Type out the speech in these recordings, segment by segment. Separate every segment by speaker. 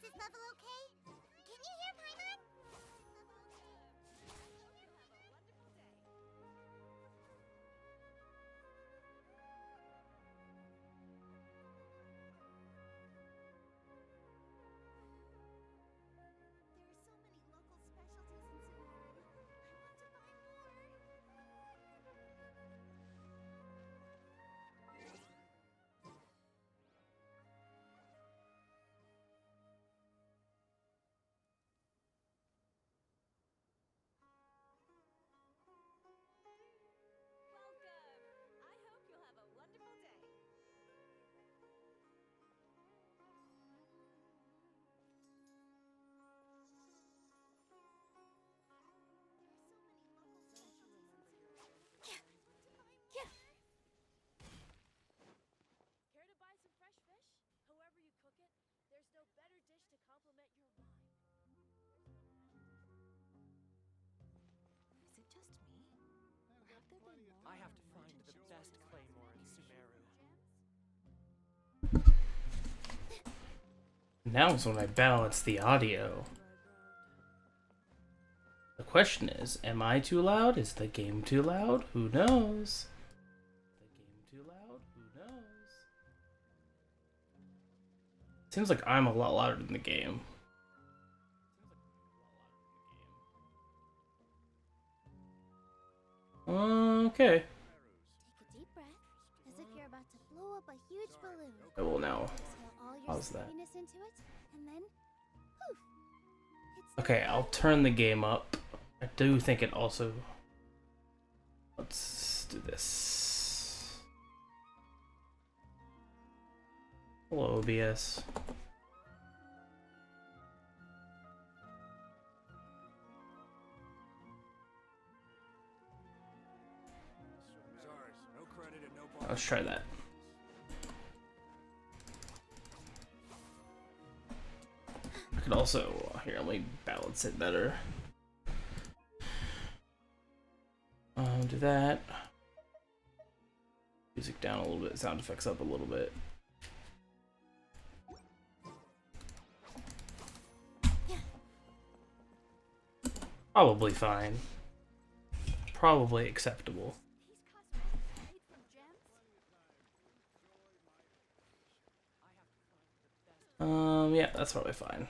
Speaker 1: this level okay? Can you hear Paimon? There are so many local specialties in Sumeru. I want to buy more. Welcome! I hope you'll have a wonderful day.
Speaker 2: Care to buy some fresh fish? However you cook it, there's no better dish to complement your wine.
Speaker 3: Is it just me? Have there been more?
Speaker 4: I have to find the best claymore in Sumeru.
Speaker 5: Now is when I balance the audio. The question is, am I too loud? Is the game too loud? Who knows? The game too loud? Who knows? Seems like I'm a lot louder than the game. Okay.
Speaker 1: Take a deep breath, as if you're about to blow up a huge balloon.
Speaker 5: I will now.
Speaker 1: Exhale all your
Speaker 5: How's that?
Speaker 1: happiness into it, and then poof. It's
Speaker 5: Okay, I'll turn the game up. I do think it also... Let's do this. Hello, OBS. Let's try that. I could also... Here, let me balance it better. Do that. Music down a little bit, sound effects up a little bit. Probably fine. Probably acceptable.
Speaker 1: these cosmetics made from gems.
Speaker 5: Yeah, that's probably fine.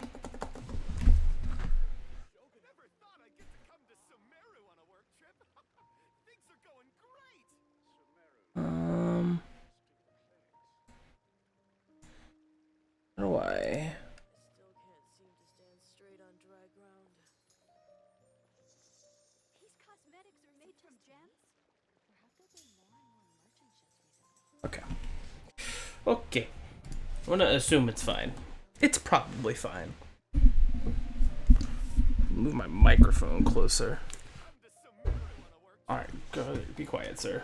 Speaker 4: Never thought I'd get to come to Sumeru on a work trip. Things are going great.
Speaker 5: How do I?
Speaker 2: Still can't seem to stand straight on dry ground.
Speaker 1: These cosmetics are made from gems?
Speaker 3: Or have there been more and more merchant ships recently?
Speaker 5: Okay. Okay. I'm gonna assume it's fine. It's probably fine. Move my microphone closer. Alright, go ahead. Be quiet, sir.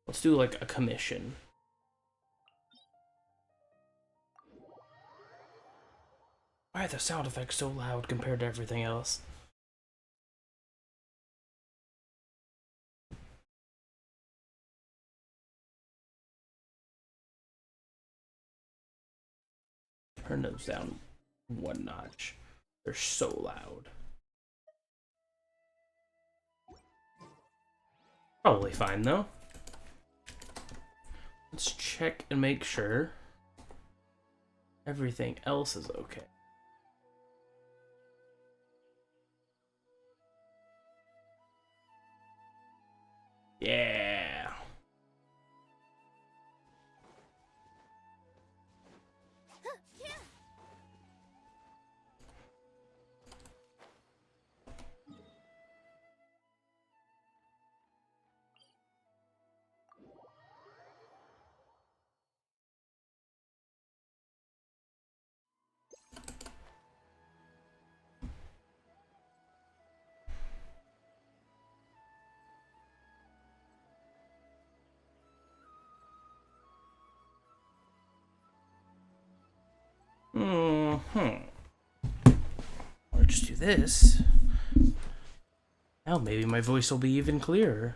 Speaker 5: Let's do like a commission. Why are the sound effects so loud compared to everything else? Turn those down one notch. They're so loud. Probably fine though. Let's check and make sure everything else is okay. Yeah. Or just do this. Now maybe my voice will be even clearer.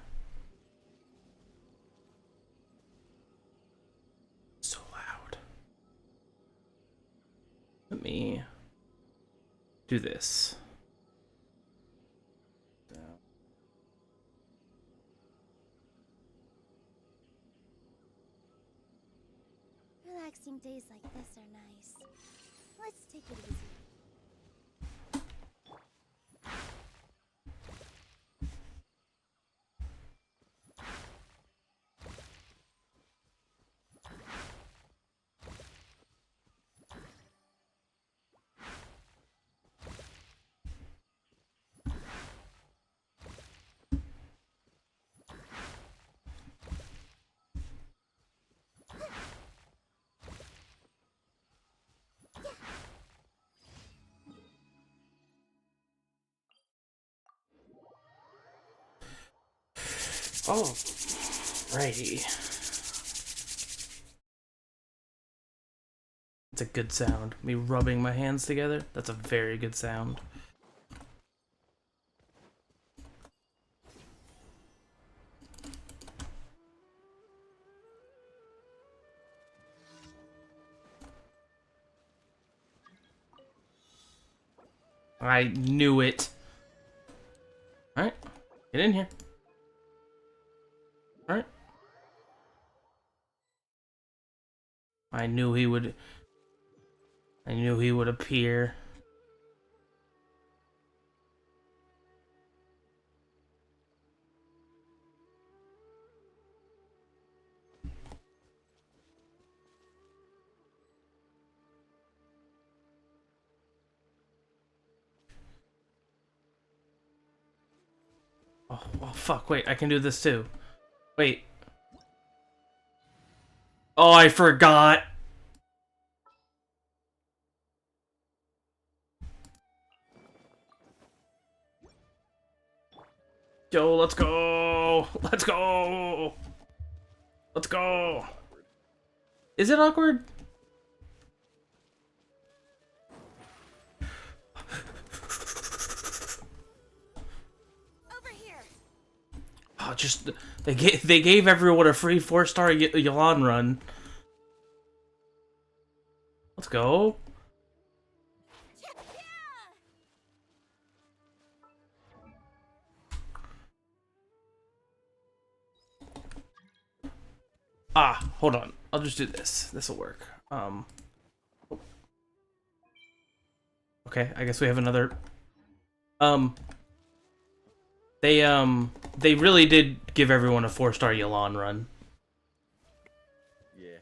Speaker 5: So loud. me do this.
Speaker 1: Relaxing days like this are nice. Let's take it easy.
Speaker 5: Oh, righty. It's a good sound. Me rubbing my hands together. That's a very good sound. I knew it. Alright, get in here. Alright. I knew he would appear. Oh fuck, wait, I can do this too. Wait. Oh, I forgot. Yo, let's go. Let's go. Let's go. Is it awkward?
Speaker 1: Over here.
Speaker 5: Oh, just they gave everyone a free 4-star Yalan run. Let's go. Ah, hold on. I'll just do this. This'll work. Okay, I guess we have another. They really did give everyone a 4-star Yalan run.
Speaker 6: Yeah.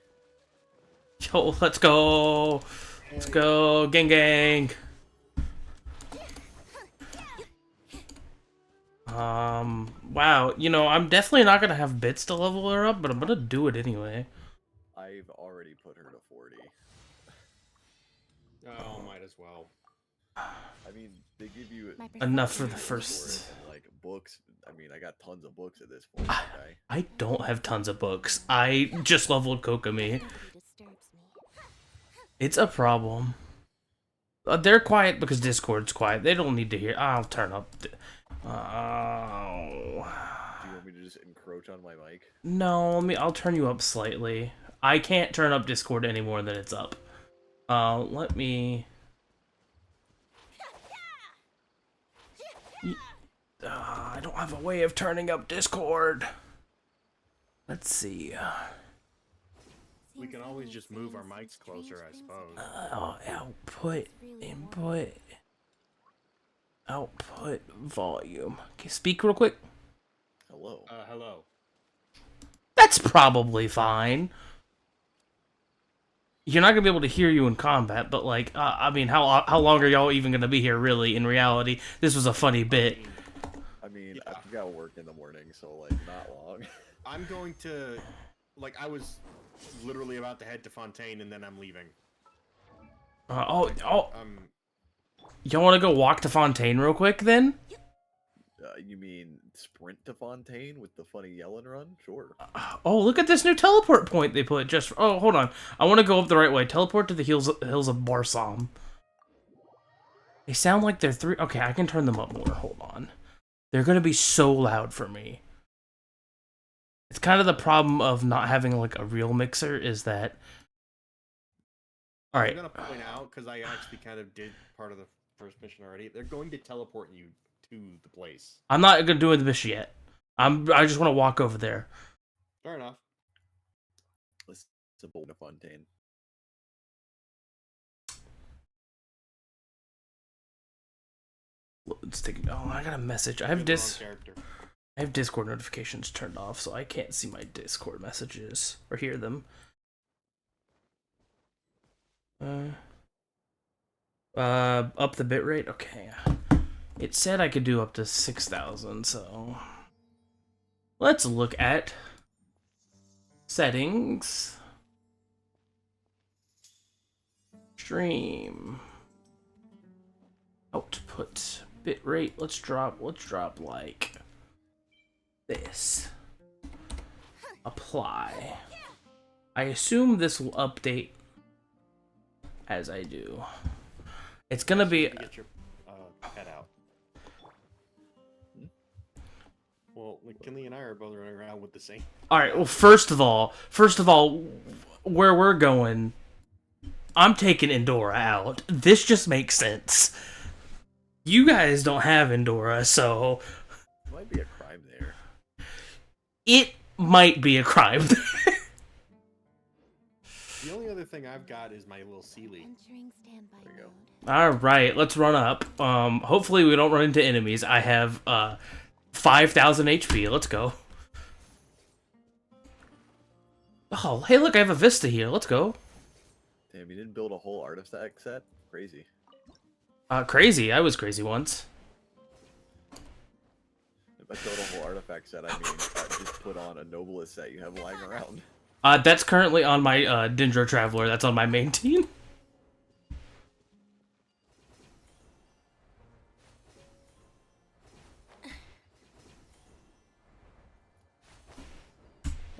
Speaker 5: Yo, let's go. Let's go, gang gang. Wow, you know, I'm definitely not gonna have bits to level her up, but I'm gonna do it anyway.
Speaker 6: I've already put her to 40.
Speaker 7: Oh, might as well.
Speaker 6: I mean, they give you
Speaker 5: Enough for the
Speaker 6: for
Speaker 5: first.
Speaker 6: it, and, like books. I mean, I got tons of books at this point. Okay.
Speaker 5: I don't have tons of books. I just leveled Kokomi.
Speaker 1: Nobody disturbs me.
Speaker 5: It's a problem. They're quiet because Discord's quiet. They don't need to hear. I'll turn up. Oh.
Speaker 6: Do you want me to just encroach on my mic?
Speaker 5: No, I'll turn you up slightly. I can't turn up Discord any more than it's up. Let me. I don't have a way of turning up Discord. Let's see.
Speaker 7: We can always just move our mics closer, I suppose.
Speaker 5: Output, input, output, volume. Okay, speak real quick.
Speaker 6: Hello.
Speaker 7: Hello.
Speaker 5: That's probably fine. You're not gonna be able to hear you in combat, but like, I mean, how long are y'all even gonna be here? Really, in reality, this was a funny bit.
Speaker 6: I mean,
Speaker 7: Yeah.
Speaker 6: I've got work in the morning, so like not long.
Speaker 7: I'm going to, like, I was literally about to head to Fontaine, and then I'm leaving.
Speaker 5: Oh,
Speaker 7: Um,
Speaker 5: y'all want to go walk to Fontaine real quick then?
Speaker 6: You mean sprint to Fontaine with the funny yell and run? Sure.
Speaker 5: Oh, look at this new teleport point they put. Just oh, hold on. I want to go up the right way. Teleport to the hills of Barsom. They sound like they're three. Okay, I can turn them up more. Hold on. They're gonna be so loud for me. It's kind of the problem of not having like a real mixer is that All
Speaker 7: I'm
Speaker 5: right.
Speaker 7: gonna point out because I actually kind of did part of the first mission already. They're going to teleport you to the place.
Speaker 5: I'm not gonna do the mission yet. I just want to walk over there.
Speaker 7: Fair enough.
Speaker 6: It's a bold of Fontaine.
Speaker 5: Let's take. Oh, I got a message. I
Speaker 7: You're
Speaker 5: have
Speaker 7: the wrong character.
Speaker 5: I have Discord notifications turned off, so I can't see my Discord messages or hear them. Up the bitrate? Okay. It said I could do up to 6,000, so... Let's look at... settings. Stream. Output. Bitrate. Let's drop like... this. Apply. I assume this will update as I do. It's gonna be...
Speaker 7: Get your pet out. Well, McKinley and I are both running around with the same.
Speaker 5: Alright, well, first of all, where we're going, I'm taking Endora out. This just makes sense. You guys don't have Endora, so...
Speaker 6: Might be a crime there.
Speaker 5: It might be a crime.
Speaker 7: The only other thing I've got is my little Sealy.
Speaker 1: Entering standby
Speaker 6: There you go.
Speaker 1: mode.
Speaker 5: Alright, let's run up. Hopefully we don't run into enemies. I have, 5,000 HP. Let's go. Oh, hey, look, I have a Vista here. Let's go.
Speaker 6: Damn, you didn't build a whole artifact set? Crazy.
Speaker 5: Crazy. I was crazy once.
Speaker 6: If I build a whole artifact set, I mean, just put on a Noblest set you have lying around.
Speaker 5: That's currently on my, Dendro Traveler. That's on my main team.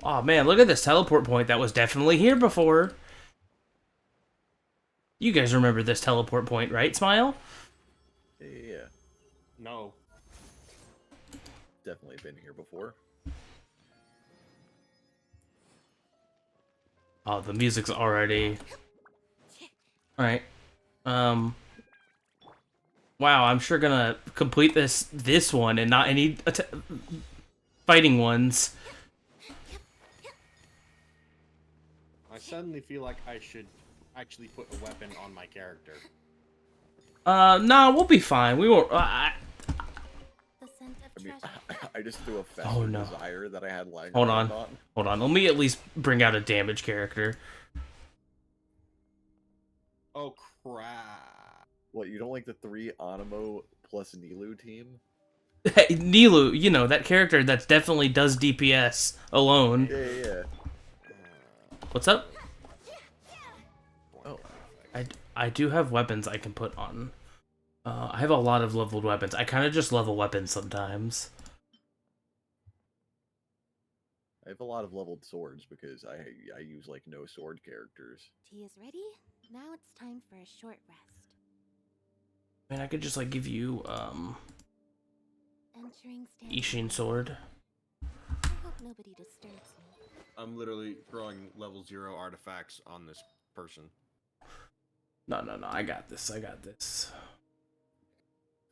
Speaker 5: Oh man, look at this teleport point that was definitely here before. You guys remember this teleport point, right, Smile?
Speaker 6: Yeah,
Speaker 7: No.
Speaker 6: definitely been here before.
Speaker 5: Oh, the music's already... Alright. Wow, I'm sure gonna complete this one and not any fighting ones.
Speaker 7: I suddenly feel like I should actually put a weapon on my character.
Speaker 5: Nah, we'll be fine. We won't...
Speaker 1: The scent of
Speaker 6: I mean,
Speaker 1: treasure.
Speaker 6: I just threw a festive
Speaker 5: Oh, no.
Speaker 6: desire that I had lying
Speaker 5: Hold
Speaker 6: around
Speaker 5: on. Hold on, let me at least bring out a damage character.
Speaker 7: Oh crap!
Speaker 6: What, you don't like the 3 Animo plus Nilu team?
Speaker 5: Hey, Nilu, you know, that character that definitely does DPS alone.
Speaker 6: Yeah.
Speaker 5: What's up?
Speaker 6: Oh,
Speaker 5: I do have weapons I can put on. I have a lot of leveled weapons. I kind of just level weapons sometimes.
Speaker 6: I have a lot of leveled swords because I use like no sword characters.
Speaker 1: Tea is ready. Now it's time for a short rest.
Speaker 5: I mean, I could just like give you
Speaker 1: Entering standby
Speaker 5: Ishin
Speaker 1: mode.
Speaker 5: sword.
Speaker 1: I hope nobody disturbs me.
Speaker 7: I'm literally throwing level 0 artifacts on this person.
Speaker 5: No, I got this.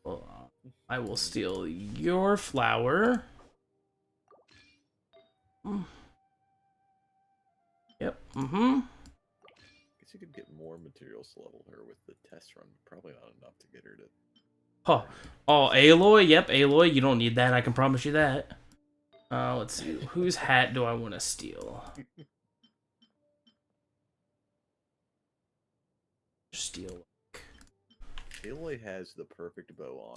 Speaker 5: Well, I will steal your flower. Yep.
Speaker 6: Guess you could get more materials to level her with the test run. Probably not enough to get her to.
Speaker 5: Oh, Aloy. Yep, Aloy. You don't need that. I can promise you that. Let's see. Whose hat do I want to steal? Steal.
Speaker 6: Aloy has the perfect bow on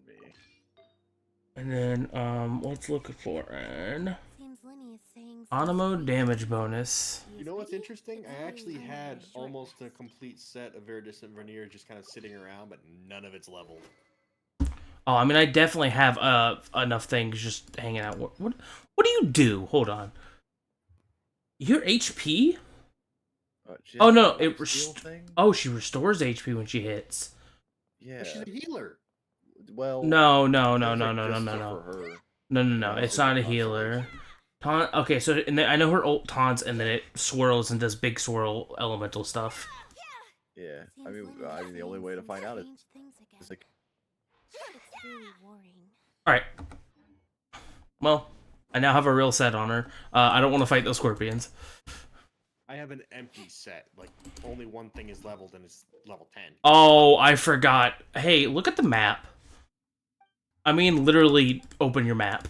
Speaker 6: me.
Speaker 5: And then, let's look for an
Speaker 1: Seems Lenny is saying
Speaker 5: Animo damage bonus.
Speaker 1: Tea
Speaker 7: You
Speaker 1: is
Speaker 7: know what's
Speaker 1: ready.
Speaker 7: interesting?
Speaker 1: It's
Speaker 7: I
Speaker 1: time
Speaker 7: actually
Speaker 1: for
Speaker 7: had
Speaker 1: a short
Speaker 7: almost a
Speaker 1: rest.
Speaker 7: complete set of Iridescent Veneer just kind of sitting around, but none of it's leveled.
Speaker 5: Oh, I mean, I definitely have enough things just hanging out. What do you do? Hold on. Your HP?
Speaker 6: She
Speaker 5: Oh
Speaker 6: has
Speaker 5: no,
Speaker 6: the
Speaker 5: it
Speaker 6: lifesteal thing?
Speaker 5: oh, she restores HP when she hits.
Speaker 6: Yeah.
Speaker 7: But she's a healer.
Speaker 6: Well.
Speaker 5: No.
Speaker 6: that's, like, just for her.
Speaker 5: No.
Speaker 6: Yeah,
Speaker 5: It's
Speaker 6: it's
Speaker 5: not a
Speaker 6: a
Speaker 5: healer. Okay, so and then I know her ult taunts and then it swirls and does big swirl elemental stuff.
Speaker 6: Yeah,
Speaker 1: Seems
Speaker 6: I mean,
Speaker 1: like
Speaker 6: the only way to
Speaker 1: some
Speaker 6: find out is
Speaker 1: strange things again.
Speaker 6: like,
Speaker 1: It's really worrying.
Speaker 5: Alright. Well, I now have a real set on her. I don't want to fight those scorpions.
Speaker 7: I have an empty set. Like, only one thing is leveled, and it's level 10.
Speaker 5: Oh, I forgot. Hey, look at the map. I mean, literally, open your map.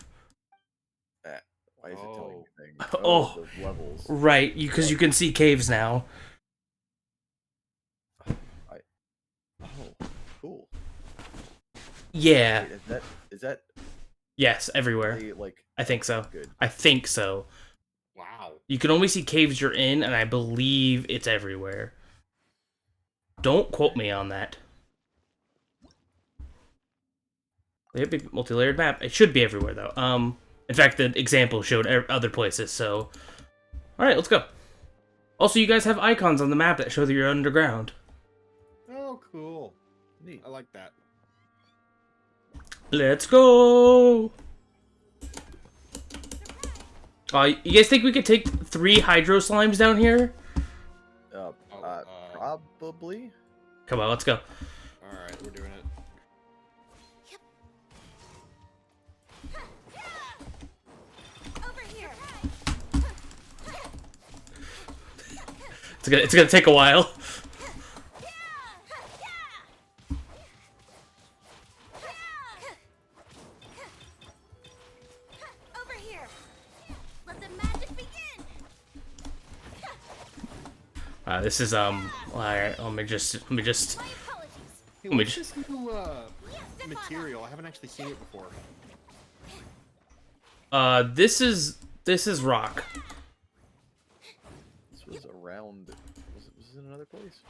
Speaker 6: why is it telling me things?
Speaker 5: Oh.
Speaker 6: The levels.
Speaker 5: Right, because you can see caves now.
Speaker 6: Oh, cool.
Speaker 5: Yeah.
Speaker 6: Wait, is that
Speaker 5: Yes, everywhere.
Speaker 6: like?
Speaker 5: I think so.
Speaker 6: Good.
Speaker 5: I think so.
Speaker 7: Wow.
Speaker 5: You can only see caves you're in, and I believe it's everywhere. Don't quote me on that. They have a big multi-layered map. It should be everywhere, though. In fact, the example showed other places, so... Alright, let's go. Also, you guys have icons on the map that show that you're underground.
Speaker 7: Oh, cool.
Speaker 6: Neat.
Speaker 7: I like that.
Speaker 5: Let's go! You guys think we could take 3 hydro slimes down here?
Speaker 6: Probably.
Speaker 5: Come on, let's go.
Speaker 7: Alright, we're doing it.
Speaker 1: Over here.
Speaker 5: It's gonna take a while.
Speaker 1: Over here. Let the magic begin.
Speaker 5: This is alright, let me just
Speaker 1: My apologies.
Speaker 7: Hey,
Speaker 5: Let me
Speaker 7: what's this new material? I haven't actually seen it before.
Speaker 5: this is rock.
Speaker 6: This was around. Was it in another place?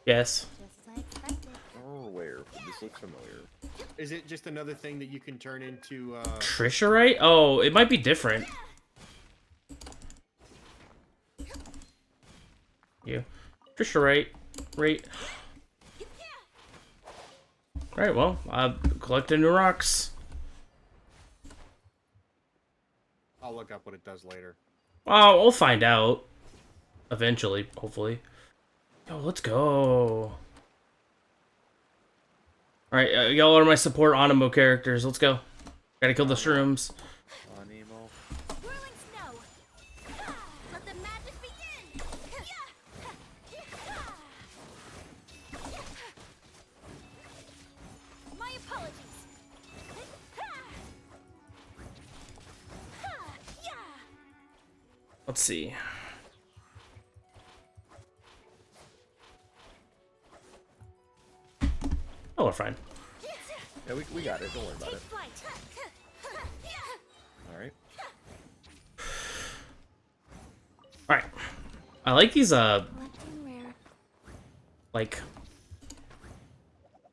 Speaker 5: Yes.
Speaker 1: Just as I expected.
Speaker 6: Oh, where? This looks familiar.
Speaker 7: Is it just another thing that you can turn into,
Speaker 5: Trisharite? Oh, it might be different. Yeah. Trisharite. Right. Alright, well, collecting new rocks.
Speaker 7: I'll look up what it does later.
Speaker 5: Oh, we'll find out. Eventually, hopefully. Yo, let's go. Alright, y'all are my support Animo characters. Let's go. Gotta kill the shrooms.
Speaker 6: Animo.
Speaker 1: Whirling snow. Let the magic begin. My apologies.
Speaker 5: Let's see. Oh, we're fine.
Speaker 6: Yeah, we got it. Don't worry about
Speaker 1: Take
Speaker 6: it.
Speaker 1: flight.
Speaker 6: All right.
Speaker 5: Alright. I like these,
Speaker 1: Collecting rare.
Speaker 5: like,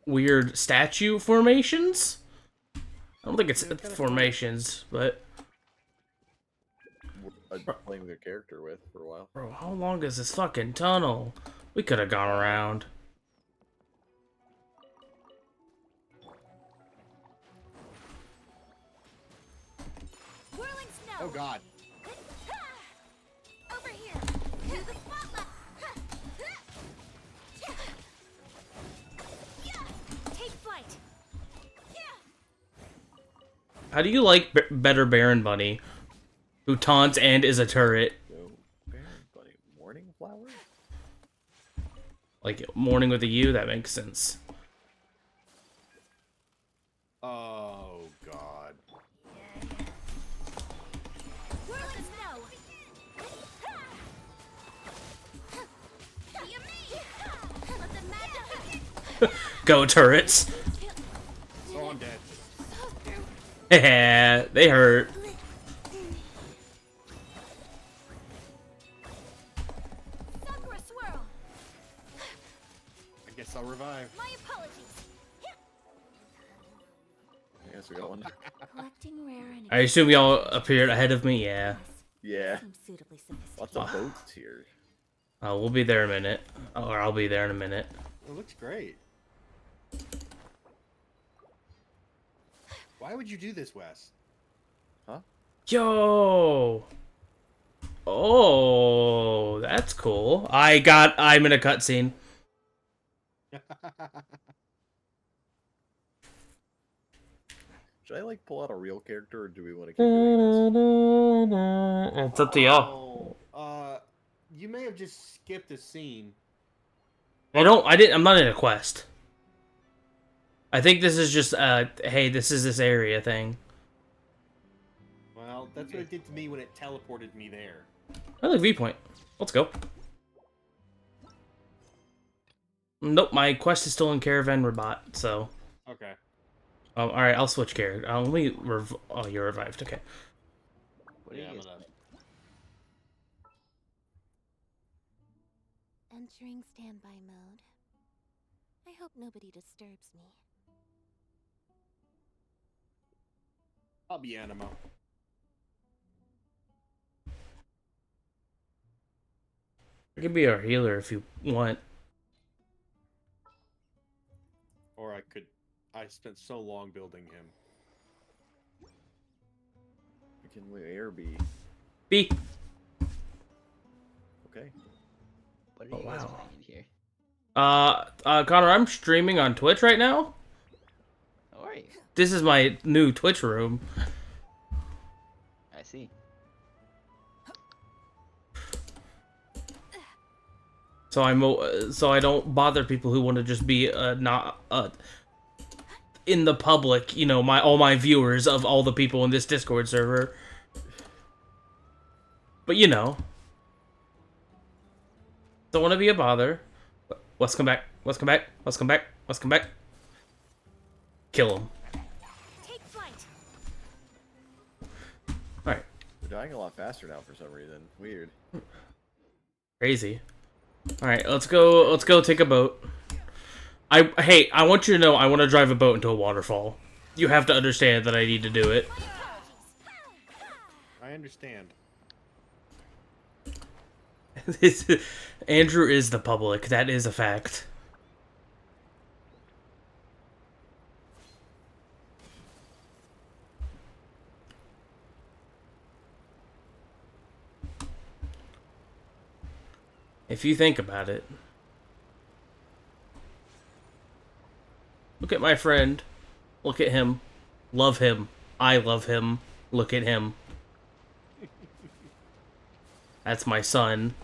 Speaker 5: weird statue formations. I don't think it's formations, but...
Speaker 6: I've been playing with your character with for a while.
Speaker 5: Bro, how long is this fucking tunnel? We could have gone around.
Speaker 1: Whirling snow.
Speaker 7: Oh god.
Speaker 1: Over here. To the spotlight. Take flight.
Speaker 5: How do you like better Baron Bunny, who taunts and is a turret?
Speaker 6: Go, Baron Bunny. Morning flower?
Speaker 5: Like, morning with a U, that makes sense.
Speaker 7: Oh god.
Speaker 1: Whirling snow. You me. Let the magic begin.
Speaker 5: Go turrets.
Speaker 7: Oh, I'm dead.
Speaker 5: Yeah, they hurt.
Speaker 1: Sakura swirl.
Speaker 7: I guess I'll revive.
Speaker 1: My apologies.
Speaker 6: I guess we got one.
Speaker 1: Collecting rare and
Speaker 5: I assume y'all appeared ahead of me, yeah.
Speaker 6: Yeah.
Speaker 1: seems suitably sophisticated.
Speaker 6: Lots of boats here.
Speaker 5: We'll be there in a minute. Or I'll be there in a minute.
Speaker 7: It looks great. Why would you do this, Wes?
Speaker 6: Huh?
Speaker 5: Yo! Oh, that's cool. I'm in a cutscene.
Speaker 6: Should I like pull out a real character, or do we want to keep doing this?
Speaker 5: It's up to y'all.
Speaker 7: You may have just skipped a scene.
Speaker 5: I'm not in a quest. I think this is just hey, this is this area thing.
Speaker 7: Well, that's what it did to me when it teleported me there.
Speaker 5: I like viewpoint. Let's go. Nope, my quest is still in Caravan Rabat, so.
Speaker 7: Okay.
Speaker 5: Alright, I'll switch character. I'll only oh, you're revived, okay.
Speaker 3: What are you guys
Speaker 1: Entering standby mode. I hope nobody disturbs me.
Speaker 7: I'll be Animo.
Speaker 5: I can be our healer if you want.
Speaker 7: Or I could... I spent so long building him.
Speaker 6: Can we air B?
Speaker 5: B.
Speaker 6: Okay.
Speaker 3: What are
Speaker 5: Oh,
Speaker 3: you guys
Speaker 5: wow.
Speaker 3: playing in here?
Speaker 5: Connor, I'm streaming on Twitch right now.
Speaker 3: How are you?
Speaker 5: This is my new Twitch room.
Speaker 3: I see.
Speaker 5: So so I don't bother people who want to just be not in the public, you know, all my viewers of all the people in this Discord server. But you know, don't want to be a bother. Let's come back. Let's come back. Let's come back. Let's come back. Kill him.
Speaker 1: Take flight.
Speaker 5: All right.
Speaker 6: They're dying a lot faster now for some reason. Weird.
Speaker 5: Crazy. All right, let's go. Let's go take a boat. Hey, I want you to know I want to drive a boat into a waterfall. You have to understand that I need to do it.
Speaker 7: I understand.
Speaker 5: Andrew is the public. That is a fact. If you think about it. Look at my friend. Look at him. Love him. I love him. Look at him. That's my son.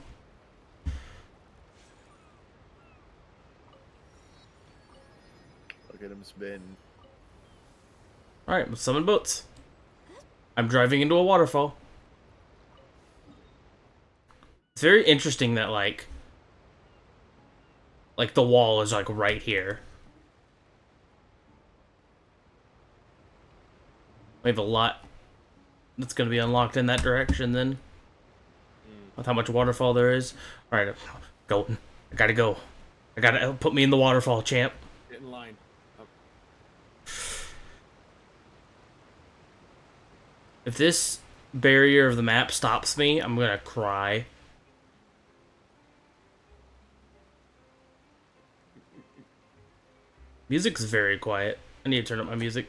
Speaker 6: Look at him spin.
Speaker 5: Alright, let's summon boats. I'm driving into a waterfall. It's very interesting that, like the wall is, like, right here. We have a lot that's going to be unlocked in that direction, then. With how much waterfall there is. Alright, go. I gotta go. I gotta put me in the waterfall, champ.
Speaker 7: Get in line. Oh.
Speaker 5: If this barrier of the map stops me, I'm gonna cry. Music's very quiet. I need to turn up my music.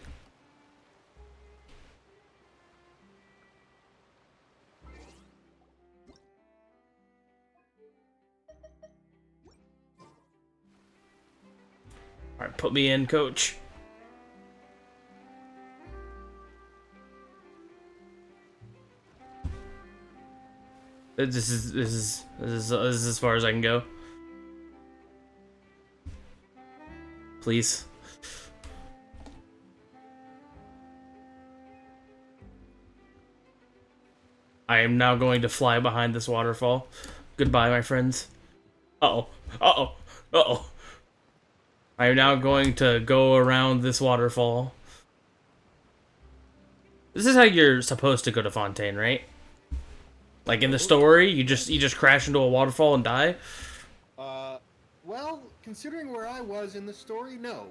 Speaker 5: Alright, put me in, coach. This is as far as I can go. Please. I am now going to fly behind this waterfall. Goodbye, my friends. Uh-oh. Uh-oh. Uh-oh. I am now going to go around this waterfall. This is how you're supposed to go to Fontaine, right? Like in the story, you just crash into a waterfall and die?
Speaker 7: Well, considering where I was in the story, no.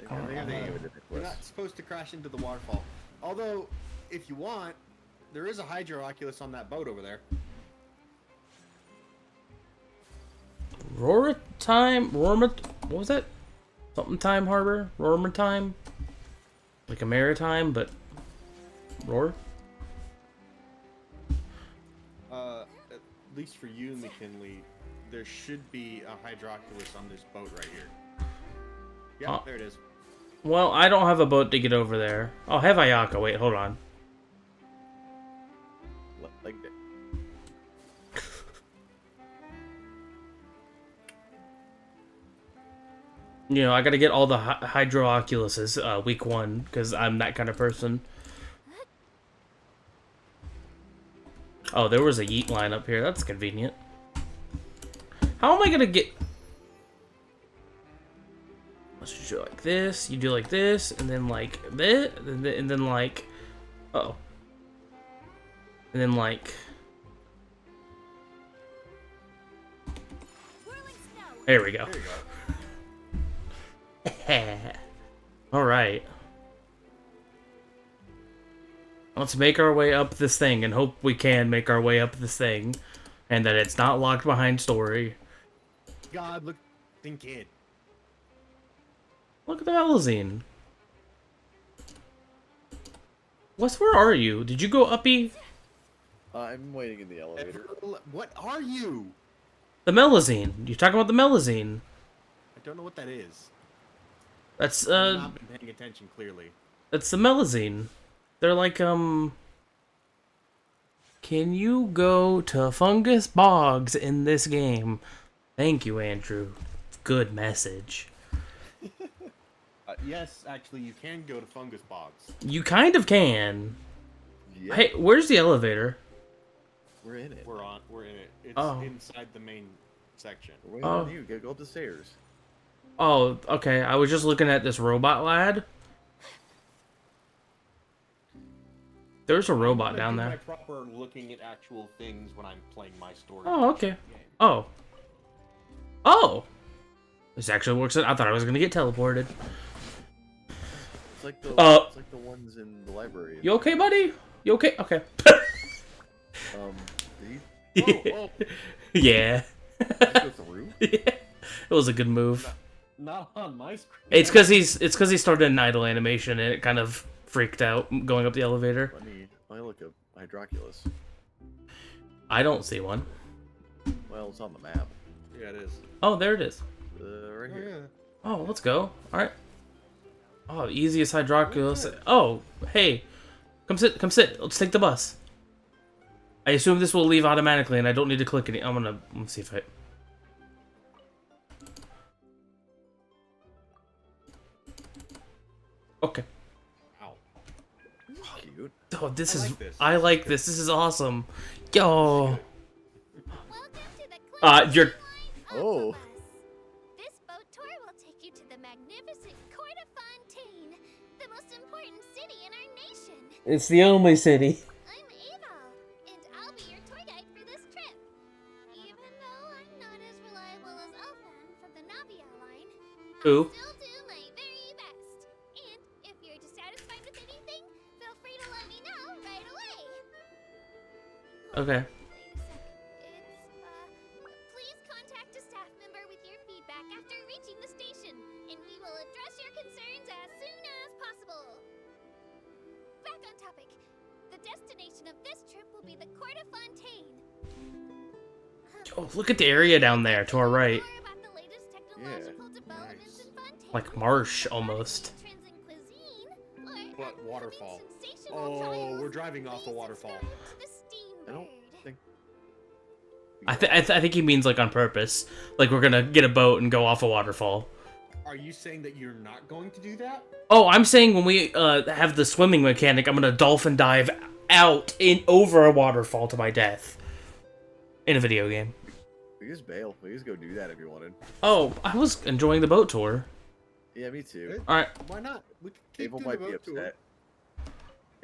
Speaker 7: You're not supposed to crash into the waterfall. Although, if you want, there is a Hydro Oculus on that boat over there.
Speaker 5: What was that? Something time harbor? Roarmatime? Like a maritime, but roar?
Speaker 7: At least for you, McKinley, there should be a Hydroculus on this boat right here. Yeah, there it is.
Speaker 5: Well, I don't have a boat to get over there. Oh, have Ayaka. Wait, hold on.
Speaker 6: Like that.
Speaker 5: You know, I gotta get all the Hydro-Oculuses week 1, because I'm that kind of person. Oh, there was a yeet line up here. That's convenient. How am I gonna get... Let's just do like this, you do like this, and then like this, and then like... Uh-oh. And then like... There we go.
Speaker 7: There you go.
Speaker 5: Alright. Let's make our way up this thing and hope we can make our way up this thing. And that it's not locked behind story.
Speaker 7: God, look, kid.
Speaker 5: Look at the Melazine. Wes, where are you? Did you go uppy?
Speaker 6: I'm waiting in the elevator.
Speaker 7: What are you?
Speaker 5: The Melazine. You're talking about the Melazine.
Speaker 7: I don't know what that is.
Speaker 5: That's,
Speaker 7: I've not been paying attention, clearly.
Speaker 5: That's the Melazine. They're like, Can you go to Fungus Bogs in this game? Thank you, Andrew. Good message.
Speaker 7: Yes, actually, you can go to Fungus Bogs.
Speaker 5: You kind of can.
Speaker 6: Yeah,
Speaker 5: Hey, where's the elevator?
Speaker 6: we're in it.
Speaker 7: We're in it. It's
Speaker 5: Oh.
Speaker 7: inside the main section.
Speaker 6: We're waiting on you. Go up the stairs.
Speaker 5: Oh, okay. I was just looking at this robot lad. There's a robot down
Speaker 7: I do
Speaker 5: there.
Speaker 7: my proper looking at actual things when I'm playing my story.
Speaker 5: Oh, okay. Oh. Oh! This actually works. I thought I was gonna get teleported.
Speaker 6: It's like the ones in the library.
Speaker 5: You okay, buddy? You okay? Okay.
Speaker 6: Did
Speaker 7: Oh,
Speaker 5: Yeah.
Speaker 6: you go through?
Speaker 5: It was a good move.
Speaker 7: not on my screen.
Speaker 5: It's because he started an idle animation and it kind of freaked out going up the elevator.
Speaker 6: Let me look up Hydroculus.
Speaker 5: I don't see one.
Speaker 6: Well, it's on the map.
Speaker 7: Yeah, it is.
Speaker 5: Oh, there it is.
Speaker 6: Right here.
Speaker 5: Oh, let's go. All right. Oh, easiest Hydroculus. Oh, hey, come sit. Let's take the bus. I assume this will leave automatically, and I don't need to click any. Let's see if I. Okay.
Speaker 7: Ow.
Speaker 6: Cute.
Speaker 5: Oh, this
Speaker 7: I
Speaker 5: is.
Speaker 7: like this.
Speaker 5: I like this. This is awesome. Yo.
Speaker 1: Welcome to the
Speaker 5: You're.
Speaker 6: Oh.
Speaker 1: This boat tour will take you to the magnificent Court of Fontaine, the most important city in our nation.
Speaker 5: It's the only city.
Speaker 1: I'm Ava, and I'll be your tour guide for this trip. Even though I'm not as reliable as Elfan from the Navia line,
Speaker 5: Who?
Speaker 1: I'll still do my very best. And if you're dissatisfied with anything, feel free to let me know right away.
Speaker 5: Okay.
Speaker 1: Wait a sec. Please contact a staff member with your feedback after reaching the station, and we will address your concerns as soon as possible. Back on topic. The destination of this trip will be the Court of Fontaine.
Speaker 5: Oh, look at the area down there to our right.
Speaker 1: More about the latest technological developments in Fontaine.
Speaker 5: Like marsh, almost.
Speaker 1: Trends in cuisine, or
Speaker 7: What
Speaker 1: upcoming
Speaker 7: waterfall?
Speaker 1: sensational
Speaker 7: Oh,
Speaker 1: trials.
Speaker 7: we're driving off the
Speaker 1: Please
Speaker 7: waterfall.
Speaker 1: subscribe to the
Speaker 6: I don't
Speaker 1: Steambird.
Speaker 6: think.
Speaker 5: I think he means like on purpose. Like we're gonna get a boat and go off a waterfall.
Speaker 7: Are you saying that you're not going to do that?
Speaker 5: Oh, I'm saying when we have the swimming mechanic, I'm gonna dolphin dive out over a waterfall to my death in a video game.
Speaker 6: We just bail. We just go do that if you wanted.
Speaker 5: Oh, I was enjoying the boat tour.
Speaker 6: Yeah, me too.
Speaker 5: All right.
Speaker 7: Why not? We can keep
Speaker 6: Abel
Speaker 7: doing
Speaker 6: might
Speaker 7: the
Speaker 6: be
Speaker 7: boat tour.
Speaker 6: upset.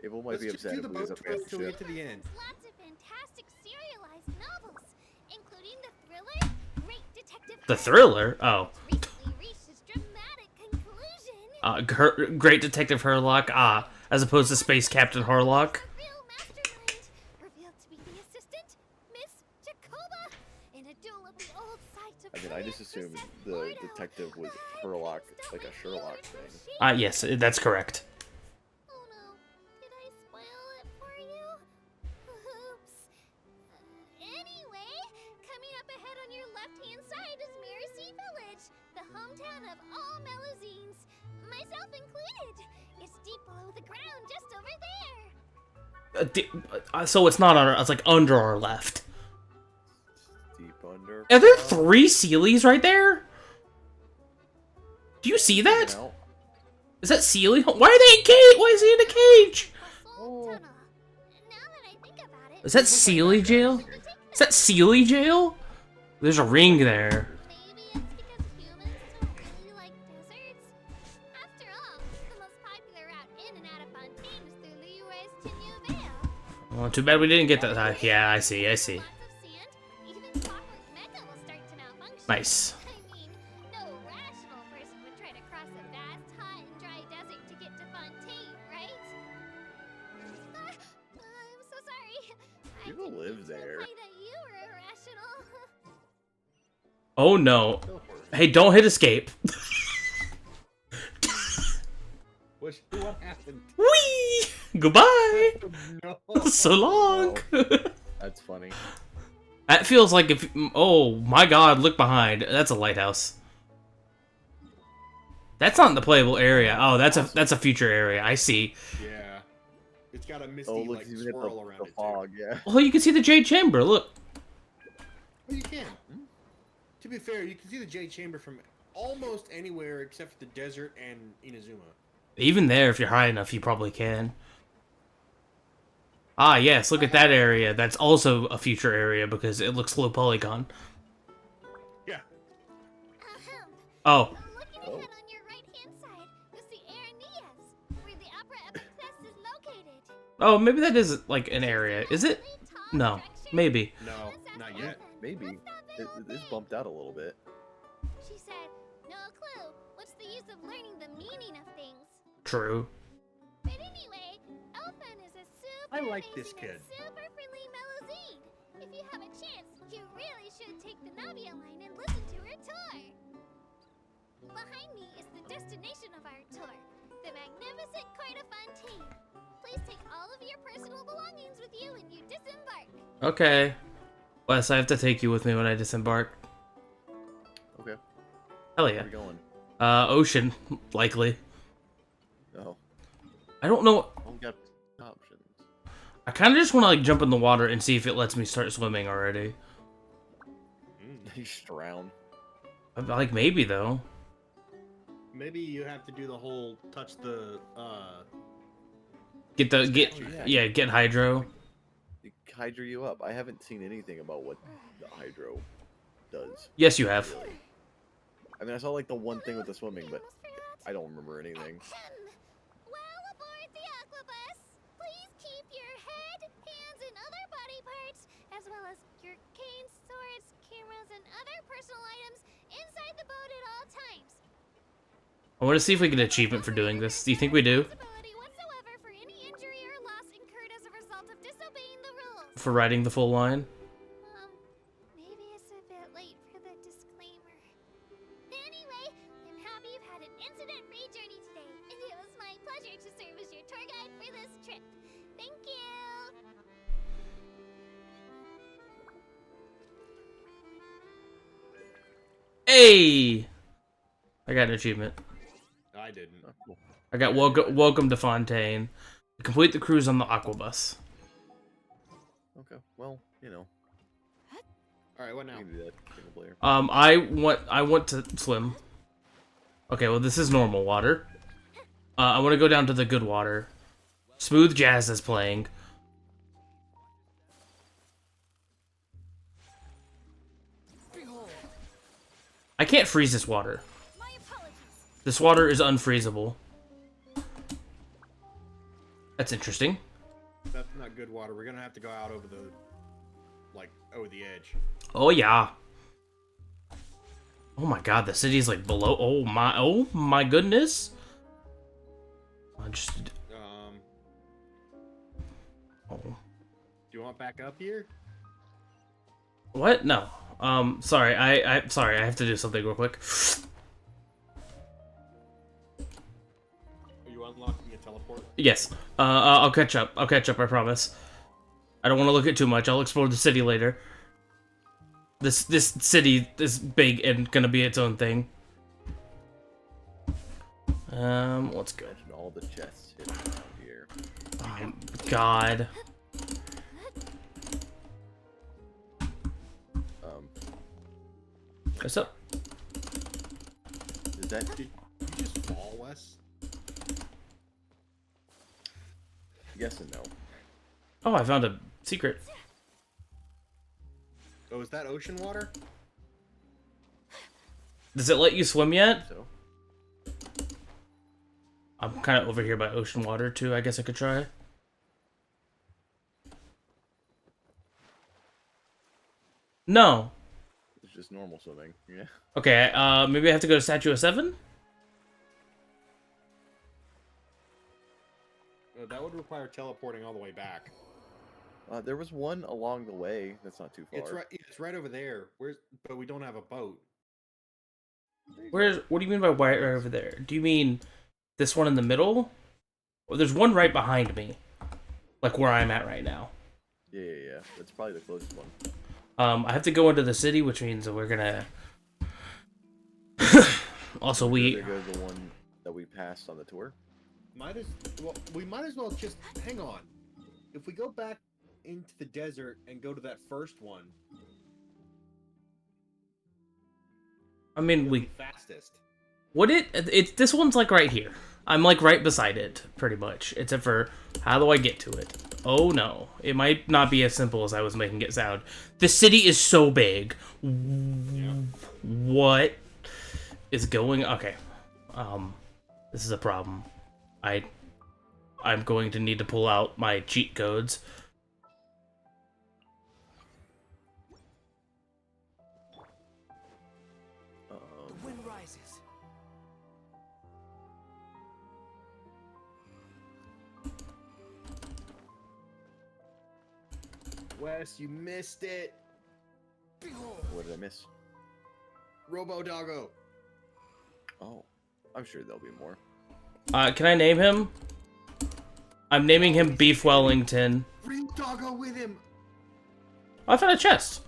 Speaker 6: Abel might
Speaker 7: Let's
Speaker 6: be
Speaker 7: just
Speaker 6: upset
Speaker 7: do
Speaker 6: if
Speaker 7: the
Speaker 6: we lose
Speaker 7: boat
Speaker 6: up
Speaker 7: tour
Speaker 6: against
Speaker 7: till we
Speaker 6: the
Speaker 7: get to the end.
Speaker 1: Lots of fantastic serialized novels, including the thriller Great Detective
Speaker 5: The
Speaker 1: Herlock,
Speaker 5: thriller. Oh,
Speaker 1: which recently reached its dramatic conclusion.
Speaker 5: Great Detective Herlock. As opposed to Space Captain Harlock.
Speaker 1: A real mastermind, revealed to be the assistant, Miss Jacoba, in a duel of the old site of
Speaker 6: I mean, I just assumed the
Speaker 1: Bordeaux.
Speaker 6: detective was
Speaker 1: I
Speaker 6: Herlock,
Speaker 1: messed up
Speaker 6: like a
Speaker 1: my
Speaker 6: Sherlock
Speaker 1: Florida
Speaker 6: thing.
Speaker 1: machine.
Speaker 5: Yes, that's correct.
Speaker 1: Oh no, did I spoil it for you? Oops. Anyway, coming up ahead on your left of all Melusines, myself included. It's deep below the ground, just over there.
Speaker 5: So it's not on our, it's like under our left.
Speaker 6: Deep under.
Speaker 5: Are there 3 Sealies right there? Do you see that?
Speaker 6: No.
Speaker 5: Is that Sealy? Why are they in cage? Why is he in a cage?
Speaker 1: A full tunnel. Now that I think about it,
Speaker 5: Is that Sealy jail? Is that Sealy jail? There's a ring there.
Speaker 1: maybe it's because humans don't really like deserts. After all, the most popular route in and out of Fontaine is through Leroy's Tenue Vale.
Speaker 5: Oh, too bad we didn't get that. Yeah, I see.
Speaker 1: Lots of sand, even Clockwork Mecca will start to malfunction.
Speaker 5: Nice.
Speaker 1: I mean, no rational person would try to cross a vast, hot, and dry desert to get to Fontaine, right? I'm so sorry. I
Speaker 6: People
Speaker 1: didn't
Speaker 6: live
Speaker 1: mean to
Speaker 6: there.
Speaker 1: imply that you were irrational.
Speaker 5: Oh no. Hey, don't hit escape.
Speaker 7: What happened?
Speaker 5: Whee! Goodbye.
Speaker 7: No.
Speaker 5: So long.
Speaker 6: That's funny.
Speaker 5: That feels like if. Oh my God! Look behind. That's a lighthouse. That's not in the playable area. Oh, that's a future area. I see.
Speaker 7: Yeah. It's got a misty
Speaker 6: Oh, look,
Speaker 7: like
Speaker 6: you get
Speaker 7: swirl around
Speaker 6: the
Speaker 7: it
Speaker 6: fog, yeah.
Speaker 5: Well, you can see the Jade Chamber. Look.
Speaker 7: Well, you can. To be fair, you can see the Jade Chamber from almost anywhere except for the desert and Inazuma.
Speaker 5: Even there, if you're high enough, you probably can. Ah, yes. Look at that area. That's also a future area because it looks low polygon.
Speaker 7: Yeah.
Speaker 1: Ahem.
Speaker 5: Oh.
Speaker 1: Looking ahead on your right-hand side, you'll see Aranias, where the Opera Epiclest is located.
Speaker 5: Oh, maybe that is like an area. Is it?
Speaker 1: Really tall
Speaker 5: No.
Speaker 1: structure.
Speaker 5: Maybe.
Speaker 7: No, not yet.
Speaker 6: Maybe.
Speaker 1: What's that
Speaker 6: It,
Speaker 1: veil
Speaker 6: it's
Speaker 1: thing?
Speaker 6: bumped out a little bit.
Speaker 1: She said, no clue. What's the use of learning the meaning of things?
Speaker 5: True.
Speaker 1: But anyway, Elfin is a super
Speaker 7: I like this
Speaker 1: amazing and
Speaker 7: kid.
Speaker 1: super friendly Melusine. If you have a chance, you really should take the Navia line and listen to her tour. Behind me is the destination of our tour, the magnificent Court of Fontaine. Please take all of your personal belongings with you when you disembark.
Speaker 5: Okay. Wes, I have to take you with me when I disembark.
Speaker 6: Okay.
Speaker 5: Hell
Speaker 6: Where
Speaker 5: yeah.
Speaker 6: are we going?
Speaker 5: Ocean, likely.
Speaker 6: Oh.
Speaker 5: I don't know.
Speaker 6: I don't got options.
Speaker 5: I kind of just want to like jump in the water and see if it lets me start swimming already.
Speaker 6: You just drown.
Speaker 5: Like maybe though.
Speaker 7: Maybe you have to do the whole touch the
Speaker 5: Get get hydro.
Speaker 6: They hydro you up. I haven't seen anything about what the hydro does.
Speaker 5: Yes, you have.
Speaker 6: Really. I mean, I saw like the one thing with the swimming, but I don't remember anything.
Speaker 1: Well, aboard the Aquabus, please keep your head, hands, and other body parts, as well as your canes, swords, cameras, and other personal items inside the boat at all times.
Speaker 5: I want to see if we get an achievement for doing this. Do you think we do?
Speaker 1: Responsibility whatsoever for any injury or loss incurred as a result of disobeying the rules.
Speaker 5: For writing the full line?
Speaker 1: Maybe it's a bit late for the disclaimer. Anyway, I'm happy you've had an incident-free journey today, and it was my pleasure to serve as your tour guide for this trip. Thank you!
Speaker 5: Hey! I got an achievement.
Speaker 7: I didn't.
Speaker 6: Oh, cool.
Speaker 5: I got welcome to Fontaine. Complete the cruise on the Aquabus.
Speaker 6: Okay. Well, you know,
Speaker 7: All right, what now?
Speaker 6: you can do that single player.
Speaker 5: I want to swim. Okay, well this is normal water. I want to go down to the good water. Smooth jazz is playing. I can't freeze this water.
Speaker 1: My apologies.
Speaker 5: This water is unfreezable. That's interesting.
Speaker 7: That's not good water. We're gonna have to go out over the, like, over the edge.
Speaker 5: Oh yeah. Oh my god, the city's like below. Oh my goodness. I just. Oh.
Speaker 7: Do you want back up here?
Speaker 5: What? No. Sorry. I sorry. I have to do something real quick.
Speaker 7: Are you unlocking a teleport?
Speaker 5: Yes. I'll catch up. I promise. I don't want to look at too much. I'll explore the city later. This city is big and gonna be its own thing. Let's go.
Speaker 6: Imagine all the chests hidden around here.
Speaker 5: Oh, God. What's up?
Speaker 7: Did you just fall, Wes?
Speaker 6: Yes and no.
Speaker 5: Oh, I found a secret.
Speaker 7: Oh, is that ocean water?
Speaker 5: Does it let you swim yet?
Speaker 6: So
Speaker 5: I'm kind of over here by ocean water too. I guess I could try. No.
Speaker 6: it's just normal swimming. Yeah.
Speaker 5: Okay, maybe I have to go to Statue of 7?
Speaker 7: That would require teleporting all the way back.
Speaker 6: There was one along the way. That's not too far.
Speaker 7: It's right over there. But we don't have a boat.
Speaker 5: What do you mean by right over there? Do you mean this one in the middle? Or there's one right behind me. Like where I'm at right now.
Speaker 6: Yeah. That's probably the closest one.
Speaker 5: I have to go into the city, which means that we're gonna... Also,
Speaker 6: There goes the one that we passed on the tour.
Speaker 7: We might as well just hang on. If we go back into the desert and go to that first one,
Speaker 5: I mean,
Speaker 7: it'll be fastest.
Speaker 5: It's this one's like right here. I'm like right beside it, pretty much. Except for, how do I get to it? Oh no. It might not be as simple as I was making it sound. The city is so big.
Speaker 7: Yeah.
Speaker 5: What is going... Okay. This is a problem. I'm going to need to pull out my cheat codes.
Speaker 6: The
Speaker 4: wind rises.
Speaker 7: Wes, you missed it.
Speaker 4: Behold.
Speaker 6: What did I miss?
Speaker 7: Robo Doggo.
Speaker 6: Oh, I'm sure there'll be more.
Speaker 5: Can I name him? I'm naming him Beef Wellington.
Speaker 7: Bring Doggo with him.
Speaker 5: Oh, I found a chest.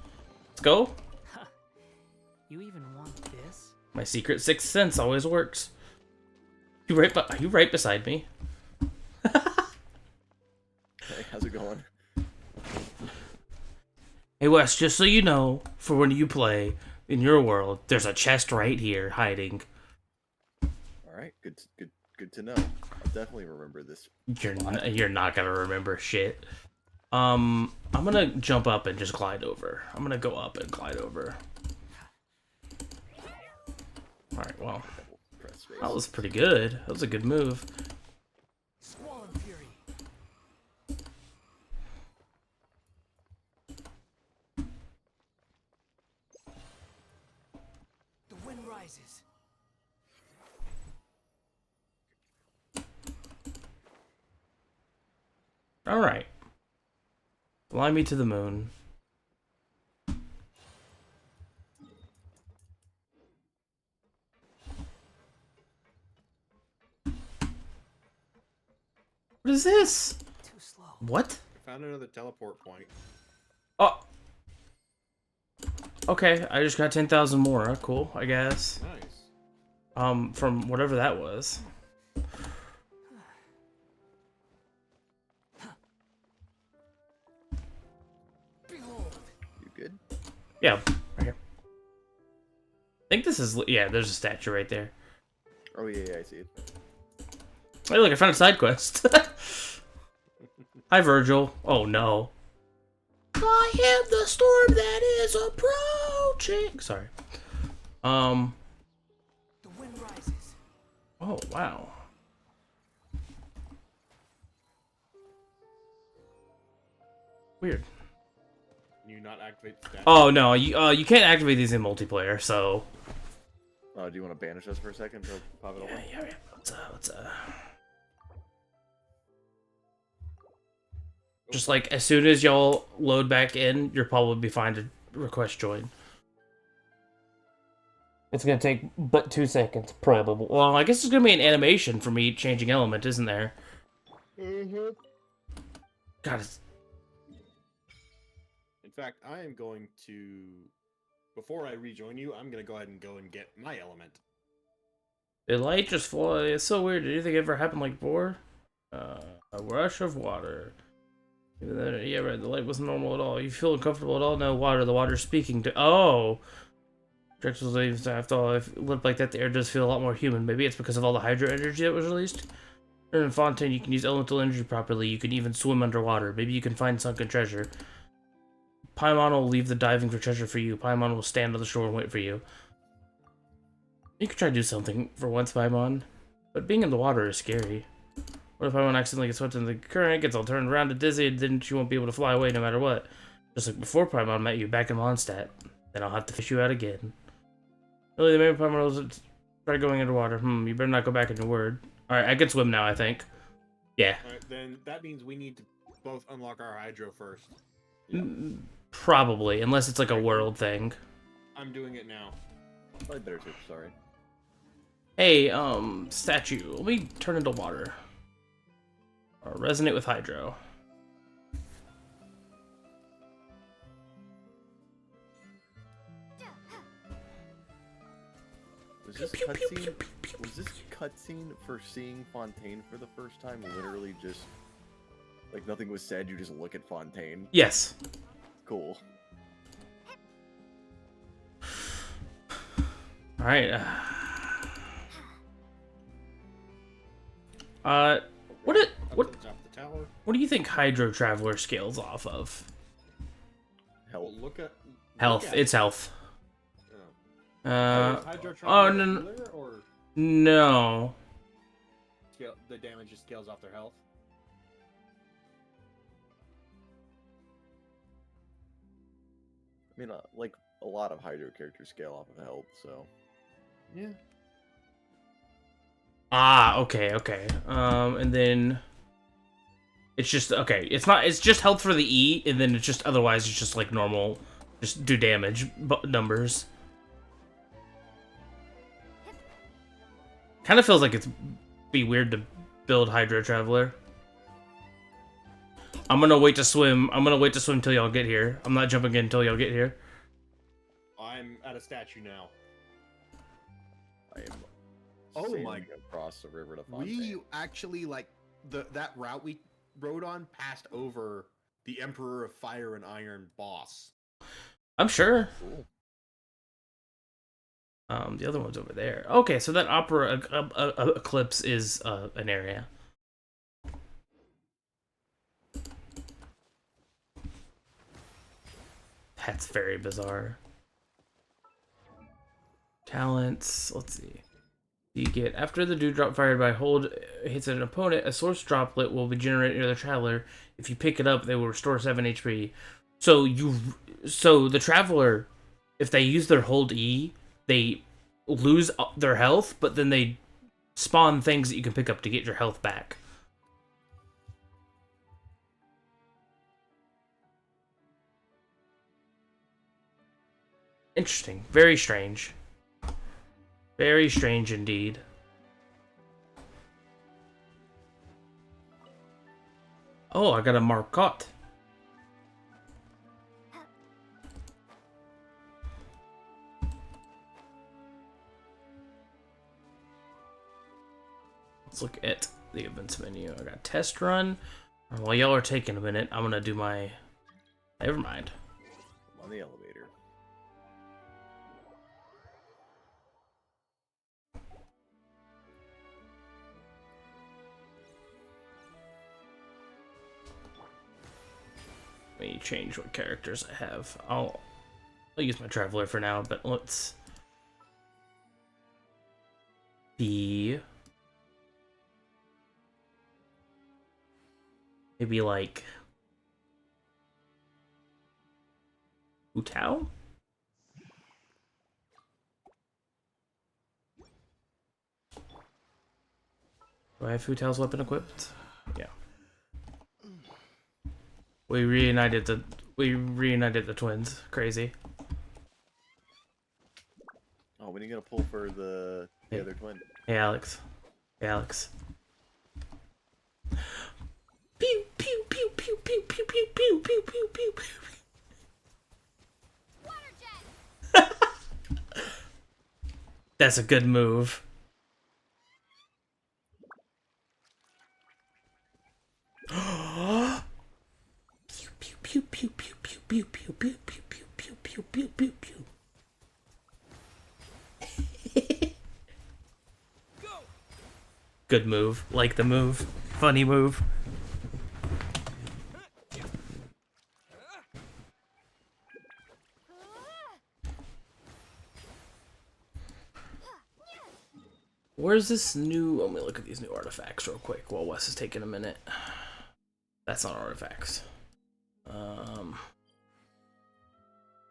Speaker 5: Let's go.
Speaker 8: You even want this?
Speaker 5: My secret sixth sense always works. You right beside me.
Speaker 6: Hey, how's it going?
Speaker 5: Hey Wes, just so you know, for when you play in your world, there's a chest right here hiding.
Speaker 6: All right, good to know. I'll definitely remember this.
Speaker 5: You're not gonna remember shit. I'm gonna jump up and just glide over. I'm gonna go up and glide over. All right, well,
Speaker 6: Press space.
Speaker 5: that was pretty good. That was a good move.
Speaker 4: Squall fury. The wind rises.
Speaker 5: All right, fly me to the moon. What is this?
Speaker 8: Too slow.
Speaker 5: What?
Speaker 7: I found another teleport point.
Speaker 5: Oh. Okay, I just got 10,000 more. Cool, I guess.
Speaker 7: Nice.
Speaker 5: From whatever that was.
Speaker 4: Behold.
Speaker 6: You good?
Speaker 5: Yeah, right here. I think this is... Yeah, there's a statue right there.
Speaker 6: Oh yeah, I see it.
Speaker 5: Hey, look, I found a side quest. Hi, Virgil. Oh, no. I am the storm that is approaching. Sorry.
Speaker 4: The wind rises.
Speaker 5: Oh, wow. Weird.
Speaker 7: Can you not activate the statue?
Speaker 5: Oh, no. You can't activate these in multiplayer, so...
Speaker 6: Do you want to banish us for a second to pop it over?
Speaker 5: Yeah. Let's Just like as soon as y'all load back in, you'll probably be fine to request join. It's gonna take but 2 seconds, probably. Well, I guess it's gonna be an animation for me changing element, isn't there?
Speaker 7: Mm-hmm.
Speaker 5: God, it's...
Speaker 7: In fact, I am going to... Before I rejoin you, I'm going to go ahead and get my element.
Speaker 5: The light just flow. It's so weird. Did anything ever happen like before? A rush of water. Even though, yeah, right. The light wasn't normal at all. You feel uncomfortable at all? No water. The water's speaking to. Oh. Projectiles leaves after all. If it looked like that, the air does feel a lot more human. Maybe it's because of all the hydro energy that was released. In Fontaine, you can use elemental energy properly. You can even swim underwater. Maybe you can find sunken treasure. Paimon will leave the diving for treasure for you. Paimon will stand on the shore and wait for you. You could try to do something for once, Paimon. But being in the water is scary. What if Paimon accidentally gets swept in the current, gets all turned around and dizzy, and then she won't be able to fly away no matter what? Just like before Paimon met you back in Mondstadt. Then I'll have to fish you out again. Really, the main Paimon was try going underwater. You better not go back in your word. Alright, I can swim now, I think. Yeah.
Speaker 7: Alright, then that means we need to both unlock our hydro first.
Speaker 5: Probably, unless it's like a world thing.
Speaker 7: I'm doing it now.
Speaker 6: Probably better too, sorry.
Speaker 5: Hey, statue, let me turn into water. Or resonate with hydro.
Speaker 6: Was this cutscene for seeing Fontaine for the first time literally just like nothing was said, you just look at Fontaine?
Speaker 5: Yes.
Speaker 6: Cool.
Speaker 5: Alright, what do you think Hydro Traveler scales off of?
Speaker 6: Health.
Speaker 5: Health. It's health.
Speaker 7: Hydro
Speaker 5: Oh no,
Speaker 7: or
Speaker 5: no.
Speaker 7: the damage just scales off their health.
Speaker 6: I mean, like a lot of Hydro characters scale off of health, so
Speaker 7: yeah.
Speaker 5: Ah, okay. And then it's just okay. It's just health for the E, and then it's just otherwise it's just like normal, just do damage numbers. Kind of feels like it's be weird to build Hydro Traveler. I'm gonna wait to swim. I'm gonna wait to swim till y'all get here. I'm not jumping in until y'all get here.
Speaker 7: I'm at a statue now.
Speaker 6: I am
Speaker 7: my
Speaker 6: sailing across the river to Fontaine.
Speaker 7: We actually like that route we rode on passed over the Emperor of Fire and Iron boss.
Speaker 5: I'm sure.
Speaker 6: Cool.
Speaker 5: The other one's over there. Okay, so that Opera Eclipse is an area. That's very bizarre. Talents. Let's see. You get after the dewdrop fired by hold hits an opponent, a source droplet will be generated near the traveler. If you pick it up, they will restore 7 HP. So the traveler, if they use their hold E, they lose their health, but then they spawn things that you can pick up to get your health back. Interesting. Very strange. Very strange indeed. Oh, I got a Marcotte. Let's look at the events menu. I got test run. While y'all are taking a minute, I'm gonna do my... Never mind.
Speaker 6: I'm on the elevator.
Speaker 5: Let me change what characters I have. I'll use my traveler for now, but let's be maybe like Utao? Do I have Utao's weapon equipped? Yeah. We reunited the twins. Crazy.
Speaker 6: Oh, when are you gonna pull for the other twin?
Speaker 5: Hey, Alex. Hey, Alex. Pew pew pew pew pew pew pew pew pew pew pew pew.
Speaker 1: Water jet.
Speaker 5: That's a good move. pew, pew, pew, pew, pew. Good move. Like the move. Funny move. Where's this new... Let me look at these new artifacts real quick while Wes is taking a minute. That's not artifacts.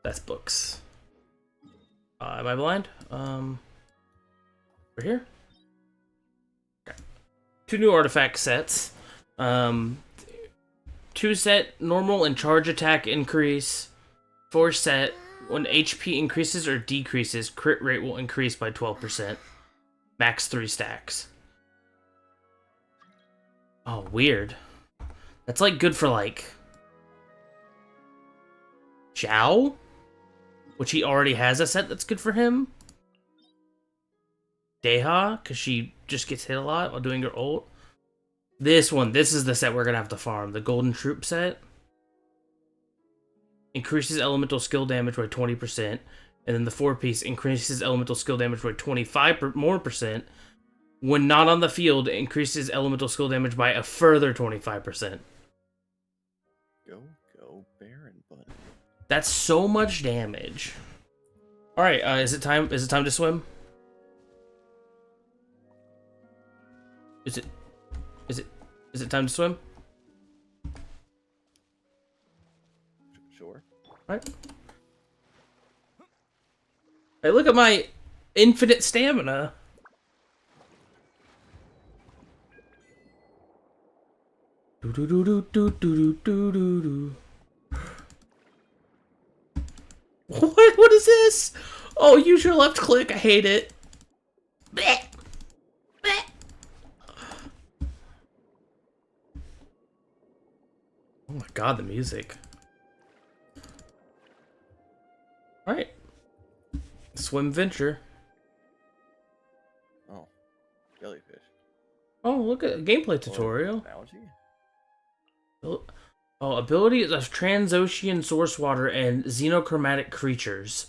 Speaker 5: That's books. Am I blind? Over here? Okay. 2 new artifact sets. 2 set normal and charge attack increase. 4 set when HP increases or decreases, crit rate will increase by 12%. Max 3 stacks. Oh, weird. That's like good for like Zhao, which he already has a set that's good for him. Deha, because she just gets hit a lot while doing her ult. This is the set we're gonna have to farm. The Golden Troop set. Increases elemental skill damage by 20%. And then the 4-piece increases elemental skill damage by 25% more. When not on the field, it increases elemental skill damage by a further 25%.
Speaker 6: Go, Baron, buddy.
Speaker 5: That's so much damage. All right, is it time? Is it time to swim? Is it time to swim?
Speaker 6: Sure.
Speaker 5: All right. Hey, look at my infinite stamina. Do do do do do do do do do. What is this? Oh, use your left click. I hate it. Blech. Blech. Oh my god, the music. All right. Swim venture.
Speaker 6: Oh, jellyfish.
Speaker 5: Oh, look at a gameplay tutorial.
Speaker 6: Analogy?
Speaker 5: Oh, abilities of transocean source water and xenochromatic creatures.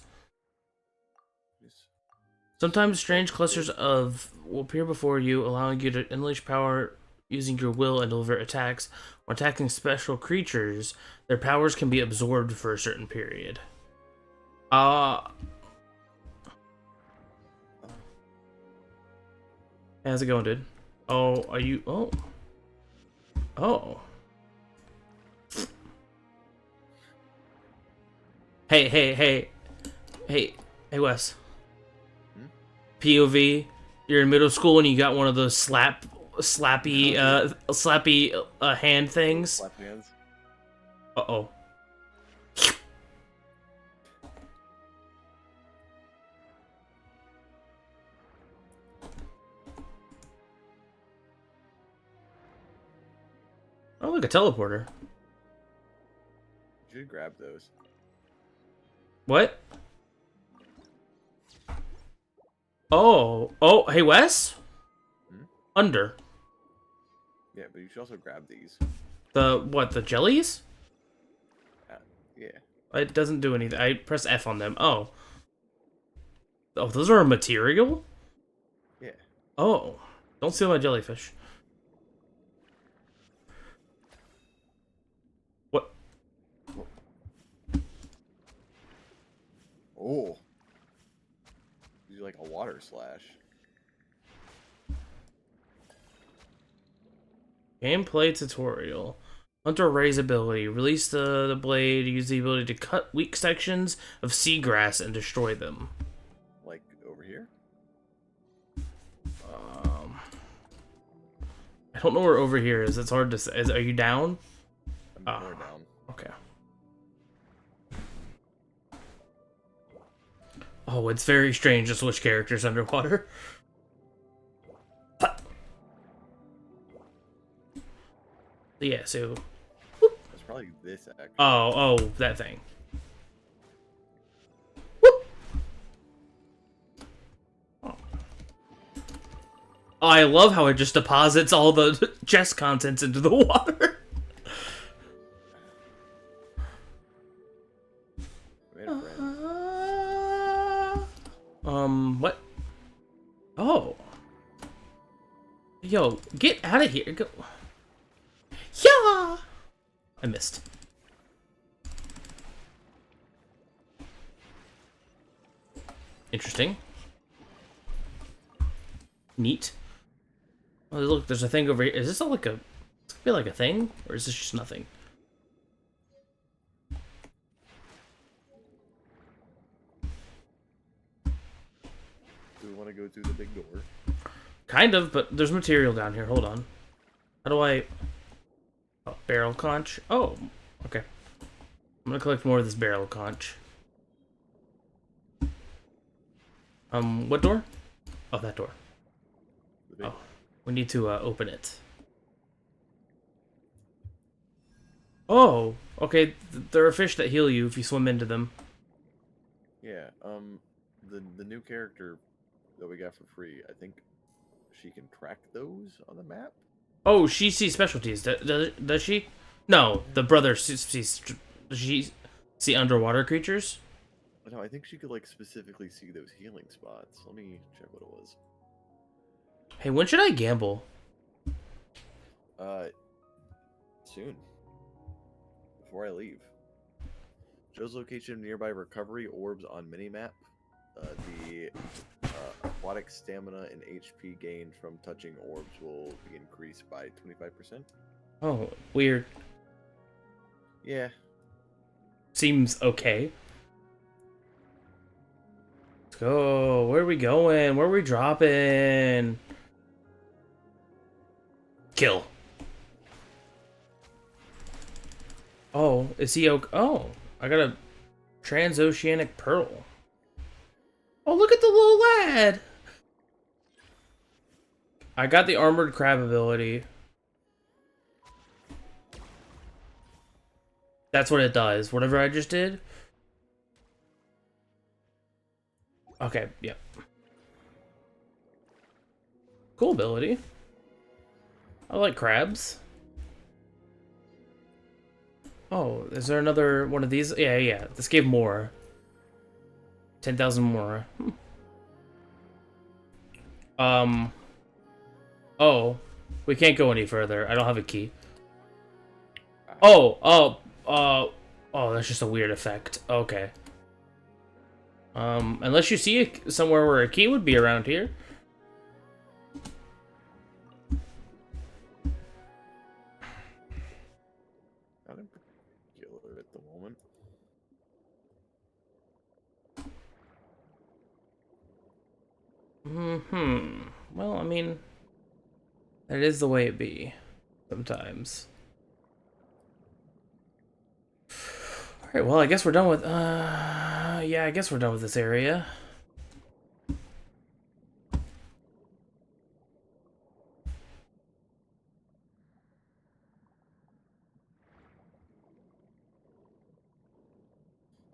Speaker 5: Sometimes strange clusters of will appear before you, allowing you to unleash power using your will and deliver attacks. When attacking special creatures, their powers can be absorbed for a certain period. How's it going, dude? Oh, are you... Oh. Oh. Hey, Wes. POV, you're in middle school and you got one of those slappy hand things.
Speaker 6: Slap hands.
Speaker 5: Uh-oh. Oh, look, a teleporter.
Speaker 6: You should grab those.
Speaker 5: What? Oh, hey, Wes? Under.
Speaker 6: Yeah, but you should also grab these.
Speaker 5: The jellies?
Speaker 6: Yeah.
Speaker 5: It doesn't do anything. I press F on them. Oh. Oh, those are a material?
Speaker 6: Yeah.
Speaker 5: Oh. Don't steal my jellyfish. What?
Speaker 6: Oh. You like a water slash.
Speaker 5: Gameplay tutorial. Hunter Ray's ability. Release the blade. Use the ability to cut weak sections of seagrass and destroy them.
Speaker 6: Like over here?
Speaker 5: I don't know where over here is. It's hard to say. Are you down?
Speaker 6: I'm more down.
Speaker 5: Okay. Oh, it's very strange to switch characters underwater. Yeah, so...
Speaker 6: It's probably this, actually.
Speaker 5: Oh, that thing. Whoop. Oh, I love how it just deposits all the chest contents into the water.
Speaker 6: I made a friend.
Speaker 5: What? Oh. Yo, get out of here. Go. Yeah! I missed. Interesting. Neat. Oh, look, there's a thing over here. Is this like a... This could be like a thing? Or is this just nothing?
Speaker 6: Do we want to go through the big door?
Speaker 5: Kind of, but there's material down here. Hold on. How do I... Oh, barrel conch. Oh, okay. I'm gonna collect more of this barrel conch. What door? Oh, that door. Oh, we need to open it. Oh, okay. There are fish that heal you if you swim into them.
Speaker 6: Yeah. The new character that we got for free, I think she can track those on the map.
Speaker 5: Oh, she sees specialties. Does she? No, the brother sees. Does she see underwater creatures?
Speaker 6: No, I think she could like specifically see those healing spots. Let me check what it was.
Speaker 5: Hey, when should I gamble?
Speaker 6: Soon. Before I leave. Shows location of nearby recovery orbs on minimap. The aquatic stamina and HP gained from touching orbs will be increased by 25%.
Speaker 5: Oh, weird.
Speaker 6: Yeah.
Speaker 5: Seems okay. Let's go. Where are we going? Where are we dropping? Kill. Oh, is he okay? Oh, I got a transoceanic pearl. Oh, look at the little lad. I got the armored crab ability. That's what it does. Whatever I just did. Okay, yep. Cool ability. I like crabs. Oh, is there another one of these? Yeah, yeah. This gave more. 10,000 more. Oh. We can't go any further. I don't have a key. Oh, that's just a weird effect. Okay. Unless you see somewhere where a key would be around here.
Speaker 6: Not in particular at the moment.
Speaker 5: Well, I mean, that is the way it be sometimes. Alright, well, I guess we're done with, yeah, I guess we're done with this area.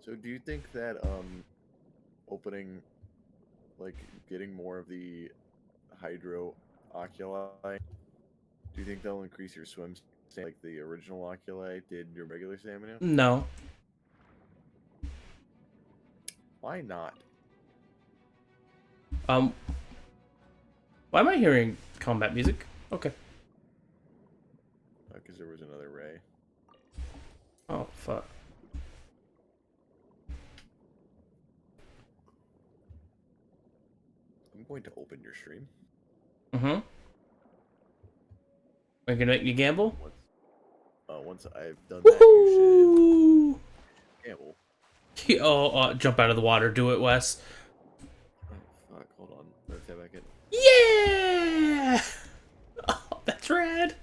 Speaker 6: So do you think that, opening, like, getting more of the hydro oculi, do you think that'll increase your swim stamina like the original oculi did your regular stamina?
Speaker 5: No.
Speaker 6: Why not?
Speaker 5: Why am I hearing combat music? Okay.
Speaker 6: Because there was another ray.
Speaker 5: Oh, fuck.
Speaker 6: I'm going to open your stream.
Speaker 5: Mm-hmm. Are you gonna make me gamble?
Speaker 6: Once I've done that, you should gamble.
Speaker 5: Jump out of the water. Do it, Wes.
Speaker 6: Oh, fuck. Hold on. Let's get back in.
Speaker 5: Yeah! Oh, that's rad.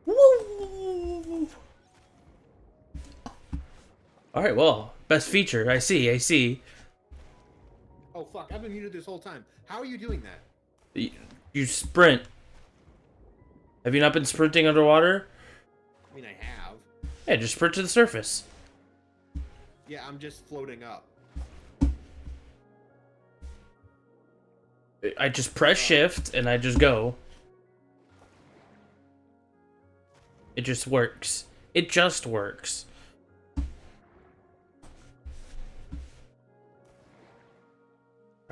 Speaker 5: Woo! Alright, well, best feature. I see.
Speaker 7: Oh fuck! I've been muted this whole time. How are you doing that?
Speaker 5: You sprint. Have you not been sprinting underwater?
Speaker 7: I mean, I have.
Speaker 5: Yeah, just sprint to the surface.
Speaker 7: Yeah, I'm just floating up.
Speaker 5: I just press shift and I just go. It just works. It just works.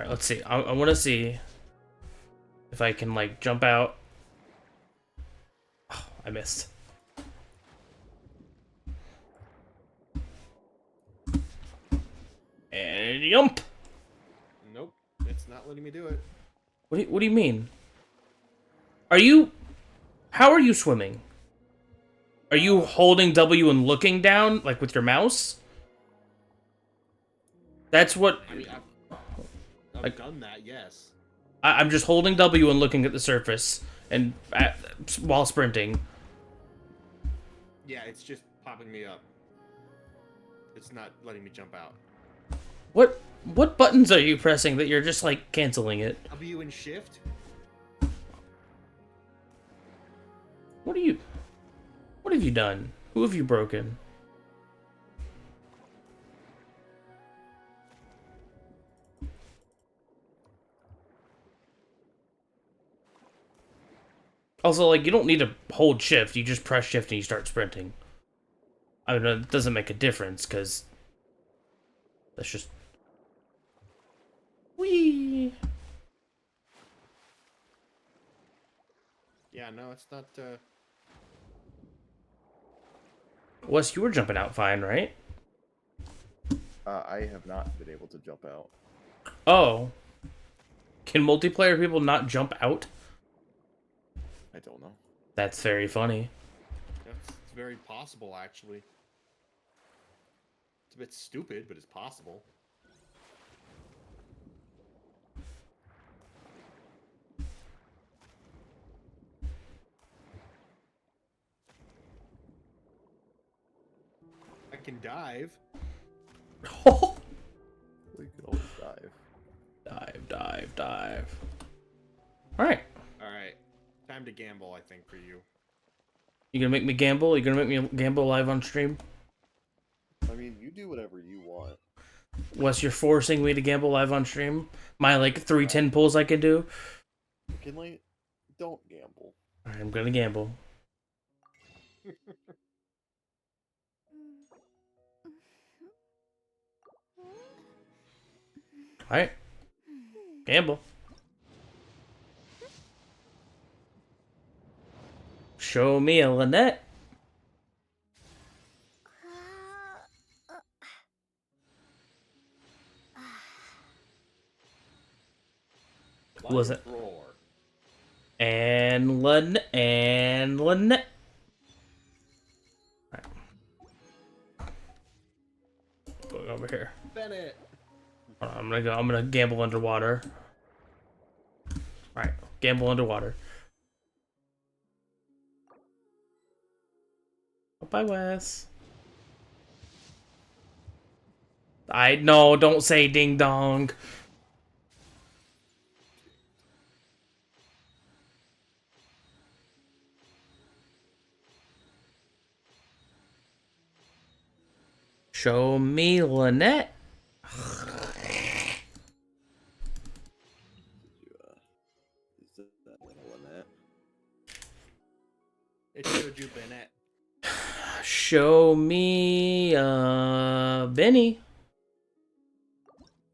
Speaker 5: Alright, let's see. I want to see if I can, like, jump out. Oh, I missed. And jump!
Speaker 7: Nope, it's not letting me do it.
Speaker 5: What do you mean? Are you... How are you swimming? Are you holding W and looking down, like, with your mouse? That's what...
Speaker 7: I mean, I've done that, yes.
Speaker 5: I'm just holding W and looking at the surface, and while sprinting.
Speaker 7: Yeah, it's just popping me up. It's not letting me jump out.
Speaker 5: What buttons are you pressing that you're just, like, canceling it?
Speaker 7: W and shift?
Speaker 5: What have you done? Who have you broken? Also, like, you don't need to hold shift, you just press shift and you start sprinting. I mean, it doesn't make a difference, because that's just... Whee!
Speaker 7: Yeah, no, it's not,
Speaker 5: Wes, you were jumping out fine, right?
Speaker 6: I have not been able to jump out.
Speaker 5: Oh. Can multiplayer people not jump out?
Speaker 6: I don't know.
Speaker 5: That's very funny.
Speaker 7: it's very possible, actually. It's a bit stupid, but it's possible. I can dive.
Speaker 6: We could always dive.
Speaker 5: Dive. Alright.
Speaker 7: Alright. Time to gamble, I think, for you.
Speaker 5: You gonna make me gamble? You gonna make me gamble live on stream?
Speaker 6: I mean, you do whatever you want.
Speaker 5: Wes, you're forcing me to gamble live on stream? My, like, 310 pulls I can do?
Speaker 6: McKinley, don't gamble.
Speaker 5: Alright, I'm gonna gamble. Alright. Gamble. Show me a Lynette. Who was it?
Speaker 7: Roar.
Speaker 5: And Lynette. Alright. Going over here.
Speaker 7: Bennett.
Speaker 5: Hold on, I'm gonna gamble underwater. Alright, gamble underwater. Oh, bye, Wes. No, don't say ding dong. Show me Lynette.
Speaker 6: Is that Lynette?
Speaker 7: It showed you Bennett.
Speaker 5: Show me Benny.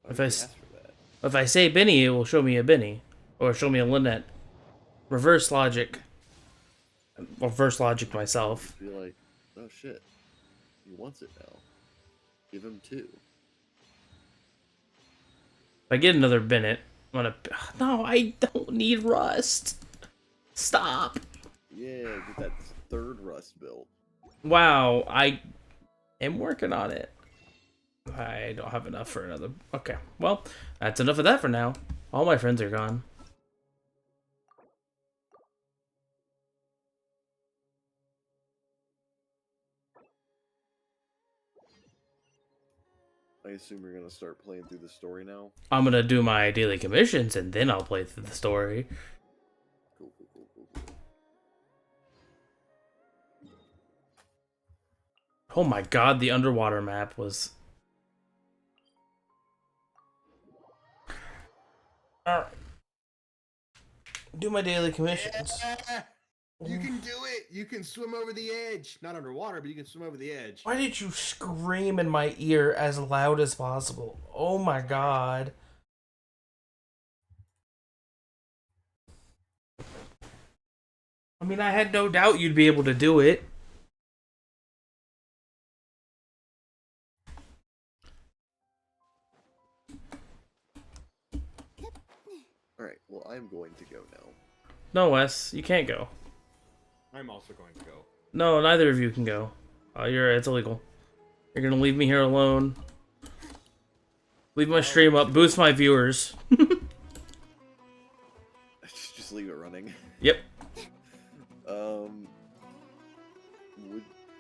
Speaker 5: If I say Benny, it will show me a Benny. Or show me a Lynette. Reverse logic. Reverse logic myself.
Speaker 6: Be like, oh shit. He wants it now. Give him 2.
Speaker 5: If I get another Bennett, I'm gonna... No, I don't need rust. Stop.
Speaker 6: Yeah, get that 3rd rust built.
Speaker 5: Wow, I am working on it. I don't have enough for another... Okay, well, that's enough of that for now. All my friends are gone.
Speaker 6: I assume you're gonna start playing through the story now?
Speaker 5: I'm gonna do my daily commissions, and then I'll play through the story.
Speaker 6: Cool.
Speaker 5: Oh my god, the underwater map was... Alright. Do my daily commissions.
Speaker 7: Yeah, you can do it. You can swim over the edge. Not underwater, but you can swim over the edge.
Speaker 5: Why did you scream in my ear as loud as possible? Oh my god. I mean, I had no doubt you'd be able to do it.
Speaker 6: Alright, well, I'm going to go now.
Speaker 5: No, Wes, you can't go.
Speaker 7: I'm also going to go.
Speaker 5: No, neither of you can go. It's illegal. You're gonna leave me here alone. Leave my stream up, boost my viewers.
Speaker 6: Just leave it running.
Speaker 5: Yep.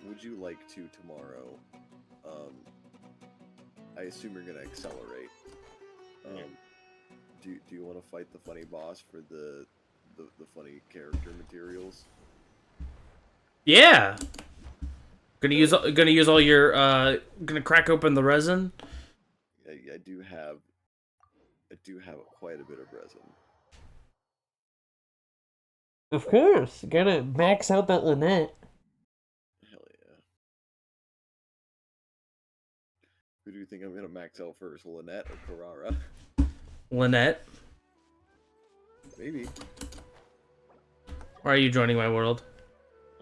Speaker 6: Would you like to tomorrow? I assume you're gonna accelerate. Do you want to fight the funny boss for the funny character materials?
Speaker 5: Yeah. Gonna use all your gonna crack open the resin.
Speaker 6: I do have quite a bit of resin.
Speaker 5: Of course, gotta max out that Lynette.
Speaker 6: Hell yeah. Who do you think I'm gonna max out first, Lynette or Carrara?
Speaker 5: Lynette.
Speaker 6: Maybe.
Speaker 5: Why are you joining my world?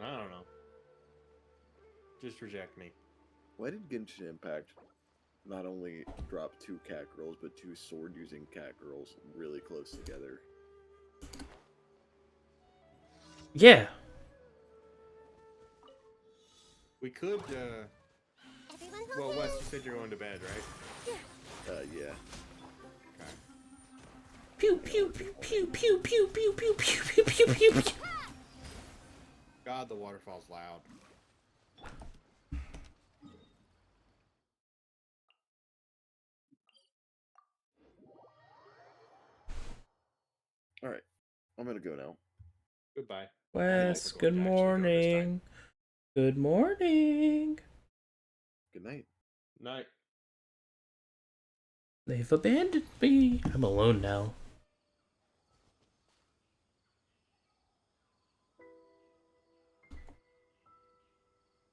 Speaker 7: I don't know. Just reject me.
Speaker 6: Why did Genshin Impact not only drop 2 cat girls, but 2 sword-using cat girls really close together?
Speaker 5: Yeah.
Speaker 7: We could,
Speaker 1: Everyone
Speaker 7: well,
Speaker 1: home.
Speaker 7: Wes, you said you're going to bed, right?
Speaker 6: Yeah.
Speaker 7: Okay.
Speaker 5: Pew pew pew pew pew pew pew pew pew pew pew pew.
Speaker 7: God, the waterfall's loud.
Speaker 6: Alright. I'm gonna go now.
Speaker 7: Goodbye.
Speaker 5: Wes,
Speaker 7: We're
Speaker 5: good
Speaker 7: going to actually go this time.
Speaker 5: morning. Good morning.
Speaker 6: Good night.
Speaker 7: Night.
Speaker 5: They've abandoned me. I'm alone now.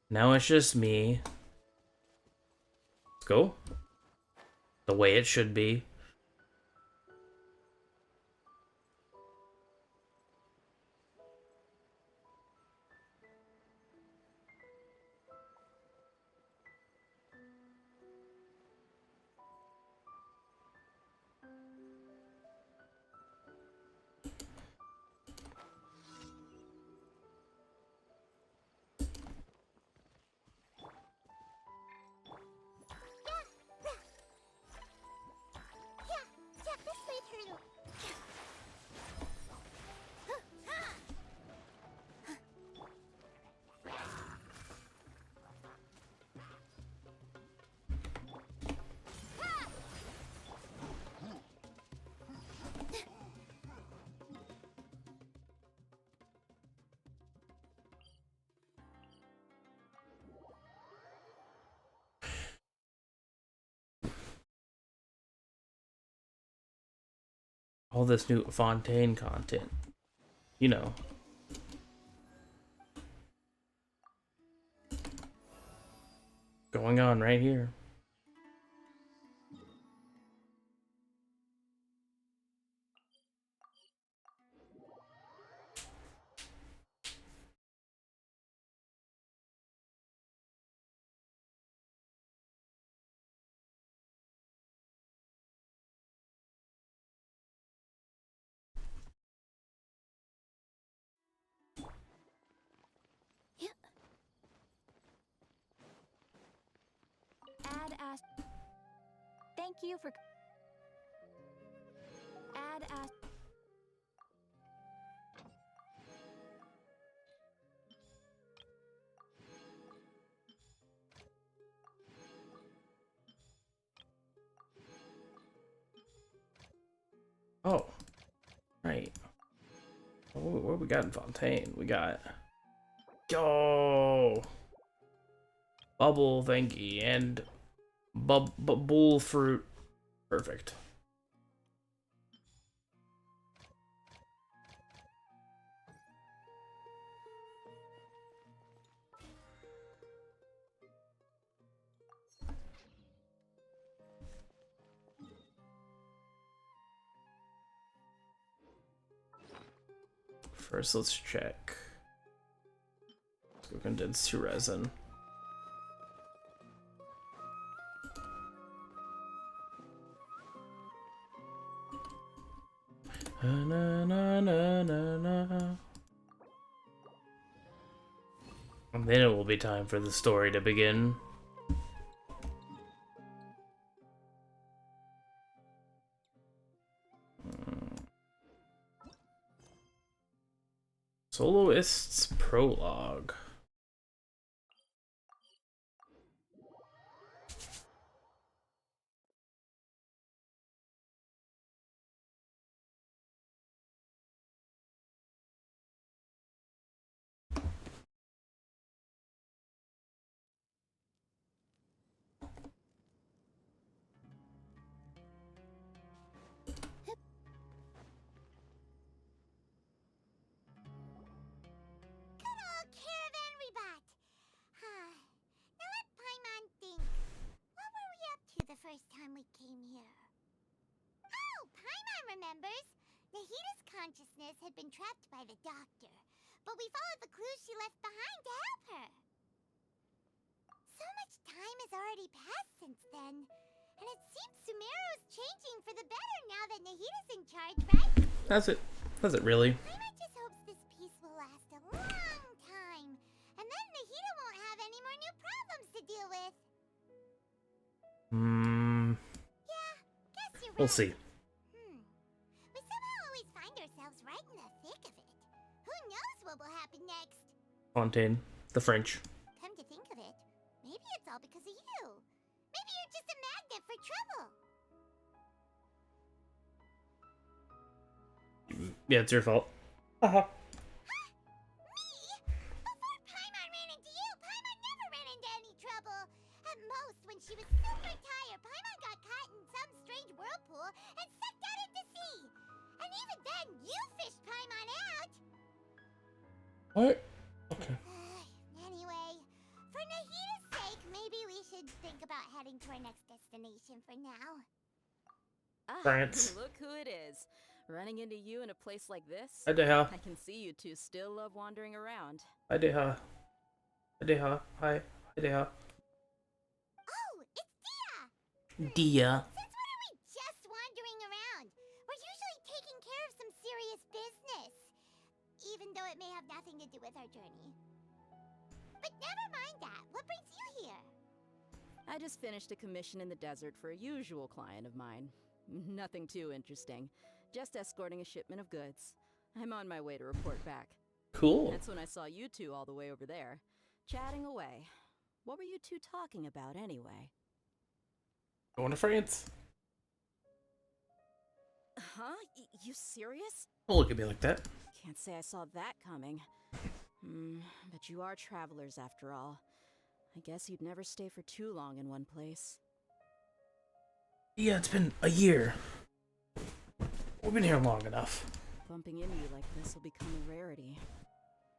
Speaker 5: Now it's just me. Let's go. The way it should be.
Speaker 1: Yeah, this way through.
Speaker 5: All this new Fontaine content. You know. Going on right here.
Speaker 3: Add as. Thank you for. Add as.
Speaker 5: Oh. Right. What we got in Fontaine? We got... Yo! Bubble thingy and... bull fruit. Perfect. First, let's check. condensed to resin. Na, na, na, na, na. And then it will be time for the story to begin. Soloist's Prologue.
Speaker 1: Good old caravan rebot. Now let Paimon think. What were we up to the first time we came here? Oh, Paimon remembers. Nahita's consciousness had been trapped by the doctor, but we followed the clues she left behind to help her. So much time has already passed since then, and it seems Sumeru's changing for the better now that Nahita's in charge, right?
Speaker 5: That's it. Does it really?
Speaker 1: Paimon just hopes this peace will last a long time, and then Nahita won't have any more new problems to deal with. Yeah, guess you're right.
Speaker 5: We'll see.
Speaker 1: We somehow always find ourselves right in the thick of it. Who knows what will happen next?
Speaker 5: Fontaine, the French.
Speaker 1: Come to think of it, maybe it's all because of you. Maybe you're just a magnet for trouble.
Speaker 5: Yeah, it's your fault. Haha.
Speaker 1: Me? Before Paimon ran into you, Paimon never ran into any trouble. At most, when she was super tired, Paimon got caught in some strange whirlpool and sucked out into sea. And even then, you fished Paimon out.
Speaker 5: What? Okay.
Speaker 1: Anyway, for Nahita's sake, maybe we should think about heading to our next destination for now.
Speaker 5: France.
Speaker 9: Look who it is. Running into you in a place like this?
Speaker 5: Adeha.
Speaker 9: I can see you two still love wandering around.
Speaker 5: Adeha. Adeha. Hi. Adeha.
Speaker 1: Oh, it's Dia!
Speaker 5: Dia.
Speaker 1: Since when are we just wandering around? We're usually taking care of some serious business. Even though it may have nothing to do with our journey. But never mind that. What brings you here?
Speaker 9: I just finished a commission in the desert for a usual client of mine. Nothing too interesting. Just escorting a shipment of goods. I'm on my way to report back.
Speaker 5: Cool.
Speaker 9: That's when I saw you two all the way over there, chatting away. What were you two talking about anyway?
Speaker 5: Going to France.
Speaker 9: Huh? You serious?
Speaker 5: Don't look at me like that.
Speaker 9: Can't say I saw that coming. But you are travelers after all. I guess you'd never stay for too long in one place.
Speaker 5: Yeah, it's been a year. We've been here long enough.
Speaker 9: Bumping into you like this will become a rarity.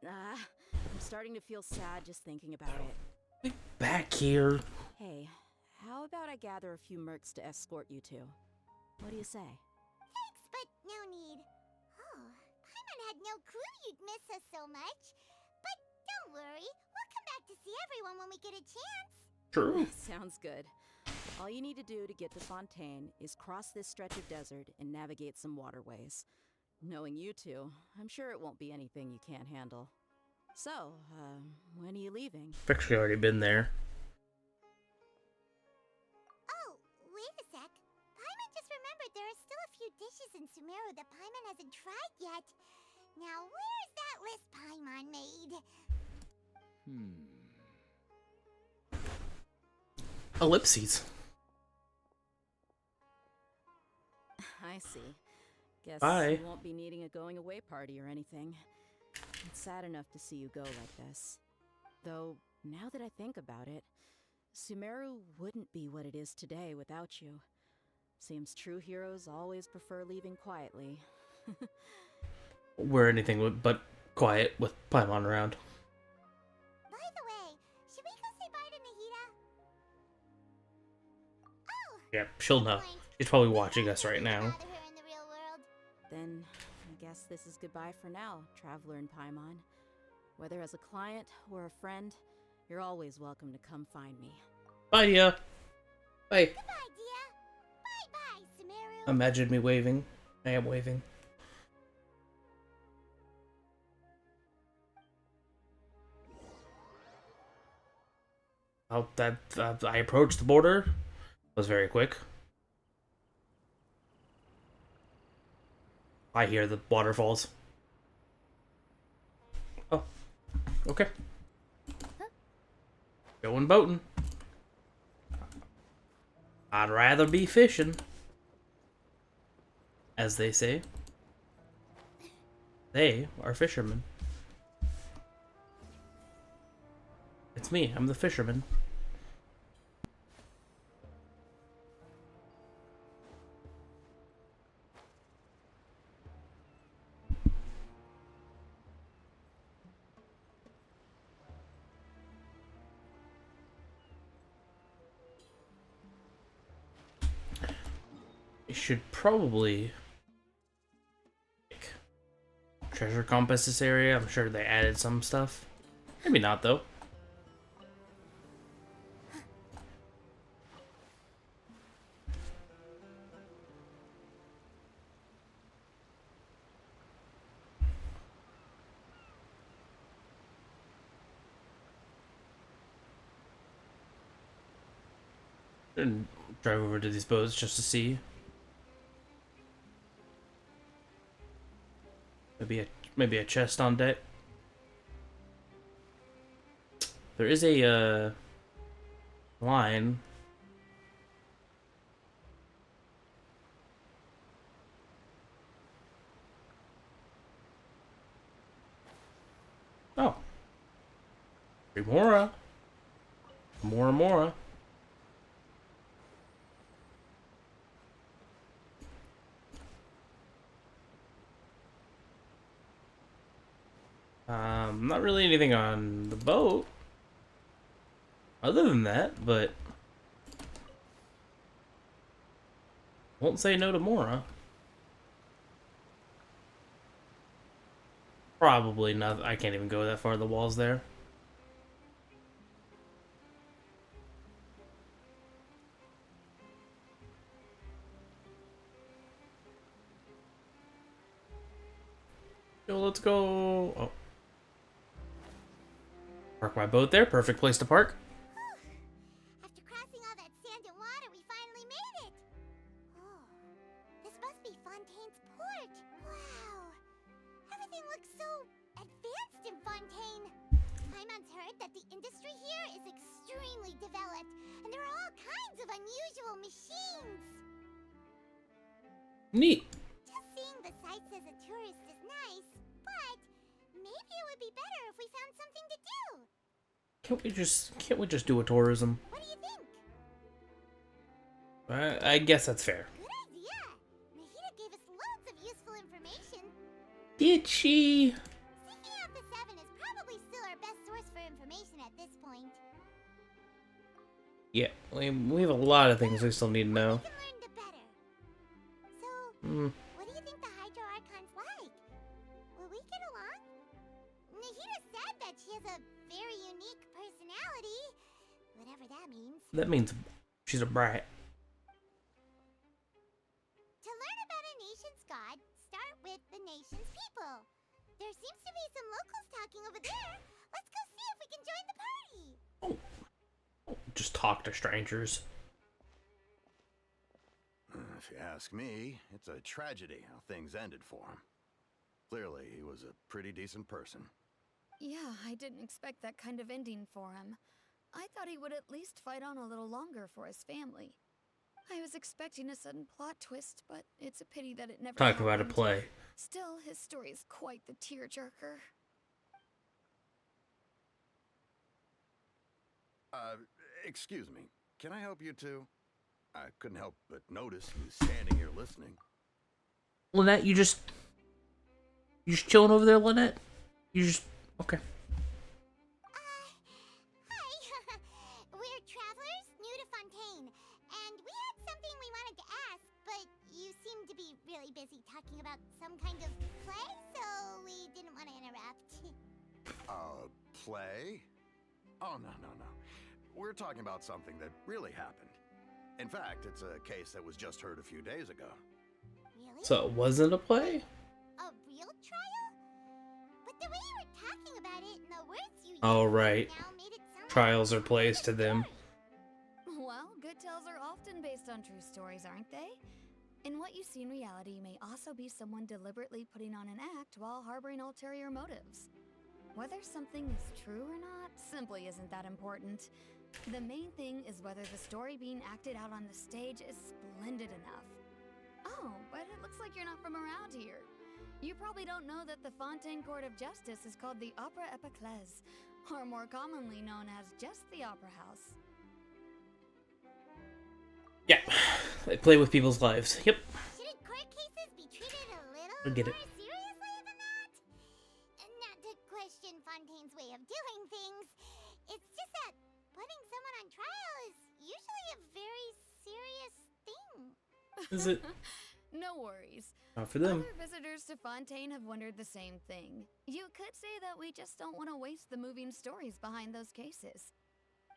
Speaker 9: I'm starting to feel sad just thinking about it.
Speaker 5: Back here.
Speaker 9: Hey, how about I gather a few mercs to escort you two? What do you say?
Speaker 1: Thanks, but no need. Oh, Paimon had no clue you'd miss us so much. But don't worry, we'll come back to see everyone when we get a chance.
Speaker 5: True.
Speaker 9: Sounds good. All you need to do to get to Fontaine is cross this stretch of desert and navigate some waterways. Knowing you two, I'm sure it won't be anything you can't handle. So, when are you leaving?
Speaker 5: I've actually already been there.
Speaker 1: Oh, wait a sec. Paimon just remembered there are still a few dishes in Sumeru that Paimon hasn't tried yet. Now, where's that list Paimon made?
Speaker 5: Ellipses.
Speaker 9: I see. Guess
Speaker 5: Bye.
Speaker 9: you won't be needing a going away party or anything. It's sad enough to see you go like this. Though, now that I think about it, Sumeru wouldn't be what it is today without you. Seems true heroes always prefer leaving quietly.
Speaker 5: We're anything but quiet with Paimon around.
Speaker 1: By the way, should we go say bye to Nahita? Oh,
Speaker 5: Yeah, she'll know. She's probably watching us right now.
Speaker 1: bother her in the real world.
Speaker 9: Then, I guess this is goodbye for now, Traveler and Paimon. Whether as a client or a friend, you're always welcome to come find me.
Speaker 5: Bye, Dia. Bye.
Speaker 1: Goodbye, dear. Bye-bye, Sumeru.
Speaker 5: Imagine me waving. I am waving. Oh, I approached the border. It was very quick. I hear the waterfalls. Oh, okay. Going boating. I'd rather be fishing, as they say. They are fishermen. It's me, I'm the fisherman. You should probably treasure compass this area. I'm sure they added some stuff. Maybe not though. And drive over to these boats just to see. Maybe a chest on deck. There is a line. Oh. Remora. Mora. Not really anything on the boat. Other than that, but won't say no to Mora. Probably not. I can't even go that far. The wall's there. Yo, let's go. Oh. Park my boat there. Perfect place to park.
Speaker 1: After crossing all that sand and water, we finally made it. Oh, this must be Fontaine's port. Wow. Everything looks so advanced in Fontaine. Paimon's heard that the industry here is extremely developed, and there are all kinds of unusual machines.
Speaker 5: Neat.
Speaker 1: Just seeing the sights as a tourist is nice, but maybe it would be better if we found something to do.
Speaker 5: Can't we just do a tourism?
Speaker 1: What do you think?
Speaker 5: I guess that's fair.
Speaker 1: Good idea. Nahida gave us loads of useful information.
Speaker 5: Did she?
Speaker 1: Seeking out the Seven is probably still our best source for information at this point.
Speaker 5: Yeah, we have a lot of things we still need to know.
Speaker 1: We can learn the better. So, what do you think the Hydro Archon's like? Will we get along? Nahida said that she has a very unique personality. Whatever that means.
Speaker 5: That means she's a brat.
Speaker 1: To learn about a nation's god, start with the nation's people. There seems to be some locals talking over there. Let's go see if we can join the party.
Speaker 5: Just talk to strangers.
Speaker 10: If you ask me, it's a tragedy how things ended for him. Clearly, he was a pretty decent person.
Speaker 3: Yeah, I didn't expect that kind of ending for him. I thought he would at least fight on a little longer for his family. I was expecting a sudden plot twist, but it's a pity that it never
Speaker 5: Talk about a
Speaker 3: happened.
Speaker 5: play.
Speaker 3: Still, his story is quite the tearjerker.
Speaker 10: Excuse me. Can I help you two? I couldn't help but notice you standing here listening.
Speaker 5: Lynette, you just chilling over there, Lynette? Okay.
Speaker 1: Hi. We're travelers new to Fontaine, and we had something we wanted to ask, but you seem to be really busy talking about some kind of play, so we didn't want to interrupt.
Speaker 10: Oh, play? Oh, no, no, no. We're talking about something that really happened. In fact, it's a case that was just heard a few days ago.
Speaker 1: Really?
Speaker 5: So it wasn't a play?
Speaker 1: A real trial? But the way you were talking about it and the words you used
Speaker 5: Oh, right.
Speaker 1: now made it sound
Speaker 5: Trials
Speaker 1: like
Speaker 5: are plays to them.
Speaker 3: Well, good tales are often based on true stories, aren't they? And what you see in reality may also be someone deliberately putting on an act while harboring ulterior motives. Whether something is true or not simply isn't that important. The main thing is whether the story being acted out on the stage is splendid enough. Oh, but it looks like you're not from around here. You probably don't know that the Fontaine Court of Justice is called the Opera Epiclese, or more commonly known as just the Opera House.
Speaker 5: Yeah, they play with people's lives. Yep.
Speaker 1: Shouldn't court cases be treated a little
Speaker 5: I get it.
Speaker 1: more seriously than that? And not to question Fontaine's way of doing things, it's just that putting someone on trial is usually a very serious thing.
Speaker 5: Is it?
Speaker 3: No worries.
Speaker 5: Not for them.
Speaker 3: Other visitors to Fontaine have wondered the same thing. You could say that we just don't want to waste the moving stories behind those cases.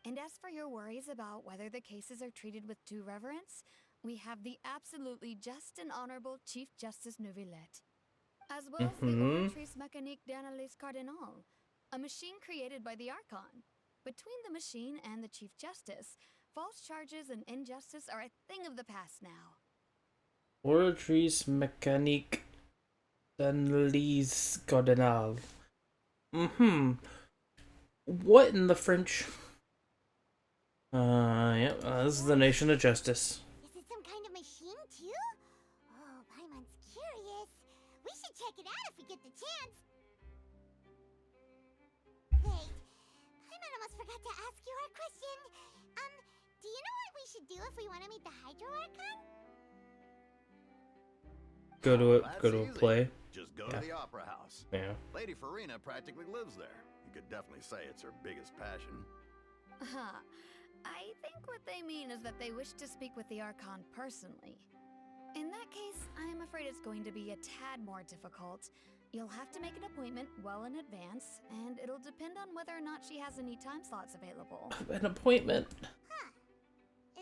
Speaker 3: And as for your worries about whether the cases are treated with due reverence, we have the absolutely just and honorable Chief Justice Neuvillette, as well as the Oratrice Mécanique d'Analyse Cardinal, a machine created by the Archon. Between the machine and the Chief Justice, false charges and injustice are a thing of the past now.
Speaker 5: Oratrice Mécanique d'Analyse Cardinal. What in the French? Yep, this is the nation of justice.
Speaker 1: Is it some kind of machine, too? Oh, Paimon's curious. We should check it out if we get the chance. Wait, Paimon almost forgot to ask you our question. Do you know what we should do if we want to meet the Hydro Archon?
Speaker 5: Go to a
Speaker 10: Easy.
Speaker 5: play.
Speaker 10: Just go to the Opera House.
Speaker 5: Yeah.
Speaker 10: Lady Farina practically lives there. You could definitely say it's her biggest passion.
Speaker 3: I think what they mean is that they wish to speak with the Archon personally. In that case, I'm afraid it's going to be a tad more difficult. You'll have to make an appointment well in advance, and it'll depend on whether or not she has any time slots available.
Speaker 5: An appointment.
Speaker 1: Huh.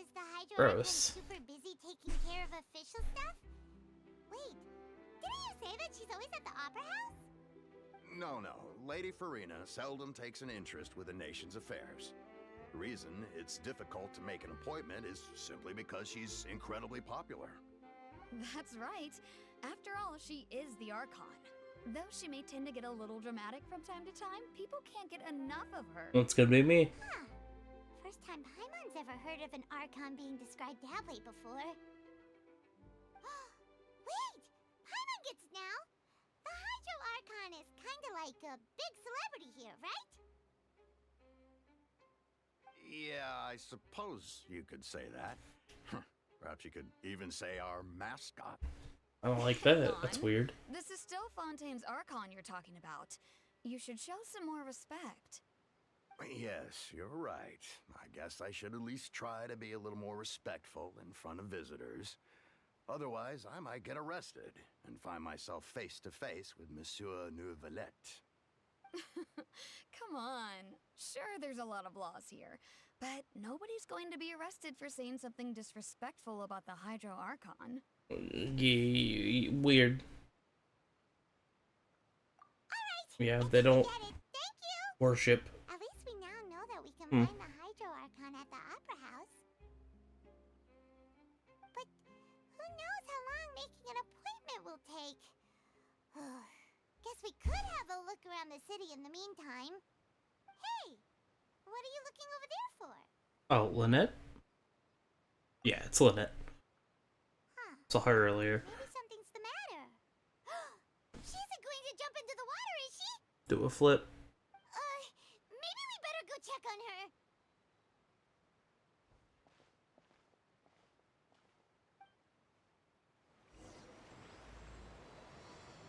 Speaker 1: Is the Hydro Archon
Speaker 5: Gross.
Speaker 1: super busy taking care of official stuff? Wait, didn't you say that she's always at the Opera House?
Speaker 10: No, no. Lady Farina seldom takes an interest with the nation's affairs. The reason it's difficult to make an appointment is simply because she's incredibly popular.
Speaker 3: That's right. After all, she is the Archon. Though she may tend to get a little dramatic from time to time, people can't get enough of her.
Speaker 5: It's gonna be me.
Speaker 1: Huh. First time Paimon's ever heard of an Archon being described that way before. Wait! Paimon gets now! The Hydro Archon is kinda like a big celebrity here, right?
Speaker 10: Yeah, I suppose you could say that. Perhaps you could even say our mascot.
Speaker 5: I don't like that.
Speaker 3: Hang
Speaker 5: That's
Speaker 3: on.
Speaker 5: weird.
Speaker 3: This is still Fontaine's Archon you're talking about. You should show some more respect.
Speaker 10: Yes, you're right. I guess I should at least try to be a little more respectful in front of visitors. Otherwise, I might get arrested and find myself face to face with Monsieur Neuvillette.
Speaker 3: Come on. Sure, there's a lot of laws here, but nobody's going to be arrested for saying something disrespectful about the Hydro Archon.
Speaker 5: Weird. Yeah, they don't
Speaker 1: Get it. Thank you!
Speaker 5: worship.
Speaker 1: At least we now know that we can
Speaker 5: Hmm.
Speaker 1: find the Hydro Archon at the Opera House. But who knows how long making an appointment will take? Guess we could have a look around the city in the meantime. Hey! What are you looking over there for?
Speaker 5: Oh, Lynette? Yeah, it's Lynette.
Speaker 1: Huh.
Speaker 5: Saw her earlier.
Speaker 1: Maybe something's the matter. She isn't going to jump into the water, is she?
Speaker 5: Do a flip.
Speaker 1: Maybe we better go check on her.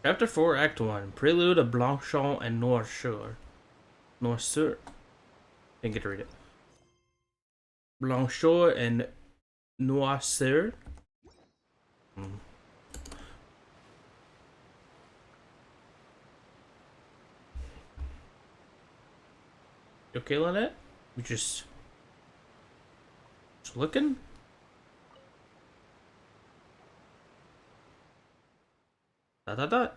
Speaker 5: Chapter 4, Act 1. Prelude of Blanchon and Noirceur. Noirceur. Didn't get to read it. Blancheur and Noirceur. You okay, Lynette? We just looking? Dot dot dot.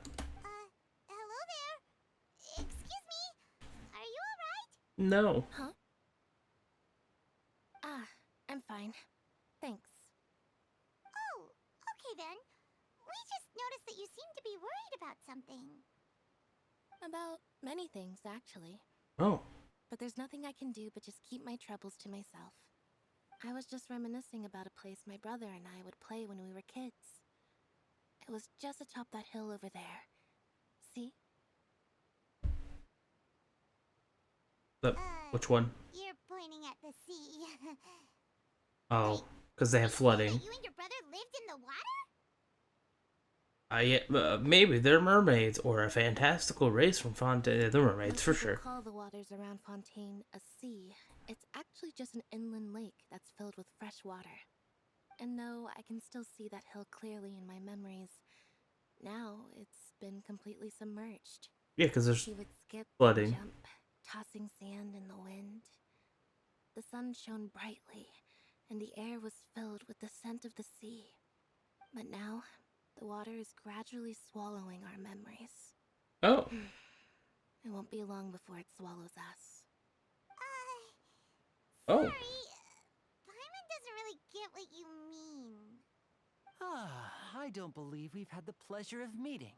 Speaker 1: Hello there. Excuse me. Are you alright?
Speaker 5: No.
Speaker 2: Huh? I'm fine. Thanks.
Speaker 1: Oh, okay then. We just noticed that you seem to be worried about something.
Speaker 2: About many things, actually.
Speaker 5: Oh.
Speaker 2: But there's nothing I can do but just keep my troubles to myself. I was just reminiscing about a place my brother and I would play when we were kids. It was just atop that hill over there. See?
Speaker 5: Which one?
Speaker 1: You're pointing at the sea.
Speaker 5: Oh, because they have flooding.
Speaker 1: You and your brother lived in the water?
Speaker 5: Maybe they're mermaids or a fantastical race from Fontaine. They're mermaids for sure.
Speaker 2: Call the waters around Fontaine a sea. It's actually just an inland lake that's filled with fresh water. And though I can still see that hill clearly in my memories, now it's been completely submerged.
Speaker 5: Yeah, because there's
Speaker 2: He would skip
Speaker 5: flooding.
Speaker 2: and jump, tossing sand in the wind. The sun shone brightly, and the air was filled with the scent of the sea. But now, the water is gradually swallowing our memories.
Speaker 5: Oh.
Speaker 2: It won't be long before it swallows us.
Speaker 5: Oh.
Speaker 1: Sorry. Paimon doesn't really get what you mean.
Speaker 8: I don't believe we've had the pleasure of meeting.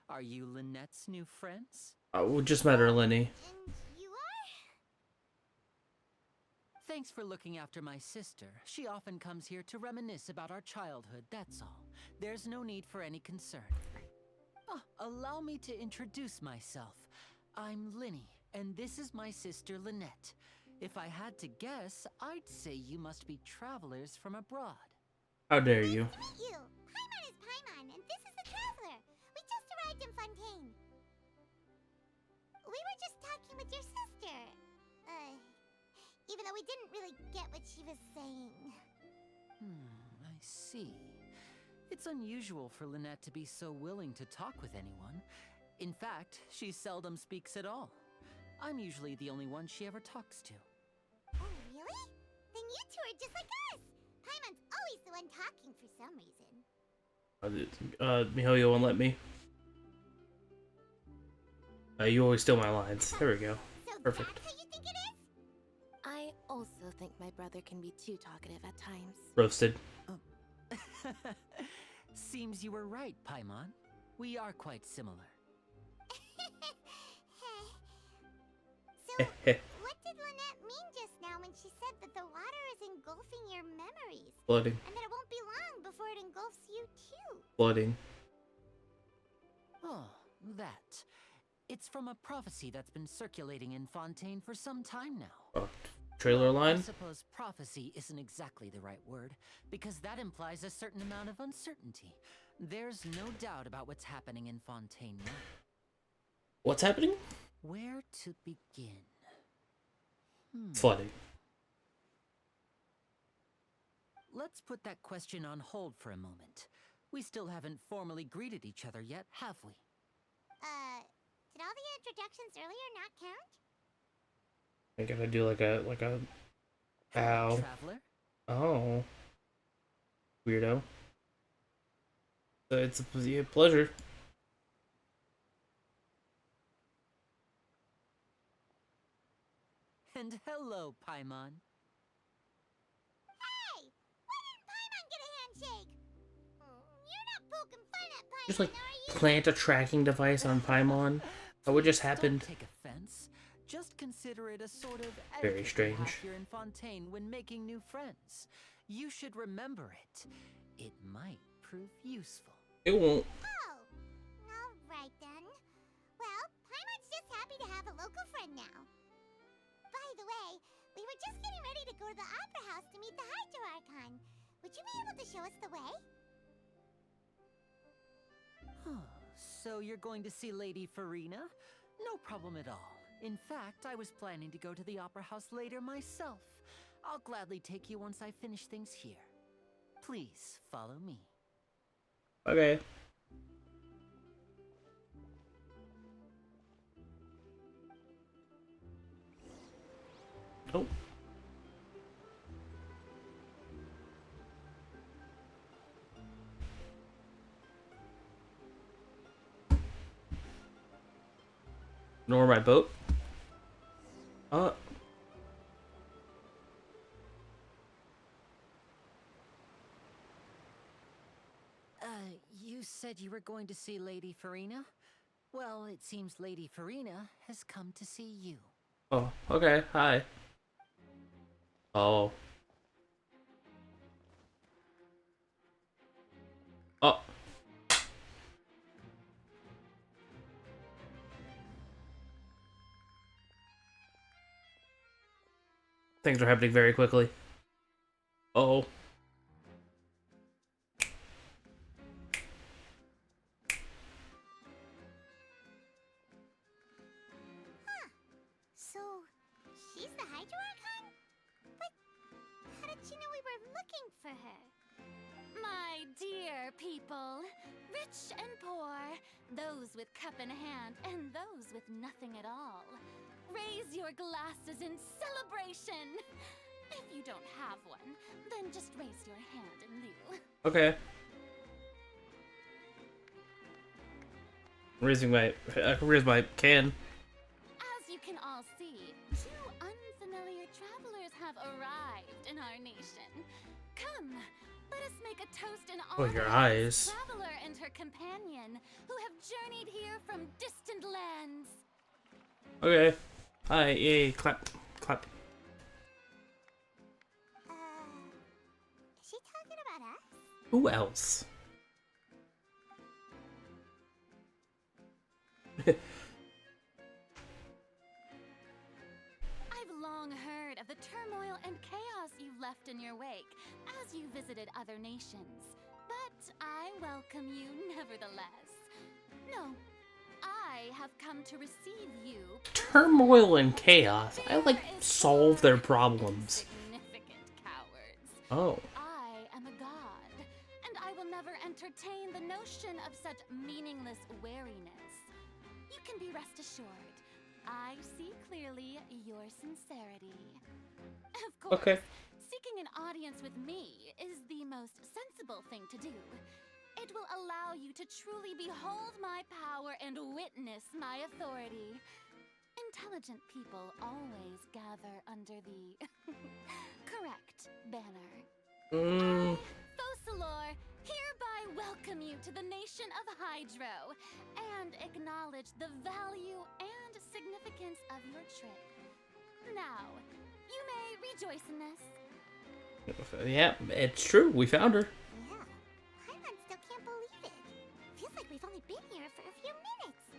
Speaker 8: Are you Lynette's new friends?
Speaker 5: We just met her, Lenny.
Speaker 1: And you are?
Speaker 8: Thanks for looking after my sister. She often comes here to reminisce about our childhood, that's all. There's no need for any concern. Allow me to introduce myself. I'm Linny, and this is my sister Lynette. If I had to guess, I'd say you must be travelers from abroad.
Speaker 5: How dare you?
Speaker 1: Nice to meet you. Paimon is Paimon, and this is the Traveler. We just arrived in Fontaine. We were just talking with your sister. Even though we didn't really get what she was saying.
Speaker 8: I see. It's unusual for Lynette to be so willing to talk with anyone. In fact, she seldom speaks at all. I'm usually the only one she ever talks to.
Speaker 1: Oh, really? Then you two are just like us. Paimon's always the one talking for some reason.
Speaker 5: Mihoyo won't let me. You always steal my lines. There we go.
Speaker 1: So
Speaker 5: Perfect.
Speaker 1: that's how you think it is?
Speaker 2: I also think my brother can be too talkative at times.
Speaker 5: Roasted.
Speaker 8: Seems you were right, Paimon. We are quite similar.
Speaker 1: So, what did Lynette mean just now when she said that the water is engulfing your memories?
Speaker 5: Flooding.
Speaker 1: And that it won't be long before it engulfs you too?
Speaker 5: Flooding.
Speaker 8: Oh, that. It's from a prophecy that's been circulating in Fontaine for some time now.
Speaker 5: Oh, trailer
Speaker 8: I
Speaker 5: line?
Speaker 8: suppose prophecy isn't exactly the right word, because that implies a certain amount of uncertainty. There's no doubt about what's happening in Fontaine now.
Speaker 5: What's happening?
Speaker 8: Where to begin?
Speaker 5: Flooding.
Speaker 8: Let's put that question on hold for a moment. We still haven't formally greeted each other yet, have we?
Speaker 1: Did all the introductions earlier not count?
Speaker 5: I gotta do like a
Speaker 8: Hello,
Speaker 5: bow.
Speaker 8: traveler.
Speaker 5: Oh. Weirdo. It's a pleasure.
Speaker 8: And hello, Paimon.
Speaker 1: Hey! Why didn't Paimon get a handshake? You're not poking fun at Paimon,
Speaker 5: Just like
Speaker 1: are you?
Speaker 5: plant a tracking device on Paimon. That would just happened.
Speaker 8: Don't take offense. Just consider it a sort of
Speaker 5: Very
Speaker 8: etiquette we
Speaker 5: strange.
Speaker 8: have here in Fontaine when making new friends. You should remember it. It might prove useful.
Speaker 5: It won't.
Speaker 1: Oh, alright then. Well, Paimon's just happy to have a local friend now. By the way, we were just getting ready to go to the Opera House to meet the Hydro Archon. Would you be able to show us the way?
Speaker 8: So you're going to see Lady Farina? No problem at all. In fact, I was planning to go to the Opera House later myself. I'll gladly take you once I finish things here. Please follow me.
Speaker 5: Okay. Oh. Nor my boat.
Speaker 8: You said you were going to see Lady Farina? Well, it seems Lady Farina has come to see you.
Speaker 5: Oh, okay. Hi. Oh. Oh. Things are happening very quickly. Uh-oh.
Speaker 1: So, she's the Hydro Archon? But how did she know we were looking for her? My dear people, rich and poor, those with cup in hand and those with nothing at all, raise your glasses in celebration! If you don't have one, then just raise your hand in lieu.
Speaker 5: Okay. Raise my can.
Speaker 1: As you can all see, 2 unfamiliar travelers have arrived in our nation. Come, let us make a toast in honor
Speaker 5: Oh, your
Speaker 1: of
Speaker 5: eyes.
Speaker 1: this traveler and her companion, who have journeyed here from distant lands.
Speaker 5: Okay. Hi, yay, clap, clap.
Speaker 1: Is she talking about us?
Speaker 5: Who else?
Speaker 1: I've long heard of the turmoil and chaos you left in your wake as you visited other nations. But I welcome you nevertheless. No, I have come to receive you.
Speaker 5: Turmoil and chaos. I like solve their problems.
Speaker 1: Significant cowards.
Speaker 5: Oh.
Speaker 1: I am a god, and I will never entertain the notion of such meaningless wariness. You can be rest assured, I see clearly your sincerity. Of course,
Speaker 5: Okay.
Speaker 1: seeking an audience with me is the most sensible thing to do. It will allow you to truly behold my power and witness my authority. Intelligent people always gather under the correct banner. I, Focalor, hereby welcome you to the nation of Hydro and acknowledge the value and significance of your trip. Now, you may rejoice in this.
Speaker 5: Yeah, it's true. We found her.
Speaker 1: Yeah, Paimon still can't believe it. Feels like we've only been here for a few minutes.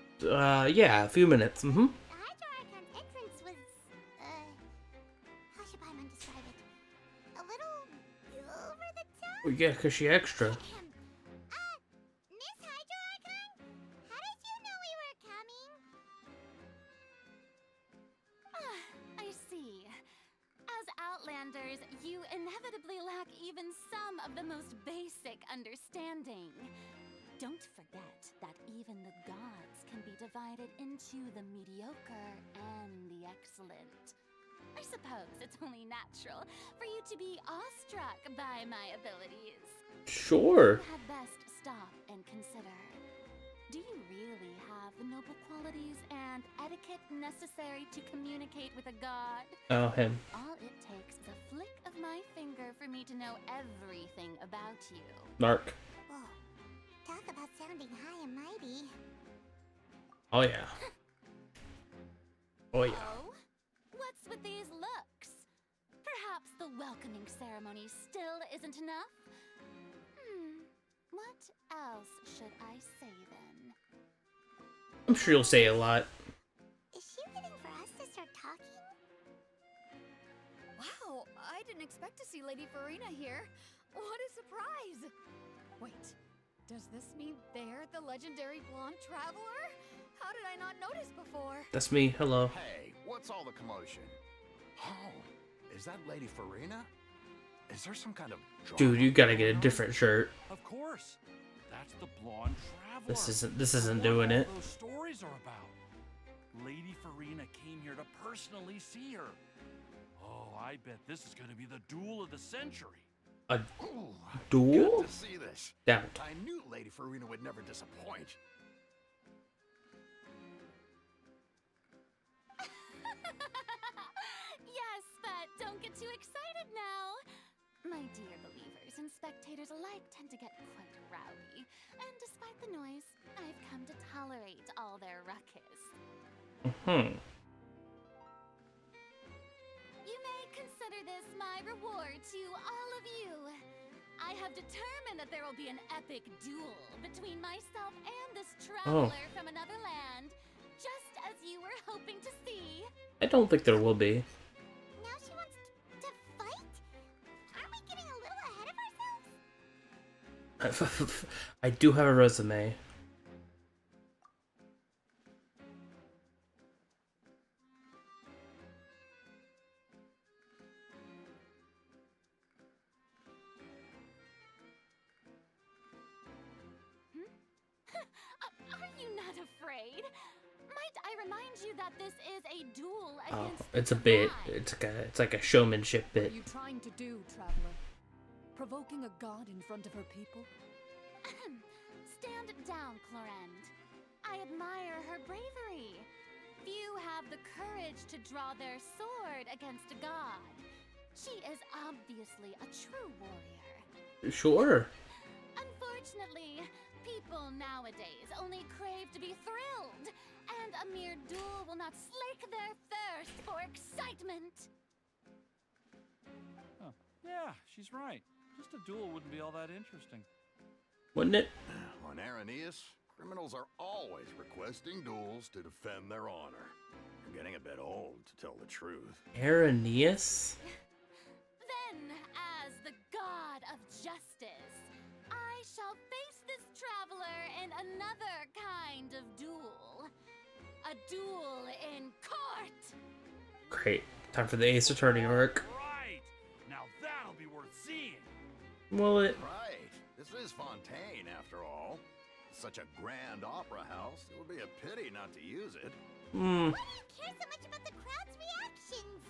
Speaker 5: Yeah, a few minutes.
Speaker 1: The Hydro Archon's entrance was, how should Paimon describe it? A little over the top?
Speaker 5: Well, yeah, because she extra.
Speaker 1: Miss Hydro Archon? How did you know we were coming? I see. As Outlanders, you inevitably lack even some of the most basic understanding. Don't forget that even the gods can be divided into the mediocre and the excellent. I suppose it's only natural for you to be awestruck by my abilities.
Speaker 5: Sure.
Speaker 1: You had best stop and consider. Do you really have the noble qualities and etiquette necessary to communicate with a god?
Speaker 5: Oh, him.
Speaker 1: All it takes is a flick of my finger for me to know everything about you.
Speaker 5: Narc.
Speaker 1: Whoa. Talk about sounding high and mighty.
Speaker 5: Oh, yeah. Oh, yeah.
Speaker 1: Oh? What's with these looks? Perhaps the welcoming ceremony still isn't enough? What else should I say then?
Speaker 5: I'm sure you'll say a lot.
Speaker 1: Is she waiting for us to start talking?
Speaker 3: Wow, I didn't expect to see Lady Farina here. What a surprise! Wait, does this mean they're the legendary blonde traveler? How did I not notice before?
Speaker 5: That's me. Hello.
Speaker 10: Hey, what's all the commotion? Oh, is that Lady Farina? Is there some kind of drama
Speaker 5: Dude, you gotta get a
Speaker 10: going on?
Speaker 5: different shirt.
Speaker 4: Of course. That's the blonde traveler.
Speaker 5: This isn't doing it.
Speaker 4: What those stories are about. Lady Farina came here to personally see her.
Speaker 11: Oh, I bet this is gonna be the duel of the century.
Speaker 5: A
Speaker 10: Ooh,
Speaker 5: duel?
Speaker 10: good to see this.
Speaker 5: Damn it.
Speaker 10: I knew Lady Farina would never disappoint.
Speaker 1: Yes, but don't get too excited now. My dear believers and spectators alike tend to get quite rowdy, and despite the noise, I've come to tolerate all their ruckus. You may consider this my reward to all of you. I have determined that there will be an epic duel between myself and this traveler from another land, just as you were hoping to see.
Speaker 5: I don't think there will be.
Speaker 1: Now she wants to fight? Aren't we getting a little ahead of ourselves?
Speaker 5: I do have a resume.
Speaker 1: Are you not afraid? Might I remind you that this is a duel
Speaker 5: Oh,
Speaker 1: against
Speaker 5: it's a
Speaker 1: the
Speaker 5: bit.
Speaker 1: divine?
Speaker 5: It's like a showmanship
Speaker 12: What
Speaker 5: bit.
Speaker 12: are you trying to do, traveler? Provoking a god in front of her people?
Speaker 1: Stand down, Clorend. I admire her bravery. Few have the courage to draw their sword against a god. She is obviously a true warrior.
Speaker 5: Sure.
Speaker 1: Unfortunately, people nowadays only crave to be thrilled, and a mere duel will not slake their thirst for excitement.
Speaker 11: Oh, yeah, she's right. Just a duel wouldn't be all that interesting.
Speaker 5: Wouldn't it?
Speaker 10: On Araneus, criminals are always requesting duels to defend their honor. I'm getting a bit old, to tell the truth.
Speaker 5: Araneus?
Speaker 1: Then, as the god of justice, I shall face this traveler in another kind of duel. A duel in court!
Speaker 5: Great. Time for the Ace Attorney arc.
Speaker 11: Right! Now that'll be worth seeing!
Speaker 5: Will it?
Speaker 10: Right. This is Fontaine, after all. Such a grand opera house, it would be a pity not to use it.
Speaker 5: Hmm.
Speaker 1: Why do you care so much about the crowd's reactions?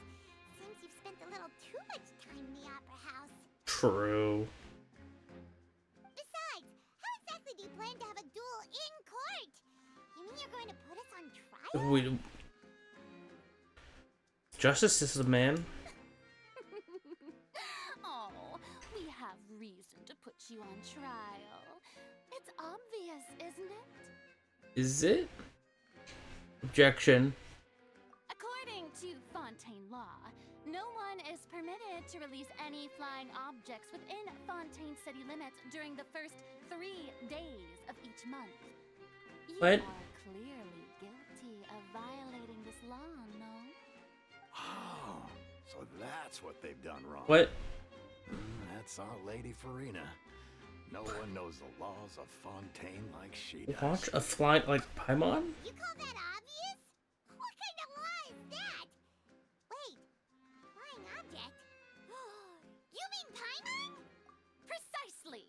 Speaker 1: Seems you've spent a little too much time in the opera house.
Speaker 5: True.
Speaker 1: Besides, how exactly do you plan to have a duel in court? You mean you're going to put us on trial?
Speaker 5: We, justice system, man.
Speaker 1: Oh, we have reason to put you on trial. It's obvious, isn't it?
Speaker 5: Is it? Objection.
Speaker 1: According to Fontaine law, no one is permitted to release any flying objects within Fontaine city limits during the first 3 days of each month. You
Speaker 5: What?
Speaker 1: are clearly guilty of violating this law, no?
Speaker 10: Oh, so that's what they've done wrong.
Speaker 5: What?
Speaker 10: That's our Lady Farina. No one knows the laws of Fontaine like she does.
Speaker 5: Watch a flying like Paimon?
Speaker 1: You call that obvious? What kind of law is that? Wait, flying object? You mean Paimon? Precisely.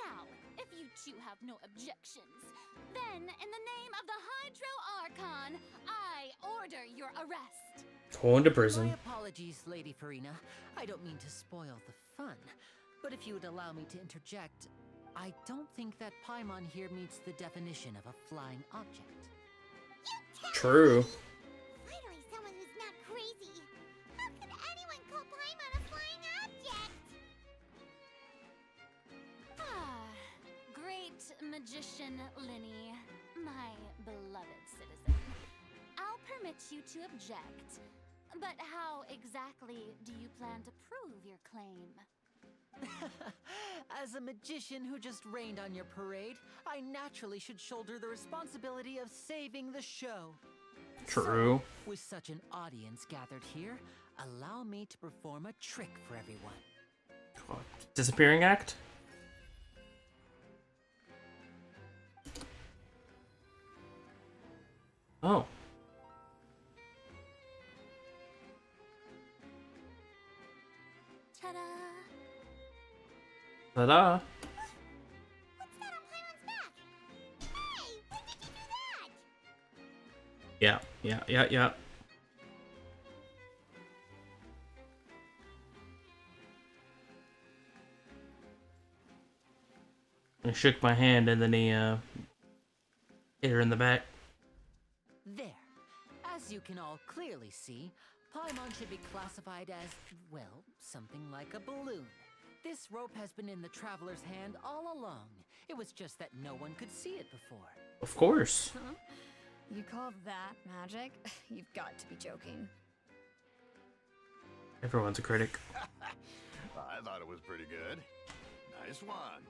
Speaker 1: Now, if you two have no objections, then in the name of the Hydro Archon, I order your arrest.
Speaker 5: Going to prison.
Speaker 8: My apologies, Lady Farina. I don't mean to spoil the fun. But if you would allow me to interject, I don't think that Paimon here meets the definition of a flying object.
Speaker 5: True.
Speaker 1: Finally, someone who's not crazy. How could anyone call Paimon a flying object? Great magician Linny, my beloved citizen. I'll permit you to object, but how exactly do you plan to prove your claim?
Speaker 8: As a magician who just rained on your parade, I naturally should shoulder the responsibility of saving the show.
Speaker 5: True.
Speaker 8: So, with such an audience gathered here, allow me to perform a trick for everyone.
Speaker 5: Disappearing act? Oh.
Speaker 1: Ta-da!
Speaker 5: Ta-da.
Speaker 1: What's that on Paimon's back? Hey, when did you do that?
Speaker 5: Yeah. And shook my hand, and then he hit her in the back.
Speaker 8: There. As you can all clearly see, Paimon should be classified as, well, something like a balloon. This rope has been in the traveler's hand all along. It was just that no one could see it before.
Speaker 5: Of course.
Speaker 3: Huh? You call that magic? You've got to be joking.
Speaker 5: Everyone's a critic.
Speaker 10: I thought it was pretty good. Nice one.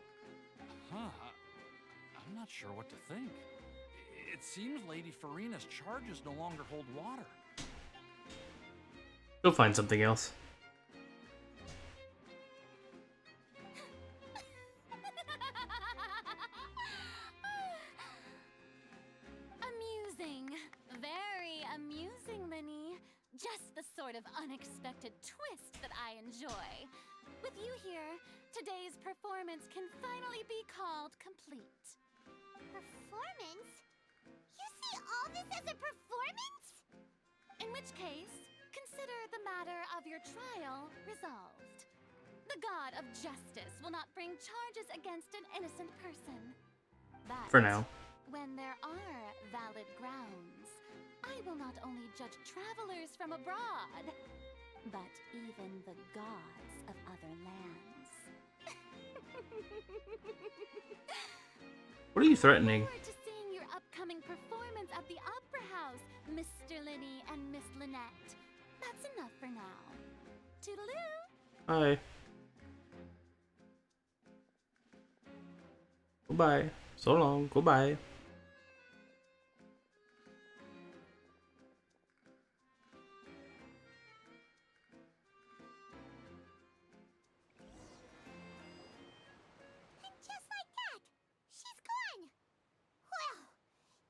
Speaker 11: Huh. I'm not sure what to think. It seems Lady Farina's charges no longer hold water.
Speaker 5: She'll find something else.
Speaker 1: Amusing. Very amusing, Linny. Just the sort of unexpected twist that I enjoy. With you here, today's performance can finally be called complete. Performance? You see all this as a performance? In which case, consider the matter of your trial resolved. The god of justice will not bring charges against an innocent person. But
Speaker 5: For now.
Speaker 1: when there are valid grounds, I will not only judge travelers from abroad, but even the gods of other lands.
Speaker 5: What are you threatening?
Speaker 1: Look forward to seeing your upcoming performance at the Opera House, Mr. Linny and Miss Lynette. That's enough for now. Toodaloo!
Speaker 5: Bye. Goodbye. So long. Goodbye.
Speaker 1: And just like that, she's gone. Well,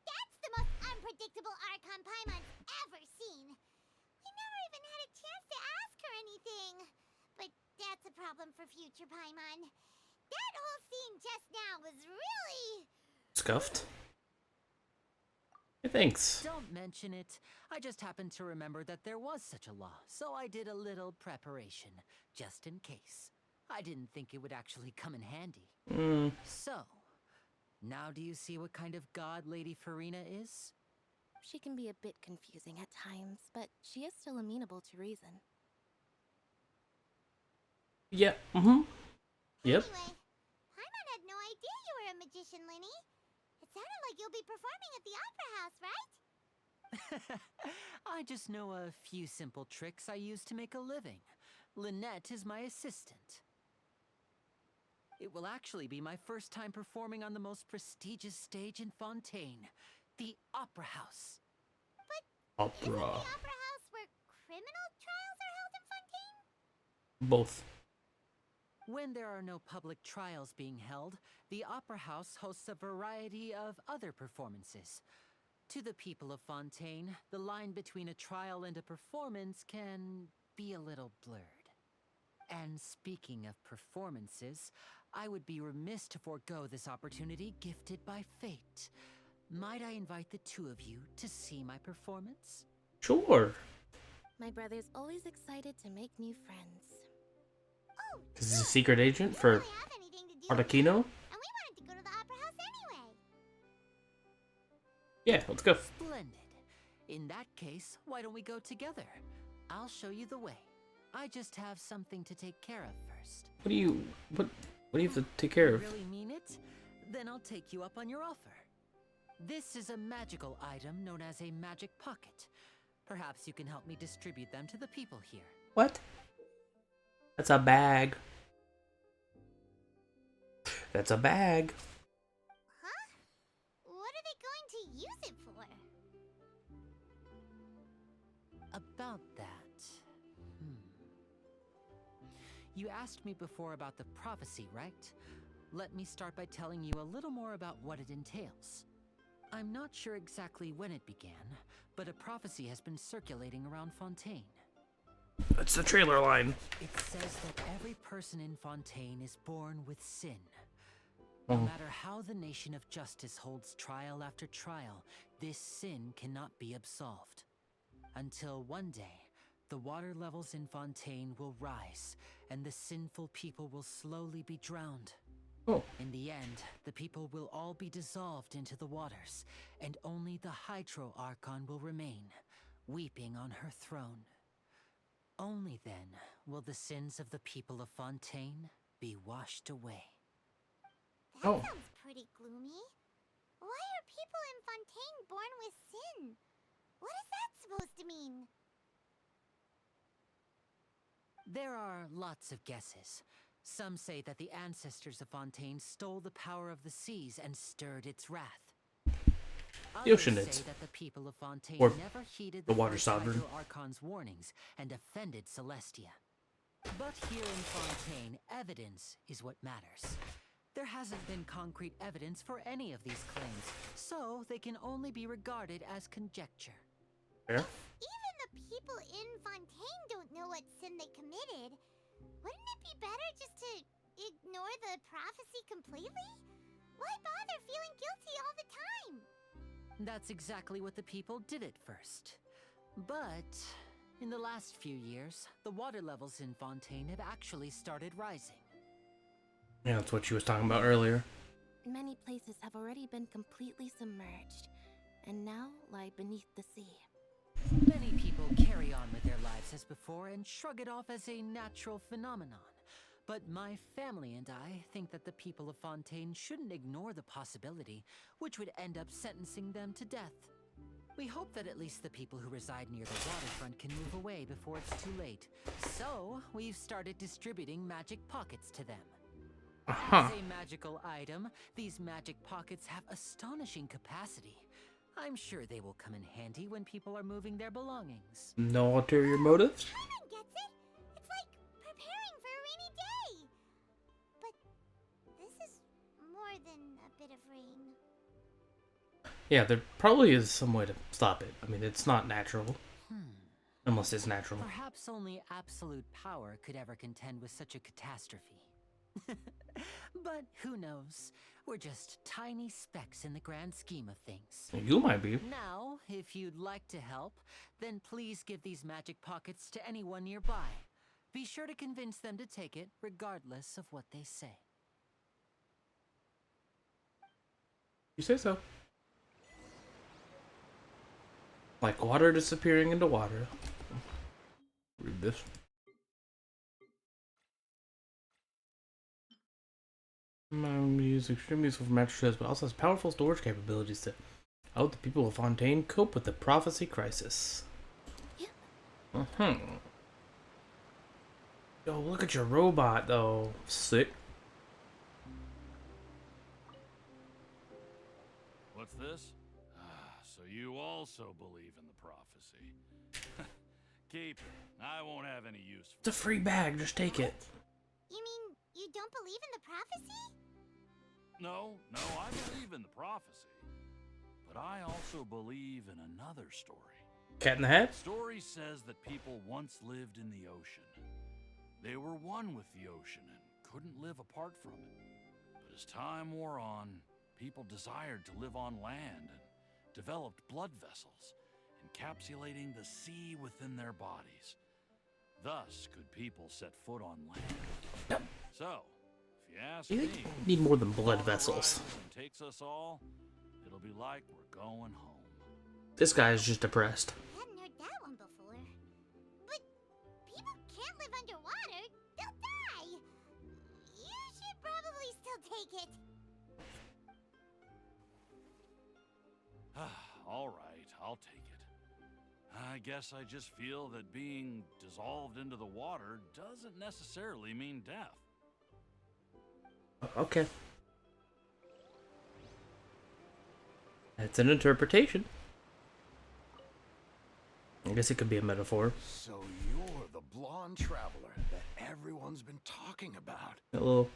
Speaker 1: that's the most unpredictable Archon Paimon's ever seen. We never even had a chance to ask her anything. But that's a problem for future Paimon. That whole scene just now was really...
Speaker 5: Scuffed. Hey, thanks.
Speaker 8: Don't mention it. I just happened to remember that there was such a law, so I did a little preparation, just in case. I didn't think it would actually come in handy. So, now do you see what kind of god Lady Farina is?
Speaker 2: She can be a bit confusing at times, but she is still amenable to reason.
Speaker 5: Yeah. Yep.
Speaker 1: Anyway, Paimon had no idea you were a magician, Linny. It sounded like you'll be performing at the Opera House, right?
Speaker 8: I just know a few simple tricks I use to make a living. Lynette is my assistant. It will actually be my first time performing on the most prestigious stage in Fontaine, the Opera House.
Speaker 1: But isn't the Opera House where criminal trials are held in Fontaine?
Speaker 5: Both.
Speaker 8: When there are no public trials being held, the Opera House hosts a variety of other performances. To the people of Fontaine, the line between a trial and a performance can be a little blurred. And speaking of performances, I would be remiss to forego this opportunity gifted by fate. Might I invite the two of you to see my performance?
Speaker 5: Sure.
Speaker 2: My brother's always excited to make new friends.
Speaker 1: Oh,
Speaker 5: Because he's a secret agent for Artakino?
Speaker 1: and we wanted to go to the Opera House anyway.
Speaker 5: Yeah, let's go.
Speaker 8: Splendid. In that case, why don't we go together? I'll show you the way. I just have something to take care of first.
Speaker 5: What do you have to take care of?
Speaker 8: You really mean it? Then I'll take you up on your offer. This is a magical item known as a magic pocket. Perhaps you can help me distribute them to the people here.
Speaker 5: What? That's a bag. That's a bag.
Speaker 1: Huh? What are they going to use it for?
Speaker 8: About that. You asked me before about the prophecy, right? Let me start by telling you a little more about what it entails. I'm not sure exactly when it began, but a prophecy has been circulating around Fontaine.
Speaker 5: That's the trailer line.
Speaker 8: It says that every person in Fontaine is born with sin. No matter how the nation of justice holds trial after trial, this sin cannot be absolved. Until one day, the water levels in Fontaine will rise, and the sinful people will slowly be drowned.
Speaker 5: Oh.
Speaker 8: In the end, the people will all be dissolved into the waters, and only the Hydro Archon will remain, weeping on her throne. Only then will the sins of the people of Fontaine be washed away.
Speaker 1: That
Speaker 5: Oh.
Speaker 1: sounds pretty gloomy. Why are people in Fontaine born with sin? What is that supposed to mean?
Speaker 8: There are lots of guesses. Some say that the ancestors of Fontaine stole the power of the seas and stirred its wrath.
Speaker 5: The
Speaker 8: Others
Speaker 5: Oceanids.
Speaker 8: say that the people of Fontaine
Speaker 5: Or
Speaker 8: never heeded
Speaker 5: the
Speaker 8: the
Speaker 5: Water
Speaker 8: first
Speaker 5: Sovereign.
Speaker 8: Hydro Archon's warnings and offended Celestia. But here in Fontaine, evidence is what matters. There hasn't been concrete evidence for any of these claims, so they can only be regarded as conjecture.
Speaker 5: Fair.
Speaker 1: Even the people in Fontaine don't know what sin they committed. Wouldn't it be better just to ignore the prophecy completely? Why bother feeling guilty all the time?
Speaker 8: That's exactly what the people did at first. But in the last few years, the water levels in Fontaine have actually started rising.
Speaker 5: Yeah, that's what she was talking about earlier.
Speaker 2: Many places have already been completely submerged, and now lie beneath the sea.
Speaker 8: Many people carry on with their lives as before and shrug it off as a natural phenomenon. But my family and I think that the people of Fontaine shouldn't ignore the possibility, which would end up sentencing them to death. We hope that at least the people who reside near the waterfront can move away before it's too late. So, we've started distributing magic pockets to them. As a magical item, these magic pockets have astonishing capacity. I'm sure they will come in handy when people are moving their belongings.
Speaker 5: No ulterior motives?
Speaker 1: Paimon gets it. It's like preparing for a rainy day. But this is more than a bit of rain.
Speaker 5: Yeah, there probably is some way to stop it. I mean, it's not natural. Unless it's natural.
Speaker 8: Perhaps only absolute power could ever contend with such a catastrophe. But who knows? We're just tiny specks in the grand scheme of things.
Speaker 5: You might be.
Speaker 8: Now, if you'd like to help, then please give these magic pockets to anyone nearby. Be sure to convince them to take it, regardless of what they say.
Speaker 5: You say so. Like water disappearing into water. Read this. Use extremely useful for mattresses, but also has powerful storage capabilities to help the people of Fontaine cope with the prophecy crisis. Yo, look at your robot, though. Sick.
Speaker 11: What's this? So you also believe in the prophecy. Keep it. I won't have any use for it.
Speaker 5: It's a free bag, just take it.
Speaker 1: You mean you don't believe in the prophecy?
Speaker 11: No, I believe in the prophecy. But I also believe in another story.
Speaker 5: Cat in the Hat?
Speaker 11: The story says that people once lived in the ocean. They were one with the ocean and couldn't live apart from it. But as time wore on, people desired to live on land and developed blood vessels, encapsulating the sea within their bodies. Thus could people set foot on land. So, if you ask
Speaker 5: You
Speaker 11: me,
Speaker 5: think you need more than blood
Speaker 11: if the
Speaker 5: vessels.
Speaker 11: horizon takes us all, it'll be like we're going home.
Speaker 5: This guy is just depressed.
Speaker 1: I hadn't heard that one before. But people can't live underwater. They'll die. You should probably still take it.
Speaker 11: All right, I'll take it. I guess I just feel that being dissolved into the water doesn't necessarily mean death.
Speaker 5: Okay. It's an interpretation. I guess it could be a metaphor.
Speaker 10: So you're the blonde traveler that everyone's been talking about.
Speaker 5: Hello.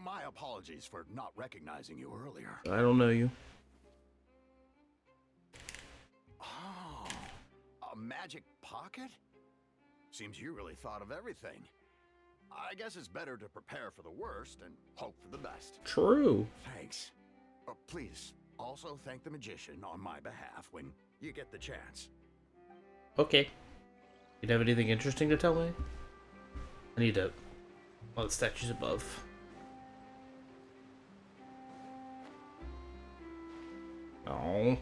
Speaker 10: My apologies for not recognizing you earlier.
Speaker 5: I don't know you.
Speaker 10: Oh, a magic pocket? Seems you really thought of everything. I guess it's better to prepare for the worst and hope for the best.
Speaker 5: True.
Speaker 10: Thanks. Please, also thank the magician on my behalf when you get the chance.
Speaker 5: Okay. You have anything interesting to tell me? I need to... Oh, the statue's above. Oh.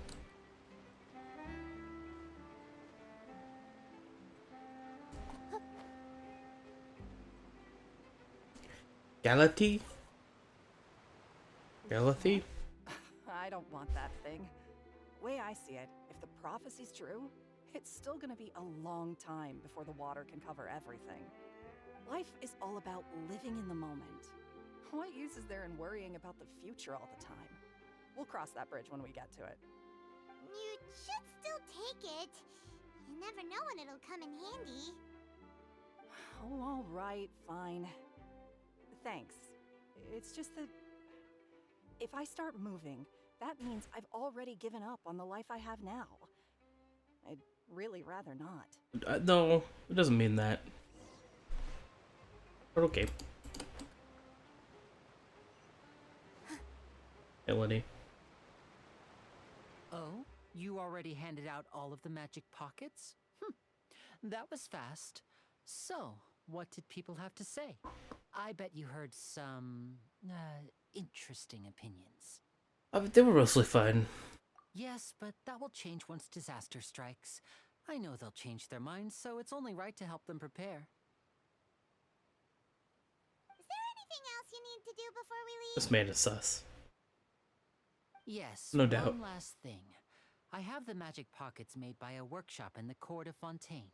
Speaker 5: Galatea? Galatea?
Speaker 13: I don't want that thing. Way I see it, if the prophecy's true, it's still gonna be a long time before the water can cover everything. Life is all about living in the moment. What use is there in worrying about the future all the time? We'll cross that bridge when we get to it.
Speaker 1: You should still take it. You never know when it'll come in handy.
Speaker 13: Oh, all right, fine. Thanks. It's just that if I start moving, that means I've already given up on the life I have now. I'd really rather not.
Speaker 5: No, it doesn't mean that. But okay. Melody.
Speaker 8: Oh, you already handed out all of the magic pockets? That was fast. So, what did people have to say? I bet you heard some interesting opinions.
Speaker 5: They were mostly fun.
Speaker 8: Yes, but that will change once disaster strikes. I know they'll change their minds, so it's only right to help them prepare.
Speaker 1: Is there anything else you need to do before we leave?
Speaker 5: This made us sus.
Speaker 8: Yes,
Speaker 5: No doubt.
Speaker 8: one last thing. I have the magic pockets made by a workshop in the court of Fontaine.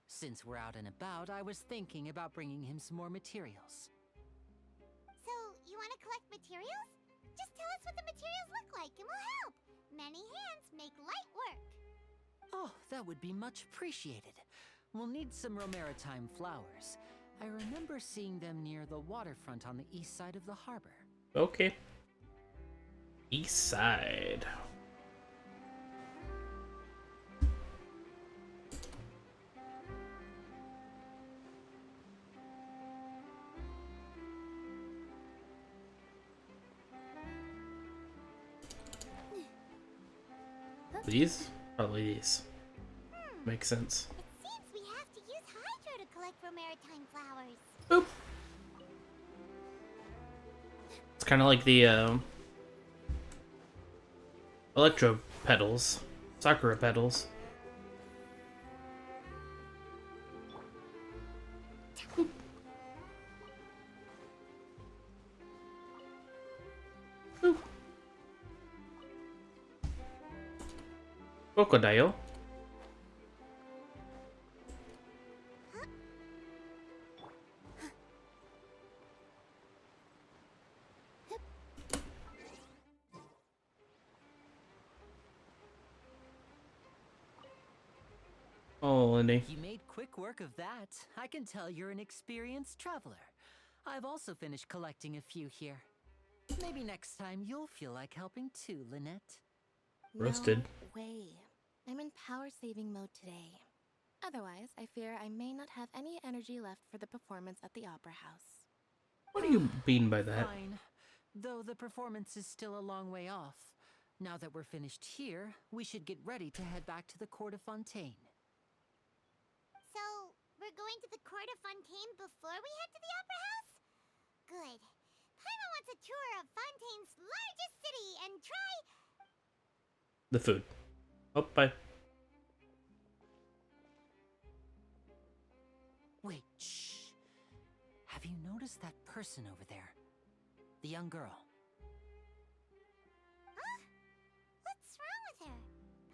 Speaker 8: Since we're out and about, I was thinking about bringing him some more materials.
Speaker 1: So, you want to collect materials? Just tell us what the materials look like and we'll help. Many hands make light work.
Speaker 8: Oh, that would be much appreciated. We'll need some Romaritime flowers. I remember seeing them near the waterfront on the east side of the harbor.
Speaker 5: Okay. East side. These? Probably these. Makes sense.
Speaker 1: It seems we have to use Hydro to collect Romaritime flowers.
Speaker 5: Boop. It's kind of like the electro petals, sakura petals. Crocodile. Oh, Lindy.
Speaker 8: You made quick work of that. I can tell you're an experienced traveler. I've also finished collecting a few here. Maybe next time you'll feel like helping too, Lynette.
Speaker 5: Roasted.
Speaker 2: No way. I'm in power saving mode today. Otherwise, I fear I may not have any energy left for the performance at the Opera House.
Speaker 5: What do you mean by that?
Speaker 8: Fine. Though the performance is still a long way off. Now that we're finished here, we should get ready to head back to the court of Fontaine.
Speaker 1: So, we're going to the court of Fontaine before we head to the Opera House? Good. Paimon wants a tour of Fontaine's largest city and try...
Speaker 5: The food. Oh, bye.
Speaker 8: Wait, shh. Have you noticed that person over there? The young girl.
Speaker 1: Huh? What's wrong with her?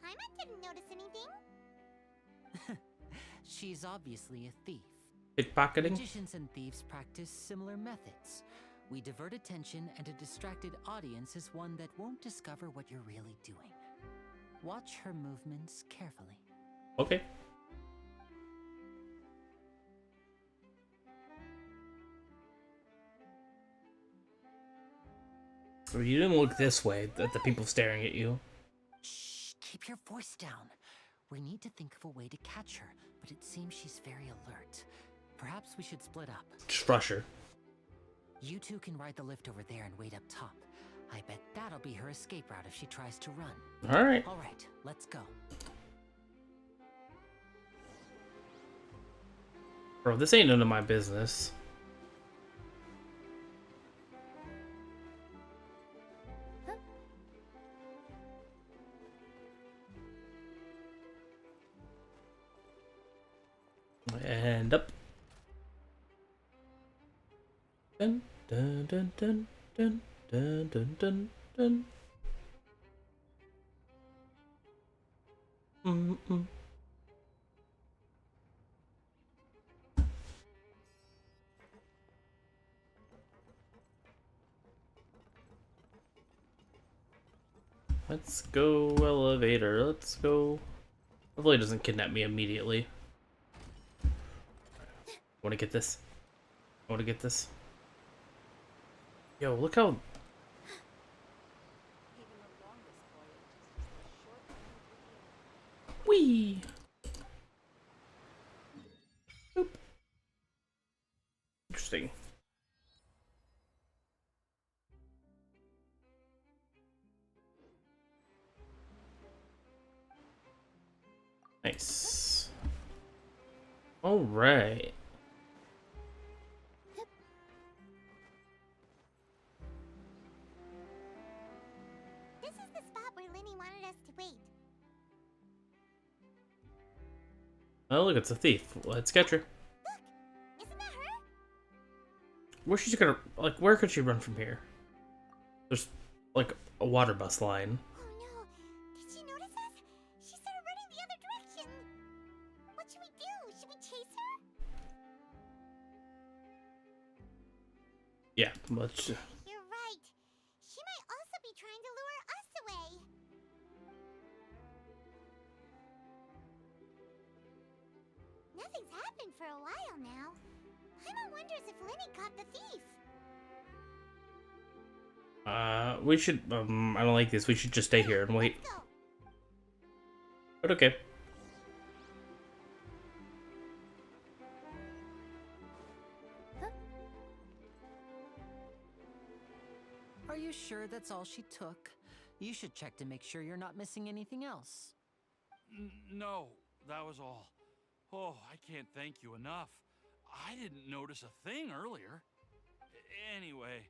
Speaker 1: Paimon didn't notice anything.
Speaker 8: She's obviously a thief.
Speaker 5: Pickpocketing?
Speaker 8: Magicians and thieves practice similar methods. We divert attention, and a distracted audience is one that won't discover what you're really doing. Watch her movements carefully.
Speaker 5: Okay. Well, you didn't look this way at the people staring at you.
Speaker 8: Shh, keep your voice down. We need to think of a way to catch her, but it seems she's very alert. Perhaps we should split up.
Speaker 5: Just rush her.
Speaker 8: You two can ride the lift over there and wait up top. I bet that'll be her escape route if she tries to run.
Speaker 5: Alright.
Speaker 8: Alright, let's go.
Speaker 5: Bro, this ain't none of my business. and up. Dun dun dun dun dun dun dun dun dun. Mm-mm. Let's go, elevator. Let's go. Hopefully it doesn't kidnap me immediately. Want to get this? I want to get this. Yo, look how... Whee! Boop. Interesting. Nice. All right.
Speaker 1: This is the spot where Linny wanted us to wait.
Speaker 5: Oh, look, it's a thief. Let's catch her.
Speaker 1: Look, isn't that her?
Speaker 5: Where's she gonna... Like, where could she run from here? There's, like, a water bus line.
Speaker 1: Oh no, did she notice us? She started running the other direction. What should we do? Should we chase her?
Speaker 5: Yeah, let's...
Speaker 1: You're right. She might also be trying to lure us away. Nothing's happened for a while now. Paimon wonders if Linny caught the thief.
Speaker 5: We should... I don't like this. We should just stay here and wait.
Speaker 1: Let's go.
Speaker 5: But okay.
Speaker 8: Are you sure that's all she took? You should check to make sure you're not missing anything else.
Speaker 11: No, that was all. Oh, I can't thank you enough. I didn't notice a thing earlier. Anyway,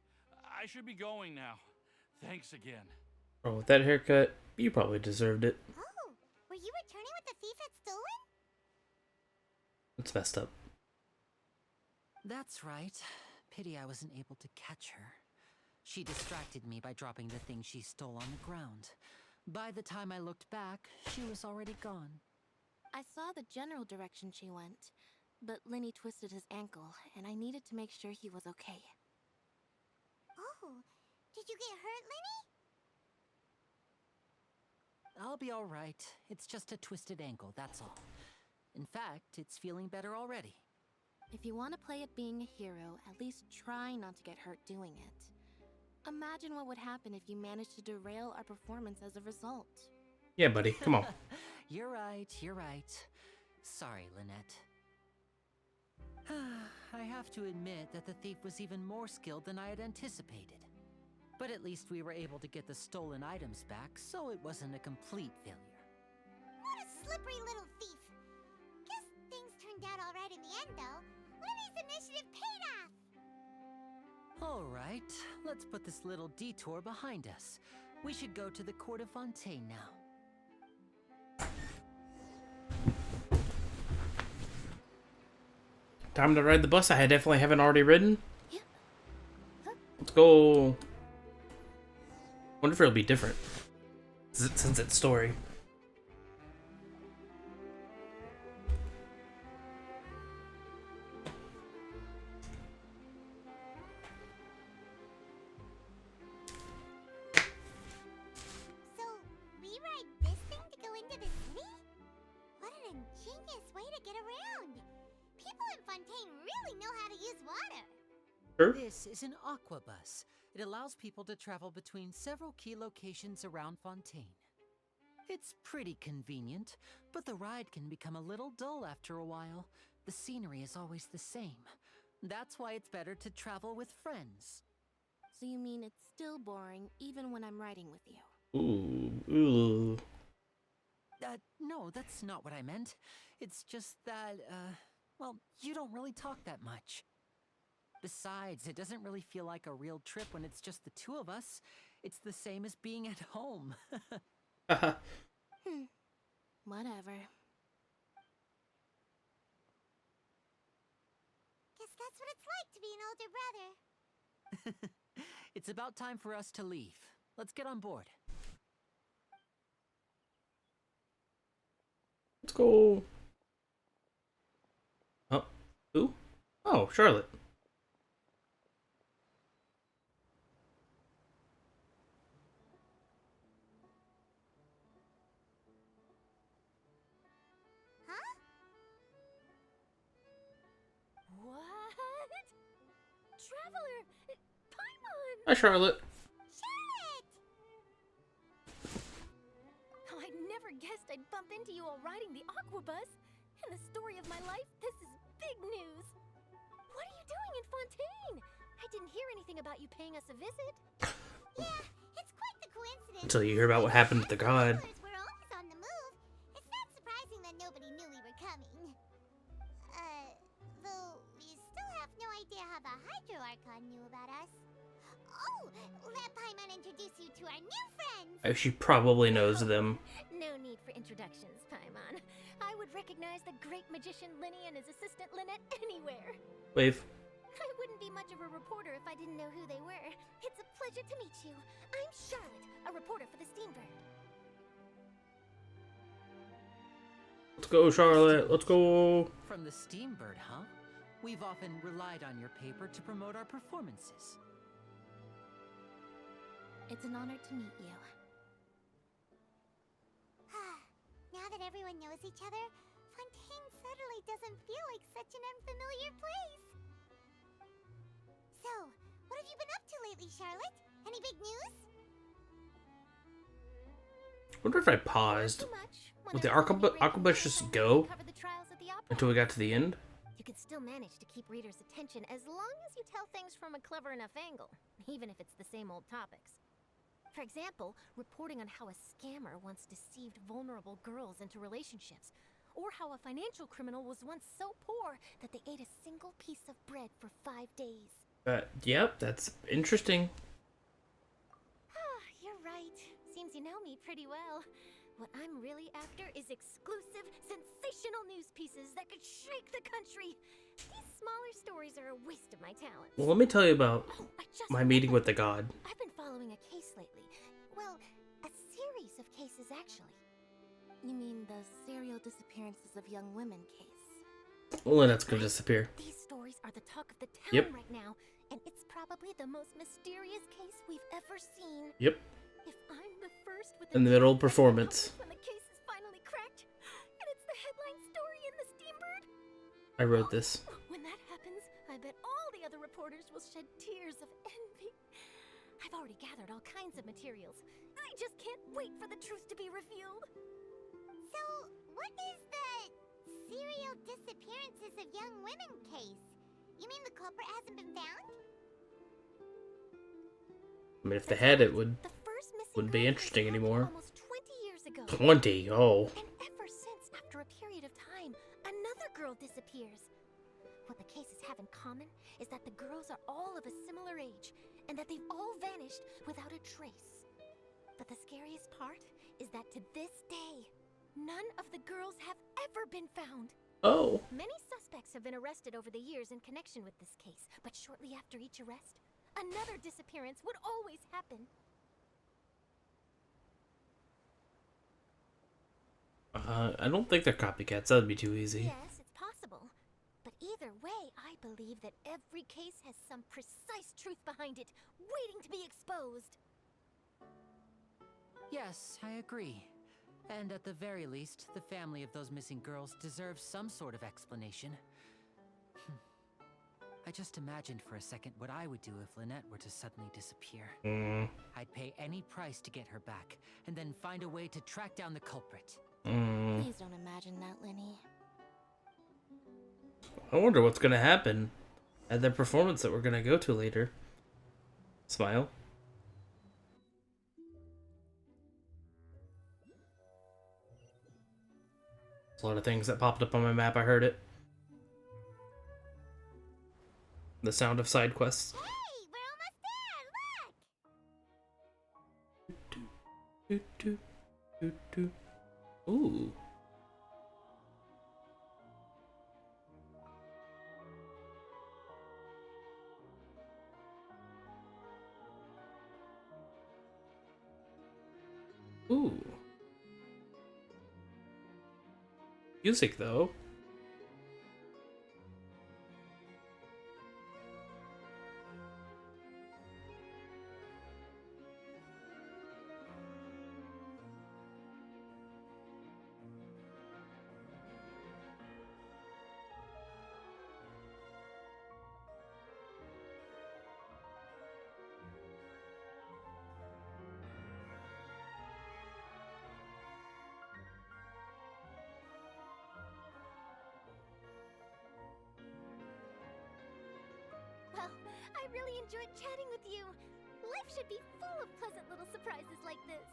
Speaker 11: I should be going now. Thanks again.
Speaker 5: Oh, with that haircut, you probably deserved it.
Speaker 1: Oh, were you returning what the thief had stolen?
Speaker 5: It's messed up.
Speaker 8: That's right. Pity I wasn't able to catch her. She distracted me by dropping the thing she stole on the ground. By the time I looked back, she was already gone.
Speaker 2: I saw the general direction she went, but Linny twisted his ankle, and I needed to make sure he was okay.
Speaker 1: Oh, did you get hurt, Linny?
Speaker 8: I'll be all right. It's just a twisted ankle, that's all. In fact, it's feeling better already.
Speaker 2: If you want to play at being a hero, at least try not to get hurt doing it. Imagine what would happen if you managed to derail our performance as a result.
Speaker 5: Yeah, buddy, come on.
Speaker 8: You're right, you're right. Sorry, Lynette. I have to admit that the thief was even more skilled than I had anticipated. But at least we were able to get the stolen items back, so it wasn't a complete failure.
Speaker 1: What a slippery little thief. Guess things turned out all right in the end, though. Linny's initiative paid off.
Speaker 8: All right, let's put this little detour behind us. We should go to the Court of Fontaine now.
Speaker 5: Time to ride the bus I definitely haven't already ridden. Let's go. Wonder if it'll be different since it's story.
Speaker 1: So, we ride this thing to go into the city? What an ingenious way to get around. People in Fontaine really know how to use water.
Speaker 5: Sure.
Speaker 8: This is an aqua bus. It allows people to travel between several key locations around Fontaine. It's pretty convenient, but the ride can become a little dull after a while. The scenery is always the same. That's why it's better to travel with friends.
Speaker 2: So you mean it's still boring even when I'm riding with you?
Speaker 5: Ooh.
Speaker 8: No, that's not what I meant. It's just that, well, you don't really talk that much. Besides, it doesn't really feel like a real trip when it's just the two of us. It's the same as being at home.
Speaker 2: Whatever.
Speaker 1: That's what it's like to be an older brother.
Speaker 8: It's about time for us to leave. Let's get on board.
Speaker 5: Let's go. Oh, who? Oh, Charlotte.
Speaker 1: Huh?
Speaker 2: What? Traveler! Paimon!
Speaker 5: Hi, Charlotte.
Speaker 1: Charlotte!
Speaker 2: Oh, I never guessed I'd bump into you all riding the Aquabus. In the story of my life, this is big news. What are you doing in Fontaine? I didn't hear anything about you paying us a visit.
Speaker 1: Yeah, it's quite the coincidence.
Speaker 5: Until you hear about what happened to the god.
Speaker 1: We're always on the move. It's not surprising that nobody knew we were coming. Though we still have no idea how the Hydro Archon knew about us. Oh, let Paimon introduce you to our new friends.
Speaker 5: She probably knows them.
Speaker 2: No need for introductions, Paimon. I would recognize the great magician Linny and his assistant Lynette anywhere.
Speaker 5: Wave.
Speaker 2: I wouldn't be much of a reporter if I didn't know who they were. It's a pleasure to meet you. I'm Charlotte, a reporter for the Steambird.
Speaker 5: Let's go, Charlotte. Let's go.
Speaker 8: From the Steambird, huh? We've often relied on your paper to promote our performances.
Speaker 2: It's an honor to meet you.
Speaker 1: Now that everyone knows each other, Fontaine suddenly doesn't feel like such an unfamiliar place. So, what have you been up to lately, Charlotte? Any big news?
Speaker 5: Wonder if I paused. Would the Aquabus just go until we got to the end?
Speaker 2: You can still manage to keep readers' attention as long as you tell things from a clever enough angle, even if it's the same old topics. For example, reporting on how a scammer once deceived vulnerable girls into relationships, or how a financial criminal was once so poor that they ate a single piece of bread for 5 days.
Speaker 5: Yep, that's interesting.
Speaker 2: You're right. Seems you know me pretty well. What I'm really after is exclusive, sensational news pieces that could shake the country. These smaller stories are a waste of my talent.
Speaker 5: Well, let me tell you about my meeting with the god.
Speaker 2: I've been following a case lately. Well, a series of cases, actually.
Speaker 14: You mean the serial disappearances of young women case?
Speaker 5: Well, that's gonna disappear.
Speaker 2: These stories are the talk of the town
Speaker 5: Yep.
Speaker 2: right now, and it's probably the most mysterious case we've ever seen.
Speaker 5: Yep.
Speaker 2: If I'm the first with
Speaker 5: In the middle of performance.
Speaker 2: when the case is finally cracked, and it's the headline story in the Steambird.
Speaker 5: I wrote this.
Speaker 2: When that happens, I bet all the other reporters will shed tears of envy. I've already gathered all kinds of materials. I just can't wait for the truth to be revealed.
Speaker 1: So, what is the serial disappearances of young women case? You mean the culprit hasn't been found?
Speaker 5: I mean, if they had it, wouldn't be interesting anymore.
Speaker 2: Almost 20 years ago.
Speaker 5: 20, oh.
Speaker 2: And ever since, after a period of time, another girl disappears. What the cases have in common is that the girls are all of a similar age, and that they've all vanished without a trace. But the scariest part is that to this day, none of the girls have ever been found.
Speaker 5: Oh.
Speaker 2: Many suspects have been arrested over the years in connection with this case, but shortly after each arrest, another disappearance would always happen.
Speaker 5: I don't think they're copycats. That would be too easy.
Speaker 2: Yes, it's possible. But either way, I believe that every case has some precise truth behind it, waiting to be exposed.
Speaker 8: Yes, I agree. And at the very least, the family of those missing girls deserves some sort of explanation. I just imagined for a second what I would do if Lynette were to suddenly disappear. I'd pay any price to get her back, and then find a way to track down the culprit.
Speaker 14: Please don't imagine that, Linny.
Speaker 5: I wonder what's gonna happen at the performance that we're gonna go to later. Smile. There's a lot of things that popped up on my map. I heard it. The sound of side quests.
Speaker 1: Hey, we're almost there, look!
Speaker 5: Ooh. Ooh. Music, though.
Speaker 1: Well, I really enjoyed chatting with you. Life should be full of pleasant little surprises like this.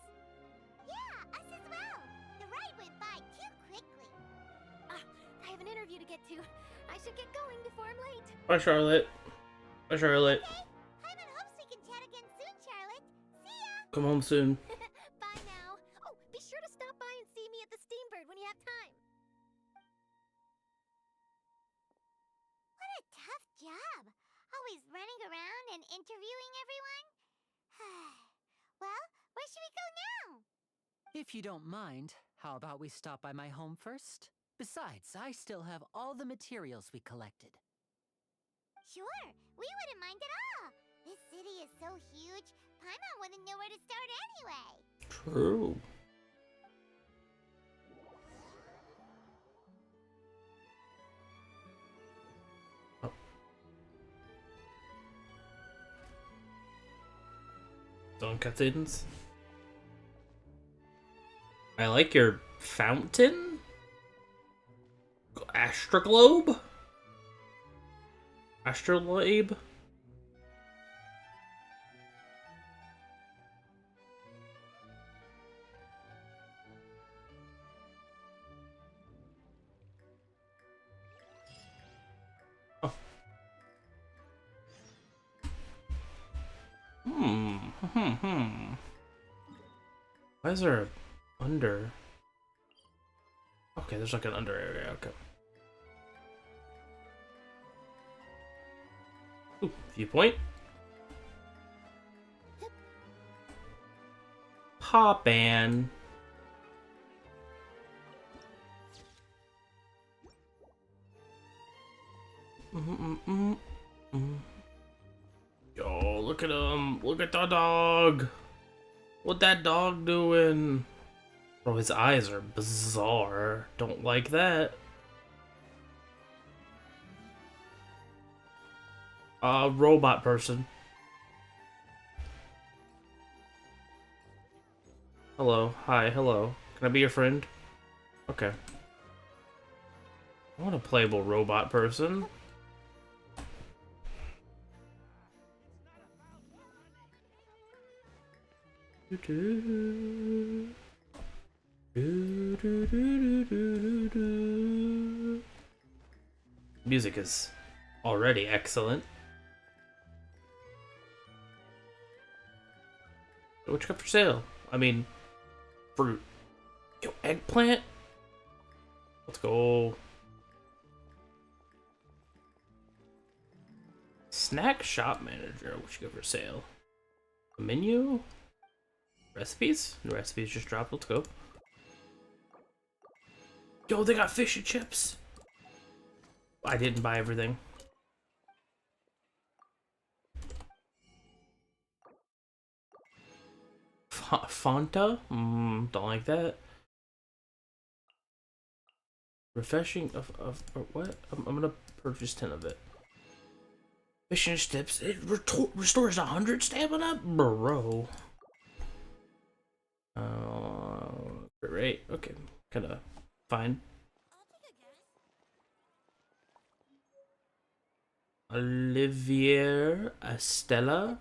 Speaker 1: Yeah, us as well. The ride went by too quickly. I have an interview to get to. I should get going before I'm late.
Speaker 5: Bye, Charlotte. Bye, Charlotte.
Speaker 1: Okay. Hyman hopes we can chat again soon, Charlotte. See ya!
Speaker 5: Come home soon.
Speaker 1: Bye now. Oh, be sure to stop by and see me at the Steambird when you have time. What a tough job. Always running around and interviewing everyone. Well, where should we go now?
Speaker 8: If you don't mind, how about we stop by my home first? Besides, I still have all the materials we collected.
Speaker 1: Sure, we wouldn't mind at all. This city is so huge, Paimon wouldn't know where to start anyway.
Speaker 5: True. Oh. Don't cutscenes. I like your fountain. Astroglobe? Astrolabe? Oh. Why is there a under? Okay, there's like an under area, okay. Ooh, viewpoint. Popan. Yo, look at him. Look at the dog. What that dog doing? Bro, his eyes are bizarre. Don't like that. Robot person. Hello. Hi. Hello. Can I be your friend? Okay. I want a playable robot person. Music is already excellent. What you got for sale? I mean, fruit. Yo, eggplant? Let's go. Snack shop manager. What you got for sale? A menu? Recipes? The recipes just dropped. Let's go. Yo, they got fish and chips. I didn't buy everything. Fanta? Don't like that. Refreshing of what? I'm gonna purchase 10 of it. Fish and chips. It restores 100 stamina, bro. Great. Okay, kinda fine. Olivier Estella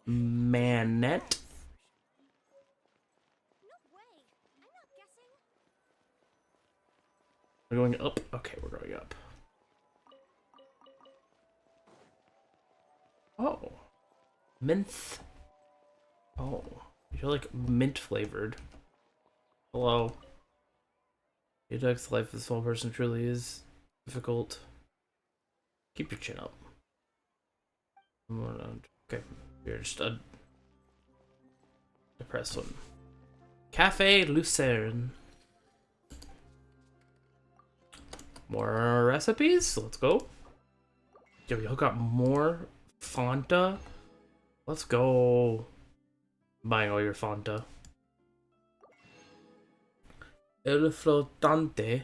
Speaker 5: Manette. We're going up? Okay, we're going up. Oh. Mint. Oh. You're like mint flavored. Hello. Ajax life of a small person truly is difficult. Keep your chin up. Okay. You're just a depressed one. Cafe Lucerne. More recipes? Let's go. Yeah, we got more Fanta. Let's go. Buying all your Fanta. El Flotante.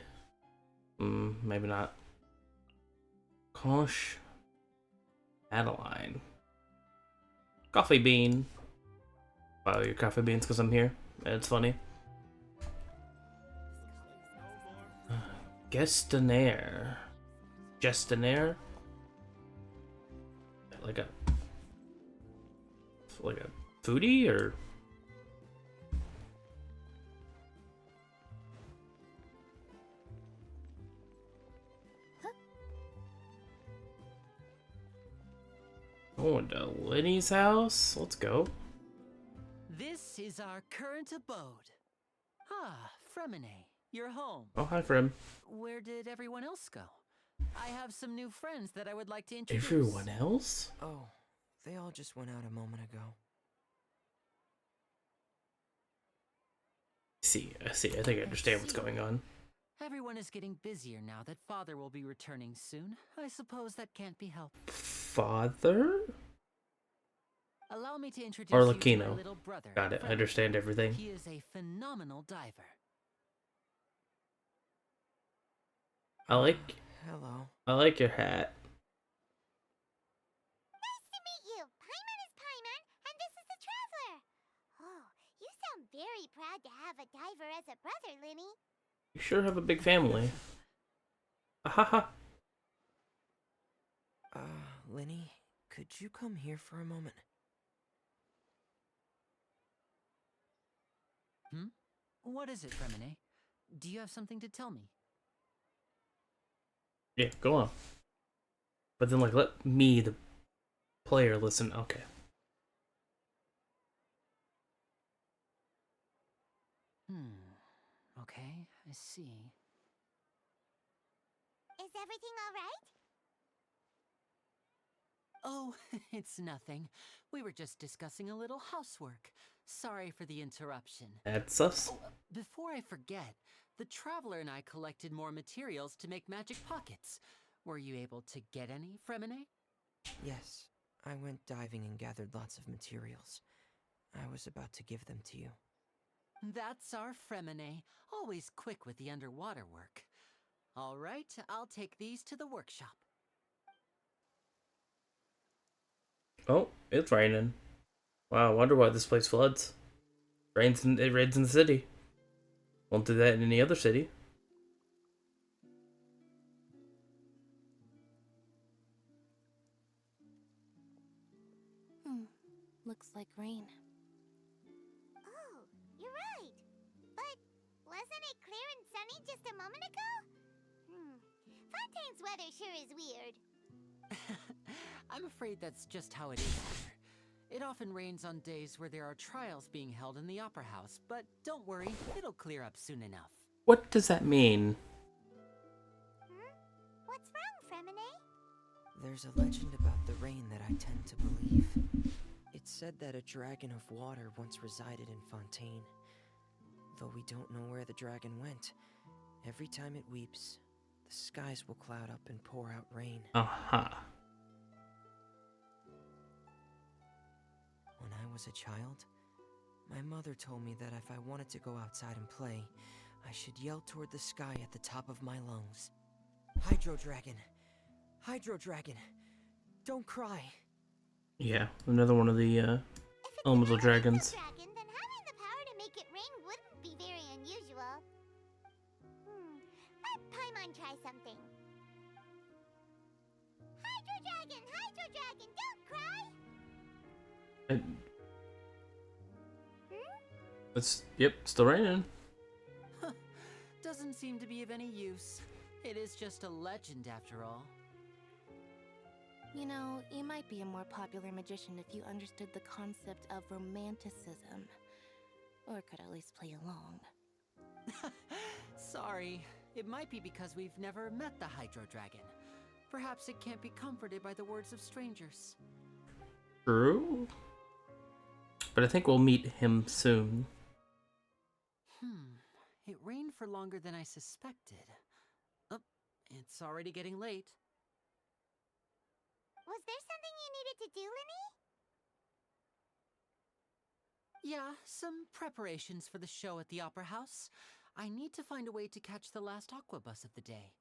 Speaker 5: Maybe not. Conch. Adeline. Coffee bean. Wow, your coffee beans because I'm here. It's funny. Gestinaire. Gestinaire? Like a foodie or going to Lenny's house? Let's go.
Speaker 8: This is our current abode. Ah, Fremine, you're home.
Speaker 5: Oh, hi, Frem.
Speaker 8: Where did everyone else go? I have some new friends that I would like to introduce.
Speaker 5: Everyone else?
Speaker 15: Oh, they all just went out a moment ago.
Speaker 5: I see. I think I understand what's going on.
Speaker 8: Everyone is getting busier now that Father will be returning soon. I suppose that can't be helped.
Speaker 5: Father?
Speaker 8: Allow me to introduce you to my
Speaker 5: Arlecchino.
Speaker 8: little brother.
Speaker 5: Got it. I
Speaker 8: Fremine.
Speaker 5: understand everything.
Speaker 8: He is a phenomenal diver.
Speaker 15: Hello.
Speaker 5: I like your hat.
Speaker 1: Nice to meet you. Paimon is Paimon, and this is the Traveler. Oh, you sound very proud to have a diver as a brother, Linny.
Speaker 5: You sure have a big family. Ahaha.
Speaker 15: Linny, could you come here for a moment?
Speaker 8: What is it, Fremine? Do you have something to tell me?
Speaker 5: Yeah, go on. But then, like, let me, the player, listen. Okay.
Speaker 8: Okay, I see.
Speaker 1: Is everything all right?
Speaker 8: Oh, it's nothing. We were just discussing a little housework. Sorry for the interruption.
Speaker 5: That's us.
Speaker 8: Oh, before I forget, the Traveler and I collected more materials to make magic pockets. Were you able to get any, Fremine?
Speaker 15: Yes, I went diving and gathered lots of materials. I was about to give them to you.
Speaker 8: That's our Fremine, always quick with the underwater work. All right, I'll take these to the workshop.
Speaker 5: Oh, it's raining. Wow, I wonder why this place floods. It rains in the city. Won't do that in any other city.
Speaker 2: Looks like rain.
Speaker 1: Oh, you're right. But wasn't it clear and sunny just a moment ago? Fontaine's weather sure is weird.
Speaker 8: I'm afraid that's just how it is here. It often rains on days where there are trials being held in the Opera House, but don't worry, it'll clear up soon enough.
Speaker 5: What does that mean?
Speaker 1: What's wrong, Fremine?
Speaker 15: There's a legend about the rain that I tend to believe. It's said that a dragon of water once resided in Fontaine. Though we don't know where the dragon went, every time it weeps, the skies will cloud up and pour out rain. When I was a child, my mother told me that if I wanted to go outside and play, I should yell toward the sky at the top of my lungs. Hydro Dragon! Hydro Dragon! Don't cry!
Speaker 5: Yeah, another one of the elemental dragons.
Speaker 1: Dragon, then having the power to make it rain wouldn't be very unusual. Let Paimon try something. Hydro Dragon, don't cry!
Speaker 5: Yep, still raining.
Speaker 8: Doesn't seem to be of any use. It is just a legend after all.
Speaker 2: You know, you might be a more popular magician if you understood the concept of romanticism. Or could at least play along.
Speaker 8: Sorry, it might be because we've never met the Hydro Dragon. Perhaps it can't be comforted by the words of strangers.
Speaker 5: True. But I think we'll meet him soon.
Speaker 8: It rained for longer than I suspected. Oh, it's already getting late.
Speaker 1: Was there something you needed to do, Linny?
Speaker 8: Yeah, some preparations for the show at the Opera House. I need to find a way to catch the last aqua bus of the day.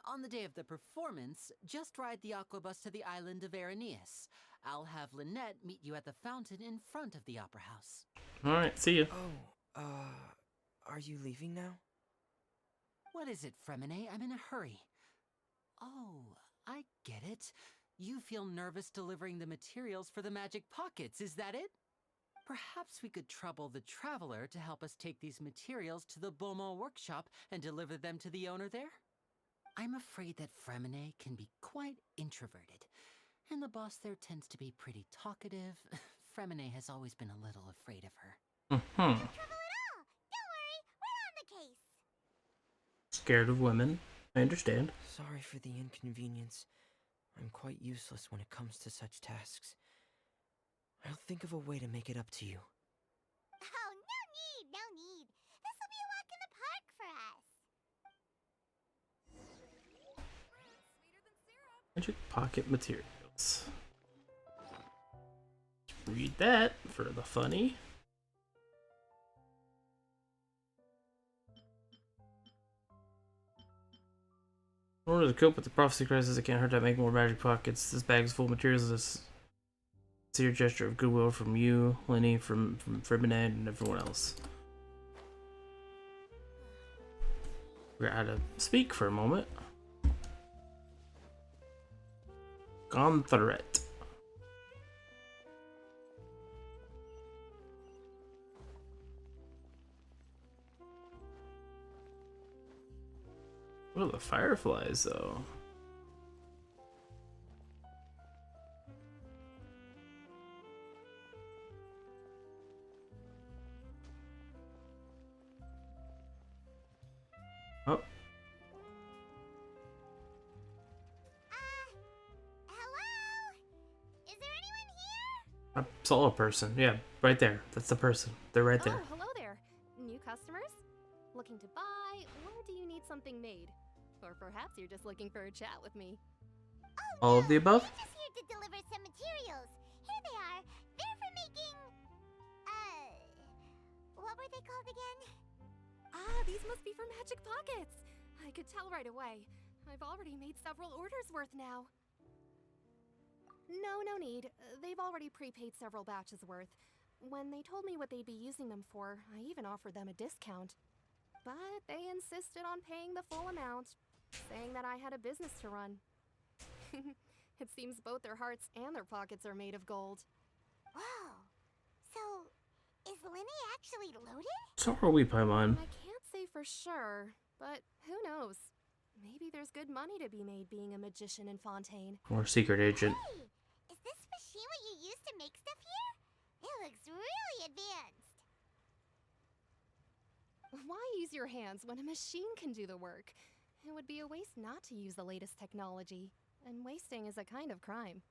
Speaker 8: On the day of the performance, just ride the aqua bus to the island of Araneus. I'll have Lynette meet you at the fountain in front of the Opera House.
Speaker 5: Alright, see ya.
Speaker 15: Oh, are you leaving now?
Speaker 8: What is it, Fremine? I'm in a hurry. Oh, I get it. You feel nervous delivering the materials for the magic pockets, is that it? Perhaps we could trouble the Traveler to help us take these materials to the Beaumont workshop and deliver them to the owner there? I'm afraid that Fremine can be quite introverted, and the boss there tends to be pretty talkative. Fremine has always been a little afraid of her.
Speaker 1: No trouble at all. Don't worry, we're on the case.
Speaker 5: Scared of women. I understand.
Speaker 15: Sorry for the inconvenience. I'm quite useless when it comes to such tasks. I'll think of a way to make it up to you.
Speaker 1: Oh, no need, no need. This will be a walk in the park for us.
Speaker 5: Magic pocket materials. Read that for the funny. In order to cope with the prophecy crisis, it can't hurt to make more magic pockets. This bag is full of materials. This sincere gesture of goodwill from you, Lenny, from Fremine, and everyone else. We're out to speak for a moment. Gonthret. What are the fireflies, though? Oh.
Speaker 1: Hello? Is there anyone here?
Speaker 5: I saw a person. Yeah, right there. That's the person. They're right there.
Speaker 16: Oh, hello there. New customers? Looking to buy, or do you need something made? Or perhaps you're just looking for a chat with me.
Speaker 5: All of the above?
Speaker 1: We're just here to deliver some materials. Here they are. They're for making... what were they called again?
Speaker 16: Ah, these must be for magic pockets. I could tell right away. I've already made several orders worth now. No need. They've already prepaid several batches worth. When they told me what they'd be using them for, I even offered them a discount. But they insisted on paying the full amount, saying that I had a business to run. It seems both their hearts and their pockets are made of gold.
Speaker 1: Whoa. So, is Linny actually loaded?
Speaker 5: So are we, Paimon.
Speaker 16: I can't say for sure, but who knows? Maybe there's good money to be made being a magician in Fontaine.
Speaker 5: Or secret agent.
Speaker 1: Hey, is this machine what you use to make stuff here? It looks really advanced.
Speaker 16: Why use your hands when a machine can do the work? It would be a waste not to use the latest technology, and wasting is a kind of crime.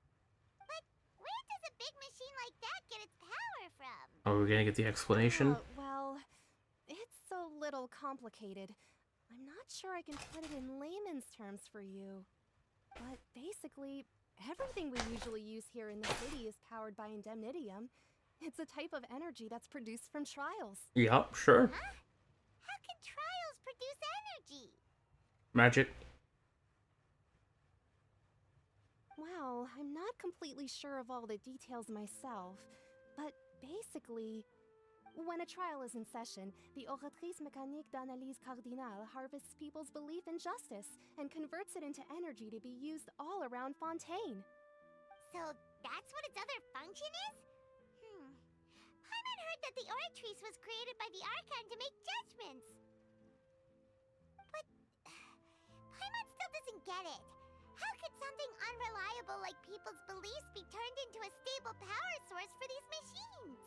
Speaker 1: But where does a big machine like that get its power from?
Speaker 5: Are we gonna get the explanation?
Speaker 16: Well, it's a little complicated. I'm not sure I can put it in layman's terms for you. But basically, everything we usually use here in the city is powered by indemnitium. It's a type of energy that's produced from trials.
Speaker 5: Yeah, sure.
Speaker 1: Huh? How can trials produce energy?
Speaker 5: Magic.
Speaker 16: Well, I'm not completely sure of all the details myself, but basically, when a trial is in session, the Oratrice Mécanique d'Analyse Cardinale harvests people's belief in justice and converts it into energy to be used all around Fontaine.
Speaker 1: So that's what its other function is? Paimon heard that the Oratrice was created by the Archon to make judgments. But Paimon still doesn't get it. How could something unreliable like people's beliefs be turned into a stable power source for these machines?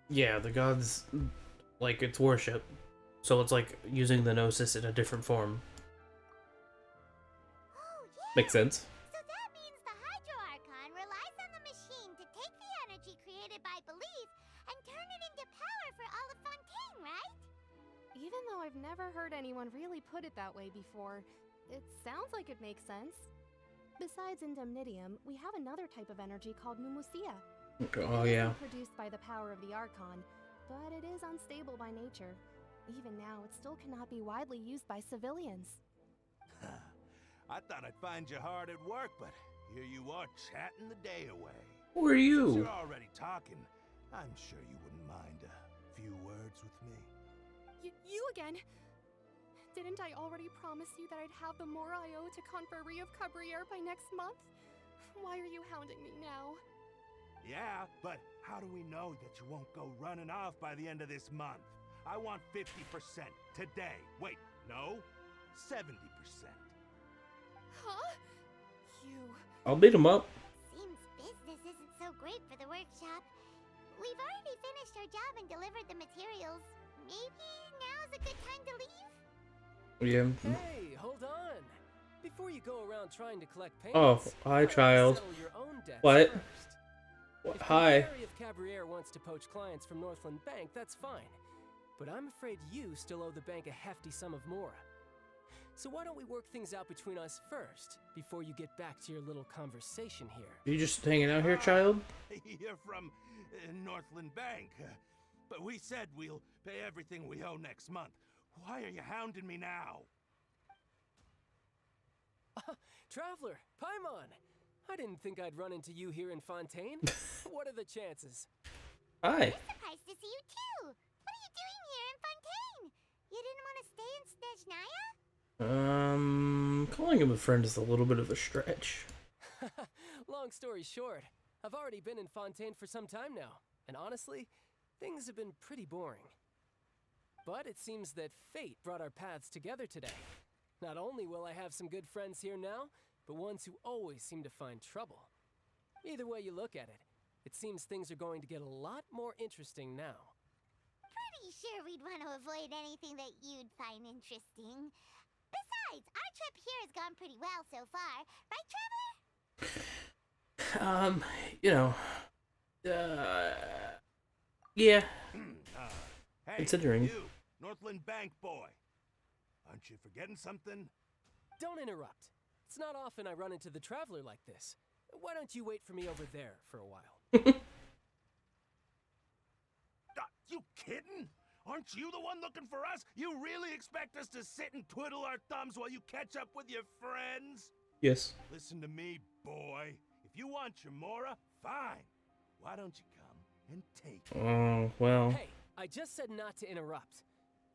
Speaker 5: Yeah, the gods, like, it's worship. So it's like using the Gnosis in a different form.
Speaker 1: Oh, yeah.
Speaker 5: Makes sense.
Speaker 1: So that means the Hydro Archon relies on the machine to take the energy created by belief and turn it into power for all of Fontaine, right?
Speaker 16: though I've never heard anyone really put it that way before, it sounds like it makes sense. Besides indemnitium, we have another type of energy called mumusia.
Speaker 5: Oh yeah.
Speaker 16: It is produced by the power of the Archon, but it is unstable by nature. Even now, it still cannot be widely used by civilians.
Speaker 4: I thought I'd find you hard at work, but here you are chatting the day away.
Speaker 5: Who are you?
Speaker 4: Since you're already talking, I'm sure you wouldn't mind a few words with me.
Speaker 16: You again? Didn't I already promise you that I'd have the more I owe to Confrérie of Cabriere by next month? Why are you hounding me now?
Speaker 4: Yeah, but how do we know that you won't go running off by the end of this month? I want 50% today. Wait, no, 70%.
Speaker 16: Huh? You...
Speaker 5: I'll beat him up.
Speaker 1: Seems business isn't so great for the workshop. We've already finished our job and delivered the materials. Maybe now's a good time to leave?
Speaker 5: Yeah.
Speaker 17: Hey, hold on. Before you go around trying to collect
Speaker 5: Oh,
Speaker 17: payments,
Speaker 5: hi, child.
Speaker 17: settle your own debts
Speaker 5: What?
Speaker 17: first.
Speaker 5: What?
Speaker 17: If
Speaker 5: Hi.
Speaker 17: Confrérie of Cabriere wants to poach clients from Northland Bank, that's fine. But I'm afraid you still owe the bank a hefty sum of mora. So why don't we work things out between us first, before you get back to your little conversation here?
Speaker 5: You just hanging out here, child?
Speaker 4: You're from Northland Bank, but we said we'll pay everything we owe next month. Why are you hounding me now?
Speaker 17: Traveler, Paimon! I didn't think I'd run into you here in Fontaine. What are the chances?
Speaker 5: Hi.
Speaker 1: We're surprised to see you too. What are you doing here in Fontaine? You didn't want to stay in Snezhnaya?
Speaker 5: Calling him a friend is a little bit of a stretch.
Speaker 17: Long story short, I've already been in Fontaine for some time now, and honestly, things have been pretty boring. But it seems that fate brought our paths together today. Not only will I have some good friends here now, but ones who always seem to find trouble. Either way you look at it, it seems things are going to get a lot more interesting now.
Speaker 1: Pretty sure we'd want to avoid anything that you'd find interesting. Besides, our trip here has gone pretty well so far. Right, Traveler?
Speaker 5: You know, yeah.
Speaker 4: Hey,
Speaker 5: Considering.
Speaker 4: you, Northland Bank boy. Aren't you forgetting something?
Speaker 17: Don't interrupt. It's not often I run into the Traveler like this. Why don't you wait for me over there for a while?
Speaker 4: You kidding? Aren't you the one looking for us? You really expect us to sit and twiddle our thumbs while you catch up with your friends?
Speaker 5: Yes.
Speaker 4: Listen to me, boy. If you want your mora, fine. Why don't you come and take it?
Speaker 5: Oh, well.
Speaker 17: Hey, I just said not to interrupt.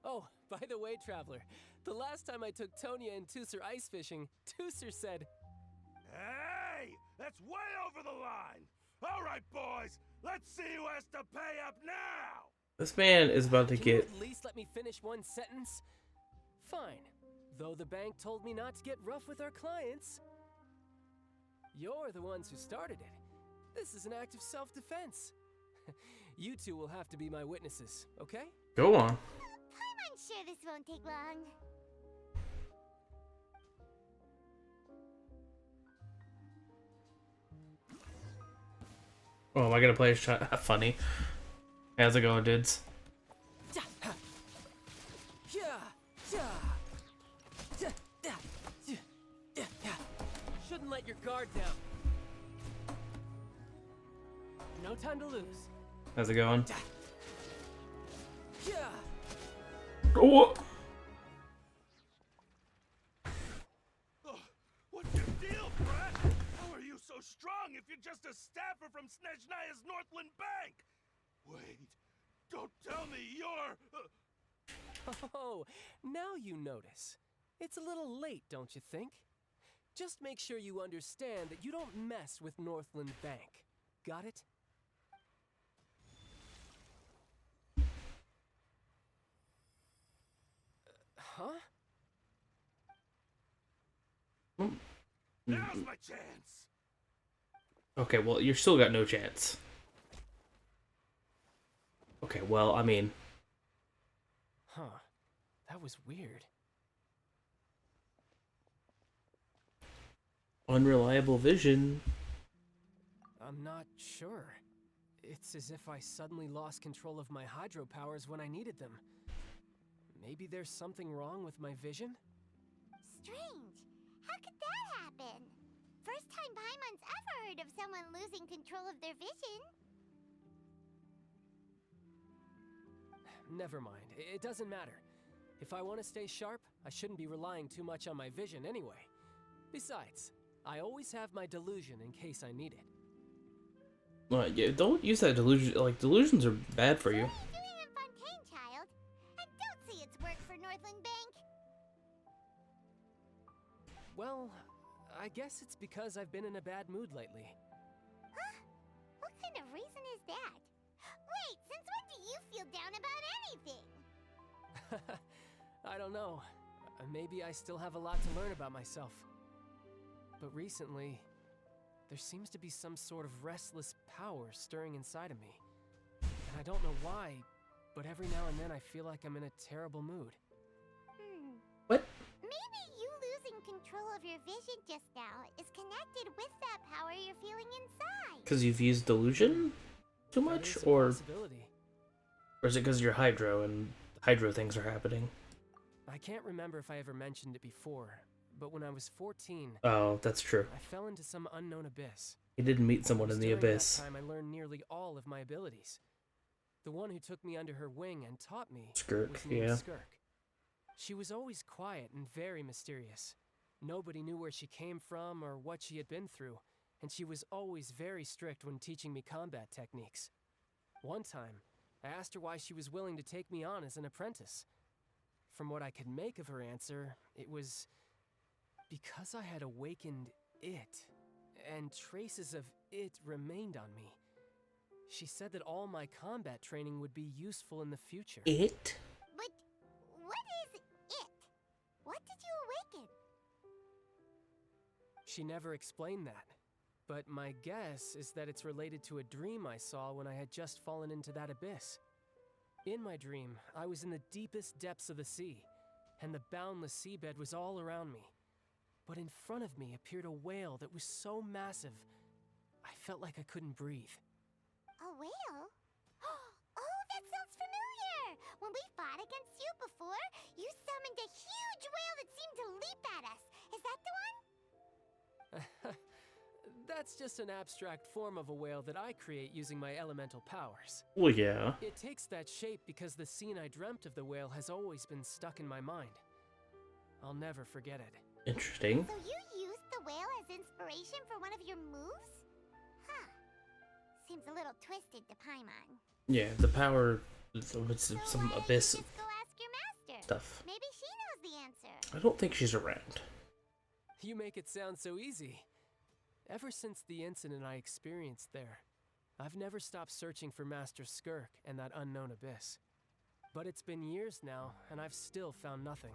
Speaker 17: Oh, by the way, Traveler, the last time I took Tonya and Tusser ice fishing, Tusser said,
Speaker 4: Hey! That's way over the line! All right, boys, let's see who has to pay up now!
Speaker 5: This man is about to
Speaker 17: Can you
Speaker 5: get...
Speaker 17: at least let me finish one sentence? Fine. Though the bank told me not to get rough with our clients. You're the ones who started it. This is an act of self-defense. You two will have to be my witnesses, okay?
Speaker 5: Go on.
Speaker 1: I'm sure this won't take long.
Speaker 5: Oh, am I gonna play a shot? Funny. How's it going, dudes?
Speaker 17: Shouldn't let your guard down. No time to lose.
Speaker 5: How's it going?
Speaker 17: Yeah.
Speaker 5: Oh!
Speaker 4: What's your deal, Brett? How are you so strong if you're just a staffer from Snezhnaya's Northland Bank? Wait, don't tell me you're...
Speaker 17: Oh, now you notice. It's a little late, don't you think? Just make sure you understand that you don't mess with Northland Bank. Got it? Huh?
Speaker 4: Now's my chance!
Speaker 5: Okay, well, you still got no chance. Okay, well, I mean...
Speaker 17: Huh. That was weird.
Speaker 5: Unreliable vision.
Speaker 17: I'm not sure. It's as if I suddenly lost control of my hydro powers when I needed them. Maybe there's something wrong with my vision?
Speaker 1: Strange. How could that happen? First time Paimon's ever heard of someone losing control of their vision.
Speaker 17: Never mind. It doesn't matter. If I want to stay sharp, I shouldn't be relying too much on my vision anyway. Besides, I always have my delusion in case I need it.
Speaker 5: Well, yeah, don't use that delusion. Like, delusions are bad for you.
Speaker 1: What are you doing in Fontaine, child? And don't say it's work for Northland Bank.
Speaker 17: Well, I guess it's because I've been in a bad mood lately.
Speaker 1: Huh? What kind of reason is that? Wait, since when do you feel down about anything?
Speaker 17: I don't know. Maybe I still have a lot to learn about myself. But recently, there seems to be some sort of restless power stirring inside of me. And I don't know why, but every now and then I feel like I'm in a terrible mood.
Speaker 5: What?
Speaker 1: Maybe you losing control of your vision just now is connected with that power you're feeling inside.
Speaker 5: Because you've used delusion too much, or is it because you're Hydro and Hydro things are happening?
Speaker 17: I can't remember if I ever mentioned it before, but when I was 14,
Speaker 5: Oh, that's true.
Speaker 17: I fell into some unknown abyss.
Speaker 5: You didn't meet someone in the
Speaker 17: During
Speaker 5: abyss.
Speaker 17: that time, I learned nearly all of my abilities. The one who took me under her wing and taught me
Speaker 5: Skirk,
Speaker 17: was named
Speaker 5: yeah.
Speaker 17: Skirk. She was always quiet and very mysterious. Nobody knew where she came from or what she had been through, and she was always very strict when teaching me combat techniques. One time, I asked her why she was willing to take me on as an apprentice. From what I could make of her answer, it was because I had awakened it, and traces of it remained on me. She said that all my combat training would be useful in the future.
Speaker 5: It?
Speaker 1: But what is it? What did you awaken?
Speaker 17: She never explained that, but my guess is that it's related to a dream I saw when I had just fallen into that abyss. In my dream, I was in the deepest depths of the sea, and the boundless seabed was all around me. But in front of me appeared a whale that was so massive, I felt like I couldn't breathe.
Speaker 1: A whale? Oh, that sounds familiar! When we fought against you before, you summoned a huge whale that seemed to leap at us. Is that the one?
Speaker 17: That's just an abstract form of a whale that I create using my elemental powers.
Speaker 5: Well, yeah.
Speaker 17: It takes that shape because the scene I dreamt of the whale has always been stuck in my mind. I'll never forget it.
Speaker 5: Interesting.
Speaker 1: So you used the whale as inspiration for one of your moves? Huh. Seems a little twisted to Paimon.
Speaker 5: Yeah, the power, it's some abyss
Speaker 1: Just go ask your master.
Speaker 5: stuff.
Speaker 1: Maybe she knows the answer.
Speaker 5: I don't think she's around.
Speaker 17: You make it sound so easy. Ever since the incident I experienced there, I've never stopped searching for Master Skirk and that unknown abyss. But it's been years now, and I've still found nothing.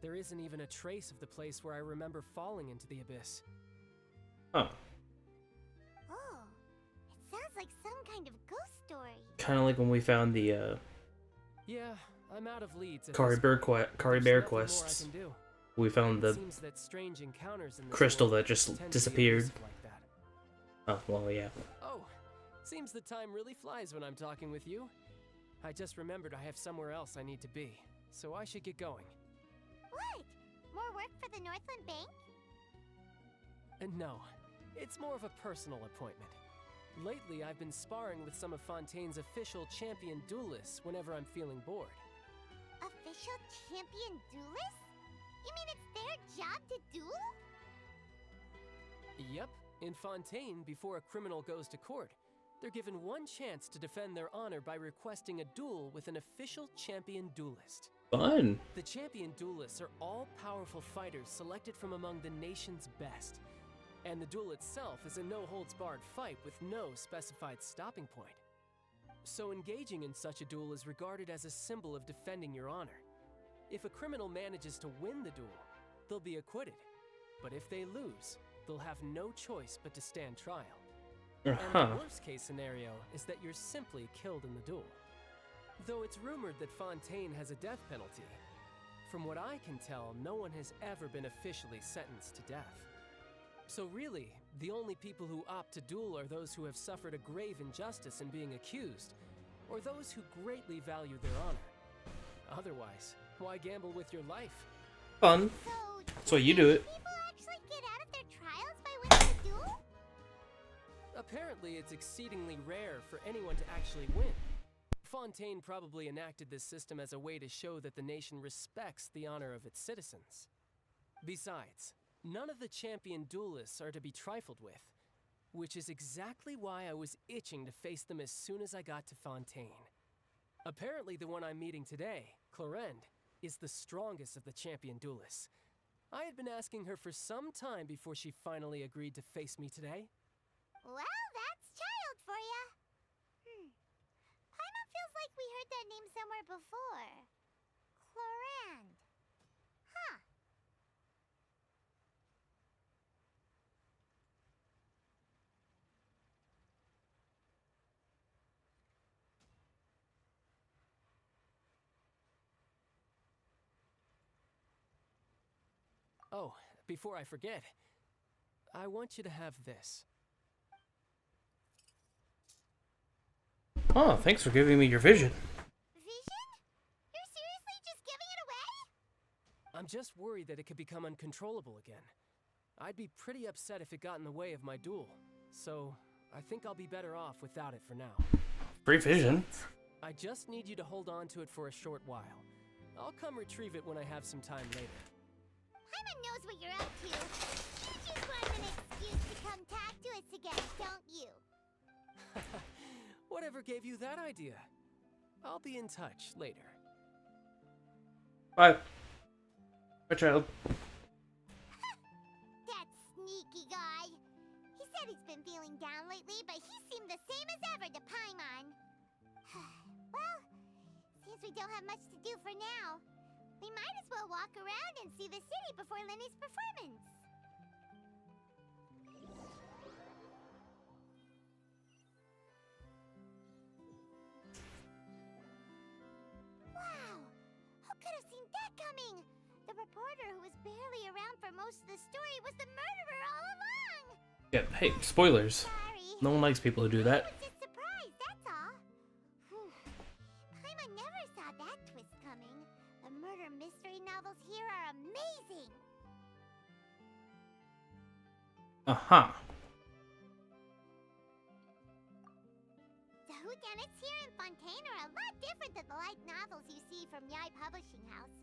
Speaker 17: There isn't even a trace of the place where I remember falling into the abyss.
Speaker 5: Huh.
Speaker 1: Oh, it sounds like some kind of ghost story.
Speaker 5: Kind of like when we found the
Speaker 17: Yeah, I'm out of leads. at
Speaker 5: Kari
Speaker 17: this
Speaker 5: Bear
Speaker 17: point.
Speaker 5: Kari
Speaker 17: There's
Speaker 5: Bear
Speaker 17: nothing more I
Speaker 5: quests.
Speaker 17: can do.
Speaker 5: We found
Speaker 17: It
Speaker 5: the
Speaker 17: seems that strange encounters in this
Speaker 5: crystal
Speaker 17: world
Speaker 5: that just
Speaker 17: tend to be
Speaker 5: disappeared.
Speaker 17: elusive like that.
Speaker 5: Oh, well, yeah.
Speaker 17: Oh, seems the time really flies when I'm talking with you. I just remembered I have somewhere else I need to be, so I should get going.
Speaker 1: What? More work for the Northland Bank?
Speaker 17: And no, it's more of a personal appointment. Lately, I've been sparring with some of Fontaine's official champion duelists whenever I'm feeling bored.
Speaker 1: Official champion duelists? You mean it's their job to duel?
Speaker 17: Yep, in Fontaine, before a criminal goes to court, they're given one chance to defend their honor by requesting a duel with an official champion duelist.
Speaker 5: Fun.
Speaker 17: The champion duelists are all-powerful fighters selected from among the nation's best. And the duel itself is a no-holds-barred fight with no specified stopping point. So engaging in such a duel is regarded as a symbol of defending your honor. If a criminal manages to win the duel, they'll be acquitted. But if they lose, they'll have no choice but to stand trial. And the worst-case scenario is that you're simply killed in the duel. Though it's rumored that Fontaine has a death penalty, from what I can tell, no one has ever been officially sentenced to death. So really, the only people who opt to duel are those who have suffered a grave injustice in being accused, or those who greatly value their honor. Otherwise, why gamble with your life?
Speaker 5: Fun. So you do it.
Speaker 1: People actually get out of their trials by winning a duel?
Speaker 17: Apparently, it's exceedingly rare for anyone to actually win. Fontaine probably enacted this system as a way to show that the nation respects the honor of its citizens. Besides, none of the champion duelists are to be trifled with, which is exactly why I was itching to face them as soon as I got to Fontaine. Apparently, the one I'm meeting today, Clorinde, is the strongest of the champion duelists. I had been asking her for some time before she finally agreed to face me today.
Speaker 1: Well, that's child for ya. Paimon feels like we heard that name somewhere before. Clorinde. Huh.
Speaker 17: Oh, before I forget, I want you to have this.
Speaker 5: Oh, thanks for giving me your vision.
Speaker 1: Vision? You're seriously just giving it away?
Speaker 17: I'm just worried that it could become uncontrollable again. I'd be pretty upset if it got in the way of my duel, so I think I'll be better off without it for now.
Speaker 5: Free vision.
Speaker 17: I just need you to hold on to it for a short while. I'll come retrieve it when I have some time later.
Speaker 1: Paimon knows what you're up to. You just want an excuse to come talk to us again, don't you?
Speaker 17: Whatever gave you that idea? I'll be in touch later.
Speaker 5: Bye. Bye, child.
Speaker 1: That sneaky guy. He said he's been feeling down lately, but he seemed the same as ever to Paimon. Well, since we don't have much to do for now, we might as well walk around and see the city before Lenny's performance. Wow! Who could have seen that coming? The reporter who was barely around for most of the story was the murderer all along!
Speaker 5: Yeah, hey, spoilers.
Speaker 1: Sorry.
Speaker 5: No one likes people who do that.
Speaker 1: I was just surprised, that's all. Paimon never saw that twist coming. The murder mystery novels here are amazing!
Speaker 5: Uh-huh.
Speaker 1: The whodunits here in Fontaine are a lot different than the light novels you see from Yai Publishing House.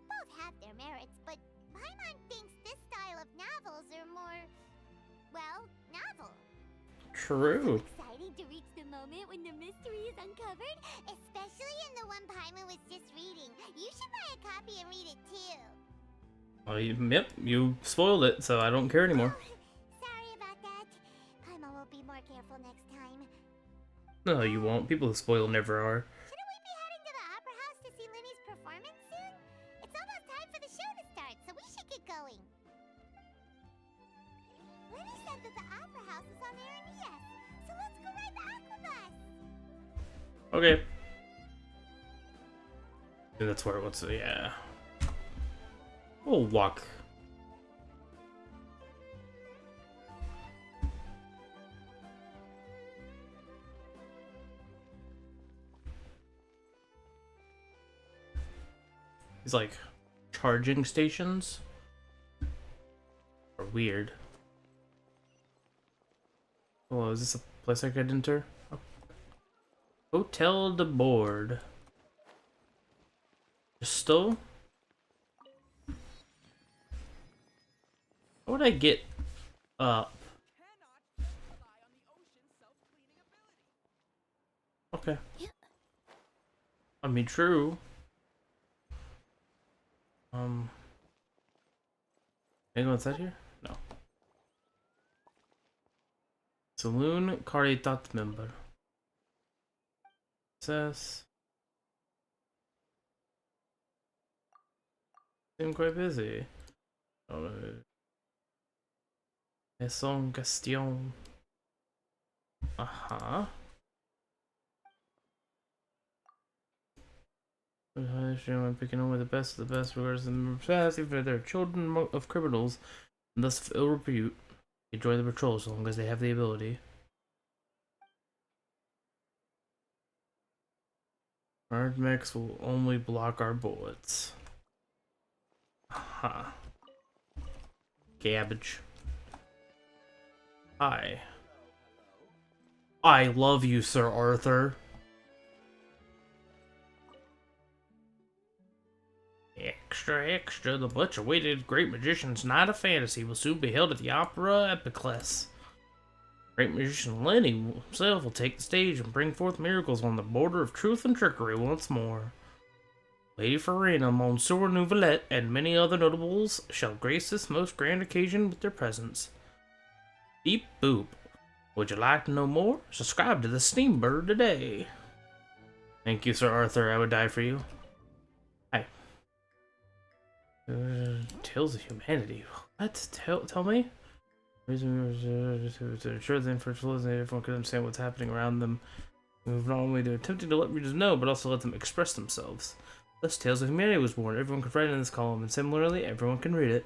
Speaker 1: Both have their merits, but Paimon thinks this style of novels are more, well, novel.
Speaker 5: True.
Speaker 1: Excited to reach the moment when the mystery is uncovered, especially in the one Paimon was just reading. You should buy a copy and read it too.
Speaker 5: Yep, you spoiled it, so I don't care anymore.
Speaker 1: Sorry about that. Paimon will be more careful next time.
Speaker 5: No, you won't. People who spoil never are.
Speaker 1: Shouldn't we be heading to the opera house to see Lenny's performance soon? It's almost time for the show to start, so we should get going. Lenny said that the opera house is on Araneas, so let's go ride the aqua bus.
Speaker 5: Okay. Yeah, that's where it was. Yeah. We'll walk. These like charging stations are weird. Oh, is this a place I could enter? Oh. Hotel de Board. Still? How would I get up? Okay. I mean, true. Can I go inside here? No. Saloon Caritat member. Says. Seem quite busy. Maison Gaston. Uh-huh. I'm picking over the best of the best, regardless of the past, even if they're children of criminals, and thus of ill repute. Enjoy the patrol so long as they have the ability. Hard mix will only block our bullets. Huh. Cabbage. Hi. I love you, Sir Arthur. Extra, extra, the much-awaited Great Magician's Night of Fantasy will soon be held at the Opera Epiclese. Great Magician Lenny himself will take the stage and bring forth miracles on the border of truth and trickery once more. Lady Farina, Monsieur Nouvelette, and many other notables shall grace this most grand occasion with their presence. Beep boop. Would you like to know more? Subscribe to the Steambird today. Thank you, Sir Arthur. I would die for you. Hi. Tales of Humanity. What? Tell me? To ensure the infertility, everyone can understand what's happening around them. We've not only to attempting to let readers know, but also let them express themselves. Thus, Tales of Humanity was born. Everyone can write in this column, and similarly, everyone can read it.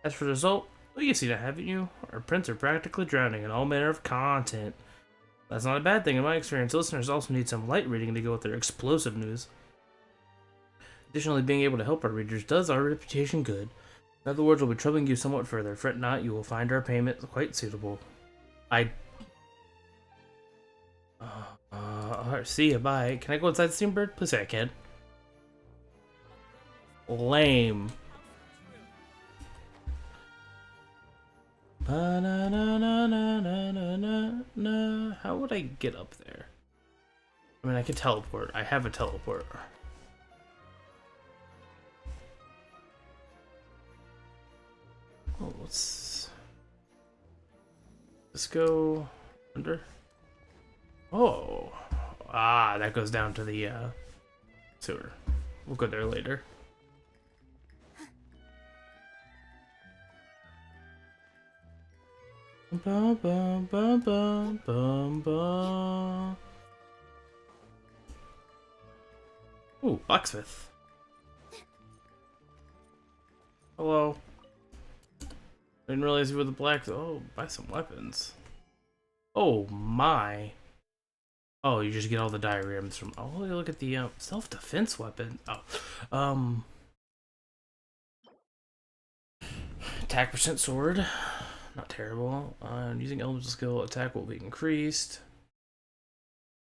Speaker 5: As for the result, well, you've seen it, haven't you? Our prints are practically drowning in all manner of content. That's not a bad thing in my experience. Listeners also need some light reading to go with their explosive news. Additionally, being able to help our readers does our reputation good. In other words, we'll be troubling you somewhat further. Fret not, you will find our payment quite suitable. See ya, bye. Can I go inside the Steambird? Please say I can. Lame. How would I get up there? I mean, I can teleport. I have a teleport. Oh, let's go under. Oh, that goes down to the sewer. We'll go there later. Bum, bum, bum, bum, bum, bum. Ooh, blacksmith. Hello. Didn't realize you were the black. Oh, buy some weapons. Oh my. Oh, you just get all the diagrams from. Oh, look at the self-defense weapon. Oh, attack percent sword. Not terrible. Using elemental skill, attack will be increased.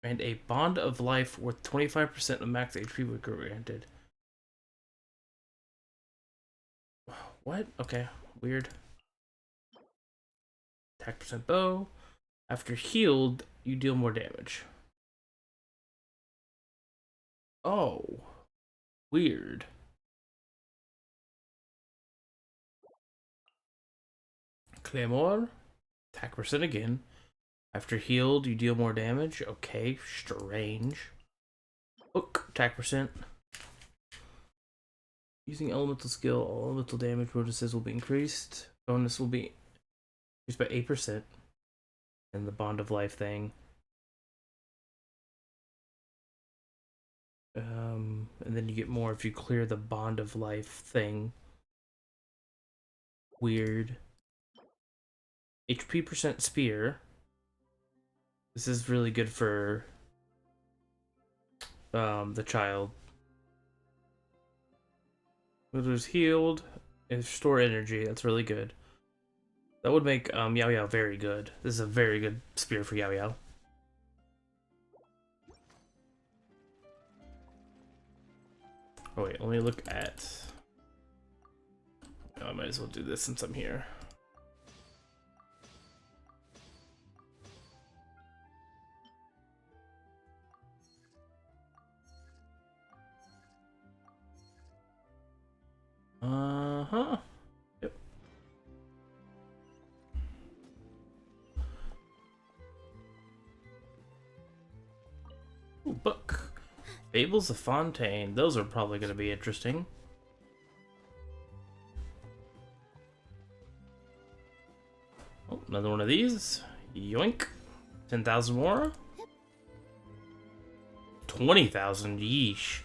Speaker 5: And a bond of life worth 25% of max HP will be granted. What? Okay, weird. Attack percent bow. After healed, you deal more damage. Oh, weird. Claymore. Attack percent again. After healed, you deal more damage. Okay, strange. Hook. Attack percent. Using elemental skill, all elemental damage bonuses will be increased. Bonus will be increased by 8%. And the bond of life thing. And then you get more if you clear the bond of life thing. Weird. HP percent spear. This is really good for the child. Who's healed and store energy. That's really good. That would make Yao Yao very good. This is a very good spear for Yao Yao. Oh wait, let me look at. Oh, I might as well do this since I'm here. Yep. Ooh, book. Fables of Fontaine. Those are probably going to be interesting. Oh, another one of these. Yoink. 10,000 more. 20,000. Yeesh.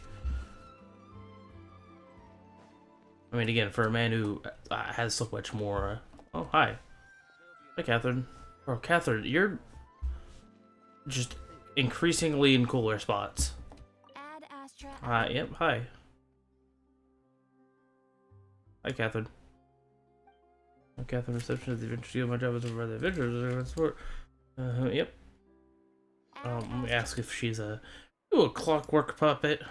Speaker 5: I mean, again, for a man who has so much more. Oh, hi. Hi, Catherine. Bro, Catherine, you're just increasingly in cooler spots.
Speaker 1: Add
Speaker 16: Astra.
Speaker 5: Yep, hi. Hi, Catherine. I'm Catherine, reception of the adventure studio. My job is to provide the adventures. Support. Yep. Let me ask if she's a clockwork puppet.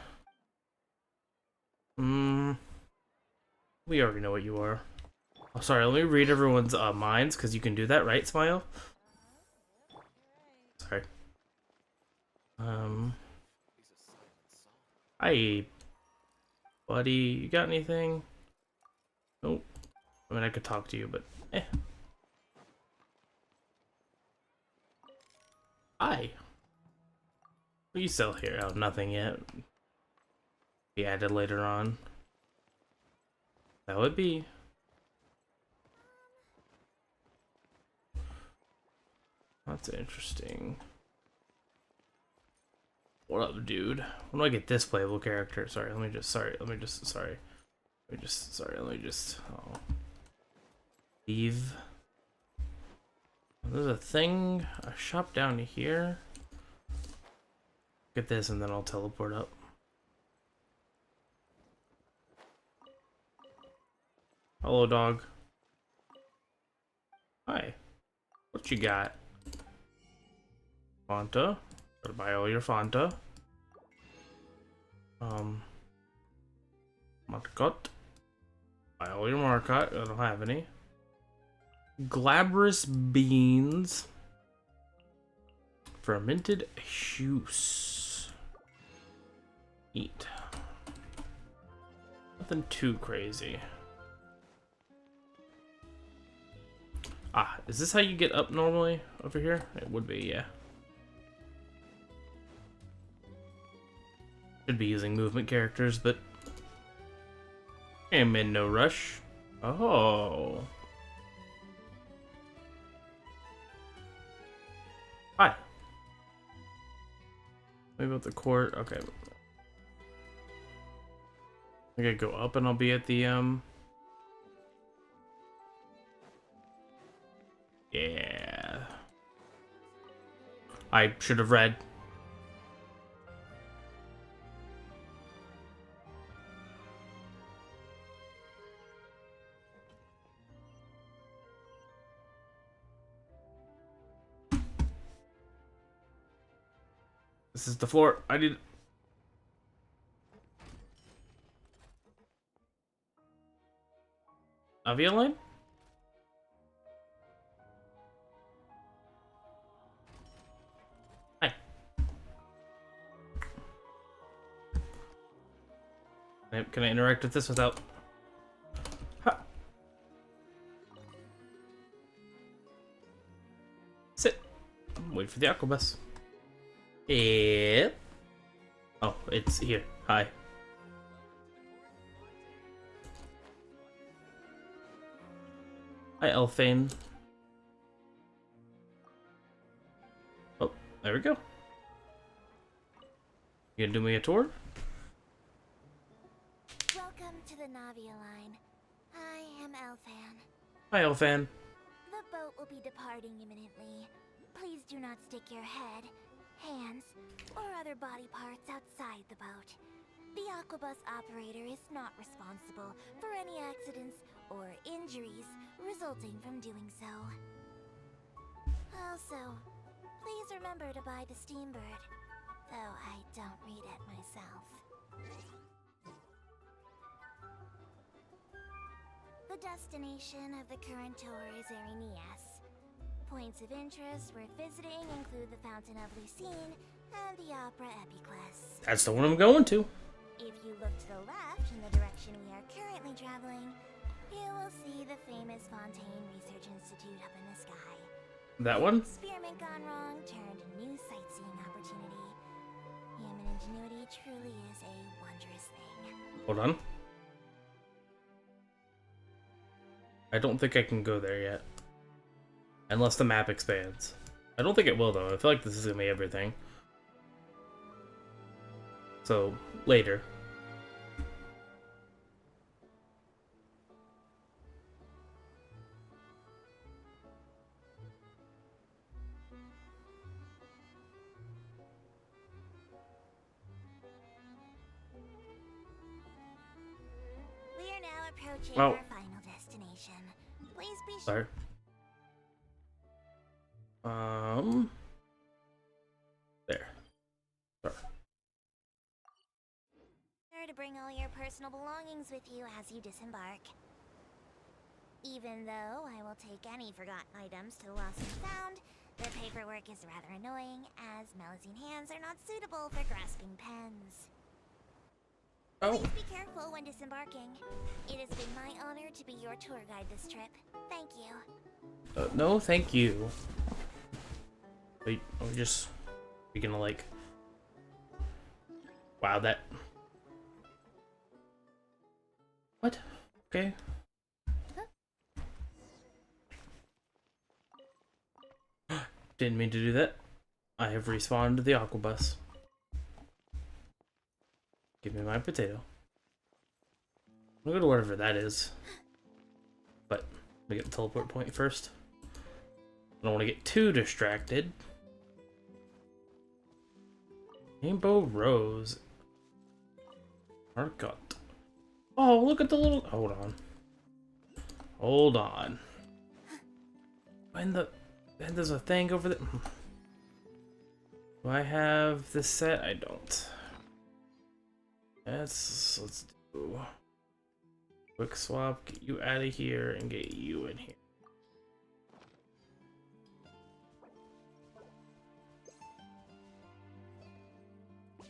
Speaker 5: We already know what you are. Oh, sorry, let me read everyone's minds, because you can do that, right, Smile? Sorry. Hi, buddy. You got anything? Nope. I mean, I could talk to you, but Hi. What are you sell here? Oh, nothing yet. Be added later on. That would be. That's interesting. What up, dude? When do I get this playable character? Sorry, let me just leave. There's a thing, a shop down here. Get this and then I'll teleport up. Hello, dog. Hi. What you got? Fanta. Gotta buy all your Fanta. Marcotte. Buy all your Marcotte. I don't have any. Glabrous beans. Fermented juice. Eat. Nothing too crazy. Ah, is this how you get up normally over here? It would be, yeah. Should be using movement characters, but I'm in no rush. Oh. Hi. Maybe about the court. Okay. I gotta go up and I'll be at the yeah. I should have read. This is the floor. I need. Avia line? Hi. Can I interact with this without? Ha. Sit. Wait for the aquabus. Yeah. Oh, it's here. Hi. Hi, Elfane. Oh, there we go. You gonna do me a tour?
Speaker 1: Welcome to the Navia line. I am Elfan.
Speaker 5: Hi, Elfan.
Speaker 1: The boat will be departing imminently. Please do not stick your head, hands, or other body parts outside the boat. The Aquabus operator is not responsible for any accidents or injuries resulting from doing so. Also, please remember to buy the Steambird, though I don't read it myself. The destination of the current tour is Arenias. Points of interest worth visiting include the Fountain of Lucine and the Opera Epiclese.
Speaker 5: That's the one I'm going to.
Speaker 1: If you look to the left in the direction we are currently traveling, you will see the famous Fontaine Research Institute up in the sky.
Speaker 5: That one?
Speaker 1: Experiment gone wrong turned a new sightseeing opportunity. Human ingenuity truly is a wondrous thing.
Speaker 5: Hold on. I don't think I can go there yet. Unless the map expands. I don't think it will, though. I feel like this is gonna be everything. So, later.
Speaker 1: Reaching
Speaker 5: Oh.
Speaker 1: our final destination. Please be
Speaker 5: Sorry. There. Sorry.
Speaker 1: sure to bring all your personal belongings with you as you disembark. Even though I will take any forgotten items to the lost and found, the paperwork is rather annoying, as Melusine hands are not suitable for grasping pens.
Speaker 5: Oh.
Speaker 1: Please be careful when disembarking. It has been my honor to be your tour guide this trip. Thank you.
Speaker 5: No, thank you. Wait, we gonna like... Wow, that... What? Okay. Didn't mean to do that. I have respawned to the Aquabus. Give me my potato. Look at whatever that is. But, let me get the teleport point first. I don't want to get too distracted. Rainbow Rose. Arcot. Oh, look at the little... Hold on. Hold on. And there's a thing over there. Do I have this set? I don't. Let's do... Quick swap, get you out of here and get you in here.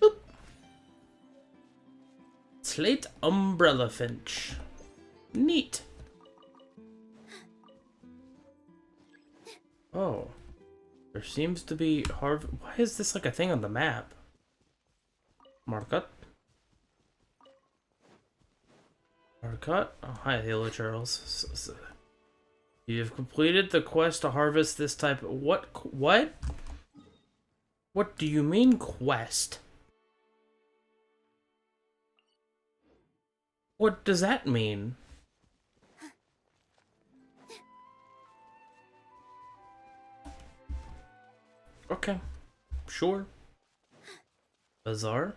Speaker 5: Boop. Slate Umbrella Finch. Neat. Oh. There seems to be Why is this like a thing on the map? Market. Market. Oh, hi, hello, Charles. You have completed the quest to harvest this type of... What? What do you mean, quest? What does that mean? Okay. Sure. Bazaar?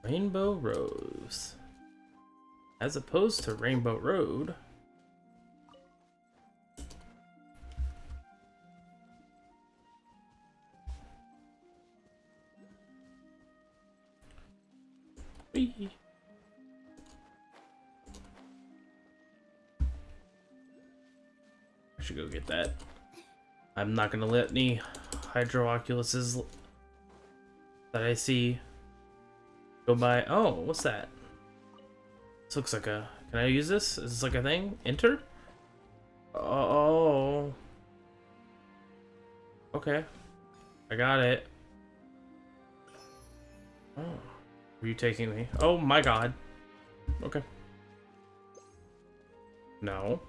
Speaker 5: Rainbow Rose. As opposed to Rainbow Road. Whee. I should go get that. I'm not gonna let any Hydro-Oculuses that I see go by. Oh, what's that? This looks like a... Can I use this? Is this like a thing? Enter? Oh. Okay. I got it. Oh. Where are you taking me? Oh my god. Okay. No.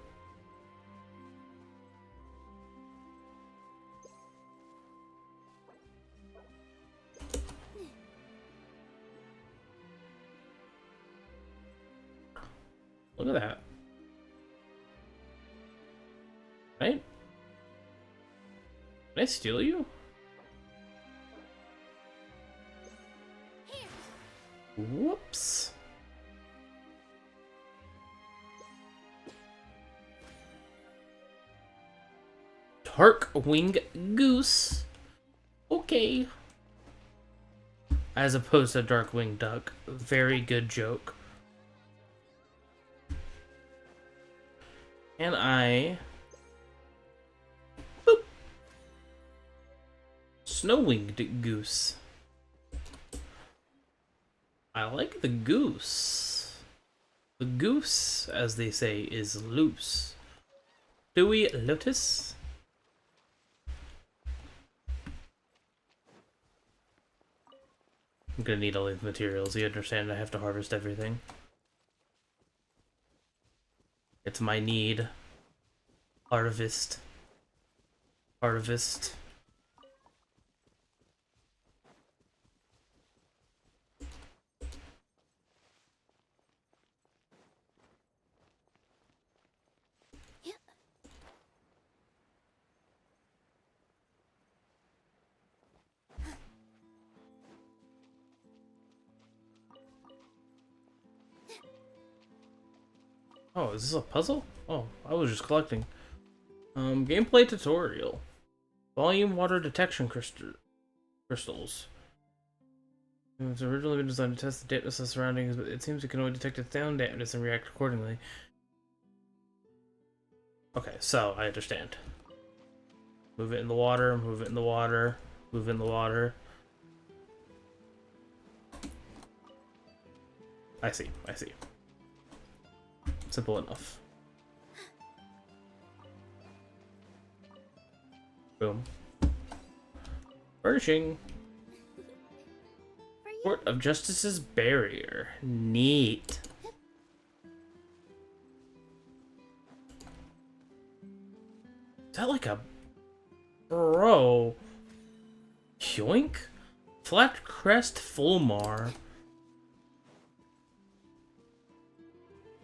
Speaker 5: Look at that. Right? Can I steal you? Whoops. Dark Winged Goose. Okay. As opposed to Dark Winged Duck. Very good joke. And I... Boop. Snow-winged goose. I like the goose. The goose, as they say, is loose. Dewy Lotus? I'm gonna need all these materials. You understand I have to harvest everything. It's my need. Harvest. Harvest. Oh, is this a puzzle? Oh, I was just collecting. Gameplay tutorial. Volume water detection crystals. It's originally been designed to test the dampness of surroundings, but it seems it can only detect its sound dampness and react accordingly. Okay, so I understand. Move it in the water, move it in the water, move it in the water. I see, I see. Simple enough. Boom. Furnishing. Court of Justice's Barrier. Neat. Is that like a... Bro. Yoink? Flat Crest Fulmar.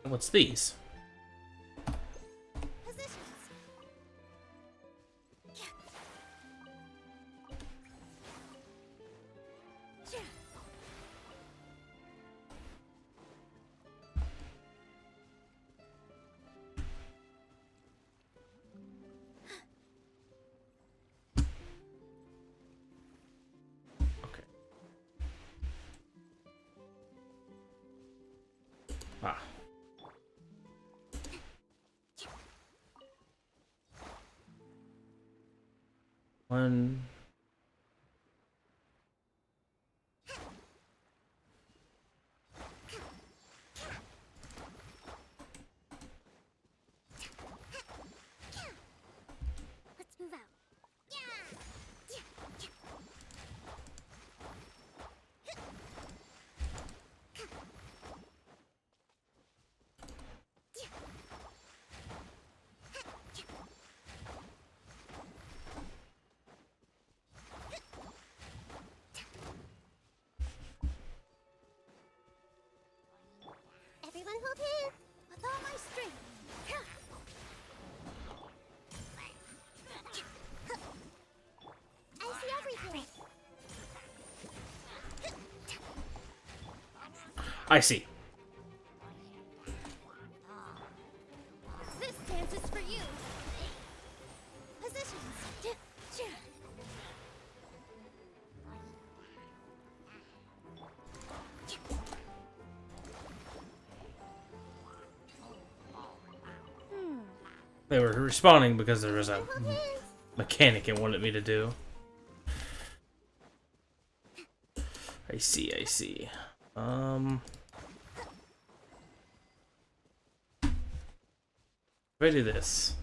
Speaker 5: What's these? Ah. One.
Speaker 1: Let's move out. Everyone hold hands with all my strength. I see everything.
Speaker 5: I see.
Speaker 1: This dance is for you. Positions.
Speaker 5: They were respawning because there was a mechanic it wanted me to do. I see, I see. If I do this.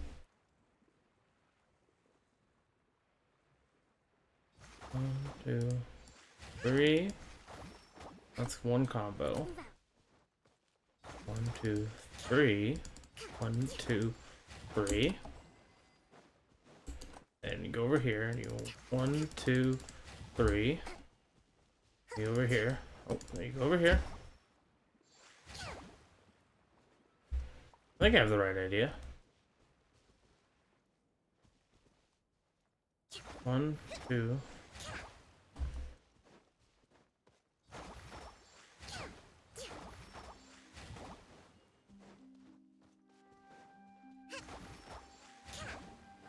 Speaker 5: 1, 2, 3. That's one combo. 1, 2, 3. 1, 2, 3. And you go over here and you go 1, 2, 3. You go over here. Oh, there you go over here. I think I have the right idea. 1, 2.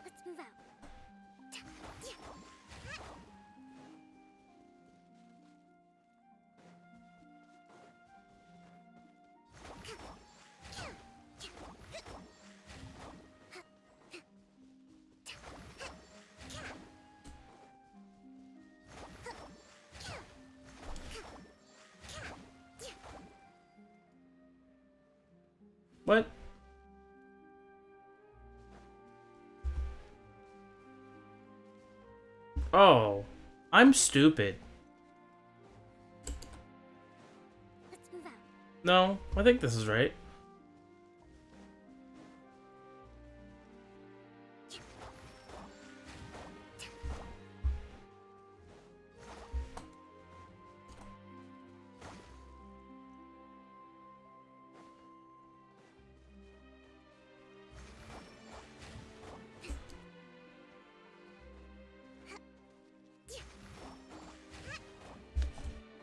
Speaker 1: Let's move out.
Speaker 5: What? Oh, I'm stupid.
Speaker 1: Let's move out.
Speaker 5: No, I think this is right.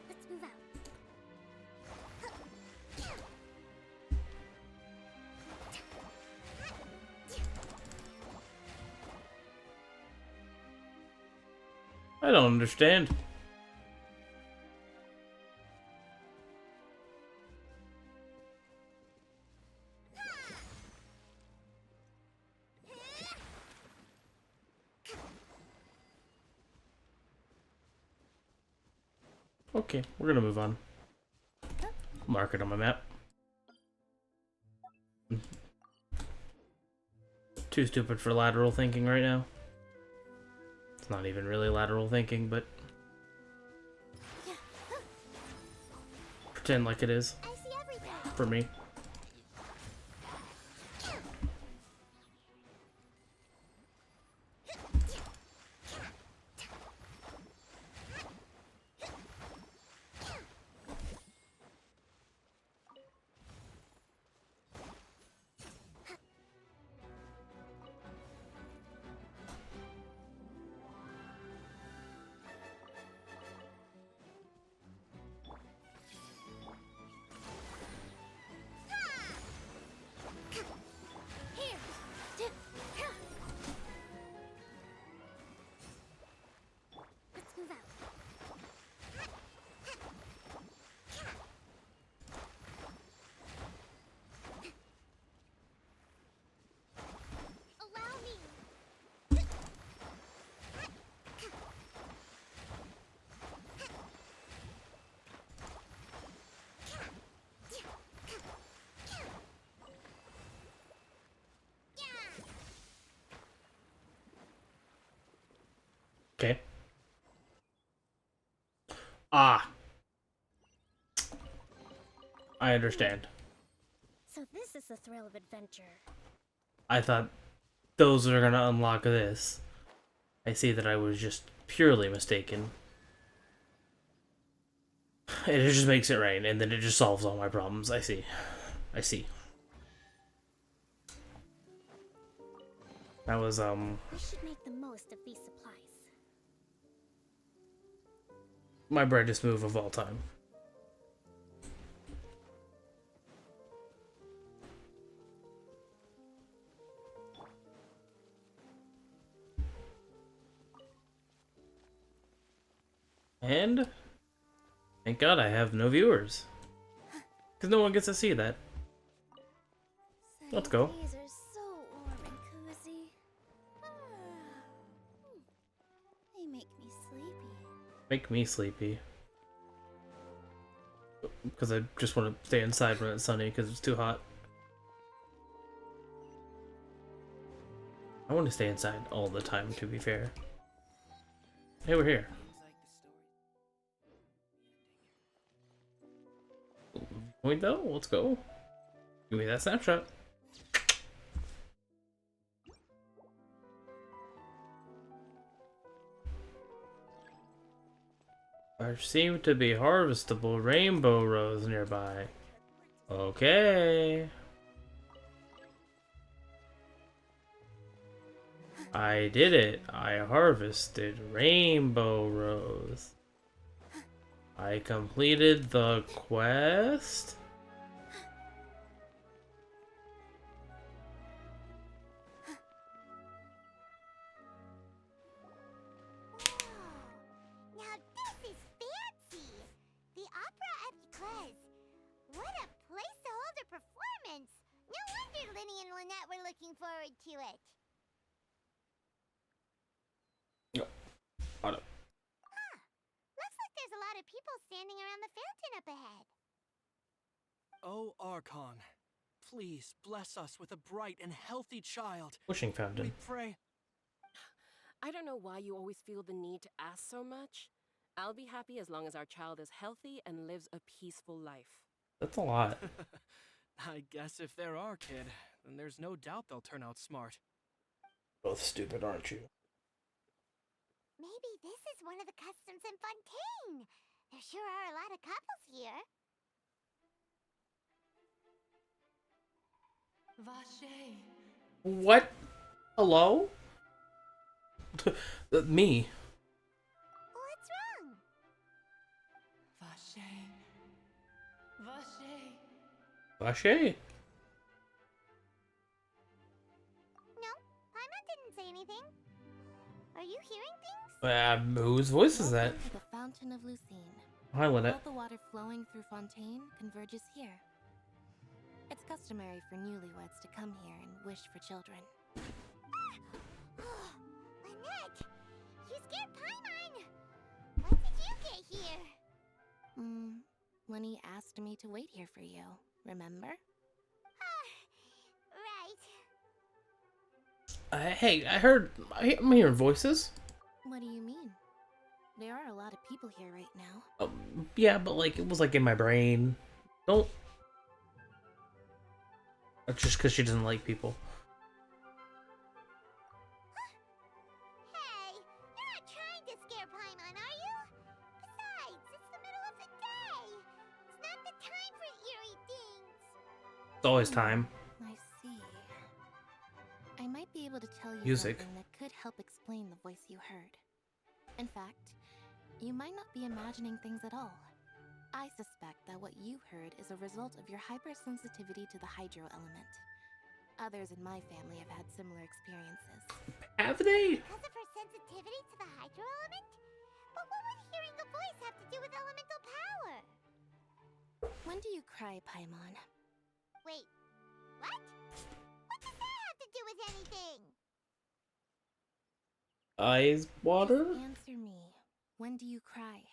Speaker 1: Let's move out.
Speaker 5: I don't understand. Okay, we're gonna move on. Mark it on my map. Too stupid for lateral thinking right now. It's not even really lateral thinking, but pretend like it is for me.
Speaker 1: Let's move out. Allow me.
Speaker 5: Okay. Ah. I understand.
Speaker 1: So this is the thrill of adventure.
Speaker 5: I thought those are gonna unlock this. I see that I was just purely mistaken. It just makes it rain, and then it just solves all my problems. I see. I see. That was,
Speaker 1: We should make the most of these supplies.
Speaker 5: my brightest move of all time. And thank God I have no viewers. Because no one gets to see that. Let's go.
Speaker 1: These are so warm and cozy. They make me sleepy.
Speaker 5: Make me sleepy. Because I just want to stay inside when it's sunny because it's too hot. I want to stay inside all the time, to be fair. Hey, we're here. Point though, let's go. Give me that snapshot. There seem to be harvestable rainbow rose nearby. Okay. I did it. I harvested rainbow rose. I completed the quest?
Speaker 1: Now this is fancy! The Opera Epiclese. What a place to hold a performance! No wonder Linny and Lynette were looking forward to it.
Speaker 5: Hold up.
Speaker 1: Looks like there's a lot of people standing around the fountain up ahead.
Speaker 17: Oh, Archon, please bless us with a bright and healthy child.
Speaker 5: Pushing fountain.
Speaker 17: We pray.
Speaker 18: I don't know why you always feel the need to ask so much. I'll be happy as long as our child is healthy and lives a peaceful life.
Speaker 5: That's a lot.
Speaker 17: I guess if they're our kid, then there's no doubt they'll turn out smart.
Speaker 5: Both stupid, aren't you?
Speaker 1: Maybe this is one of the customs in Fontaine. There sure are a lot of couples here.
Speaker 12: Vache.
Speaker 5: What? Hello? Me.
Speaker 1: What's wrong?
Speaker 12: Vache. Vache.
Speaker 5: Vache.
Speaker 1: No, Paimon didn't say anything. Are you hearing things?
Speaker 5: Whose voice is that?
Speaker 2: Welcome to the Fountain of Lucine.
Speaker 5: Highlight it.
Speaker 2: All the water flowing through Fontaine converges here. It's customary for newlyweds to come here and wish for children.
Speaker 1: Lynette! You scared Paimon! When did you get here?
Speaker 2: Lenny asked me to wait here for you, remember?
Speaker 1: Right.
Speaker 5: Hey, I'm hearing voices.
Speaker 2: What do you mean? There are a lot of people here right now.
Speaker 5: Yeah, but like, it was like in my brain. Don't. That's just because she doesn't like people.
Speaker 1: Hey, you're not trying to scare Paimon, are you? Besides, it's the middle of the day. It's not the time for eerie things.
Speaker 5: It's always time.
Speaker 2: I see. I might be able to tell you
Speaker 5: Music.
Speaker 2: something that could help explain the voice you heard. In fact, you might not be imagining things at all. I suspect that what you heard is a result of your hypersensitivity to the hydro element. Others in my family have had similar experiences.
Speaker 5: Have they?
Speaker 1: Because of her sensitivity to the hydro element? But what would hearing a voice have to do with elemental power?
Speaker 2: When do you cry, Paimon?
Speaker 1: Wait, what? What does that have to do with anything?
Speaker 5: Eyes water?
Speaker 2: Just answer me. When do you cry?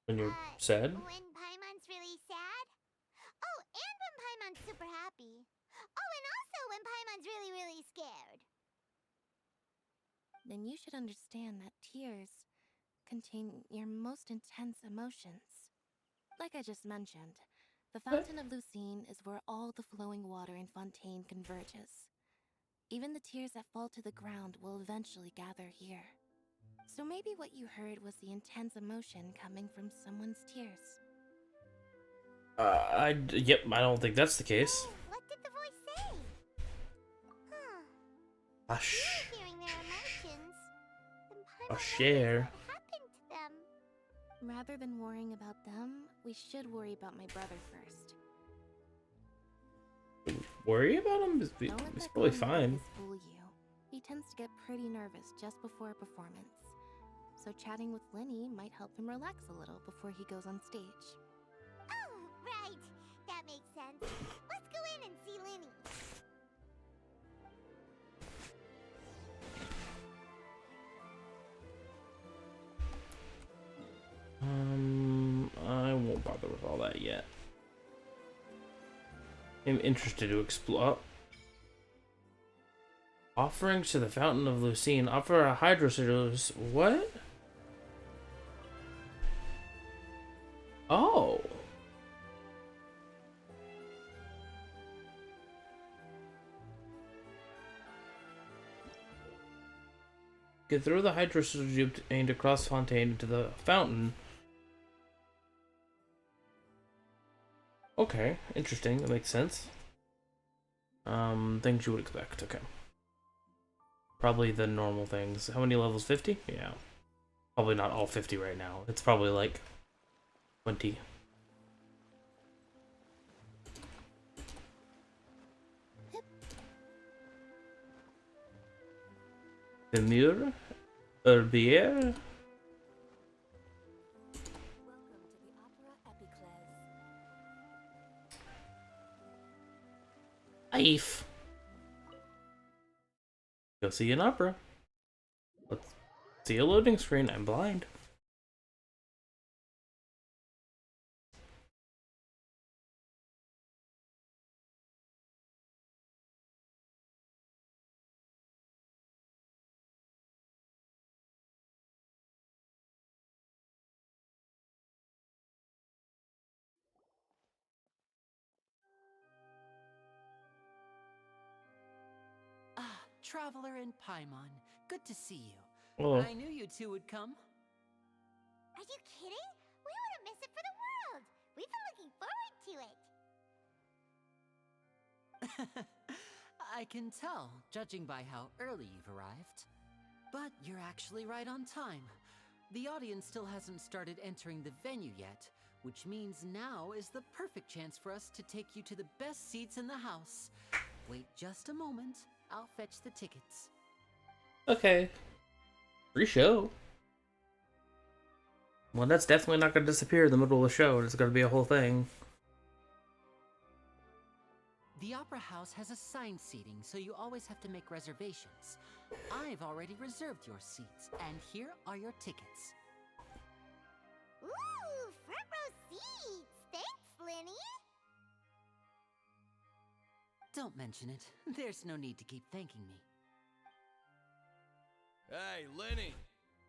Speaker 5: When you're sad?
Speaker 1: When Paimon's really sad? Oh, and when Paimon's super happy. Oh, and also when Paimon's really, really scared.
Speaker 2: Then you should understand that tears contain your most intense emotions. Like I just mentioned, the Fountain of Lucine is where all the flowing water in Fontaine converges. Even the tears that fall to the ground will eventually gather here. So maybe what you heard was the intense emotion coming from someone's tears.
Speaker 5: Yep, I don't think that's the case.
Speaker 1: What did the voice say? Huh.
Speaker 5: Hush.
Speaker 1: Hearing their emotions, then
Speaker 5: I'll
Speaker 1: Paimon
Speaker 5: share.
Speaker 1: knows what happened to them.
Speaker 2: Rather than worrying about them, we should worry about my brother first.
Speaker 5: Worry about him? He's probably fine.
Speaker 2: Fool you. He tends to get pretty nervous just before a performance. So chatting with Lenny might help him relax a little before he goes on stage.
Speaker 1: Oh, right. That makes sense. Let's go in and see Linny.
Speaker 5: I won't bother with all that yet. I'm interested to explore. Offerings to the Fountain of Lucine. Offer a hydrocetus. What? Oh. You can throw the hydrocetus you obtained across Fontaine into the fountain. Okay, interesting. That makes sense. Things you would expect. Okay. Probably the normal things. How many levels? 50? Yeah. Probably not all 50 right now. It's probably like 20. The mur? Herbier? Life. Go see an opera. Let's see a loading screen. I'm blind.
Speaker 8: Ah, Traveler and Paimon. Good to see you.
Speaker 5: Hello.
Speaker 8: I knew you two would come.
Speaker 1: Are you kidding? We wouldn't miss it for the world. We've been looking forward to it.
Speaker 8: I can tell, judging by how early you've arrived. But you're actually right on time. The audience still hasn't started entering the venue yet, which means now is the perfect chance for us to take you to the best seats in the house. Wait just a moment, I'll fetch the tickets.
Speaker 5: Okay. Free show. Well, that's definitely not going to disappear in the middle of the show. It's going to be a whole thing.
Speaker 8: The Opera House has assigned seating, so you always have to make reservations. I've already reserved your seats, and here are your tickets.
Speaker 1: Ooh, front row seats! Thanks, Linny!
Speaker 8: Don't mention it. There's no need to keep thanking me.
Speaker 19: Hey, Lenny!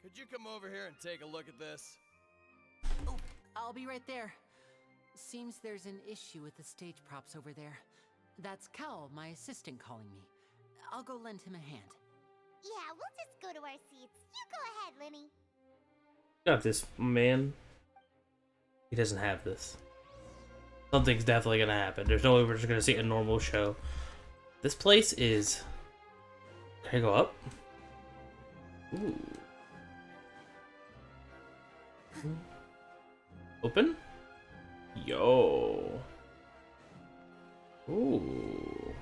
Speaker 19: Could you come over here and take a look at this?
Speaker 8: Oh, I'll be right there. Seems there's an issue with the stage props over there. That's Cal, my assistant, calling me. I'll go lend him a hand.
Speaker 1: Yeah, we'll just go to our seats. You go ahead, Linny.
Speaker 5: Got this, man. He doesn't have this. Something's definitely gonna happen. There's no way we're just gonna see a normal show. This place is... Can I go up? Ooh. Open? Yo. Ooh.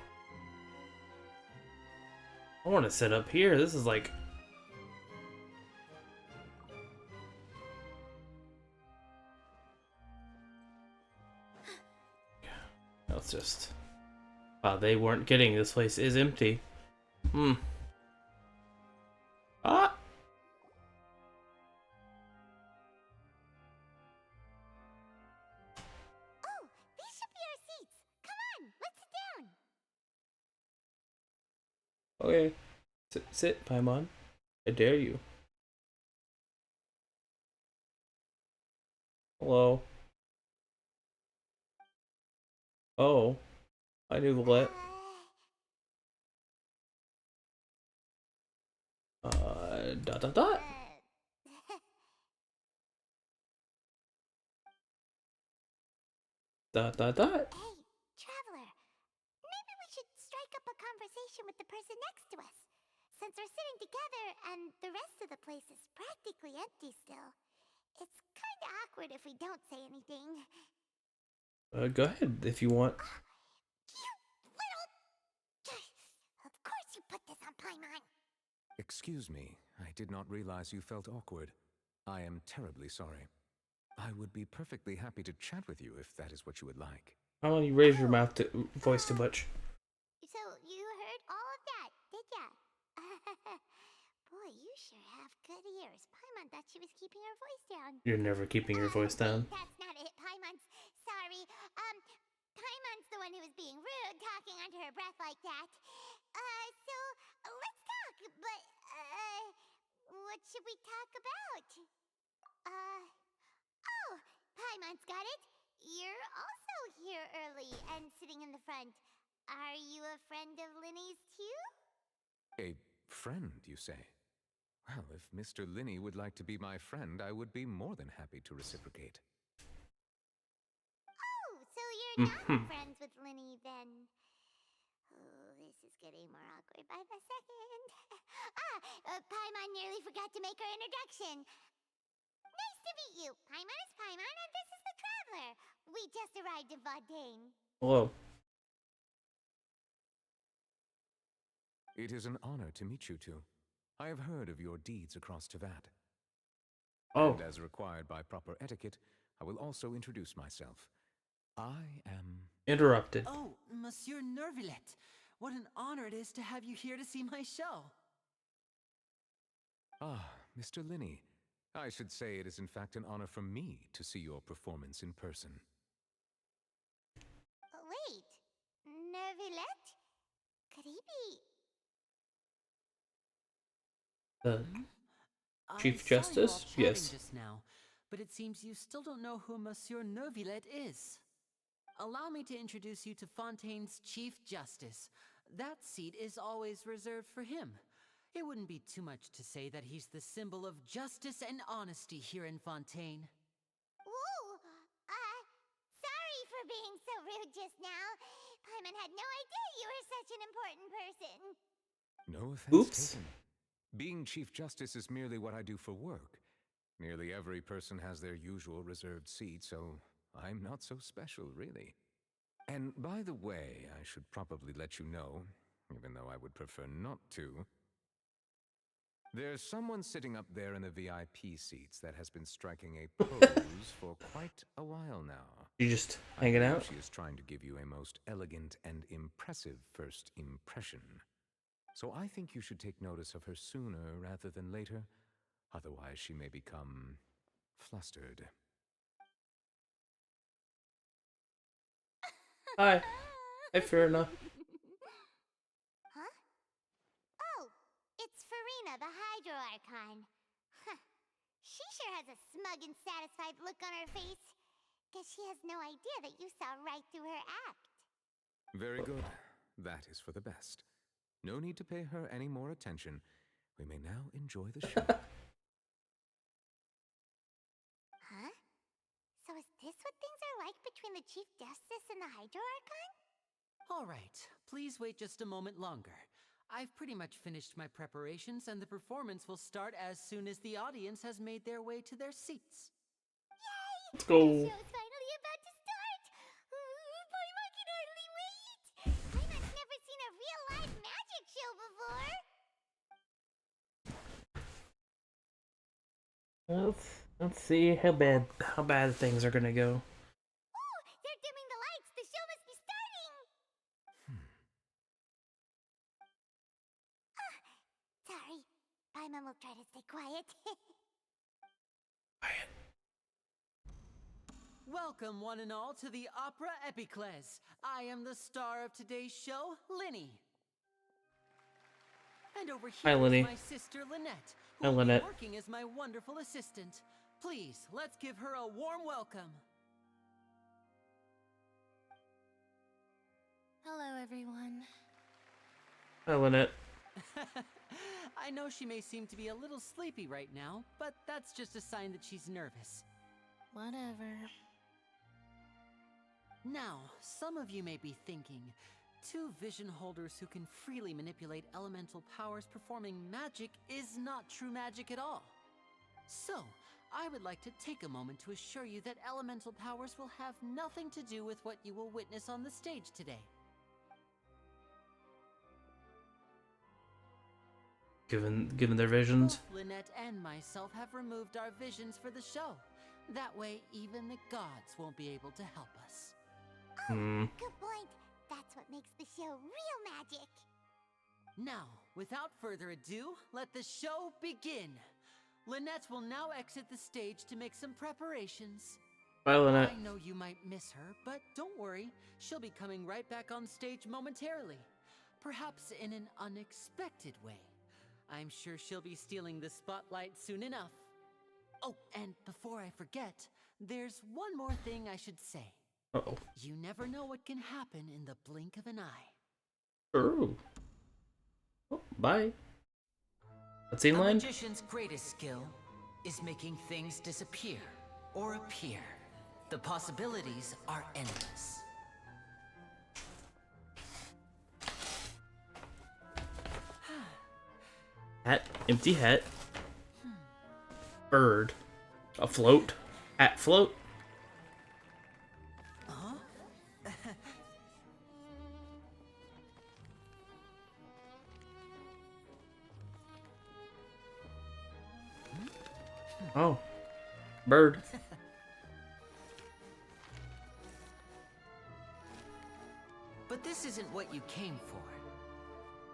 Speaker 5: I want to sit up here. This is like... Let's just... Wow, they weren't kidding. This place is empty. Hmm. Ah!
Speaker 1: Oh, these should be our seats. Come on, let's sit down.
Speaker 5: Okay. Sit, Paimon. I dare you. Hello. Oh. I knew what. Dot dot dot. Dot dot dot.
Speaker 1: Hey, Traveler. Maybe we should strike up a conversation with the person next to us. Since we're sitting together and the rest of the place is practically empty still. It's kinda awkward if we don't say anything.
Speaker 5: Go ahead if you want.
Speaker 1: Of course you put this on Paimon.
Speaker 20: Excuse me, I did not realize you felt awkward. I am terribly sorry. I would be perfectly happy to chat with you if that is what you would like.
Speaker 5: How long you raise your mouth to voice too much?
Speaker 1: So you heard all of that, did ya? Boy, you sure have good ears. Paimon thought she was keeping her voice down.
Speaker 5: You're never keeping your voice down.
Speaker 1: That's not it, Paimon's sorry. Paimon's the one who was being rude, talking under her breath like that. So let's talk, but what should we talk about? Oh, Paimon's got it. You're also here early and sitting in the front. Are you a friend of Linny's too?
Speaker 20: A friend, you say? Well, if Mr. Linney would like to be my friend, I would be more than happy to reciprocate.
Speaker 1: Oh, so you're not friends with Linny then? Oh, this is getting more awkward by the second. Paimon nearly forgot to make her introduction. Nice to meet you. Paimon is Paimon, and this is the Traveler. We just arrived in Fontaine.
Speaker 5: Hello.
Speaker 20: It is an honor to meet you two. I have heard of your deeds across Tevat.
Speaker 5: Oh.
Speaker 20: And as required by proper etiquette, I will also introduce myself. I am...
Speaker 5: Interrupted.
Speaker 8: Oh, Monsieur Nervillet. What an honor it is to have you here to see my show.
Speaker 20: Ah, Mr. Linney. I should say it is in fact an honor for me to see your performance in person.
Speaker 1: Wait, Nervillet? Could he be...
Speaker 5: Chief
Speaker 8: I saw you all
Speaker 5: Justice?
Speaker 8: chatting
Speaker 5: Yes.
Speaker 8: Just now, but it seems you still don't know who Monsieur Nervillet is. Allow me to introduce you to Fontaine's Chief Justice. That seat is always reserved for him. It wouldn't be too much to say that he's the symbol of justice and honesty here in Fontaine.
Speaker 1: Whoa! Sorry for being so rude just now. Paimon had no idea you were such an important person.
Speaker 20: No offense taken. Being Chief Justice is merely what I do for work. Nearly every person has their usual reserved seat, so I'm not so special, really. And by the way, I should probably let you know, even though I would prefer not to. There's someone sitting up there in the VIP seats that has been striking a pose for quite a while now.
Speaker 5: You just
Speaker 20: I
Speaker 5: hanging
Speaker 20: believe
Speaker 5: out?
Speaker 20: She is trying to give you a most elegant and impressive first impression. So I think you should take notice of her sooner rather than later. Otherwise, she may become flustered.
Speaker 5: Hi. Hi, Farina.
Speaker 1: Huh? Oh, it's Farina, the Hydro Archon. Huh. She sure has a smug and satisfied look on her face. Guess she has no idea that you saw right through her act.
Speaker 20: Very good. That is for the best. No need to pay her any more attention. We may now enjoy the show.
Speaker 1: Huh? So is this what things are like between the Chief Justice and the Hydro Archon?
Speaker 8: All right, please wait just a moment longer. I've pretty much finished my preparations, and the performance will start as soon as the audience has made their way to their seats.
Speaker 1: Yay!
Speaker 5: Let's go.
Speaker 1: The show's finally about to start! Paimon can hardly wait! Paimon's never seen a real live magic show before!
Speaker 5: Let's see how bad things are gonna go.
Speaker 1: Oh, they're dimming the lights! The show must be starting! Sorry. Paimon will try to stay quiet.
Speaker 8: Welcome, one and all, to the Opera Epiclese. I am the star of today's show, Linny. And over
Speaker 5: Hi,
Speaker 8: here
Speaker 5: Linny.
Speaker 8: is my sister, Lynette, who
Speaker 5: Hi,
Speaker 8: will be
Speaker 5: Lynette.
Speaker 8: working as my wonderful assistant. Please, let's give her a warm welcome.
Speaker 2: Hello, everyone.
Speaker 5: Hi, Lynette.
Speaker 8: I know she may seem to be a little sleepy right now, but that's just a sign that she's nervous.
Speaker 2: Whatever.
Speaker 8: Now, some of you may be thinking, two vision holders who can freely manipulate elemental powers performing magic is not true magic at all. So, I would like to take a moment to assure you that elemental powers will have nothing to do with what you will witness on the stage today.
Speaker 5: Given their visions.
Speaker 8: Both Lynette and myself have removed our visions for the show. That way, even the gods won't be able to help us.
Speaker 1: Good point. That's what makes the show real magic.
Speaker 8: Now, without further ado, let the show begin. Lynette will now exit the stage to make some preparations.
Speaker 5: Bye, Lynette.
Speaker 8: I know you might miss her, but don't worry. She'll be coming right back on stage momentarily. Perhaps in an unexpected way. I'm sure she'll be stealing the spotlight soon enough. Oh, and before I forget, there's one more thing I should say.
Speaker 5: Uh-oh.
Speaker 8: You never know what can happen in the blink of an eye.
Speaker 5: Oh. Oh, bye. That scene
Speaker 8: A
Speaker 5: line?
Speaker 8: magician's greatest skill is making things disappear or appear. The possibilities are endless.
Speaker 5: Hat. Empty hat. Bird. Afloat. Hat float. Oh. Bird.
Speaker 8: But this isn't what you came for.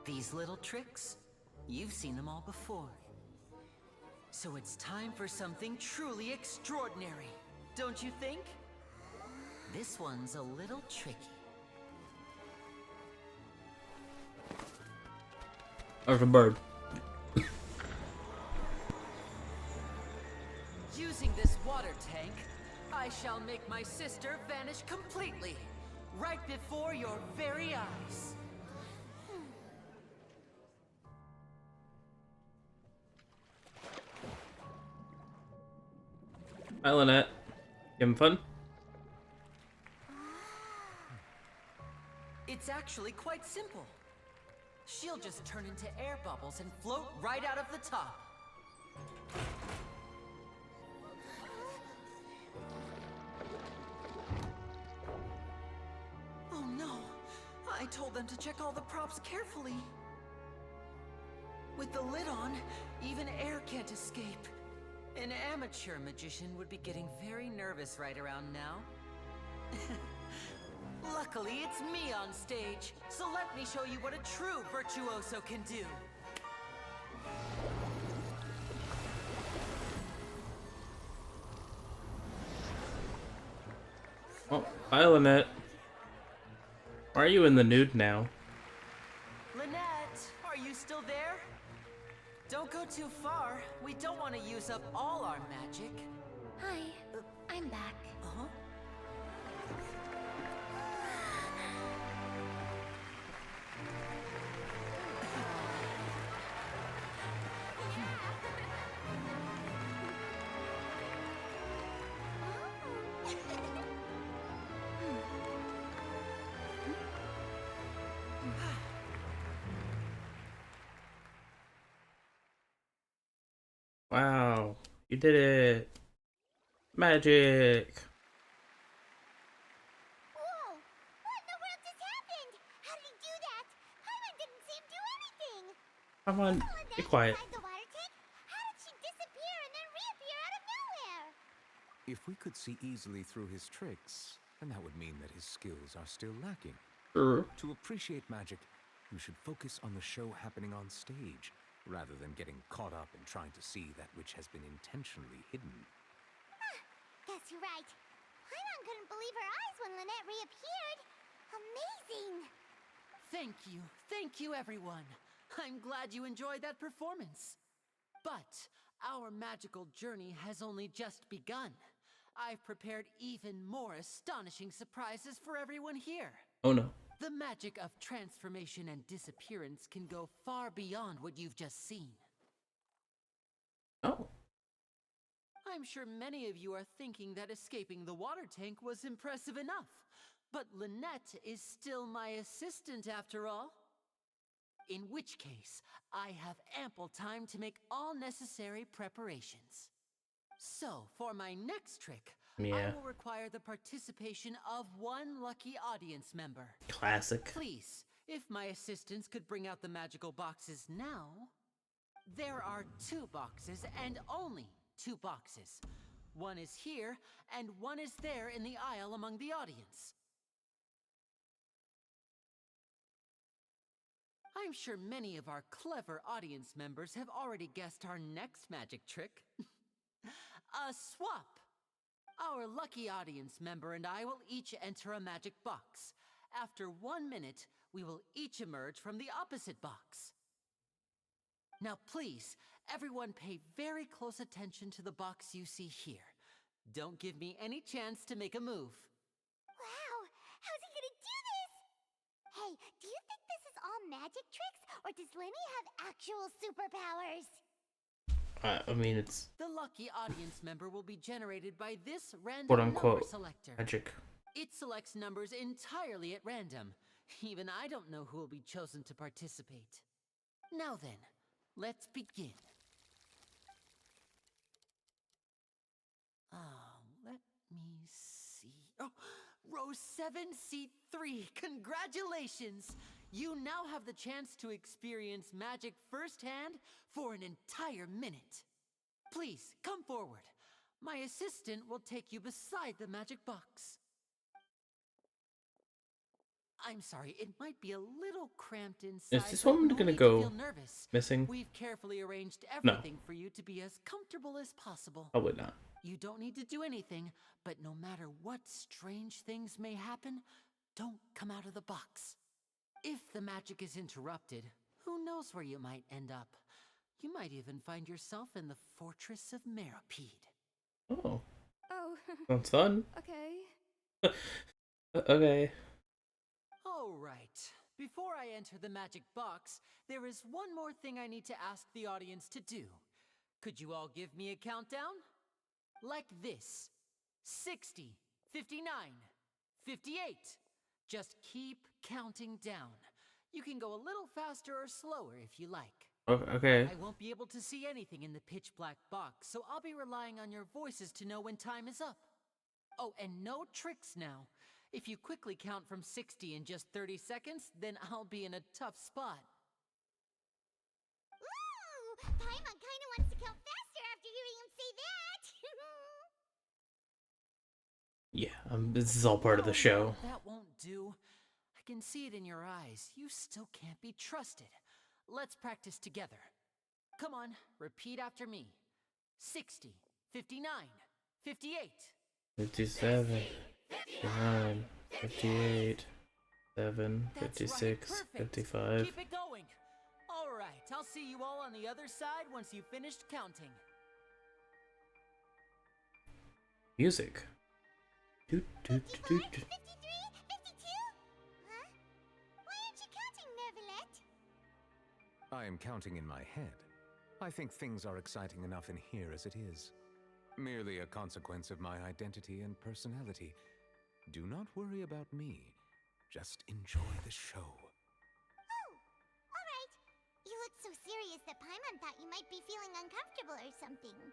Speaker 8: These little tricks, you've seen them all before. So it's time for something truly extraordinary, don't you think? This one's a little tricky.
Speaker 5: There's a bird.
Speaker 8: Using this water tank, I shall make my sister vanish completely, right before your very eyes.
Speaker 5: Hi, Lynette. You having fun?
Speaker 8: It's actually quite simple. She'll just turn into air bubbles and float right out of the top. Oh no! I told them to check all the props carefully. With the lid on, even air can't escape. An amateur magician would be getting very nervous right around now. Luckily, it's me on stage, so let me show you what a true virtuoso can do.
Speaker 5: Oh, hi, Lynette. Why are you in the nude now?
Speaker 8: Lynette, are you still there? Don't go too far. We don't want to use up all our magic.
Speaker 1: Hi, I'm back.
Speaker 8: Uh-huh.
Speaker 5: Wow, you did it. Magic.
Speaker 1: Whoa! What in the world just happened? How did he do that? Paimon didn't see him do anything.
Speaker 5: Come on, be quiet.
Speaker 1: Inside the water tank? How did she disappear and then reappear out of nowhere?
Speaker 20: If we could see easily through his tricks, then that would mean that his skills are still lacking.
Speaker 5: Sure.
Speaker 20: To appreciate magic, you should focus on the show happening on stage, rather than getting caught up in trying to see that which has been intentionally hidden.
Speaker 1: Guess you're right. Paimon couldn't believe her eyes when Lynette reappeared. Amazing!
Speaker 8: Thank you everyone. I'm glad you enjoyed that performance. But our magical journey has only just begun. I've prepared even more astonishing surprises for everyone here.
Speaker 5: Oh no.
Speaker 8: The magic of transformation and disappearance can go far beyond what you've just seen.
Speaker 5: Oh.
Speaker 8: I'm sure many of you are thinking that escaping the water tank was impressive enough, but Lynette is still my assistant after all. In which case, I have ample time to make all necessary preparations. So, for my next trick, I will require the participation of one lucky audience member.
Speaker 5: Classic.
Speaker 8: Please, if my assistants could bring out the magical boxes now. There are 2 boxes and only 2 boxes. One is here and one is there in the aisle among the audience. I'm sure many of our clever audience members have already guessed our next magic trick. A swap! Our lucky audience member and I will each enter a magic box. After 1 minute, we will each emerge from the opposite box. Now please, everyone pay very close attention to the box you see here. Don't give me any chance to make a move.
Speaker 1: Wow! How's he gonna do this? Hey, do you think this is all magic tricks, or does Lenny have actual superpowers?
Speaker 5: I mean, it's
Speaker 8: The lucky audience member will be generated by this random
Speaker 5: quote
Speaker 8: number
Speaker 5: unquote
Speaker 8: selector.
Speaker 5: magic.
Speaker 8: It selects numbers entirely at random. Even I don't know who will be chosen to participate. Now then, let's begin. Let me see. Oh, row 7, seat 3. Congratulations! You now have the chance to experience magic firsthand for an entire minute. Please, come forward. My assistant will take you beside the magic box. I'm sorry, it might be a little cramped inside.
Speaker 5: Is this
Speaker 8: but
Speaker 5: one
Speaker 8: no
Speaker 5: gonna
Speaker 8: need to
Speaker 5: go
Speaker 8: feel nervous.
Speaker 5: missing?
Speaker 8: We've carefully arranged
Speaker 5: No.
Speaker 8: everything for you to be as comfortable as possible.
Speaker 5: Probably not.
Speaker 8: You don't need to do anything, but no matter what strange things may happen, don't come out of the box. If the magic is interrupted, who knows where you might end up? You might even find yourself in the Fortress of Meripede.
Speaker 5: Oh.
Speaker 16: Oh.
Speaker 5: Sounds fun.
Speaker 16: Okay.
Speaker 5: Okay.
Speaker 8: All right. Before I enter the magic box, there is one more thing I need to ask the audience to do. Could you all give me a countdown? Like this. 60, 59, 58. Just keep counting down. You can go a little faster or slower if you like.
Speaker 5: Okay.
Speaker 8: I won't be able to see anything in the pitch black box, so I'll be relying on your voices to know when time is up. Oh, and no tricks now. If you quickly count from 60 in just 30 seconds, then I'll be in a tough spot.
Speaker 1: Ooh! Paimon kinda wants to count faster after hearing him say that!
Speaker 5: Yeah, this is all part of the show.
Speaker 8: That won't do. I can see it in your eyes. You still can't be trusted. Let's practice together. Come on, repeat after me. 60, 59, 58.
Speaker 5: 57, 59, 58, 7, 56, 55.
Speaker 8: Keep it going. All right, I'll see you all on the other side once you've finished counting.
Speaker 5: Music. Doot, doot, doot, doot.
Speaker 1: 53? 52? Huh? Why aren't you counting, Nervalet?
Speaker 20: I am counting in my head. I think things are exciting enough in here as it is. Merely a consequence of my identity and personality. Do not worry about me. Just enjoy the show.
Speaker 1: Oh, alright. You look so serious that Paimon thought you might be feeling uncomfortable or something.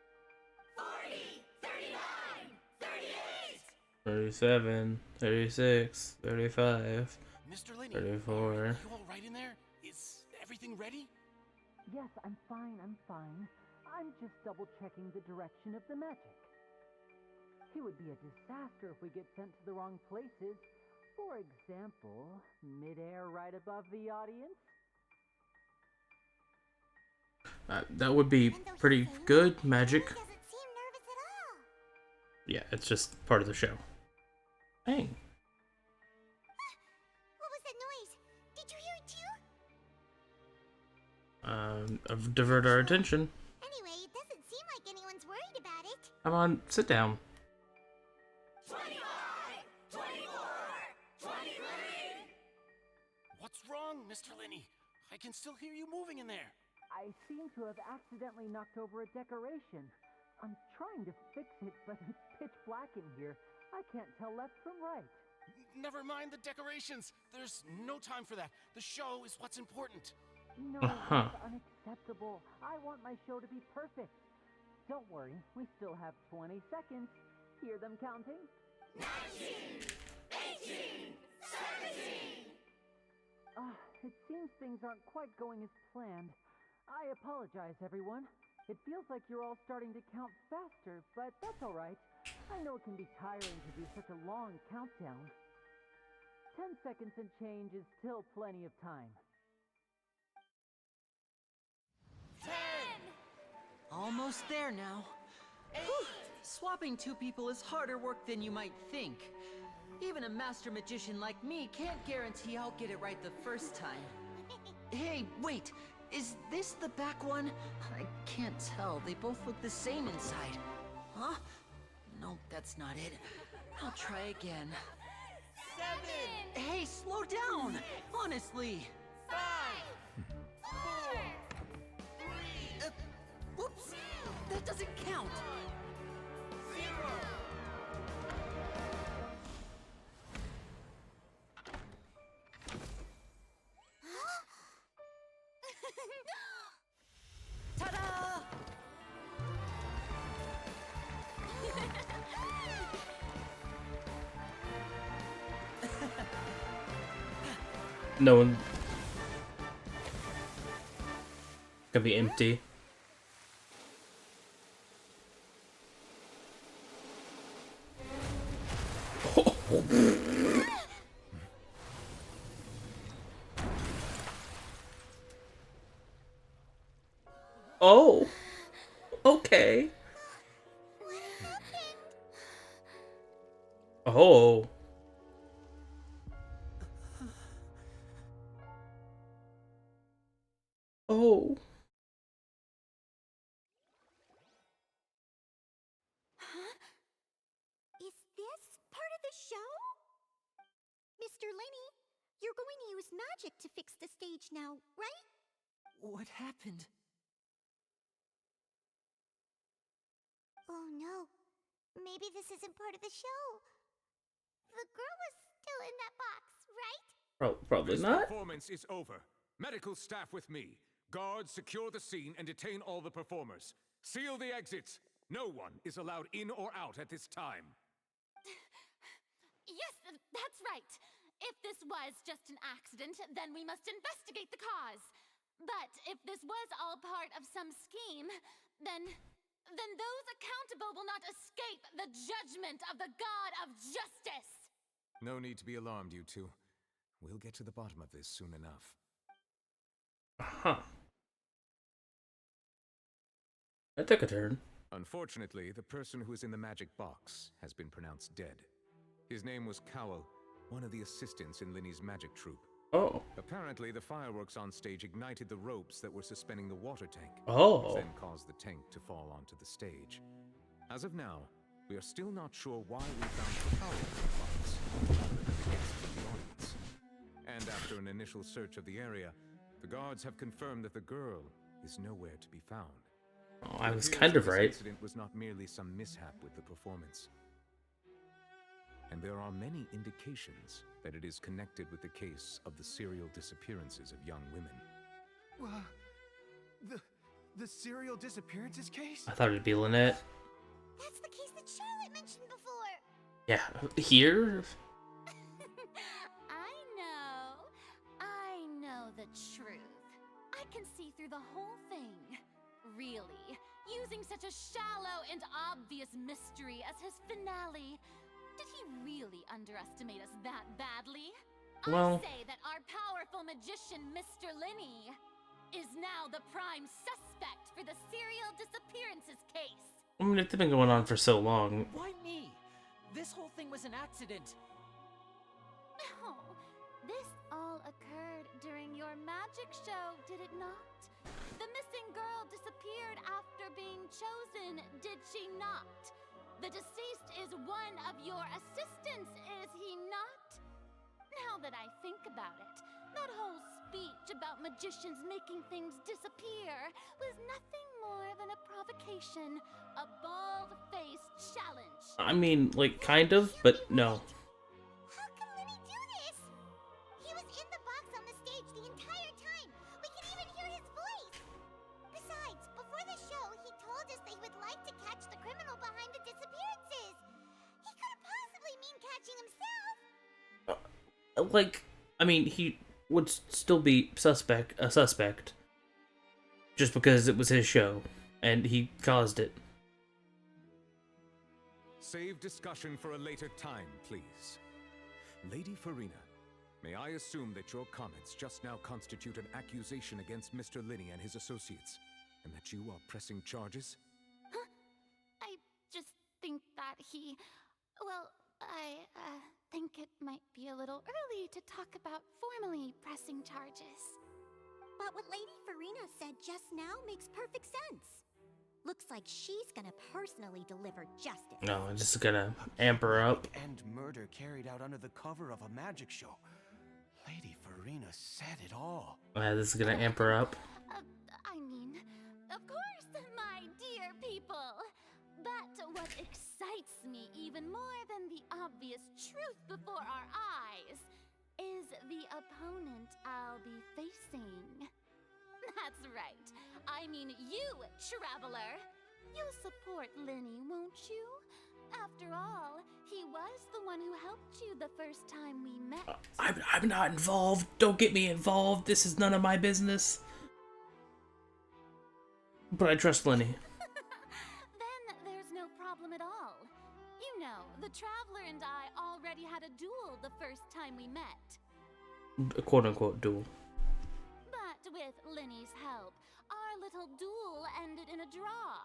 Speaker 1: 40, 39, 38!
Speaker 5: 37, 36, 35,
Speaker 11: Mr. Linney,
Speaker 5: 34.
Speaker 11: are you all right in there? Is everything ready?
Speaker 8: Yes, I'm fine, I'm just double-checking the direction of the magic. It would be a disaster if we get sent to the wrong places. For example, mid-air right above the audience.
Speaker 5: That would be pretty good magic. Yeah, it's just part of the show. Dang.
Speaker 1: What was that noise? Did you hear it too?
Speaker 5: Divert our attention.
Speaker 1: Anyway, it doesn't seem like anyone's worried about it.
Speaker 5: Come on, sit down.
Speaker 11: 25, 24, 23. What's wrong, Mr. Linney? I can still hear you moving in there.
Speaker 8: I seem to have accidentally knocked over a decoration. I'm trying to fix it, but it's pitch black in here. I can't tell left from right.
Speaker 11: Never mind the decorations. There's no time for that. The show is what's important.
Speaker 8: No, that's unacceptable. I want my show to be perfect. Don't worry, we still have 20 seconds. Hear them counting?
Speaker 11: 19, 18, 17.
Speaker 8: It seems things aren't quite going as planned. I apologize, everyone. It feels like you're all starting to count faster, but that's all right. I know it can be tiring to do such a long countdown. 10 seconds and change is still plenty of time.
Speaker 11: 10.
Speaker 8: Almost there now. Whew. Swapping two people is harder work than you might think. Even a master magician like me can't guarantee I'll get it right the first time. Hey, wait! Is this the back one? I can't tell. They both look the same inside. Huh? Nope, that's not it. I'll try again.
Speaker 11: 7.
Speaker 8: Hey, slow down! Honestly!
Speaker 11: 5, 4, 3.
Speaker 8: Whoops! That doesn't count!
Speaker 11: 0.
Speaker 8: Ta-da!
Speaker 5: No one. Gonna be empty. Oh. Okay. Oh. Oh.
Speaker 1: Huh? Is this part of the show? Mr. Linney, you're going to use magic to fix the stage now, right?
Speaker 8: What happened?
Speaker 1: Oh no. Maybe this isn't part of the show. The girl was still in that box, right?
Speaker 5: Probably
Speaker 20: This
Speaker 5: not.
Speaker 20: performance is over. Medical staff with me. Guards, secure the scene and detain all the performers. Seal the exits. No one is allowed in or out at this time.
Speaker 1: Yes, That's right. If this was just an accident, then we must investigate the cause. But if this was all part of some scheme, then those accountable will not escape the judgment of the God of Justice.
Speaker 20: No need to be alarmed, you two. We'll get to the bottom of this soon enough.
Speaker 5: Huh. That took a turn.
Speaker 20: Unfortunately, the person who is in the magic box has been pronounced dead. His name was Cowell, one of the assistants in Linny's magic troupe.
Speaker 5: Oh.
Speaker 20: Apparently, the fireworks on stage ignited the ropes that were suspending the water tank.
Speaker 5: Oh.
Speaker 20: Which then caused the tank to fall onto the stage. As of now, we are still not sure why we found Cowell in the box, other than the guests in the audience. And after an initial search of the area, the guards have confirmed that the girl is nowhere to be found.
Speaker 5: Oh, I was
Speaker 20: It appears
Speaker 5: kind of
Speaker 20: this
Speaker 5: right.
Speaker 20: incident was not merely some mishap with the performance. And there are many indications that it is connected with the case of the serial disappearances of young women.
Speaker 21: The serial disappearances case?
Speaker 5: I thought it'd be Lynette.
Speaker 1: That's the case that Charlotte mentioned before.
Speaker 5: Yeah, here?
Speaker 1: I know the truth. I can see through the whole thing. Really, using such a shallow and obvious mystery as his finale. Did he really underestimate us that badly?
Speaker 5: Well,
Speaker 1: I say that our powerful magician, Mr. Linny, is now the prime suspect for the serial disappearances case.
Speaker 5: I mean, it's been going on for so long.
Speaker 8: Why me? This whole thing was an accident.
Speaker 1: No, this all occurred during your magic show, did it not? The missing girl disappeared after being chosen, did she not? The deceased is one of your assistants, is he not? Now that I think about it, that whole speech about magicians making things disappear was nothing more than a provocation, a bald-faced challenge.
Speaker 5: I mean, like, kind of, but no.
Speaker 1: How can Linny do this? He was in the box on the stage the entire time. We can even hear his voice. Besides, before the show, he told us that he would like to catch the criminal behind the disappearances. He couldn't possibly mean catching himself.
Speaker 5: Like, I mean, he would still be a suspect. Just because it was his show, and he caused it.
Speaker 20: Save discussion for a later time, please. Lady Farina, may I assume that your comments just now constitute an accusation against Mr. Linny and his associates, and that you are pressing charges?
Speaker 1: Huh? I just think that he... Well, I think it might be a little early to talk about formally pressing charges.
Speaker 22: But what Lady Farina said just now makes perfect sense. Looks like she's gonna personally deliver justice.
Speaker 5: No, I'm just gonna amp her up.
Speaker 21: And murder carried out under the cover of a magic show. Lady Farina said it all.
Speaker 5: This is gonna amp her up.
Speaker 1: I mean, of course, my dear people. But what excites me even more than the obvious truth before our eyes is the opponent I'll be facing. That's right. I mean you, Traveler. You'll support Linny, won't you? After all, he was the one who helped you the first time we met.
Speaker 5: I'm not involved. Don't get me involved. This is none of my business. But I trust Linny.
Speaker 1: Then there's no problem at all. You know, the Traveler and I already had a duel the first time we met.
Speaker 5: A quote-unquote duel.
Speaker 1: But with Linny's help, our little duel ended in a draw.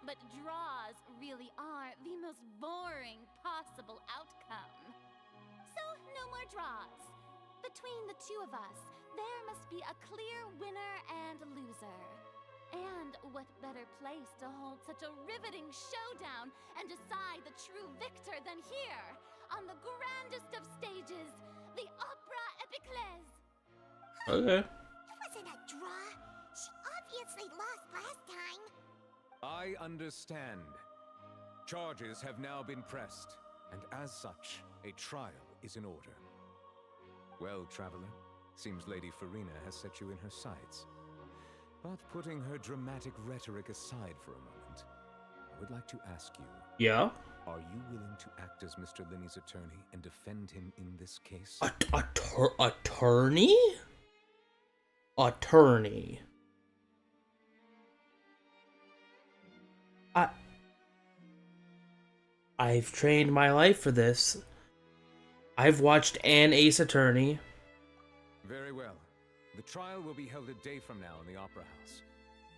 Speaker 1: But draws really are the most boring possible outcome. So, no more draws. Between the two of us, there must be a clear winner and loser. And what better place to hold such a riveting showdown and decide the true victor than here, on the grandest of stages, the Opera Epiclese.
Speaker 5: Okay.
Speaker 22: It wasn't a draw. She obviously lost last time.
Speaker 20: I understand. Charges have now been pressed, and as such, a trial is in order. Well, Traveler, seems Lady Farina has set you in her sights. But putting her dramatic rhetoric aside for a moment, I would like to ask you...
Speaker 5: Yeah?
Speaker 20: Are you willing to act as Mr. Linney's attorney and defend him in this case?
Speaker 5: Attorney? Attorney. I've trained my life for this. I've watched an Ace Attorney.
Speaker 20: Very well. The trial will be held a day from now in the Opera House.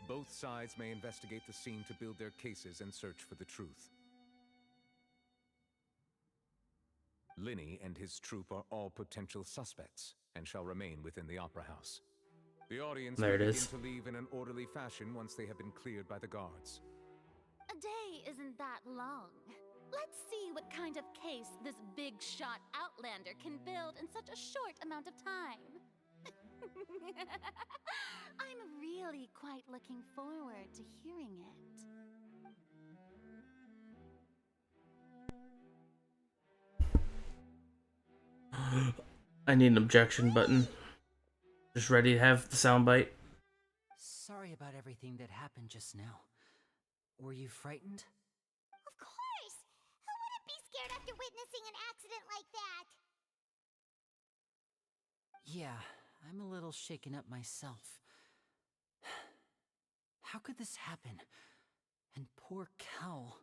Speaker 20: Both sides may investigate the scene to build their cases and search for the truth. Linney and his troupe are all potential suspects and shall remain within the Opera House. The audience will begin to leave in an orderly fashion once they have been cleared by the guards.
Speaker 6: A day isn't that long. Let's see what kind of case this big shot Outlander can build in such a short amount of time. I'm really quite looking forward to hearing it.
Speaker 5: I need an objection button. Just ready to have the soundbite.
Speaker 8: Sorry about everything that happened just now. Were you frightened?
Speaker 22: Of course! Who wouldn't be scared after witnessing an accident like that?
Speaker 8: Yeah, I'm a little shaken up myself. How could this happen? And poor Cal.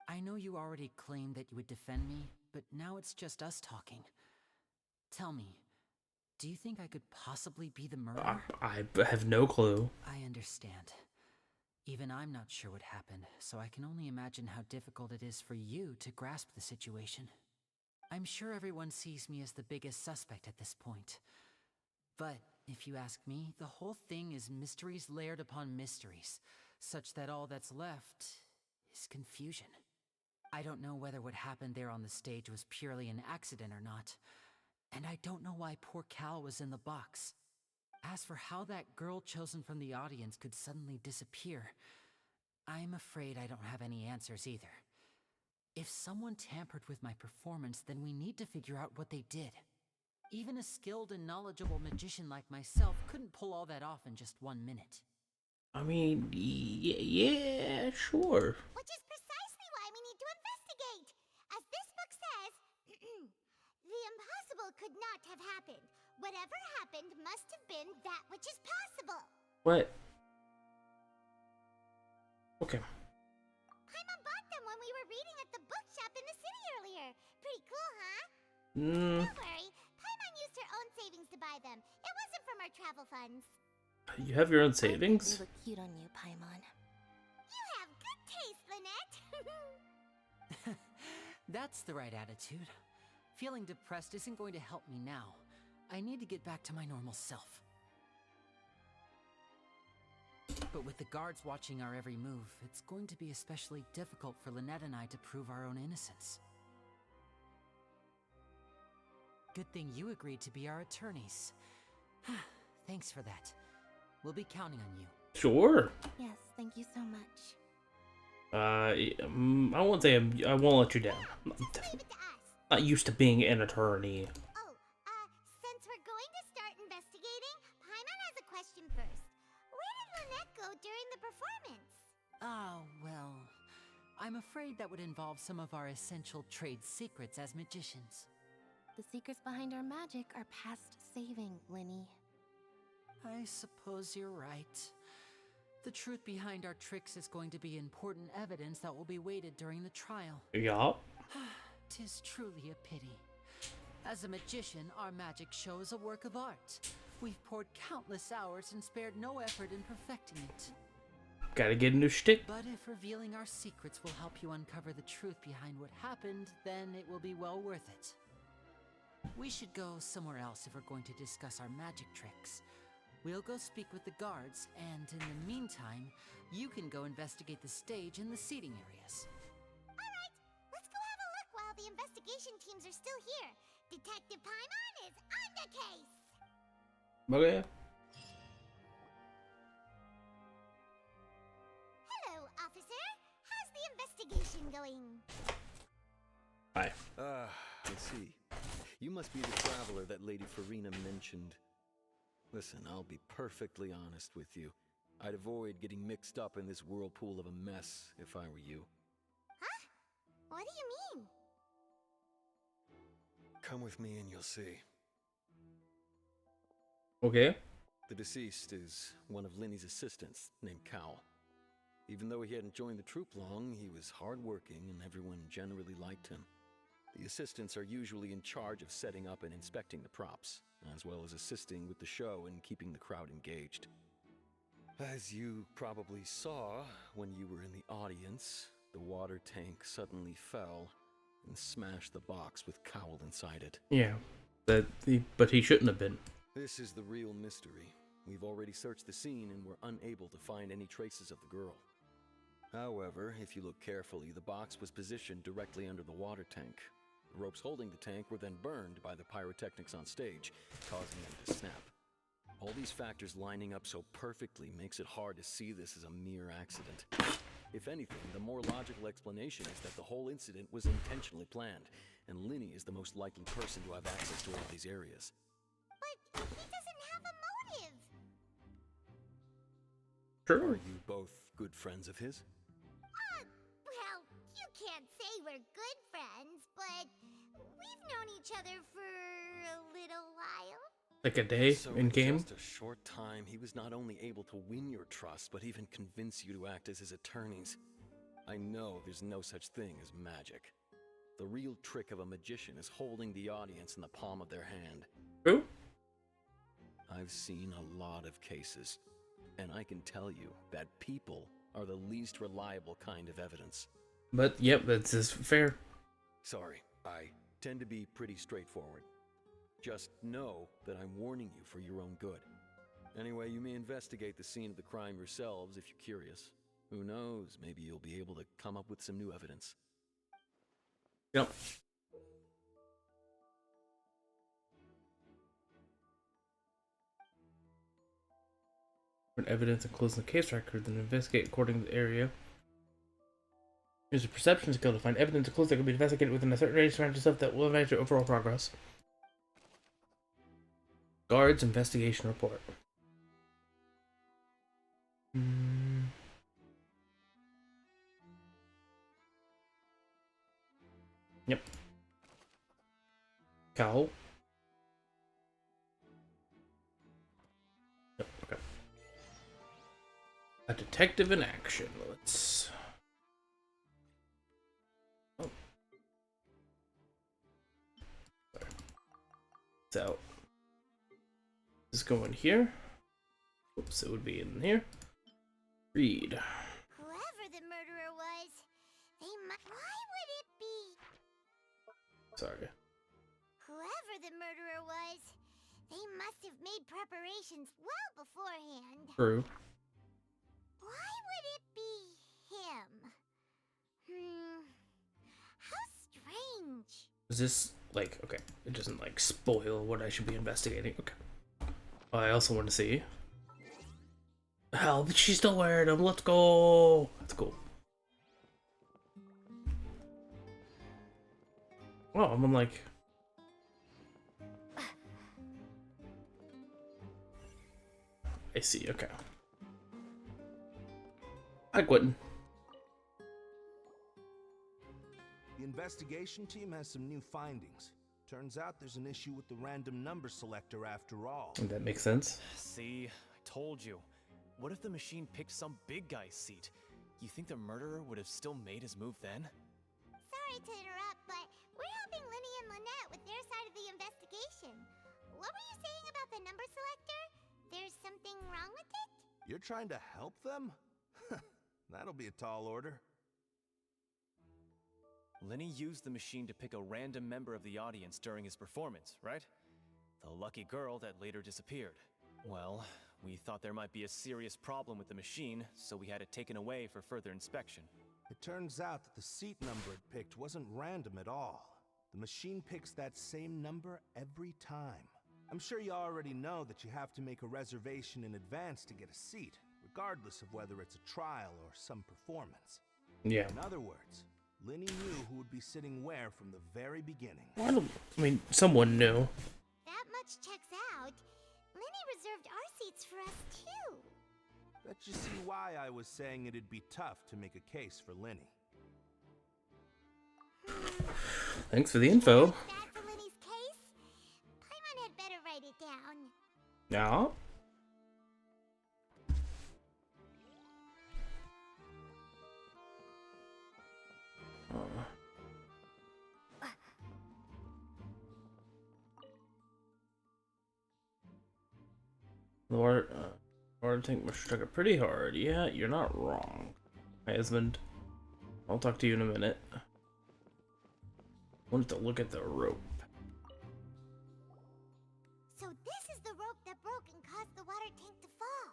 Speaker 8: I know you already claimed that you would defend me, but now it's just us talking. Tell me, do you think I could possibly be the murderer?
Speaker 5: I have no clue.
Speaker 8: I understand. Even I'm not sure what happened, so I can only imagine how difficult it is for you to grasp the situation. I'm sure everyone sees me as the biggest suspect at this point. But, if you ask me, the whole thing is mysteries layered upon mysteries, such that all that's left is confusion. I don't know whether what happened there on the stage was purely an accident or not, and I don't know why poor Cal was in the box. As for how that girl chosen from the audience could suddenly disappear, I'm afraid I don't have any answers either. If someone tampered with my performance, then we need to figure out what they did. Even a skilled and knowledgeable magician like myself couldn't pull all that off in just 1 minute.
Speaker 5: I mean, yeah, sure.
Speaker 22: Which is precisely why we need to investigate. As this book says, the impossible could not have happened. Whatever happened must have been that which is possible.
Speaker 5: What? Okay.
Speaker 22: Paimon bought them when we were reading at the bookshop in the city earlier. Pretty cool, huh? Don't worry, Paimon used her own savings to buy them. It wasn't from our travel funds.
Speaker 5: You have your own savings?
Speaker 14: They look cute on you, Paimon.
Speaker 22: You have good taste, Lynette.
Speaker 8: That's the right attitude. Feeling depressed isn't going to help me now. I need to get back to my normal self. But with the guards watching our every move, it's going to be especially difficult for Lynette and I to prove our own innocence. Good thing you agreed to be our attorneys. Thanks for that. We'll be counting on you.
Speaker 5: Sure.
Speaker 14: Yes, thank you so much.
Speaker 5: I won't say I won't let you down. Not used to being an attorney.
Speaker 22: Since we're going to start investigating, Paimon has a question first. Where did Lynette go during the performance?
Speaker 8: Oh, well, I'm afraid that would involve some of our essential trade secrets as magicians.
Speaker 14: The secrets behind our magic are past saving, Linny.
Speaker 8: I suppose you're right. The truth behind our tricks is going to be important evidence that will be weighted during the trial.
Speaker 5: Yup.
Speaker 8: 'Tis truly a pity. As a magician, our magic show is a work of art. We've poured countless hours and spared no effort in perfecting it.
Speaker 5: Gotta get a new shtick.
Speaker 8: But if revealing our secrets will help you uncover the truth behind what happened, then it will be well worth it. We should go somewhere else if we're going to discuss our magic tricks. We'll go speak with the guards, and in the meantime, you can go investigate the stage and the seating areas.
Speaker 22: Alright, let's go have a look while the investigation teams are still here. Detective Paimon is on the case!
Speaker 5: Okay.
Speaker 22: Hello, officer. How's the investigation going?
Speaker 5: Hi.
Speaker 7: I see. You must be the traveler that Lady Farina mentioned. Listen, I'll be perfectly honest with you. I'd avoid getting mixed up in this whirlpool of a mess if I were you.
Speaker 22: Huh? What do you mean?
Speaker 7: Come with me and you'll see.
Speaker 5: Okay.
Speaker 7: The deceased is one of Linny's assistants, named Cal. Even though he hadn't joined the troupe long, he was hardworking and everyone generally liked him. The assistants are usually in charge of setting up and inspecting the props, as well as assisting with the show and keeping the crowd engaged. As you probably saw when you were in the audience, the water tank suddenly fell and smashed the box with Cowl inside it.
Speaker 5: Yeah, but he shouldn't have been.
Speaker 7: This is the real mystery. We've already searched the scene and were unable to find any traces of the girl. However, if you look carefully, the box was positioned directly under the water tank. The ropes holding the tank were then burned by the pyrotechnics on stage, causing them to snap. All these factors lining up so perfectly makes it hard to see this as a mere accident. If anything, the more logical explanation is that the whole incident was intentionally planned, and Linny is the most likely person to have access to all these areas.
Speaker 22: But he doesn't have a motive.
Speaker 5: True.
Speaker 7: Are you both good friends of his?
Speaker 22: Well, you can't say we're good friends, but we've known each other for a little while.
Speaker 5: Like a day
Speaker 7: So
Speaker 5: in game?
Speaker 7: just a short time, he was not only able to win your trust, but even convince you to act as his attorneys. I know there's no such thing as magic. The real trick of a magician is holding the audience in the palm of their hand.
Speaker 5: True.
Speaker 7: I've seen a lot of cases, and I can tell you that people are the least reliable kind of evidence.
Speaker 5: But, yep, that's just fair.
Speaker 7: Sorry, I tend to be pretty straightforward. Just know that I'm warning you for your own good. Anyway, you may investigate the scene of the crime yourselves if you're curious. Who knows, maybe you'll be able to come up with some new evidence.
Speaker 5: Yep. For evidence and closing the case record, then investigate according to the area. Use a perception skill to find evidence and clues that can be investigated within a certain range of stuff that will advance your overall progress. Guards investigation report. Yep. Cowl. Yep, okay. A detective in action. Let's... Oh. Sorry. It's out. This is going here. Oops, it would be in here. Read.
Speaker 22: Whoever the murderer was, why would it be?
Speaker 5: Sorry.
Speaker 22: Whoever the murderer was, they must have made preparations well beforehand.
Speaker 5: True.
Speaker 22: Why would it be him? How strange.
Speaker 5: Is this, like, okay, it doesn't, like, spoil what I should be investigating. Okay. I also want to see. Hell, but she's still wearing them. Let's go. That's cool. Oh, I'm like... I see, okay. Hi, Quentin.
Speaker 4: The investigation team has some new findings. Turns out there's an issue with the random number selector after all.
Speaker 5: That makes sense.
Speaker 3: See, I told you. What if the machine picked some big guy's seat? You think the murderer would have still made his move then?
Speaker 22: Sorry to interrupt, but we're helping Linny and Lynette with their side of the investigation. What were you saying about the number selector? There's something wrong with it?
Speaker 4: You're trying to help them? That'll be a tall order.
Speaker 3: Linny used the machine to pick a random member of the audience during his performance, right? The lucky girl that later disappeared. Well, we thought there might be a serious problem with the machine, so we had it taken away for further inspection.
Speaker 4: It turns out that the seat number it picked wasn't random at all. The machine picks that same number every time. I'm sure you already know that you have to make a reservation in advance to get a seat, regardless of whether it's a trial or some performance.
Speaker 5: Yeah.
Speaker 4: In other words, Linny knew who would be sitting where from the very beginning.
Speaker 5: I mean, someone knew.
Speaker 22: That much checks out. Linny reserved our seats for us too.
Speaker 4: Bet you see why I was saying it'd be tough to make a case for Linny.
Speaker 5: Thanks for the info.
Speaker 22: Bad for Lenny's case? Paimon had better write it down.
Speaker 5: Yeah. The water tank must struck it pretty hard. Yeah, you're not wrong. Hi, Esmond. I'll talk to you in a minute. I wanted to look at the rope.
Speaker 22: So this is the rope that broke and caused the water tank to fall.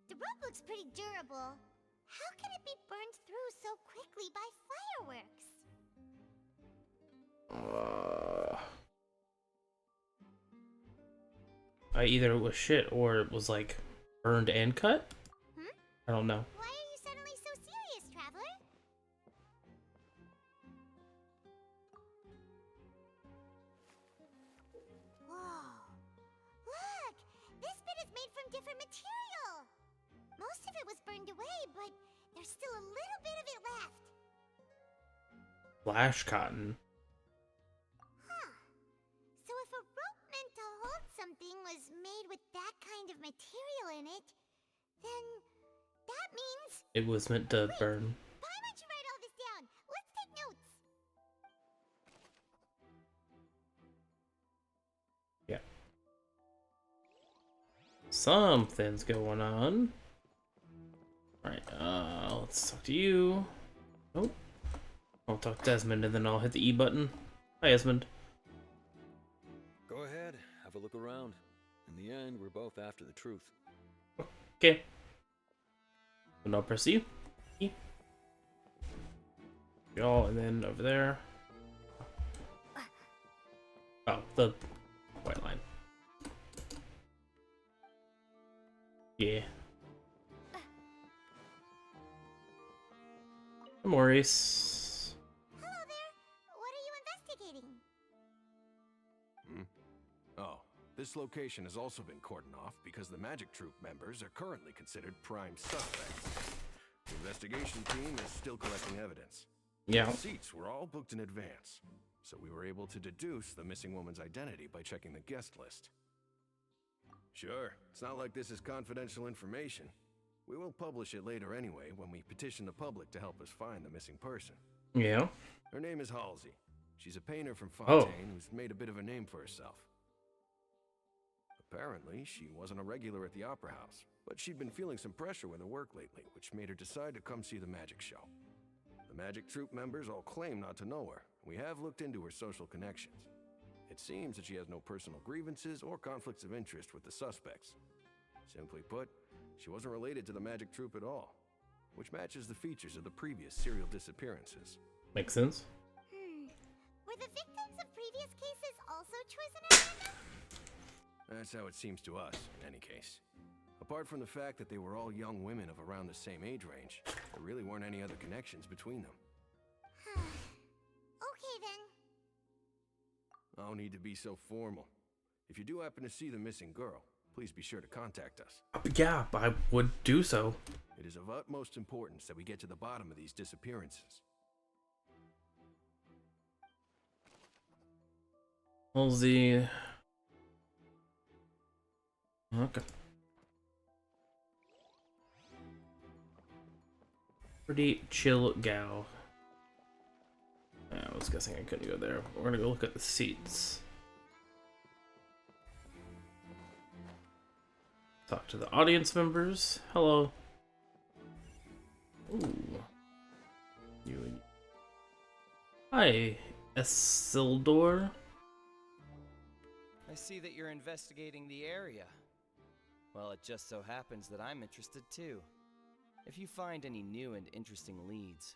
Speaker 22: The rope looks pretty durable. How can it be burned through so quickly by fireworks?
Speaker 5: Either it was shit or it was like burned and cut. I don't know.
Speaker 22: Why are you suddenly so serious, Traveler? Whoa. Look! This bit is made from different material. Most of it was burned away, but there's still a little bit of it left.
Speaker 5: Flash cotton.
Speaker 22: So if a rope meant to hold something was made with that kind of material in it, then that means...
Speaker 5: It was meant to burn.
Speaker 22: Why don't you write all this down? Let's take notes.
Speaker 5: Yeah. Something's going on. Alright, let's talk to you. Oh. I'll talk to Esmond and then I'll hit the E button. Hi, Esmond.
Speaker 7: Go ahead, have a look around. In the end, we're both after the truth.
Speaker 5: Okay. And I'll press you. Y'all, and then over there. Oh, the white line. Yeah. Maurice.
Speaker 22: Hello there. What are you investigating?
Speaker 21: Oh, this location has also been cordoned off because the Magic Troop members are currently considered prime suspects. The investigation team is still collecting evidence.
Speaker 5: Yeah.
Speaker 21: The seats were all booked in advance, so we were able to deduce the missing woman's identity by checking the guest list. Sure, it's not like this is confidential information. We will publish it later anyway when we petition the public to help us find the missing person.
Speaker 5: Yeah.
Speaker 21: Her name is Halsey. She's a painter from Fontaine who's made a bit of a name for herself. Apparently, she wasn't a regular at the Opera House, but she'd been feeling some pressure with her work lately, which made her decide to come see the magic show. The Magic Troop members all claim not to know her. We have looked into her social connections. It seems that she has no personal grievances or conflicts of interest with the suspects. Simply put, she wasn't related to the Magic Troop at all, which matches the features of the previous serial disappearances.
Speaker 5: Makes sense.
Speaker 22: Were the victims of previous cases also chosen at random?
Speaker 21: That's how it seems to us, in any case. Apart from the fact that they were all young women of around the same age range, there really weren't any other connections between them.
Speaker 22: Okay then.
Speaker 21: No need to be so formal. If you do happen to see the missing girl, please be sure to contact us.
Speaker 5: Yeah, I would do so.
Speaker 21: It is of utmost importance that we get to the bottom of these disappearances.
Speaker 5: Halsey. Okay. Pretty chill gal. I was guessing I couldn't go there. We're gonna go look at the seats. Talk to the audience members. Hello. Ooh. You and Hi, Isildur.
Speaker 9: I see that you're investigating the area. Well, it just so happens that I'm interested too. If you find any new and interesting leads,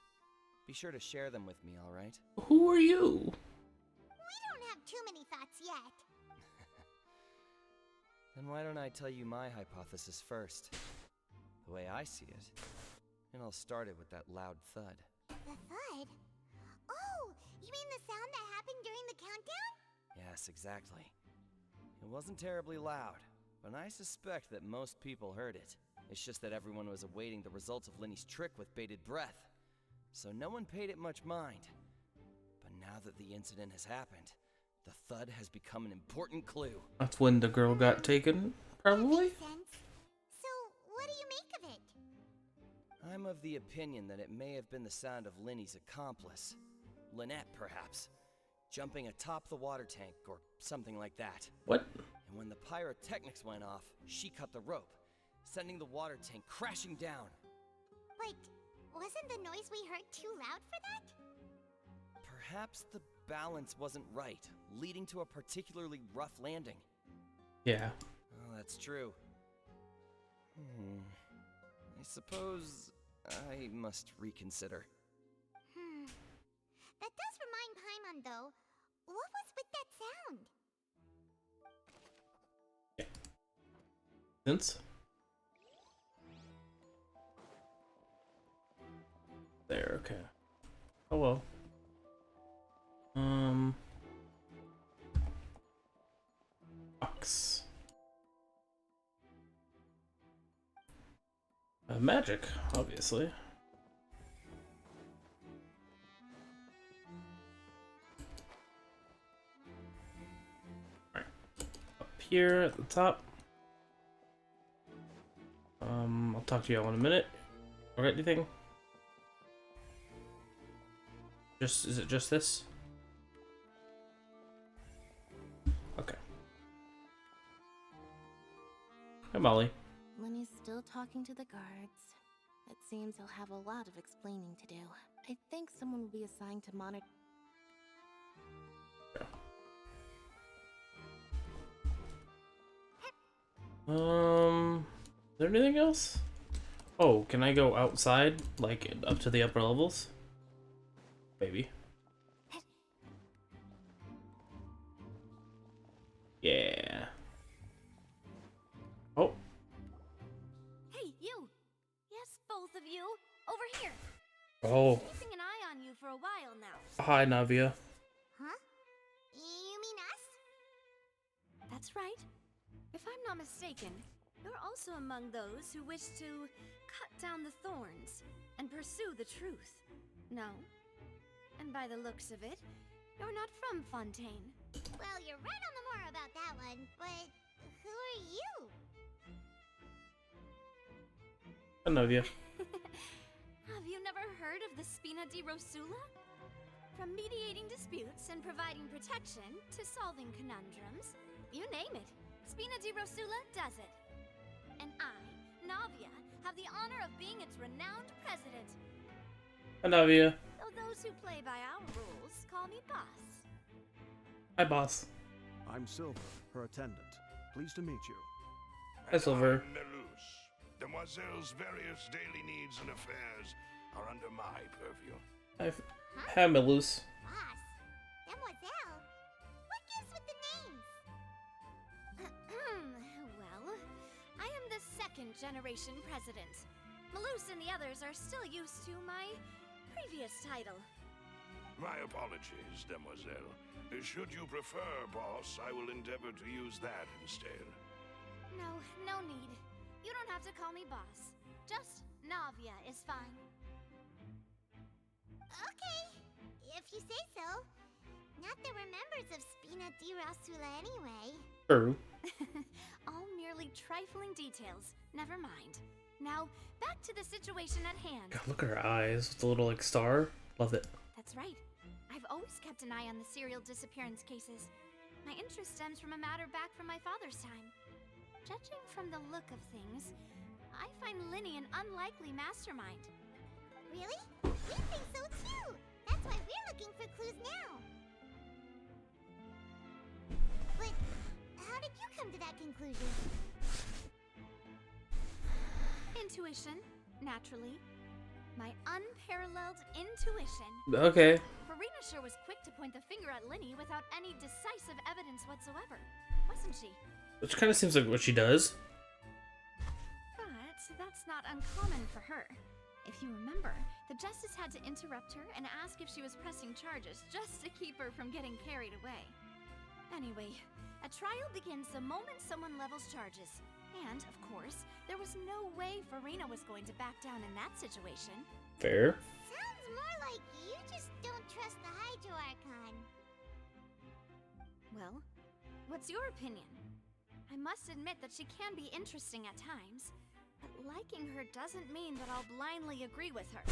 Speaker 9: be sure to share them with me, alright?
Speaker 5: Who are you?
Speaker 22: We don't have too many thoughts yet.
Speaker 9: Then why don't I tell you my hypothesis first? The way I see it. And I'll start it with that loud thud.
Speaker 22: The thud? Oh, you mean the sound that happened during the countdown?
Speaker 9: Yes, exactly. It wasn't terribly loud, but I suspect that most people heard it. It's just that everyone was awaiting the results of Lenny's trick with bated breath. so no one paid it much mind. But now that the incident has happened, the thud has become an important clue.
Speaker 5: That's when the girl got taken, probably?
Speaker 22: So, what do you make of it?
Speaker 9: I'm of the opinion that it may have been the sound of Linny's accomplice. Lynette, perhaps. Jumping atop the water tank, or something like that.
Speaker 5: What?
Speaker 9: And when the pyrotechnics went off, she cut the rope, sending the water tank crashing down.
Speaker 22: But wasn't the noise we heard too loud for that?
Speaker 9: Perhaps the balance wasn't right, leading to a particularly rough landing.
Speaker 5: Yeah.
Speaker 9: Oh, that's true. I suppose I must reconsider.
Speaker 22: That does remind Paimon, though. What was with that sound?
Speaker 5: Since? There, okay. Oh well. Box. Magic, obviously. Alright. Up here at the top. I'll talk to y'all in a minute. Alright, anything? Is it just this? Okay. Hi, Molly.
Speaker 2: Lenny's still talking to the guards. It seems he'll have a lot of explaining to do. I think someone will be assigned to monitor.
Speaker 5: Is there anything else? Oh, can I go outside, like up to the upper levels? Maybe. Yeah. Oh.
Speaker 6: Hey, you! Yes, both of you! Over here!
Speaker 5: Oh.
Speaker 6: Keeping an eye on you for a while now.
Speaker 5: Hi, Navia.
Speaker 22: Huh? You mean us?
Speaker 6: That's right. If I'm not mistaken, you're also among those who wish to cut down the thorns and pursue the truth. No? And by the looks of it, you're not from Fontaine.
Speaker 22: Well, you're right on the more about that one, but who are you?
Speaker 5: I know you.
Speaker 6: Have you never heard of the Spina di Rosula? From mediating disputes and providing protection to solving conundrums, you name it, Spina di Rosula does it. And I, Navia, have the honor of being its renowned president.
Speaker 5: I love you.
Speaker 6: Though those who play by our rules call me boss.
Speaker 5: Hi, boss.
Speaker 10: I'm Silver, her attendant. Pleased to meet you.
Speaker 5: Hi, Silver.
Speaker 13: Melus. Demoiselle's various daily needs and affairs are under my purview.
Speaker 5: Hi, Melus.
Speaker 22: Boss? Demoiselle? What gives with the names?
Speaker 6: Well, I am the second generation president. Malus and the others are still used to my previous title.
Speaker 13: My apologies, Demoiselle. Should you prefer, boss, I will endeavor to use that instead.
Speaker 6: No need. You don't have to call me boss. Just Navia is fine.
Speaker 22: Okay, if you say so. Not that we're members of Spina di Rosula anyway.
Speaker 5: True.
Speaker 6: All merely trifling details. Never mind. Now, back to the situation at hand.
Speaker 5: God, look at her eyes with the little like star. Love it.
Speaker 6: That's right. I've always kept an eye on the serial disappearance cases. My interest stems from a matter back from my father's time. Judging from the look of things, I find Linny an unlikely mastermind.
Speaker 22: Really? We think so too! That's why we're looking for clues now. But how did you come to that conclusion?
Speaker 6: Intuition, naturally. My unparalleled intuition.
Speaker 5: Okay.
Speaker 6: Farina sure was quick to point the finger at Linny without any decisive evidence whatsoever, wasn't she?
Speaker 5: Which kind of seems like what she does.
Speaker 6: But that's not uncommon for her. If you remember, the justice had to interrupt her and ask if she was pressing charges just to keep her from getting carried away. Anyway, a trial begins the moment someone levels charges. And, of course, there was no way Farina was going to back down in that situation.
Speaker 5: Fair.
Speaker 22: Sounds Sounds more like you just don't trust the Hydro Archon.
Speaker 6: Well, what's your opinion? I must admit that she can be interesting at times, but liking her doesn't mean that I'll blindly agree with her.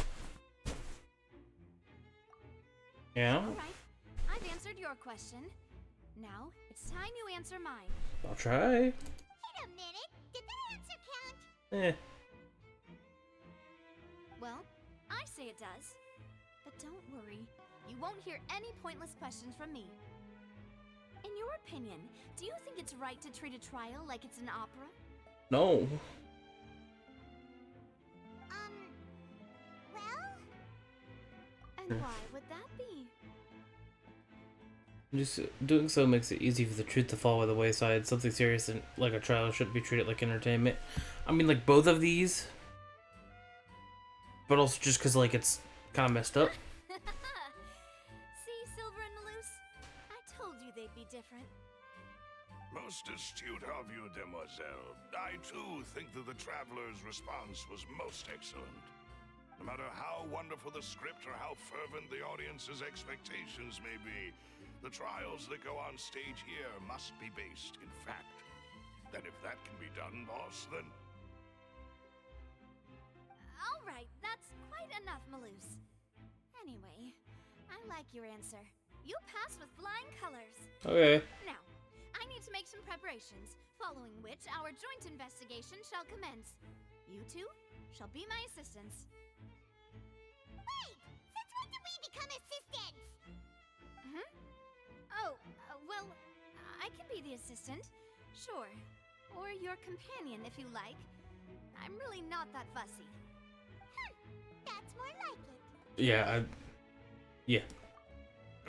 Speaker 5: Yeah?
Speaker 6: Alright, I've answered your question. Now, it's time you answer mine.
Speaker 5: I'll try.
Speaker 22: Wait a minute, did that answer count?
Speaker 5: Eh.
Speaker 6: Well, I say it does. But don't worry, you won't hear any pointless questions from me. In your opinion, do you think it's right to treat a trial like it's an opera?
Speaker 5: No.
Speaker 22: Well?
Speaker 6: And why would that be?
Speaker 5: Just doing so makes it easy for the truth to fall by the wayside. Something serious and like a trial shouldn't be treated like entertainment. I mean, like both of these, but also just because like it's kind of messed up.
Speaker 6: See, Silver and Malus? I told you they'd be different.
Speaker 13: Most astute of you, demoiselle. I too think that the traveler's response was most excellent. No matter how wonderful the script or how fervent the audience's expectations may be, the trials that go on stage here must be based in fact. And if that can be done, boss, then...
Speaker 6: Alright, that's quite enough, Malus. Anyway, I like your answer. You passed with flying colors.
Speaker 5: Okay.
Speaker 6: Now, I need to make some preparations, following which our joint investigation shall commence. You two shall be my assistants.
Speaker 22: Wait! Since when did we become assistants?
Speaker 6: Oh, well, I can be the assistant. Sure. Or your companion, if you like. I'm really not that fussy.
Speaker 22: That's more like it.
Speaker 5: Yeah, yeah.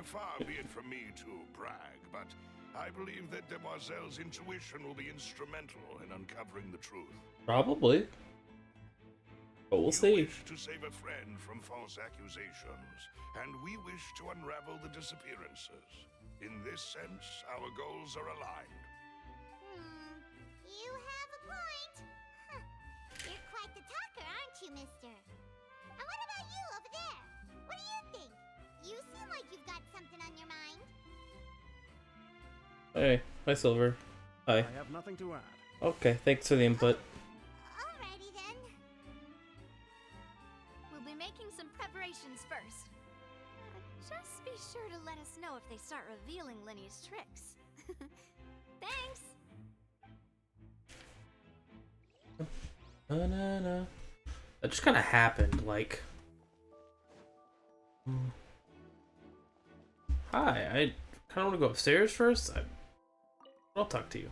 Speaker 13: Far be it from me to brag, but I believe that Demoiselle's intuition will be instrumental in uncovering the truth.
Speaker 5: Probably. But we'll see.
Speaker 13: You wish to save a friend from false accusations, and we wish to unravel the disappearances. In this sense, our goals are aligned.
Speaker 22: You have a point. Huh. You're quite the talker, aren't you, mister? And what about you over there? What do you think? You seem like you've got something on your mind.
Speaker 5: Hey, hi Silver. Hi.
Speaker 10: I have nothing to add.
Speaker 5: Okay, thanks for the input.
Speaker 22: Alrighty then.
Speaker 6: We'll be making some preparations first. Just be sure to let us know if they start revealing Linny's tricks. Thanks!
Speaker 5: That just kind of happened, like... Hi, I kind of want to go upstairs first. I'll talk to you.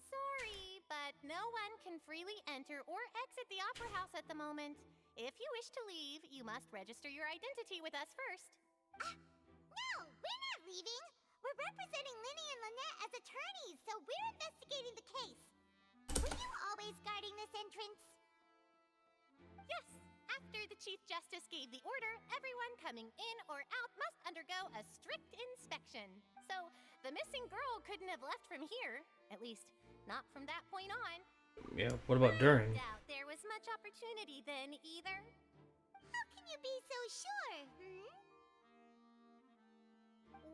Speaker 1: Sorry, but no one can freely enter or exit the Opera House at the moment. If you wish to leave, you must register your identity with us first.
Speaker 22: No, we're not leaving. We're representing Linny and Lynette as attorneys, so we're investigating the case. Were you always guarding this entrance?
Speaker 1: Yes, after the Chief Justice gave the order, everyone coming in or out must undergo a strict inspection. So, the missing girl couldn't have left from here. At least, not from that point on.
Speaker 5: Yeah, what about during?
Speaker 1: Doubt there was much opportunity then, either.
Speaker 22: How can you be so sure,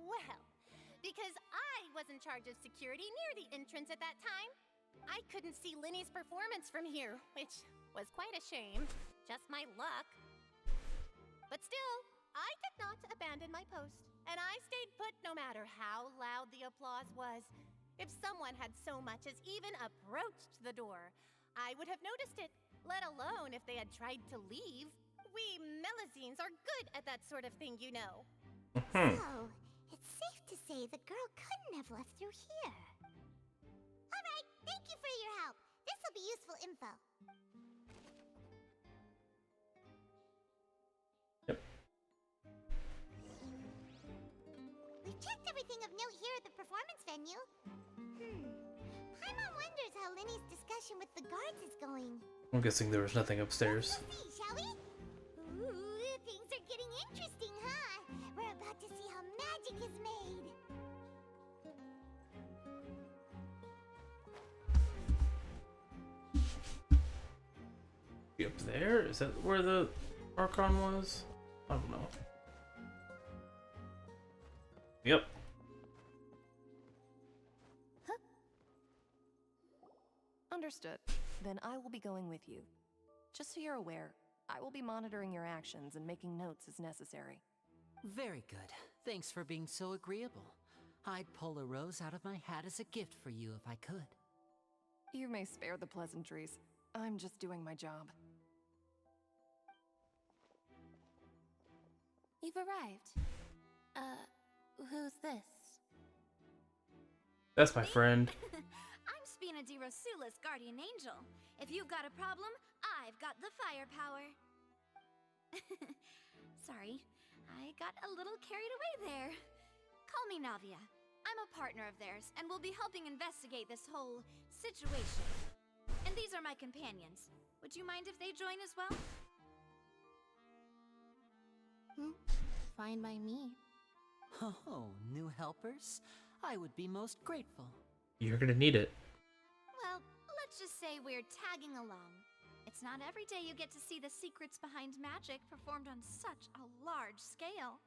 Speaker 1: Well, because I was in charge of security near the entrance at that time, I couldn't see Linny's performance from here, which was quite a shame. Just my luck. But still, I did not abandon my post, and I stayed put no matter how loud the applause was. If someone had so much as even approached the door, I would have noticed it, let alone if they had tried to leave. We Melusines are good at that sort of thing, you know.
Speaker 22: So, it's safe to say the girl couldn't have left through here. Alright, thank you for your help. This will be useful info.
Speaker 5: Yep.
Speaker 22: We've checked everything of note here at the performance venue. Paimon wonders how Linny's discussion with the guards is going.
Speaker 5: I'm guessing there was nothing upstairs.
Speaker 22: We'll see, shall we? Ooh, things are getting interesting, huh? We're about to see how magic is made.
Speaker 5: Up there? Is that where the Archon was? I don't know. Yep.
Speaker 15: Understood. Then I will be going with you. Just so you're aware, I will be monitoring your actions and making notes as necessary.
Speaker 8: Very good. Thanks for being so agreeable. I'd pull a rose out of my hat as a gift for you if I could.
Speaker 15: You may spare the pleasantries. I'm just doing my job.
Speaker 2: You've arrived. Who's this?
Speaker 5: That's my friend.
Speaker 6: I'm Spina di Rosula's guardian angel. If you've got a problem, I've got the firepower. Sorry, I got a little carried away there. Call me Navia. I'm a partner of theirs, and will be helping investigate this whole situation. And these are my companions. Would you mind if they join as well?
Speaker 2: Fine by me.
Speaker 8: Oh, new helpers? I would be most grateful.
Speaker 5: You're gonna need it.
Speaker 6: Well, let's just say we're tagging along. It's not every day you get to see the secrets behind magic performed on such a large scale.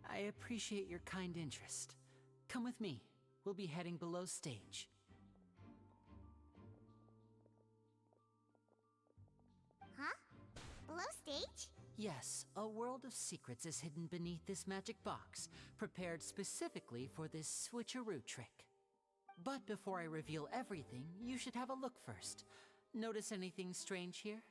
Speaker 8: I appreciate your kind interest. Come with me. We'll be heading below stage.
Speaker 22: Huh? Below stage?
Speaker 8: Yes, a world of secrets is hidden beneath this magic box, prepared specifically for this switcheroo trick. But before I reveal everything, you should have a look first. Notice anything strange here?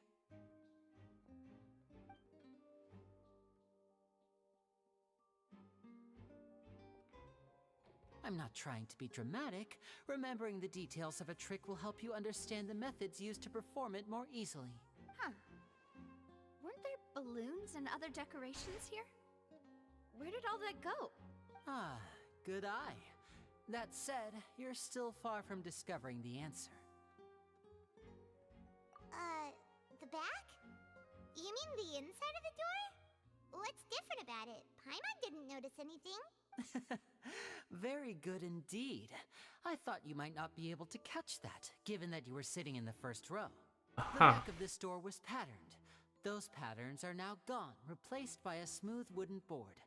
Speaker 8: I'm not trying to be dramatic. Remembering the details of a trick will help you understand the methods used to perform it more easily.
Speaker 6: Huh. Weren't there balloons and other decorations here? Where did all that go?
Speaker 8: Ah, good eye. That said, you're still far from discovering the answer.
Speaker 22: The back? You mean the inside of the door? What's different about it? Paimon didn't notice anything.
Speaker 8: Very good indeed. I thought you might not be able to catch that, given that you were sitting in the first row. The back of this door was patterned. Those patterns are now gone, replaced by a smooth wooden board.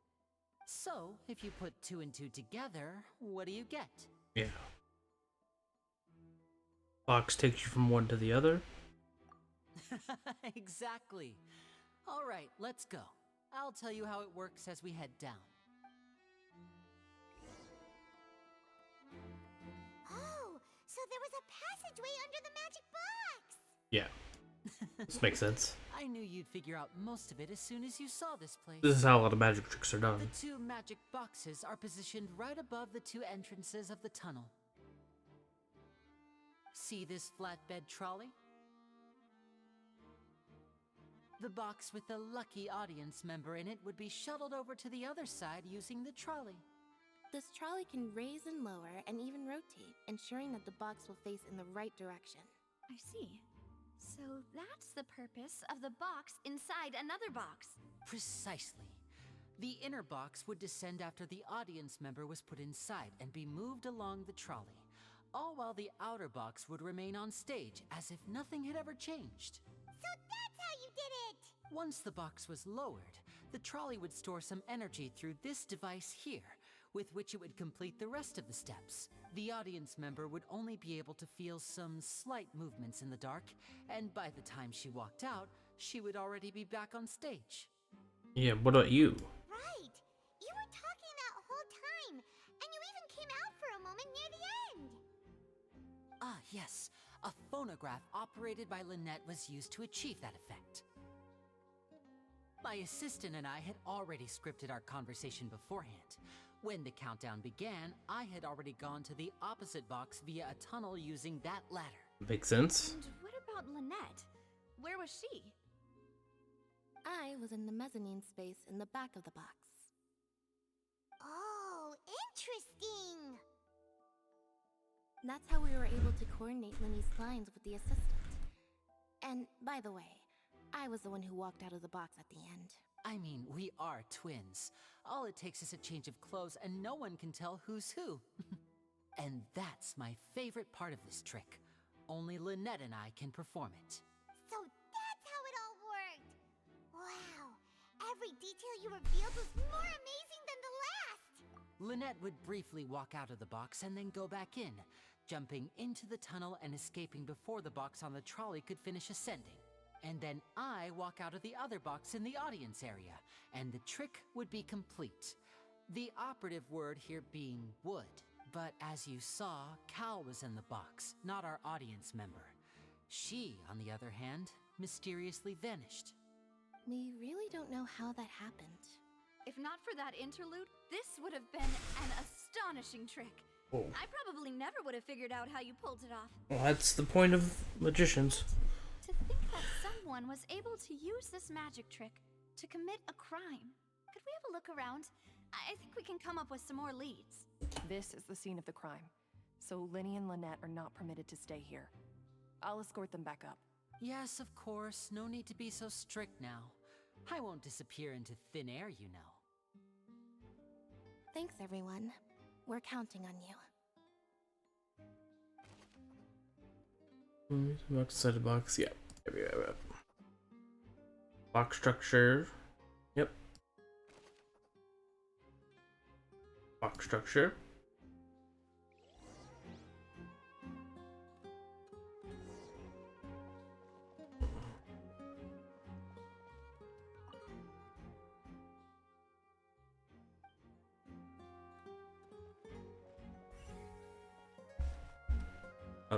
Speaker 8: So, if you put 2 and 2 together, what do you get?
Speaker 5: Yeah. Box takes you from one to the other.
Speaker 8: Exactly. All right, let's go. I'll tell you how it works as we head down.
Speaker 22: Oh, so there was a passageway under the magic box!
Speaker 5: Yeah. This makes sense.
Speaker 8: I knew you'd figure out most of it as soon as you saw this place.
Speaker 5: This is how a lot of magic tricks are done.
Speaker 8: The 2 magic boxes are positioned right above the 2 entrances of the tunnel. See this flatbed trolley? The box with the lucky audience member in it would be shuttled over to the other side using the trolley.
Speaker 2: This trolley can raise and lower and even rotate, ensuring that the box will face in the right direction.
Speaker 6: I see. So that's the purpose of the box inside another box.
Speaker 8: Precisely. The inner box would descend after the audience member was put inside and be moved along the trolley, all while the outer box would remain on stage as if nothing had ever changed.
Speaker 22: So that's how you did it!
Speaker 8: Once the box was lowered, the trolley would store some energy through this device here, with which it would complete the rest of the steps. The audience member would only be able to feel some slight movements in the dark, and by the time she walked out, she would already be back on stage.
Speaker 5: Yeah, what about you?
Speaker 22: Right! You were talking that whole time, and you even came out for a moment near the end!
Speaker 8: Ah, yes. A phonograph operated by Lynette was used to achieve that effect. My assistant and I had already scripted our conversation beforehand. When the countdown began, I had already gone to the opposite box via a tunnel using that ladder.
Speaker 5: Makes sense.
Speaker 6: And what about Lynette? Where was she?
Speaker 2: I was in the mezzanine space in the back of the box.
Speaker 22: Oh, interesting!
Speaker 2: That's how we were able to coordinate Linny's lines with the assistant. And, by the way, I was the one who walked out of the box at the end.
Speaker 8: I mean, we are twins. All it takes is a change of clothes and no one can tell who's who. And that's my favorite part of this trick. Only Lynette and I can perform it.
Speaker 22: So that's how it all worked! Wow, every detail you revealed was more amazing than the last!
Speaker 8: Lynette would briefly walk out of the box and then go back in, jumping into the tunnel and escaping before the box on the trolley could finish ascending. And then I walk out of the other box in the audience area, and the trick would be complete. The operative word here being would. But as you saw, Cal was in the box, not our audience member. She, on the other hand, mysteriously vanished.
Speaker 2: We really don't know how that happened.
Speaker 6: If not for that interlude, this would have been an astonishing trick.
Speaker 5: Whoa.
Speaker 6: I probably never would have figured out how you pulled it off.
Speaker 5: Well, that's the point of magicians.
Speaker 6: To think that someone was able to use this magic trick to commit a crime. Could we have a look around? I think we can come up with some more leads.
Speaker 15: This is the scene of the crime, so Linny and Lynette are not permitted to stay here. I'll escort them back up.
Speaker 8: Yes, of course. No need to be so strict now. I won't disappear into thin air, you know.
Speaker 2: Thanks, everyone. We're counting on you.
Speaker 5: Outside the box, yeah. Yep. Box structure. Yep. Box structure.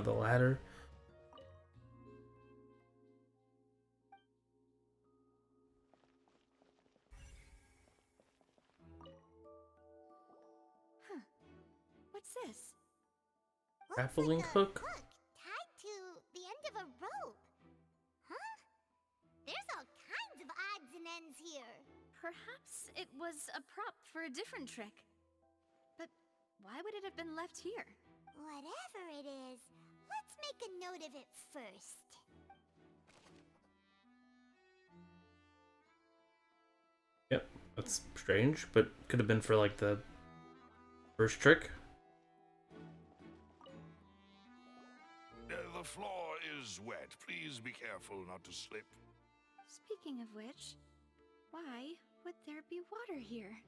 Speaker 5: The ladder.
Speaker 6: Huh. What's this?
Speaker 5: Grappling hook?
Speaker 22: Tied to the end of a rope. Huh? There's all kinds of odds and ends here.
Speaker 6: Perhaps it was a prop for a different trick. But why would it have been left here?
Speaker 22: Whatever it is, let's make a note of it first.
Speaker 5: Yep, that's strange, but could have been for like the first trick.
Speaker 13: The floor is wet. Please be careful not to slip.
Speaker 6: Speaking of which, why would there be water here?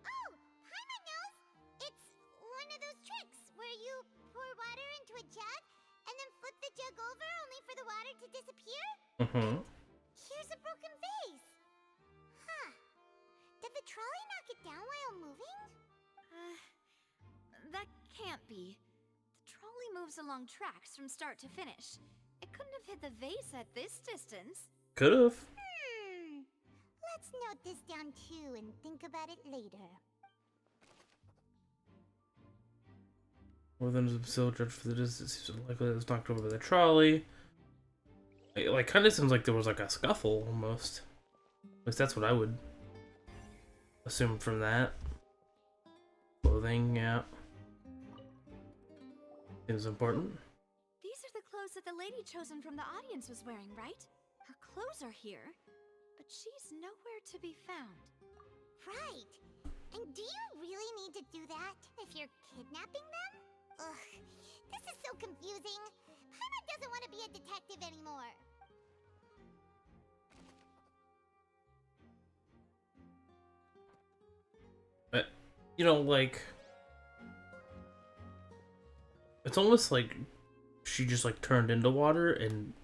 Speaker 22: Oh, Paimon knows! It's one of those tricks where you pour water into a jug and then flip the jug over only for the water to disappear?
Speaker 5: Mm-hmm.
Speaker 22: Here's a broken vase. Huh. Did the trolley knock it down while moving?
Speaker 6: That can't be. The trolley moves along tracks from start to finish. It couldn't have hit the vase at this distance.
Speaker 5: Could have.
Speaker 22: Let's note this down too and think about it later.
Speaker 5: More than a still judged for the distance. Seems unlikely that it was knocked over by the trolley. It, like, kind of seems like there was like a scuffle almost. At least that's what I would assume from that. Clothing, yeah. Seems important.
Speaker 6: These are the clothes that the lady chosen from the audience was wearing, right? Her clothes are here, but she's nowhere to be found.
Speaker 22: Right. And do you really need to do that if you're kidnapping them? Ugh, this is so confusing. Paimon doesn't want to be a detective anymore.
Speaker 5: But, you know, like, it's almost like she just like turned into water and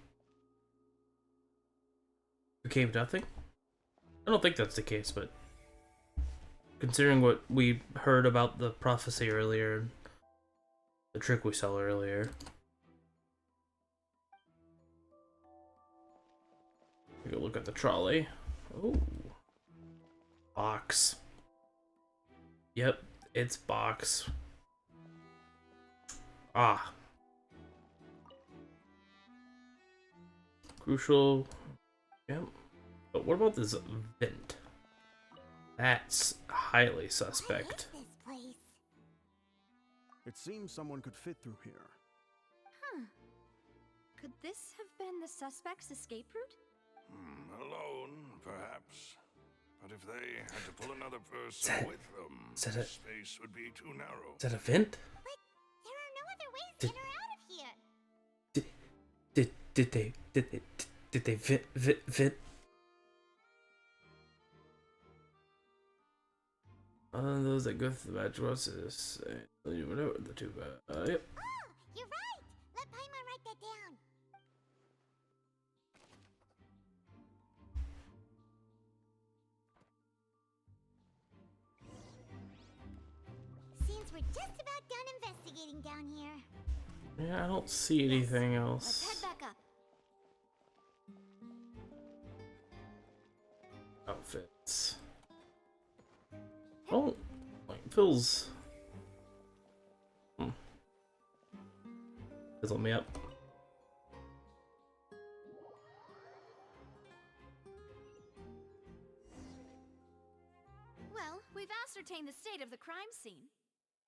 Speaker 5: became nothing. I don't think that's the case, but considering what we heard about the prophecy earlier, the trick we saw earlier. Take a look at the trolley. Oh, box. Yep, it's box. Ah. Crucial. Yep. But what about this vent? That's highly suspect.
Speaker 22: This place.
Speaker 10: It seems someone could fit through here.
Speaker 6: Huh. Could this have been the suspect's escape route?
Speaker 13: Alone, perhaps. But if they had to pull another person with them, the space would be too narrow.
Speaker 5: Is that a vent?
Speaker 22: But there are no other ways in or out of here.
Speaker 5: Did they vent? Other than those that go through the match process, whatever the two. Yep.
Speaker 22: Oh, you're right. Let Paimon write that down. Seems we're just about done investigating down here.
Speaker 5: Yeah, I don't see anything else.
Speaker 6: Let's head back up.
Speaker 5: Outfits. Oh, like Phil's. Fizzle me up.
Speaker 6: Well, we've ascertained the state of the crime scene.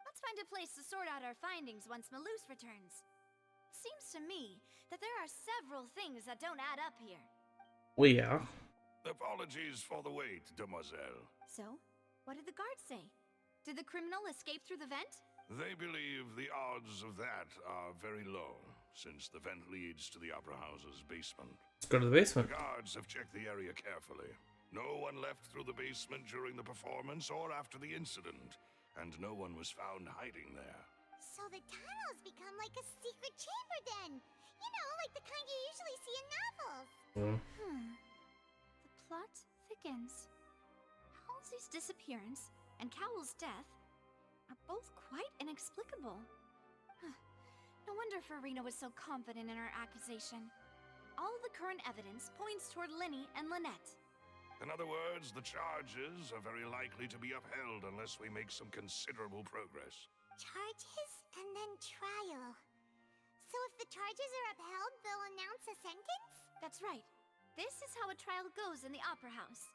Speaker 6: Let's find a place to sort out our findings once Malus returns. Seems to me that there are several things that don't add up here.
Speaker 5: Well, yeah.
Speaker 13: Apologies for the wait, demoiselle.
Speaker 6: So, what did the guards say? Did the criminal escape through the vent?
Speaker 13: They believe the odds of that are very low, since the vent leads to the Opera House's basement.
Speaker 5: Let's go to the basement.
Speaker 13: The guards have checked the area carefully. No one left through the basement during the performance or after the incident, and no one was found hiding there.
Speaker 22: So the tunnels become like a secret chamber then. You know, like the kind you usually see in novels.
Speaker 6: The plot thickens. Halsey's disappearance and Cowell's death are both quite inexplicable. No wonder Farina was so confident in her accusation. All the current evidence points toward Linny and Lynette.
Speaker 13: In other words, the charges are very likely to be upheld unless we make some considerable progress.
Speaker 22: Charges and then trial. So if the charges are upheld, they'll announce a sentence?
Speaker 6: That's right. This is how a trial goes in the Opera House.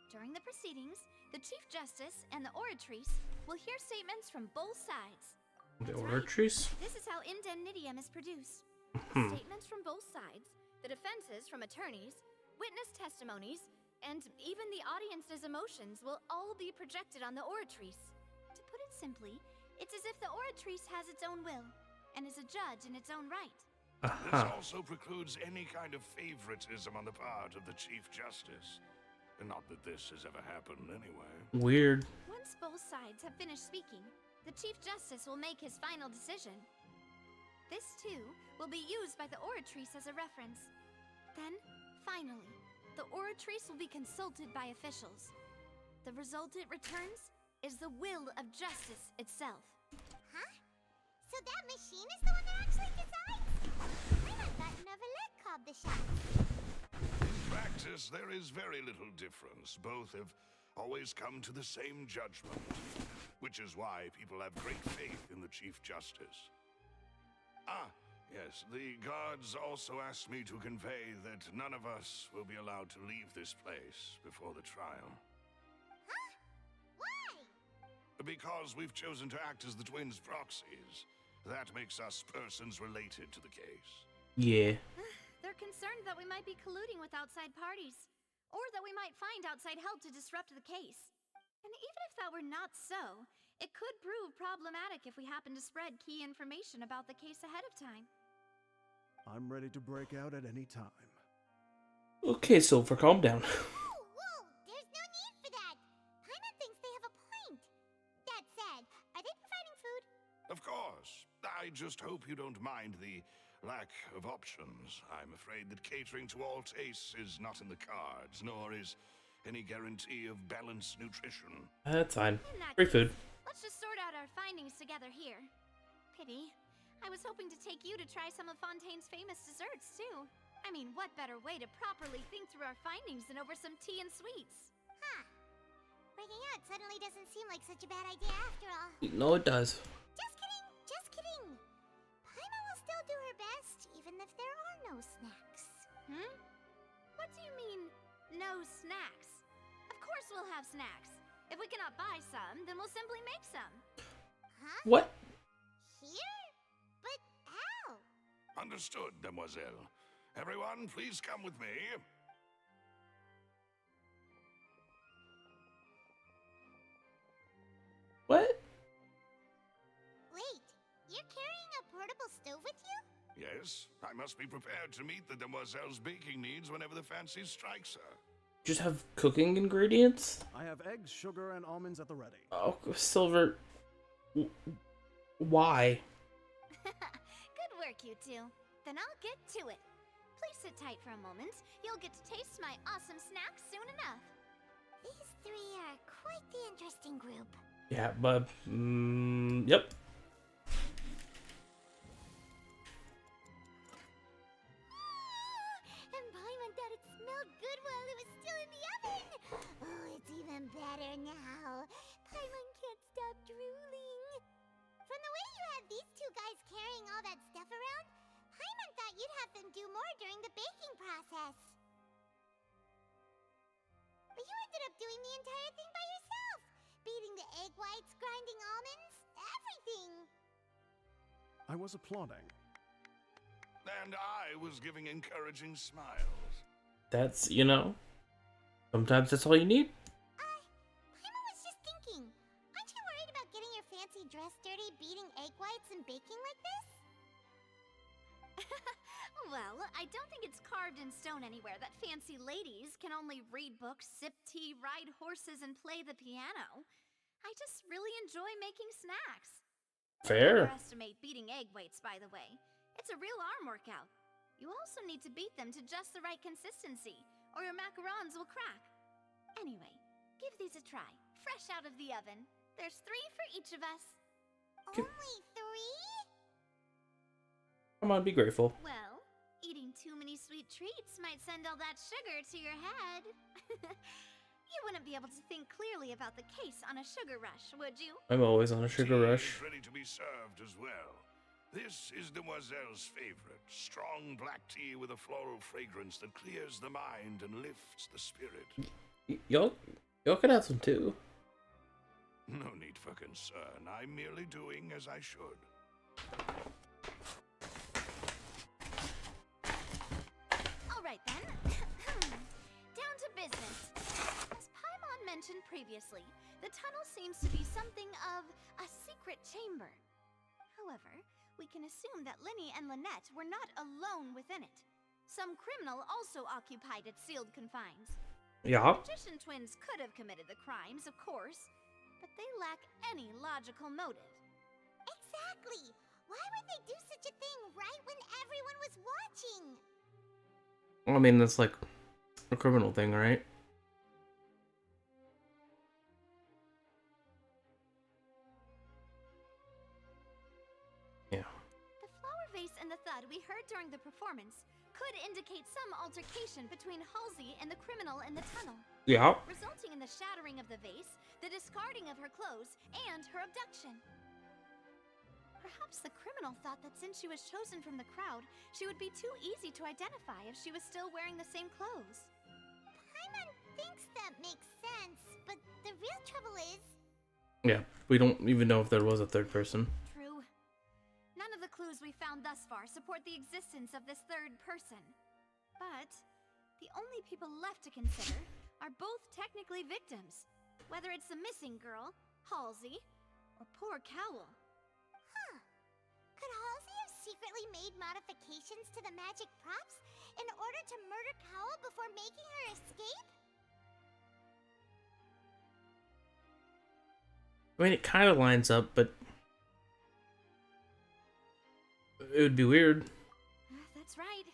Speaker 6: During the proceedings, the Chief Justice and the Oratrice will hear statements from both sides.
Speaker 5: The Oratrice?
Speaker 6: This is how indemnitium is produced. Statements from both sides, the defenses from attorneys, witness testimonies, and even the audience's emotions will all be projected on the Oratrice. To put it simply, it's as if the Oratrice has its own will, and is a judge in its own right.
Speaker 13: This also precludes any kind of favoritism on the part of the Chief Justice. Not that this has ever happened anyway.
Speaker 5: Weird.
Speaker 6: Once both sides have finished speaking, the Chief Justice will make his final decision. This, too, will be used by the Oratrice as a reference. Then, finally, the Oratrice will be consulted by officials. The result it returns is the will of justice itself.
Speaker 22: Huh? So that machine is the one that actually decides? I not gotten never let call the shots.
Speaker 13: In practice, there is very little difference. Both have always come to the same judgment, which is why people have great faith in the Chief Justice. Yes, the guards also asked me to convey that none of us will be allowed to leave this place before the trial.
Speaker 22: Huh? Why?
Speaker 13: Because we've chosen to act as the twins' proxies. That makes us persons related to the case.
Speaker 5: Yeah.
Speaker 6: They're concerned that we might be colluding with outside parties, or that we might find outside help to disrupt the case. And even if that were not so, it could prove problematic if we happen to spread key information about the case ahead of time.
Speaker 10: I'm ready to break out at any time.
Speaker 5: Okay, Silver, calm down.
Speaker 22: Whoa, there's no need for that. Paimon thinks they have a point. That said, are they providing food?
Speaker 13: Of course. I just hope you don't mind the lack of options. I'm afraid that catering to all tastes is not in the cards, nor is any guarantee of balanced nutrition.
Speaker 5: That's fine.
Speaker 6: Case,
Speaker 5: Free food.
Speaker 6: let's just sort out our findings together here. Pity. I was hoping to take you to try some of Fontaine's famous desserts, too. I mean, what better way to properly think through our findings than over some tea and sweets?
Speaker 22: Huh. Breaking out suddenly doesn't seem like such a bad idea after all.
Speaker 5: No, it does.
Speaker 22: Just kidding, just kidding. Paimon will still do her best, even if there are no snacks.
Speaker 6: What do you mean, no snacks? Of course we'll have snacks. If we cannot buy some, then we'll simply make some.
Speaker 22: Huh?
Speaker 5: What?
Speaker 22: Here? But how?
Speaker 13: Understood, demoiselle. Everyone, please come with me.
Speaker 5: What?
Speaker 22: Wait, you're carrying a portable stove with you?
Speaker 13: Yes, I must be prepared to meet the demoiselle's baking needs whenever the fancy strikes her.
Speaker 5: Just have cooking ingredients?
Speaker 10: I have eggs, sugar, and almonds at the ready.
Speaker 5: Oh, Silver. Why?
Speaker 6: Good work, you two. Then I'll get to it. Please sit tight for a moment. You'll get to taste my awesome snacks soon enough.
Speaker 22: These three are quite the interesting group.
Speaker 5: Yeah, but yep.
Speaker 22: And Paimon thought it smelled good while it was still in the oven. Oh, it's even better now. Paimon can't stop drooling. From the way you had these two guys carrying all that stuff around, Paimon thought you'd have them do more during the baking process. But you ended up doing the entire thing by yourself. Beating the egg whites, grinding almonds, everything.
Speaker 10: I was applauding.
Speaker 13: And I was giving encouraging smiles.
Speaker 5: That's, you know, sometimes that's all you need.
Speaker 22: Paimon was just thinking, aren't you worried about getting your fancy dress dirty beating egg whites and baking like this?
Speaker 6: Well, I don't think it's carved in stone anywhere that fancy ladies can only read books, sip tea, ride horses, and play the piano. I just really enjoy making snacks.
Speaker 5: Fair.
Speaker 6: Don't underestimate beating egg whites, by the way. It's a real arm workout. You also need to beat them to just the right consistency, or your macarons will crack. Anyway, give these a try, fresh out of the oven. There's 3 for each of us.
Speaker 22: Only 3?
Speaker 5: Come on, be grateful.
Speaker 6: Well, eating too many sweet treats might send all that sugar to your head. You wouldn't be able to think clearly about the case on a sugar rush, would you?
Speaker 5: I'm always on a sugar
Speaker 13: Tea
Speaker 5: rush.
Speaker 13: is ready to be served as well. This is Demoiselle's favorite. Strong black tea with a floral fragrance that clears the mind and lifts the spirit.
Speaker 5: Y'all could have some too.
Speaker 13: No need for concern. I'm merely doing as I should.
Speaker 6: All right then. Down to business. As Paimon mentioned previously, the tunnel seems to be something of a secret chamber. However, we can assume that Linny and Lynette were not alone within it. Some criminal also occupied its sealed confines.
Speaker 5: Yeah.
Speaker 6: Magician twins could have committed the crimes, of course, but they lack any logical motive.
Speaker 22: Exactly! Why would they do such a thing right when everyone was watching?
Speaker 5: I mean, that's like a criminal thing, right? Yeah.
Speaker 6: The flower vase and the thud we heard during the performance could indicate some altercation between Halsey and the criminal in the tunnel.
Speaker 5: Yeah.
Speaker 6: Resulting in the shattering of the vase, the discarding of her clothes, and her abduction. Perhaps the criminal thought that since she was chosen from the crowd, she would be too easy to identify if she was still wearing the same clothes.
Speaker 22: Paimon thinks that makes sense, but the real trouble is...
Speaker 5: Yeah, we don't even know if there was a third person.
Speaker 6: True. None of the clues we found thus far support the existence of this third person. But the only people left to consider are both technically victims. Whether it's the missing girl, Halsey, or poor Cowl.
Speaker 22: Huh. Could Halsey have secretly made modifications to the magic props in order to murder Cowl before making her escape?
Speaker 5: I mean, it kind of lines up, but it would be weird.
Speaker 6: That's right.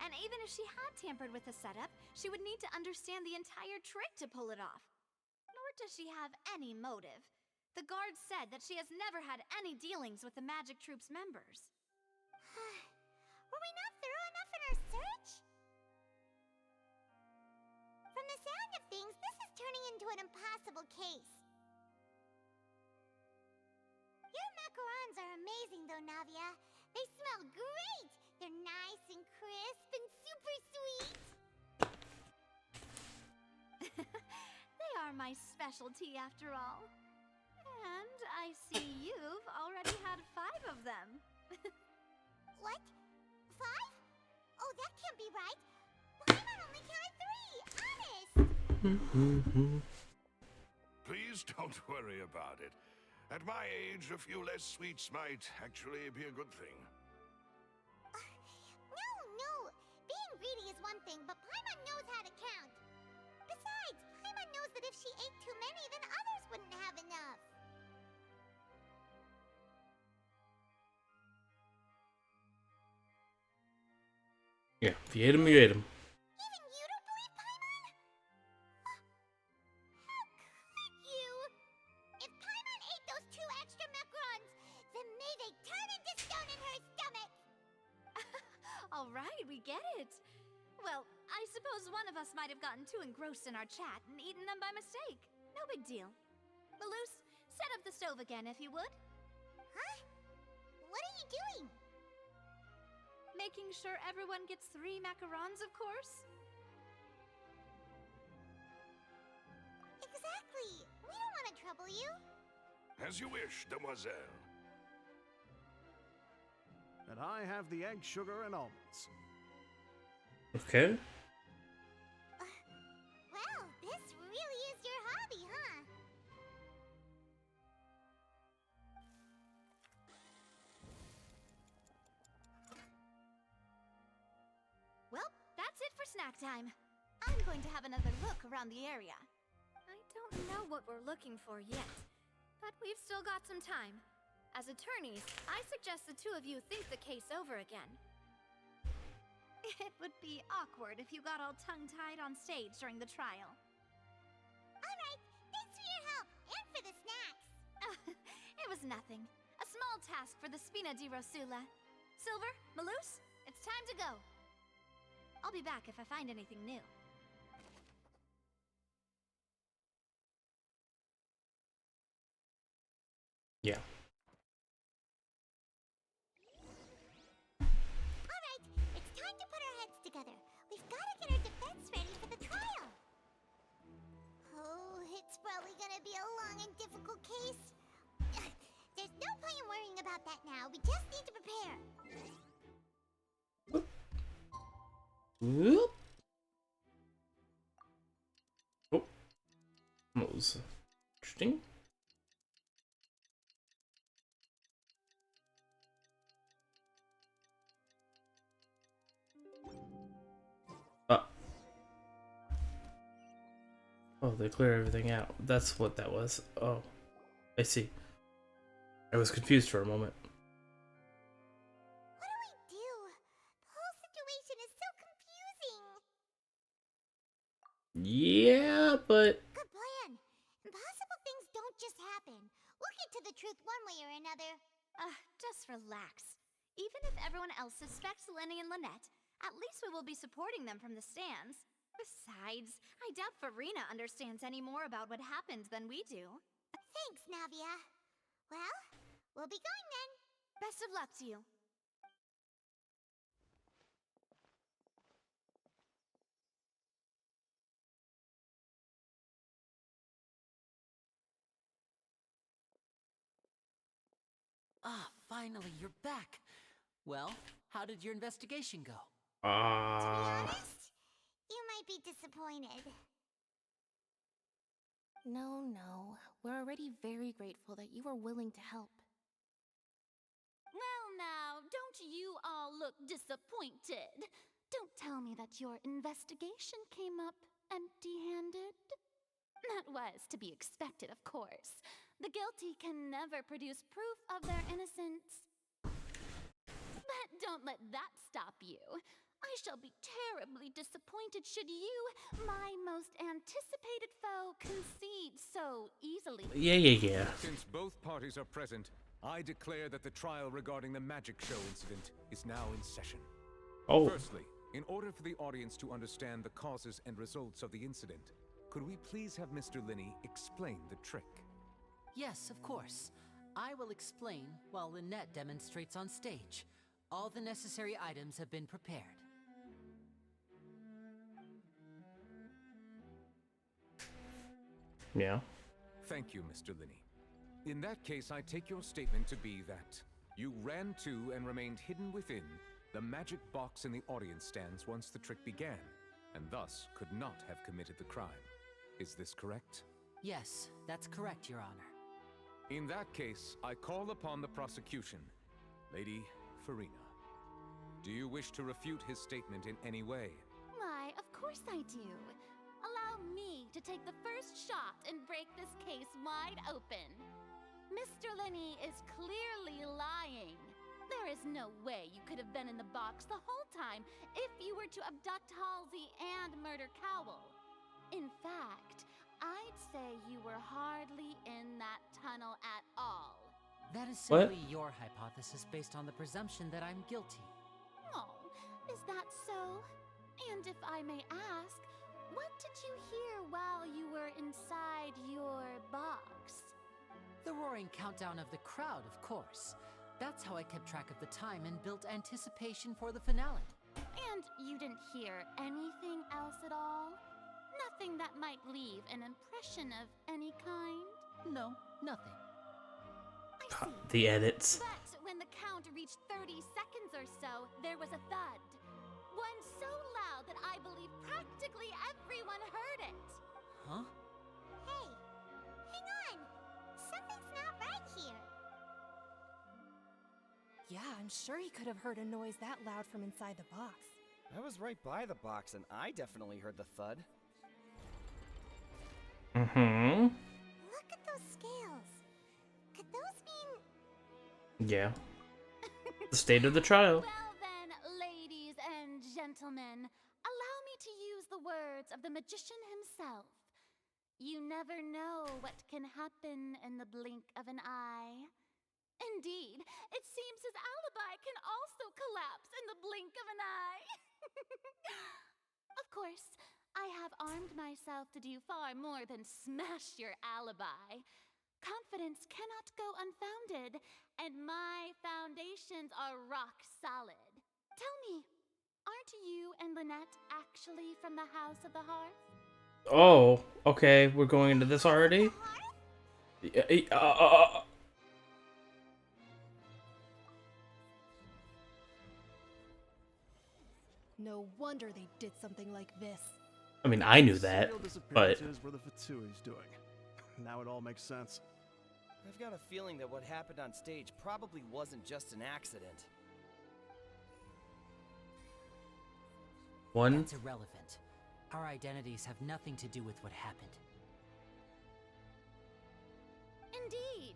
Speaker 6: And even if she had tampered with the setup, she would need to understand the entire trick to pull it off. Nor does she have any motive. The guard said that she has never had any dealings with the magic troop's members.
Speaker 22: Were we not thorough enough in our search? From the sound of things, this is turning into an impossible case. Your macarons are amazing though, Navia. They smell great! They're nice and crisp and super sweet!
Speaker 6: They are my specialty after all. And I see you've already had 5 of them.
Speaker 22: What? 5? Oh, that can't be right. Paimon only counted 3, honest!
Speaker 13: Please don't worry about it. At my age, a few less sweets might actually be a good thing.
Speaker 22: No. Being greedy is one thing, but Paimon knows how to count. Paimon knows that if she ate too many, then others wouldn't have enough.
Speaker 5: Yeah, if you ate him, you ate him.
Speaker 22: Even you don't believe Paimon? How could you? If Paimon ate those 2 extra macarons, then may they turn into stone in her stomach!
Speaker 6: All right, we get it. Well, I suppose one of us might have gotten too engrossed in our chat and eaten them by mistake. No big deal. Malus, set up the stove again if you would.
Speaker 22: Huh? What are you doing?
Speaker 6: Making sure everyone gets 3 macarons, of course.
Speaker 22: Exactly. We don't want to trouble you.
Speaker 13: As you wish, demoiselle.
Speaker 10: And I have the egg, sugar, and almonds.
Speaker 5: Okay.
Speaker 22: Well, this really is your hobby, huh?
Speaker 6: Well, that's it for snack time. I'm going to have another look around the area. I don't know what we're looking for yet, but we've still got some time. As attorneys, I suggest the 2 of you think the case over again. It would be awkward if you got all tongue-tied on stage during the trial.
Speaker 22: Alright, thanks for your help, and for the snacks.
Speaker 6: It was nothing. A small task for the Spina di Rosula. Silver, Malus, it's time to go. I'll be back if I find anything new.
Speaker 5: Yeah.
Speaker 22: Alright, it's time to put our heads together. We've got to get our defense ready for the trial. Oh, it's probably gonna be a long and difficult case. There's no point in worrying about that now. We just need to prepare.
Speaker 5: Whoop. Oh. That was interesting. Oh, they clear everything out. That's what that was. Oh, I see. I was confused for a moment.
Speaker 22: What do we do? The whole situation is so confusing.
Speaker 5: Yeah, but...
Speaker 22: Good plan. Impossible things don't just happen. We'll get to the truth one way or another.
Speaker 6: Just relax. Even if everyone else suspects Lenny and Lynette, at least we will be supporting them from the stands. Besides, I doubt Farina understands any more about what happened than we do.
Speaker 22: Thanks, Navia. Well, we'll be going then.
Speaker 6: Best of luck to you.
Speaker 8: Ah, finally, you're back. Well, how did your investigation go?
Speaker 22: To be honest, you might be disappointed.
Speaker 2: No. We're already very grateful that you were willing to help.
Speaker 1: Well now, don't you all look disappointed? Don't tell me that your investigation came up empty-handed. That was to be expected, of course. The guilty can never produce proof of their innocence. But don't let that stop you. I shall be terribly disappointed should you, my most anticipated foe, concede so easily.
Speaker 5: Yeah.
Speaker 20: Since both parties are present, I declare that the trial regarding the magic show incident is now in session.
Speaker 5: Oh.
Speaker 20: Firstly, in order for the audience to understand the causes and results of the incident, could we please have Mr. Linney explain the trick?
Speaker 8: Yes, of course. I will explain while Lynette demonstrates on stage. All the necessary items have been prepared.
Speaker 5: Yeah.
Speaker 20: Thank you, Mr. Linney. In that case, I take your statement to be that you ran to and remained hidden within the magic box in the audience stands once the trick began, and thus could not have committed the crime. Is this correct?
Speaker 8: Yes, that's correct, Your Honor.
Speaker 20: In that case, I call upon the prosecution. Lady Farina, do you wish to refute his statement in any way?
Speaker 1: Why, of course I do. Allow me to take the first shot and break this case wide open. Mr. Linney is clearly lying. There is no way you could have been in the box the whole time if you were to abduct Halsey and murder Cowell. In fact, I'd say you were hardly in that tunnel at all.
Speaker 8: That is simply your hypothesis based on the presumption that I'm guilty.
Speaker 1: Oh, is that so? And if I may ask, what did you hear while you were inside your box?
Speaker 8: The roaring countdown of the crowd, of course. That's how I kept track of the time and built anticipation for the finale.
Speaker 1: And you didn't hear anything else at all? Nothing that might leave an impression of any kind?
Speaker 8: No, nothing.
Speaker 1: I see.
Speaker 5: The edits.
Speaker 1: But when the count reached 30 seconds or so, there was a thud. One so loud that I believe practically everyone heard it.
Speaker 8: Huh?
Speaker 22: Hey, hang on. Something's not right here.
Speaker 16: Yeah, I'm sure he could have heard a noise that loud from inside the box.
Speaker 9: I was right by the box and I definitely heard the thud.
Speaker 5: Mm-hmm.
Speaker 22: Look at those scales. Could those mean...
Speaker 5: Yeah. The state of the trial.
Speaker 1: Well then, ladies and gentlemen, allow me to use the words of the magician himself. You never know what can happen in the blink of an eye. Indeed, it seems his alibi can also collapse in the blink of an eye. Of course, I have armed myself to do far more than smash your alibi. Confidence cannot go unfounded, and my foundations are rock solid. Tell me, aren't you and Lynette actually from the House of the Hearth?
Speaker 5: Oh, okay. We're going into this already?
Speaker 16: No wonder they did something like this.
Speaker 5: I mean, I knew that,
Speaker 10: Serial
Speaker 5: but...
Speaker 10: disappearances were the Fatsui's doing. Now it all makes sense.
Speaker 9: I've got a feeling that what happened on stage probably wasn't just an accident.
Speaker 8: That's irrelevant. Our identities have nothing to do with what happened.
Speaker 1: Indeed.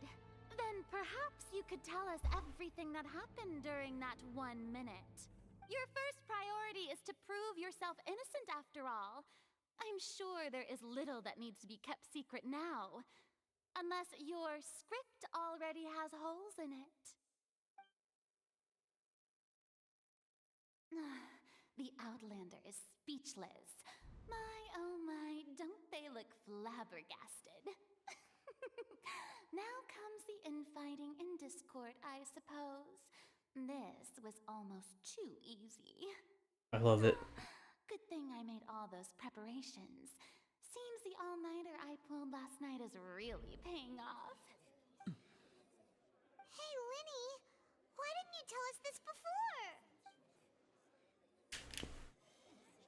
Speaker 1: Then perhaps you could tell us everything that happened during that 1 minute. Your first priority is to prove yourself innocent after all. I'm sure there is little that needs to be kept secret now. Unless your script already has holes in it. The Outlander is speechless. My, oh my, don't they look flabbergasted? Now comes the infighting and discord, I suppose. This was almost too easy.
Speaker 5: I love it.
Speaker 1: Good thing I made all those preparations. Seems the all-nighter I pulled last night is really paying off.
Speaker 22: Hey, Linny, why didn't you tell us this before?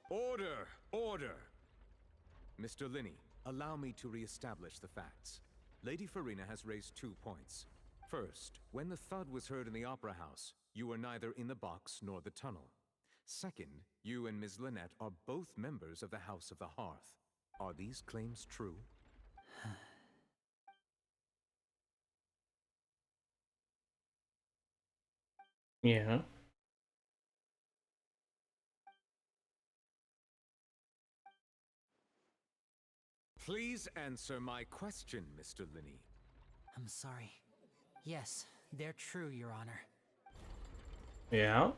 Speaker 20: Order! Order! Mr. Linney, allow me to re-establish the facts. Lady Farina has raised 2 points. First, when the thud was heard in the Opera House, you were neither in the box nor the tunnel. Second, you and Ms. Lynette are both members of the House of the Hearth. Are these claims true?
Speaker 5: Yeah.
Speaker 20: Please answer my question, Mr. Linney.
Speaker 8: I'm sorry. Yes, they're true, Your Honor.
Speaker 5: Yeah.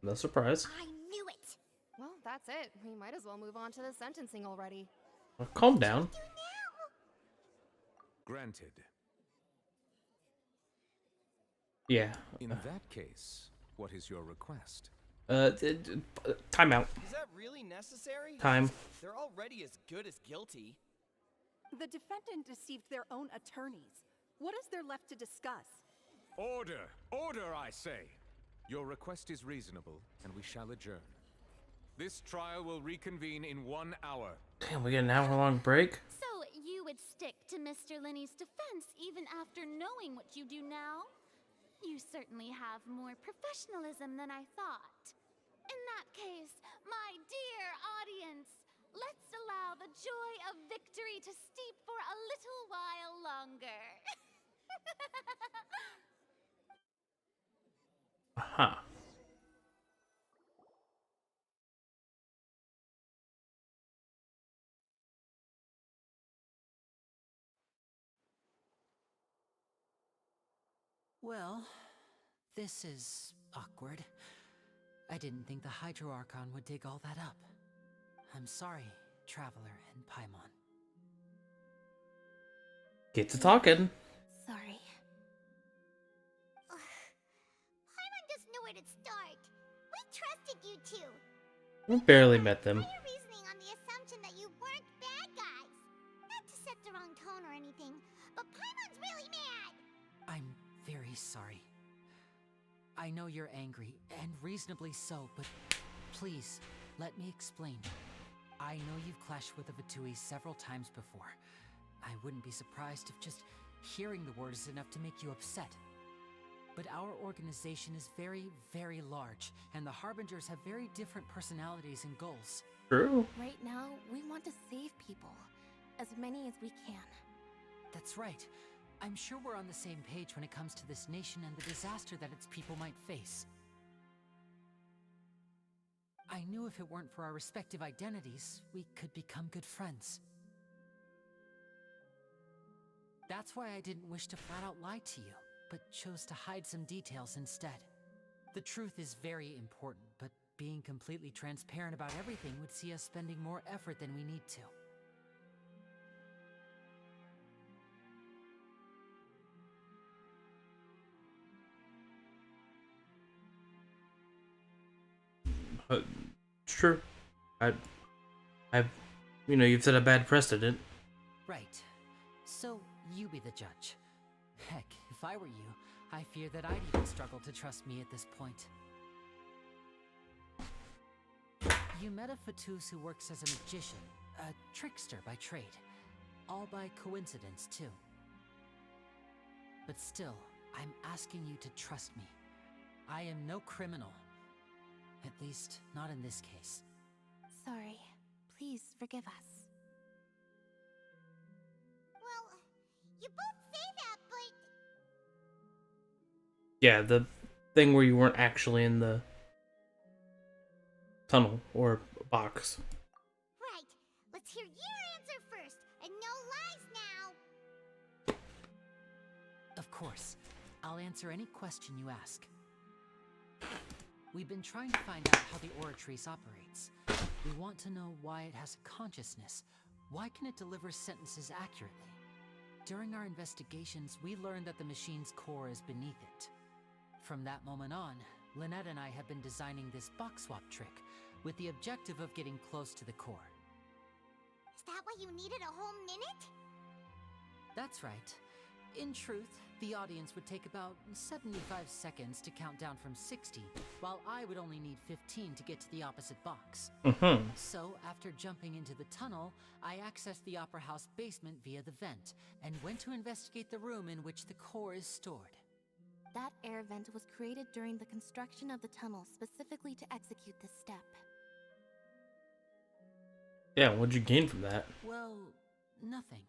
Speaker 5: No surprise.
Speaker 16: I knew it! Well, that's it. We might as well move on to the sentencing already.
Speaker 5: Well, calm down.
Speaker 20: Granted.
Speaker 5: Yeah.
Speaker 20: In that case, what is your request?
Speaker 5: Time out.
Speaker 9: Is that really necessary?
Speaker 5: Time.
Speaker 9: They're already as good as guilty.
Speaker 12: The defendant deceived their own attorneys. What is there left to discuss?
Speaker 20: Order! Order, I say! Your request is reasonable, and we shall adjourn. This trial will reconvene in 1 hour.
Speaker 5: Damn, we get an hour-long break?
Speaker 1: So you would stick to Mr. Linney's defense even after knowing what you do now? You certainly have more professionalism than I thought. In that case, my dear audience, let's allow the joy of victory to steep for a little while longer.
Speaker 5: Aha.
Speaker 8: Well, this is awkward. I didn't think the Hydro Archon would dig all that up. I'm sorry, Traveler and Paimon.
Speaker 5: Get to talking.
Speaker 14: Sorry.
Speaker 22: Paimon doesn't know where to start. We trusted you two.
Speaker 5: We barely met them.
Speaker 22: Your reasoning on the assumption that you weren't bad guys. Not to set the wrong tone or anything, but Paimon's really mad.
Speaker 8: I'm very sorry. I know you're angry, and reasonably so, but please, let me explain. I know you've clashed with the Fatui several times before. I wouldn't be surprised if just hearing the word is enough to make you upset. But our organization is very, very large, and the Harbingers have very different personalities and goals.
Speaker 5: True.
Speaker 2: Right now, we want to save people. As many as we can.
Speaker 8: That's right. I'm sure we're on the same page when it comes to this nation and the disaster that its people might face. I knew if it weren't for our respective identities, we could become good friends. That's why I didn't wish to flat out lie to you, but chose to hide some details instead. The truth is very important, but being completely transparent about everything would see us spending more effort than we need to.
Speaker 5: It's true. You've set a bad precedent.
Speaker 8: Right. So, you be the judge. Heck, if I were you, I fear that I'd even struggle to trust me at this point. You met a Fatus who works as a magician, a trickster by trade. All by coincidence, too. But still, I'm asking you to trust me. I am no criminal. At least, not in this case.
Speaker 14: Sorry. Please forgive us.
Speaker 22: Well, you both say that, but...
Speaker 5: Yeah, the thing where you weren't actually in the tunnel or box.
Speaker 22: Right. Let's hear your answer first, and no lies now.
Speaker 8: Of course. I'll answer any question you ask. We've been trying to find out how the Oratrice operates. We want to know why it has a consciousness. Why can it deliver sentences accurately? During our investigations, we learned that the machine's core is beneath it. From that moment on, Lynette and I have been designing this box swap trick with the objective of getting close to the core.
Speaker 22: Is that why you needed a whole minute?
Speaker 8: That's right. In truth, the audience would take about 75 seconds to count down from 60, while I would only need 15 to get to the opposite box. So, after jumping into the tunnel, I accessed the Opera House basement via the vent, and went to investigate the room in which the core is stored.
Speaker 2: That air vent was created during the construction of the tunnel specifically to execute this step.
Speaker 5: Yeah, what'd you gain from that?
Speaker 8: Well, nothing.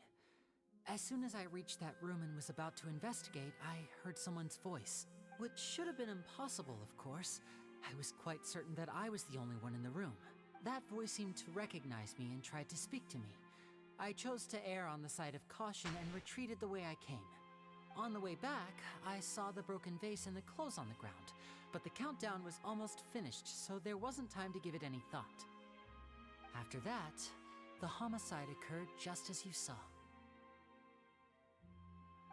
Speaker 8: As soon as I reached that room and was about to investigate, I heard someone's voice. Which should have been impossible, of course. I was quite certain that I was the only one in the room. That voice seemed to recognize me and tried to speak to me. I chose to err on the side of caution and retreated the way I came. On the way back, I saw the broken vase and the clothes on the ground, but the countdown was almost finished, so there wasn't time to give it any thought. After that, the homicide occurred just as you saw.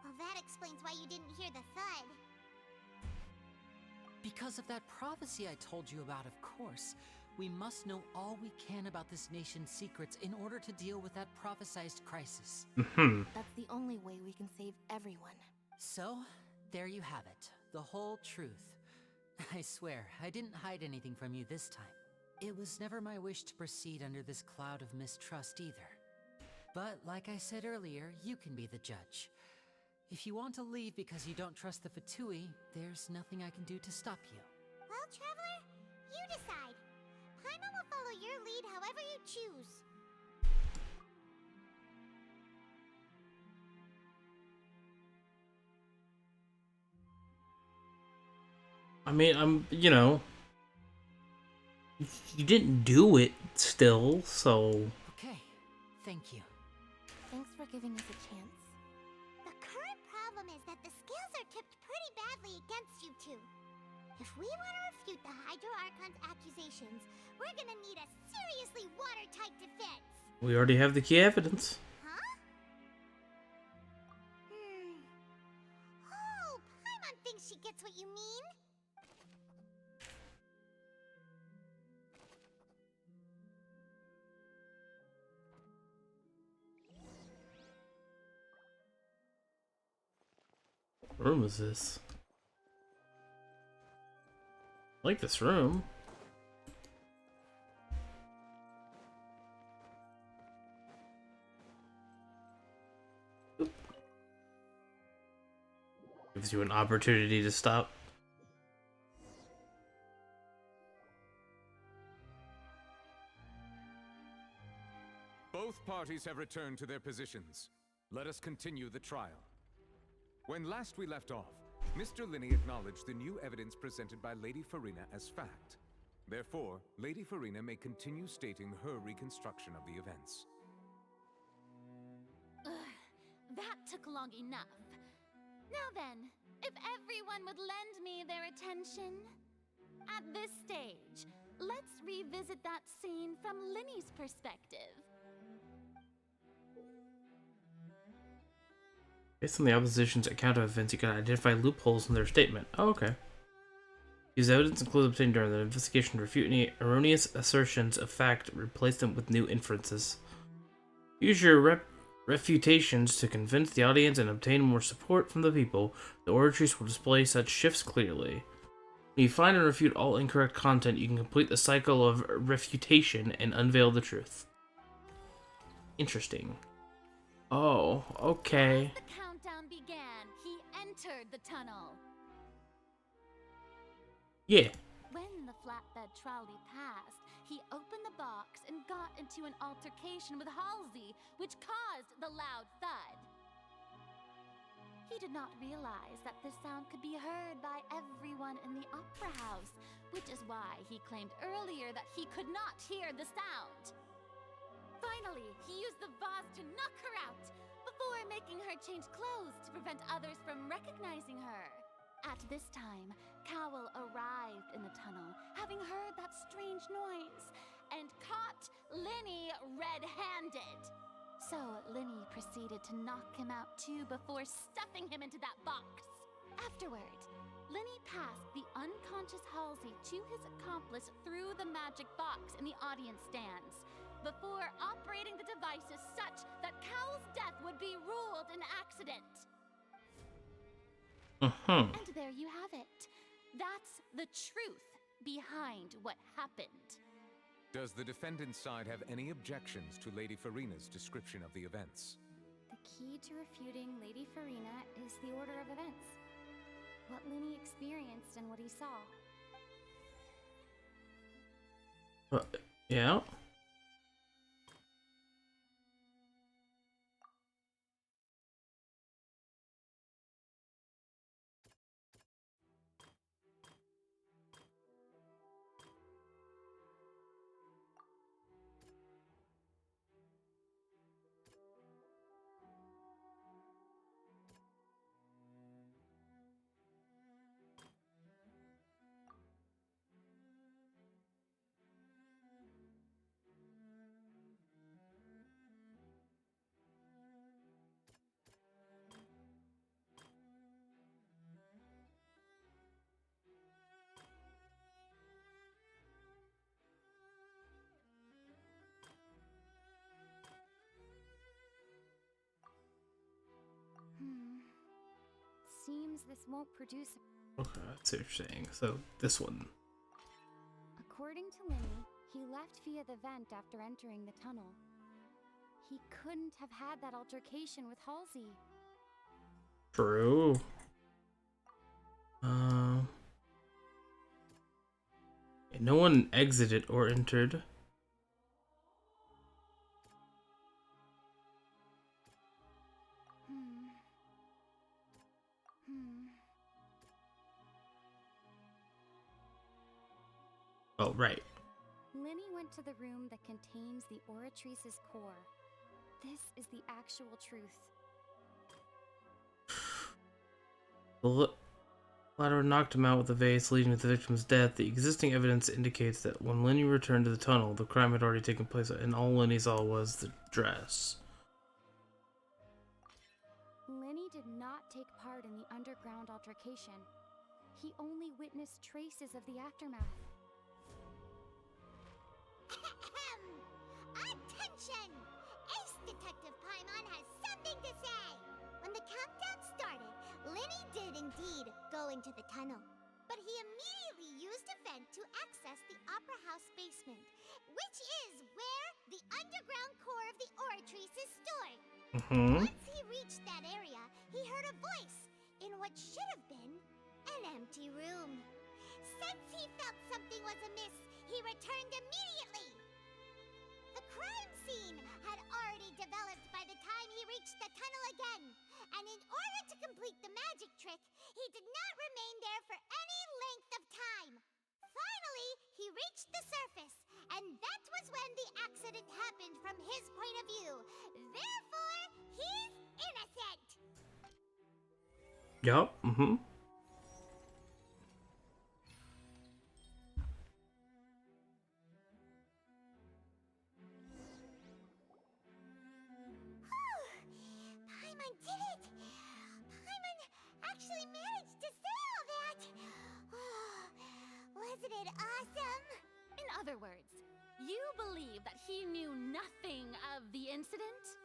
Speaker 22: Well, that explains why you didn't hear the thud.
Speaker 8: Because of that prophecy I told you about, of course. We must know all we can about this nation's secrets in order to deal with that prophesized crisis.
Speaker 2: That's the only way we can save everyone.
Speaker 8: So, there you have it. The whole truth. I swear, I didn't hide anything from you this time. It was never my wish to proceed under this cloud of mistrust either. But, like I said earlier, you can be the judge. If you want to leave because you don't trust the Fatui, there's nothing I can do to stop you.
Speaker 22: Well, Traveler, you decide. Paimon will follow your lead however you choose.
Speaker 5: I mean, you know, you didn't do it still, so.
Speaker 8: Okay, thank you.
Speaker 14: Thanks for giving us a chance.
Speaker 22: The current problem is that the scales are tipped pretty badly against you two. If we want to refute the Hydro Archon's accusations, we're gonna need a seriously watertight defense.
Speaker 5: We already have the key evidence.
Speaker 22: Huh? Oh, Paimon thinks she gets what you mean.
Speaker 5: What room is this? I like this room. Oop. Gives you an opportunity to stop.
Speaker 20: Both parties have returned to their positions. Let us continue the trial. When last we left off, Mr. Linney acknowledged the new evidence presented by Lady Farina as fact. Therefore, Lady Farina may continue stating her reconstruction of the events.
Speaker 1: Ugh, that took long enough. Now then, if everyone would lend me their attention. At this stage, let's revisit that scene from Linney's perspective.
Speaker 5: Based on the opposition's account of events, you can identify loopholes in their statement. Oh, okay. These evidence includes obtained during the investigation to refute any erroneous assertions of fact, replace them with new inferences. Use your refutations to convince the audience and obtain more support from the people. The oratories will display such shifts clearly. When you find and refute all incorrect content, you can complete the cycle of refutation and unveil the truth. Interesting. Oh, okay.
Speaker 1: As the countdown began, he entered the tunnel.
Speaker 5: Yeah.
Speaker 1: When the flatbed trolley passed, he opened the box and got into an altercation with Halsey, which caused the loud thud. He did not realize that this sound could be heard by everyone in the opera house, which is why he claimed earlier that he could not hear the sound. Finally, he used the vase to knock her out, before making her change clothes to prevent others from recognizing her. At this time, Cowell arrived in the tunnel, having heard that strange noise, and caught Linny red-handed. So Linny proceeded to knock him out too before stuffing him into that box. Afterward, Linny passed the unconscious Halsey to his accomplice through the magic box in the audience stands, before operating the devices such that Cowell's death would be ruled an accident. And there you have it. That's the truth behind what happened.
Speaker 20: Does the defendant's side have any objections to Lady Farina's description of the events?
Speaker 6: The key to refuting Lady Farina is the order of events. What Linny experienced and what he saw.
Speaker 5: Yeah.
Speaker 6: Seems this won't produce.
Speaker 5: Okay, that's what you're saying. So, this one.
Speaker 6: According to Linny, he left via the vent after entering the tunnel. He couldn't have had that altercation with Halsey.
Speaker 5: True. No one exited or entered.
Speaker 6: Hmm.
Speaker 5: Oh, right.
Speaker 6: Linny went to the room that contains the Oratrice's core. This is the actual truth.
Speaker 5: The ladder knocked him out with a vase, leading to the victim's death. The existing evidence indicates that when Lenny returned to the tunnel, the crime had already taken place, and all Lenny saw was the dress.
Speaker 6: Lenny did not take part in the underground altercation. He only witnessed traces of the aftermath.
Speaker 22: Attention! Ace Detective Paimon has something to say! When the countdown started, Linny did indeed go into the tunnel. But he immediately used a vent to access the Opera House basement, which is where the underground core of the Oratrice is stored. Once he reached that area, he heard a voice in what should have been an empty room. Since he felt something was amiss, he returned immediately. The crime scene had already developed by the time he reached the tunnel again, and in order to complete the magic trick, he did not remain there for any length of time. Finally, he reached the surface, and that was when the accident happened from his point of view. Therefore, he's innocent.
Speaker 5: Yup,
Speaker 22: Paimon did it! Paimon actually managed to say all that! Wasn't it awesome?
Speaker 6: In other words, you believe that he knew nothing of the incident?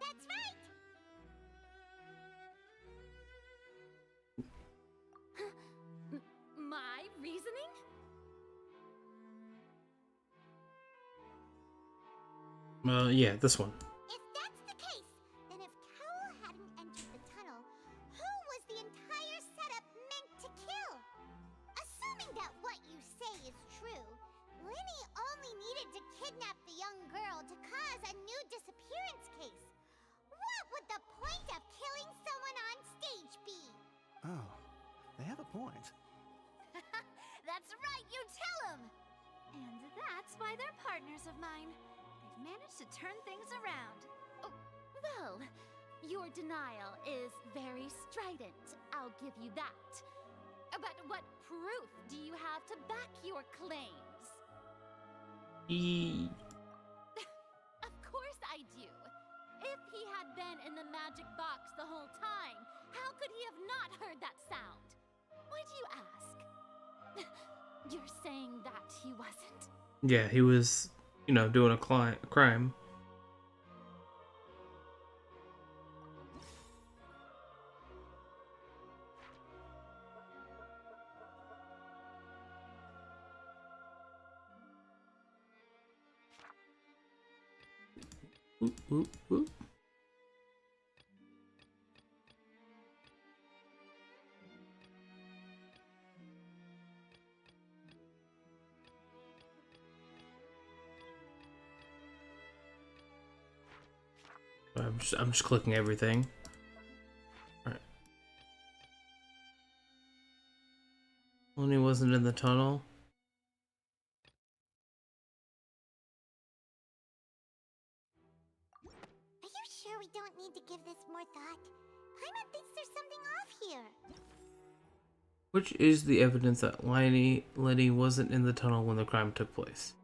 Speaker 22: That's right!
Speaker 6: My reasoning?
Speaker 5: Yeah, this one.
Speaker 22: If that's the case, then if Cowell hadn't entered the tunnel, who was the entire setup meant to kill? Assuming that what you say is true, Linny only needed to kidnap the young girl to cause a new disappearance case. What would the point of killing someone on stage be?
Speaker 10: Oh, they have a point.
Speaker 6: That's right, you tell him! And that's why they're partners of mine. They've managed to turn things around. Oh, well, your denial is very strident, I'll give you that. But what proof do you have to back your claims? Of course I do. If he had been in the magic box the whole time, how could he have not heard that sound? Why do you ask? You're saying that he wasn't?
Speaker 5: Yeah, he was, doing a crime. Oop, oop, oop. I'm just clicking everything. All right. When he wasn't in the tunnel.
Speaker 22: Are you sure we don't need to give this more thought? Paimon thinks there's something off here.
Speaker 5: Which is the evidence that Lenny wasn't in the tunnel when the crime took place?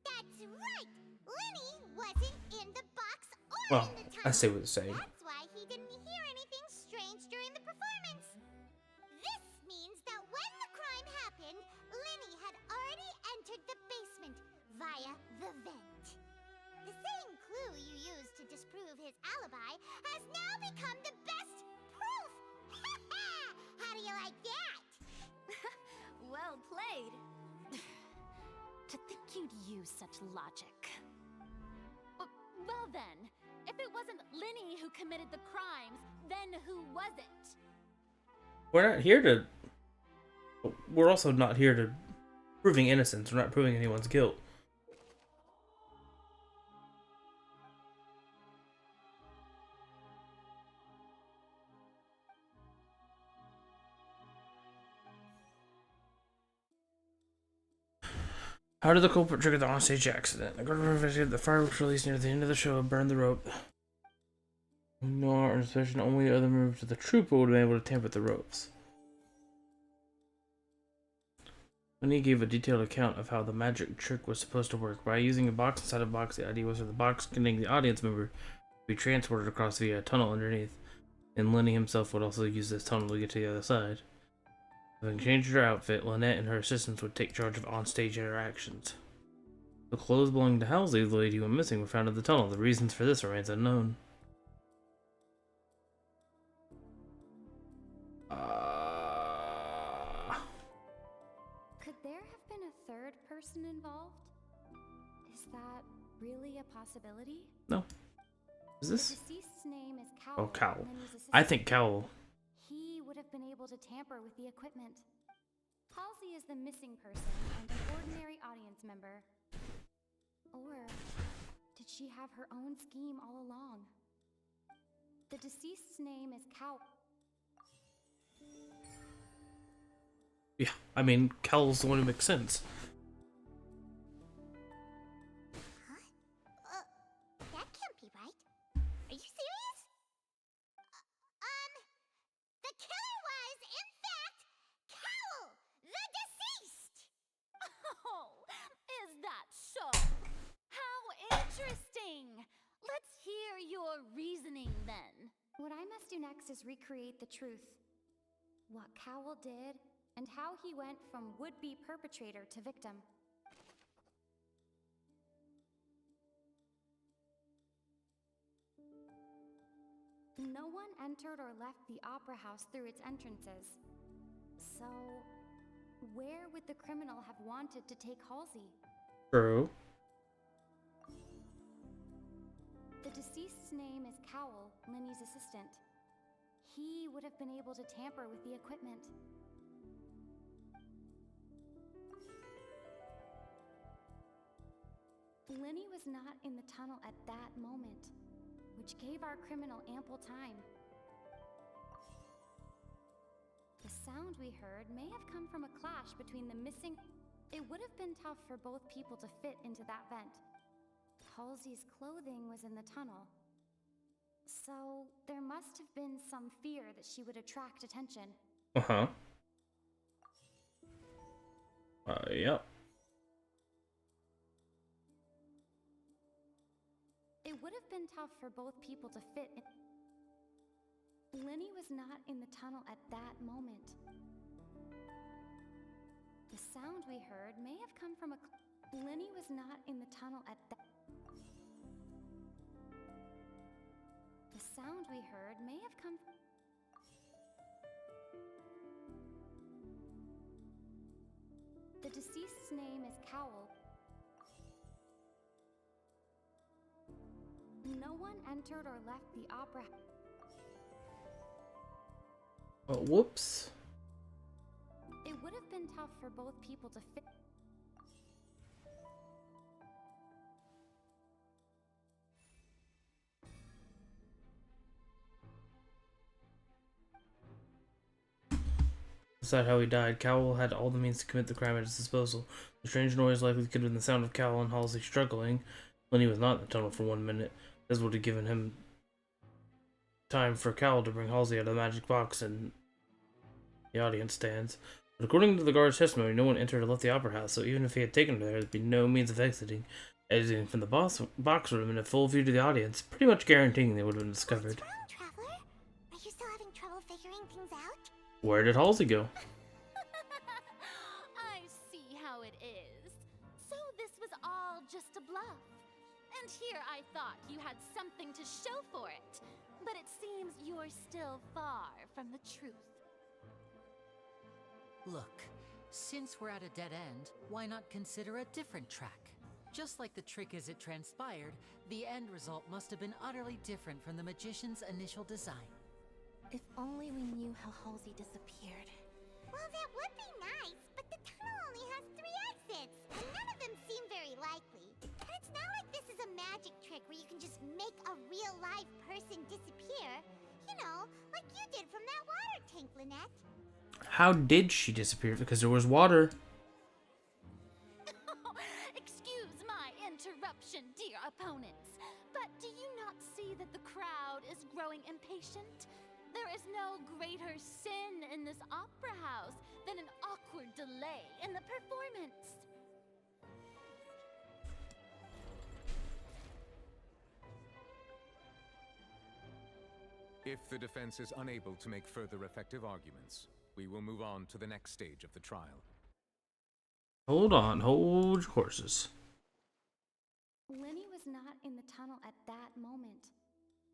Speaker 22: That's right! Linny wasn't in the box or
Speaker 5: Well,
Speaker 22: in the tunnel.
Speaker 5: I see what you're saying.
Speaker 22: That's why he didn't hear anything strange during the performance. This means that when the crime happened, Linny had already entered the basement via the vent. The same clue you used to disprove his alibi has now become the best proof! How do you like that?
Speaker 6: Well played. To think you'd use such logic. Well then, if it wasn't Linny who committed the crimes, then who was it?
Speaker 5: We're not here to... We're also not here to... proving innocence. We're not proving anyone's guilt. How did the culprit trigger the onstage accident? The guard investigated the fireworks released near the end of the show and burned the rope. No art inspection, only other members of the troupe would have been able to tamper with the ropes. Lenny gave a detailed account of how the magic trick was supposed to work. By using a box inside a box, the idea was for the box containing the audience member to be transported across via a tunnel underneath, and Lenny himself would also use this tunnel to get to the other side. Having changed her outfit, Lynette and her assistants would take charge of onstage interactions. The clothes belonging to Halsey, the lady who went missing, were found in the tunnel. The reasons for this remains unknown.
Speaker 6: Could there have been a third person involved? Is that really a possibility?
Speaker 5: No. Is this?
Speaker 6: The deceased's name is Cowell.
Speaker 5: Oh, Cowell.
Speaker 6: and his
Speaker 5: I
Speaker 6: assistant.
Speaker 5: think Cowell.
Speaker 6: He would have been able to tamper with the equipment. Halsey is the missing person and an ordinary audience member. Or did she have her own scheme all along? The deceased's name is Cowell.
Speaker 5: Yeah, I mean, Cowell's the one who makes sense.
Speaker 22: That can't be right. Are you serious? The killer was, in fact, Cowell, the deceased!
Speaker 6: Oh, is that so? How interesting! Let's hear your reasoning then. What I must do next is recreate the truth. What Cowell did, and how he went from would-be perpetrator to victim. No one entered or left the opera house through its entrances. So, where would the criminal have wanted to take Halsey?
Speaker 5: True.
Speaker 6: The deceased's name is Cowell, Lenny's assistant. He would have been able to tamper with the equipment. Lenny was not in the tunnel at that moment, which gave our criminal ample time. The sound we heard may have come from a clash between the missing... It would have been tough for both people to fit into that vent. Halsey's clothing was in the tunnel. So, there must have been some fear that she would attract attention.
Speaker 5: Uh-huh. Yep.
Speaker 6: It would have been tough for both people to fit in. Lenny was not in the tunnel at that moment. The sound we heard may have come from a... Lenny was not in the tunnel at that... The sound we heard may have come... The deceased's name is Cowell. No one entered or left the opera.
Speaker 5: Whoops.
Speaker 6: It would have been tough for both people to fit.
Speaker 5: Decide how he died. Cowell had all the means to commit the crime at his disposal. The strange noise likely could have been the sound of Cowell and Halsey struggling when he was not in the tunnel for 1 minute. This would have given him time for Cowell to bring Halsey out of the magic box and the audience stands. But according to the guard's testimony, no one entered or left the opera house, so even if he had taken her there, there'd be no means of exiting. Exiting from the box would have been a full view to the audience, pretty much guaranteeing they would have been discovered.
Speaker 22: What's wrong, Traveler? Are you still having trouble figuring things out?
Speaker 5: Where did Halsey go?
Speaker 6: I see how it is. So this was all just a bluff. And here I thought you had something to show for it. But it seems you're still far from the truth.
Speaker 8: Look, since we're at a dead end, why not consider a different track? Just like the trick as it transpired, the end result must have been utterly different from the magician's initial design.
Speaker 14: If only we knew how Halsey disappeared.
Speaker 22: Well, that would be nice, but the tunnel only has 3 exits, and none of them seem very likely. And it's not like this is a magic trick where you can just make a real live person disappear. You know, like you did from that water tank, Lynette.
Speaker 5: How did she disappear? Because there was water.
Speaker 1: that the crowd is growing impatient? There is no greater sin in this opera house than an awkward delay in the performance.
Speaker 20: If the defense is unable to make further effective arguments, we will move on to the next stage of the trial.
Speaker 5: Hold on, hold your horses.
Speaker 6: Lenny was not in the tunnel at that moment,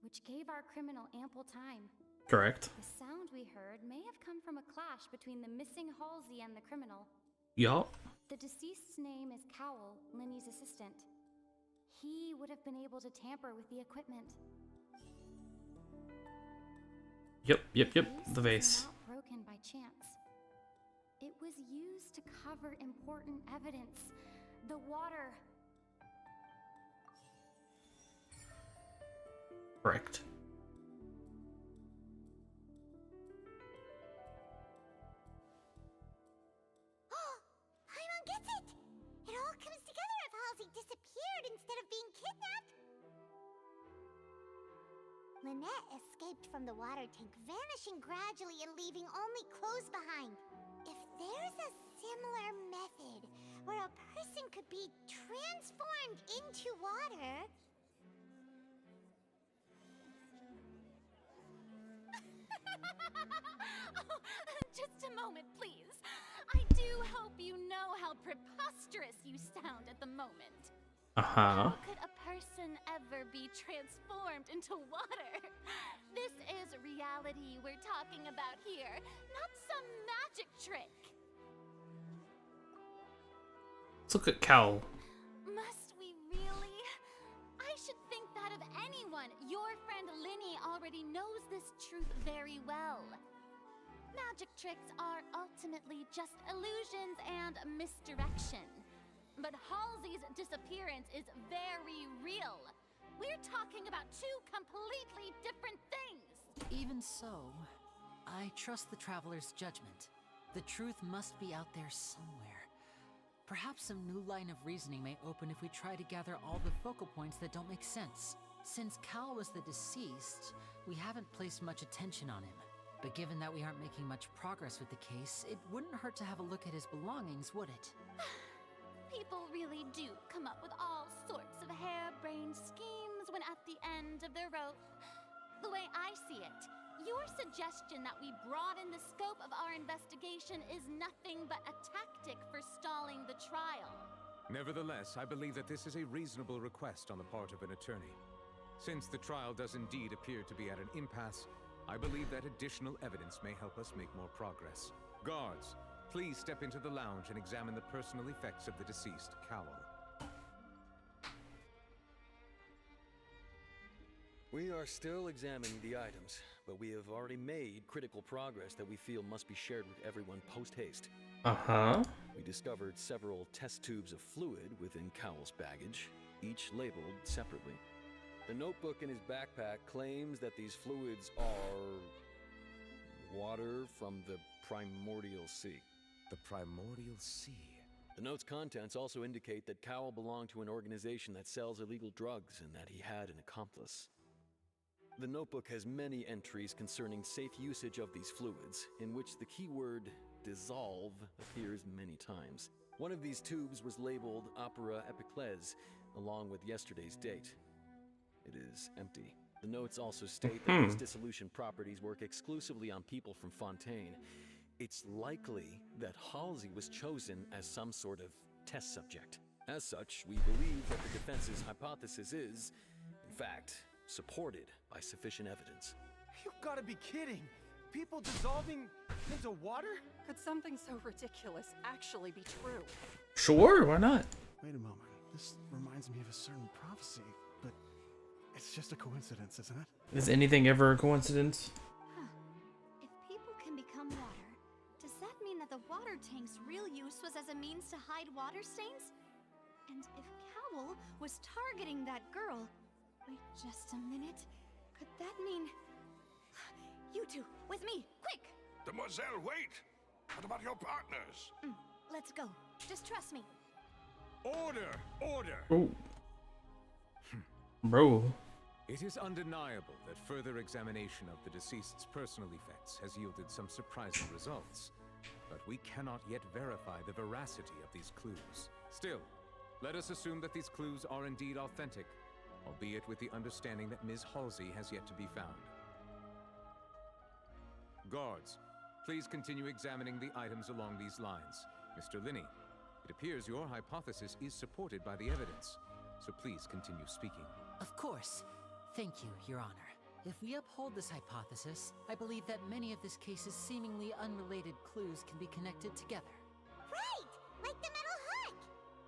Speaker 6: which gave our criminal ample time.
Speaker 5: Correct.
Speaker 6: The sound we heard may have come from a clash between the missing Halsey and the criminal.
Speaker 5: Yup.
Speaker 6: The deceased's name is Cowell, Lenny's assistant. He would have been able to tamper with the equipment.
Speaker 5: Yep. The vase.
Speaker 6: Was not broken by chance. It was used to cover important evidence. The water.
Speaker 5: Correct.
Speaker 22: Paimon gets it! It all comes together if Halsey disappeared instead of being kidnapped. Lynette escaped from the water tank, vanishing gradually and leaving only clothes behind. If there's a similar method where a person could be transformed into water...
Speaker 1: Oh, just a moment, please. I do hope you know how preposterous you sound at the moment. How could a person ever be transformed into water? This is reality we're talking about here, not some magic trick.
Speaker 5: Let's look at Cal.
Speaker 1: Must we really? I should think that of anyone. Your friend Linny already knows this truth very well. Magic tricks are ultimately just illusions and misdirection. But Halsey's disappearance is very real. We're talking about two completely different things.
Speaker 8: Even so, I trust the Traveler's judgment. The truth must be out there somewhere. Perhaps some new line of reasoning may open if we try to gather all the focal points that don't make sense. Since Cal was the deceased, we haven't placed much attention on him. But given that we aren't making much progress with the case, it wouldn't hurt to have a look at his belongings, would it?
Speaker 1: People really do come up with all sorts of harebrained schemes when at the end of their rope. The way I see it, your suggestion that we broaden the scope of our investigation is nothing but a tactic for stalling the trial.
Speaker 20: Nevertheless, I believe that this is a reasonable request on the part of an attorney. Since the trial does indeed appear to be at an impasse, I believe that additional evidence may help us make more progress. Guards, please step into the lounge and examine the personal effects of the deceased, Cowell.
Speaker 7: We are still examining the items, but we have already made critical progress that we feel must be shared with everyone post-haste. We discovered several test tubes of fluid within Cowell's baggage, each labeled separately. The notebook in his backpack claims that these fluids are... water from the primordial sea.
Speaker 20: The primordial sea?
Speaker 7: The note's contents also indicate that Cowell belonged to an organization that sells illegal drugs and that he had an accomplice. The notebook has many entries concerning safe usage of these fluids, in which the keyword dissolve appears many times. One of these tubes was labeled Opera Epiclese, along with yesterday's date. It is empty. The notes also state that these dissolution properties work exclusively on people from Fontaine. It's likely that Halsey was chosen as some sort of test subject. As such, we believe that the defense's hypothesis is, in fact, supported by sufficient evidence.
Speaker 17: You've got to be kidding! People dissolving into water?
Speaker 12: Could something so ridiculous actually be true?
Speaker 5: Sure, why not?
Speaker 10: Wait a moment. This reminds me of a certain prophecy, but it's just a coincidence, isn't it?
Speaker 5: Is anything ever a coincidence?
Speaker 6: If people can become water, does that mean that the water tank's real use was as a means to hide water stains? And if Cowell was targeting that girl... Wait just a minute. Could that mean... You two, with me, quick!
Speaker 13: Demoiselle, wait! What about your partners?
Speaker 6: Let's go. Just trust me.
Speaker 13: Order! Order!
Speaker 5: Oh. Bro.
Speaker 20: It is undeniable that further examination of the deceased's personal effects has yielded some surprising results, but we cannot yet verify the veracity of these clues. Still, let us assume that these clues are indeed authentic, albeit with the understanding that Ms. Halsey has yet to be found. Guards, please continue examining the items along these lines. Mr. Linney, it appears your hypothesis is supported by the evidence, so please continue speaking.
Speaker 8: Of course. Thank you, Your Honor. If we uphold this hypothesis, I believe that many of this case's seemingly unrelated clues can be connected together.
Speaker 22: Right! Like the metal hook!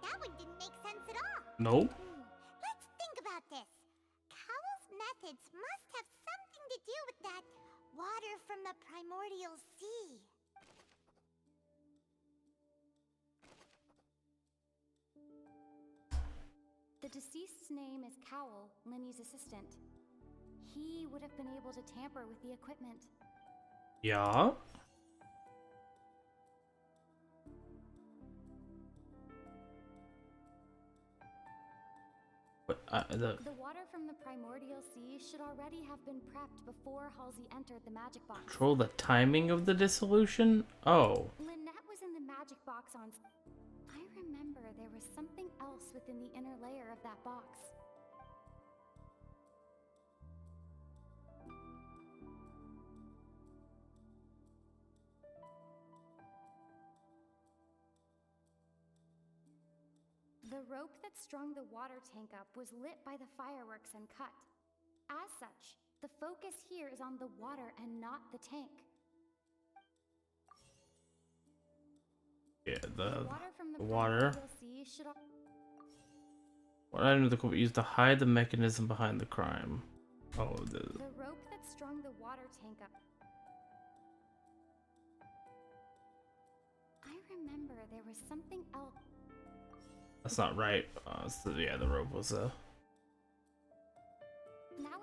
Speaker 22: That one didn't make sense at all.
Speaker 5: Nope.
Speaker 22: Let's think about this. Cowell's methods must have something to do with that water from the primordial sea.
Speaker 6: The deceased's name is Cowell, Linny's assistant. He would have been able to tamper with the equipment.
Speaker 5: Yeah. But
Speaker 6: The water from the primordial sea should already have been prepped before Halsey entered the magic box.
Speaker 5: control the timing of the dissolution? Oh.
Speaker 6: Lynette was in the magic box on... I remember there was something else within the inner layer of that box. The rope that strung the water tank up was lit by the fireworks and cut. As such, the focus here is on the water and not the tank.
Speaker 5: Yeah, the
Speaker 6: water from the
Speaker 5: water.
Speaker 6: primordial sea should
Speaker 5: What item did the culprit use to hide the mechanism behind the crime? Oh,
Speaker 6: The rope that strung the water tank up. I remember there was something else.
Speaker 5: that's not right. So yeah, the rope was
Speaker 6: Now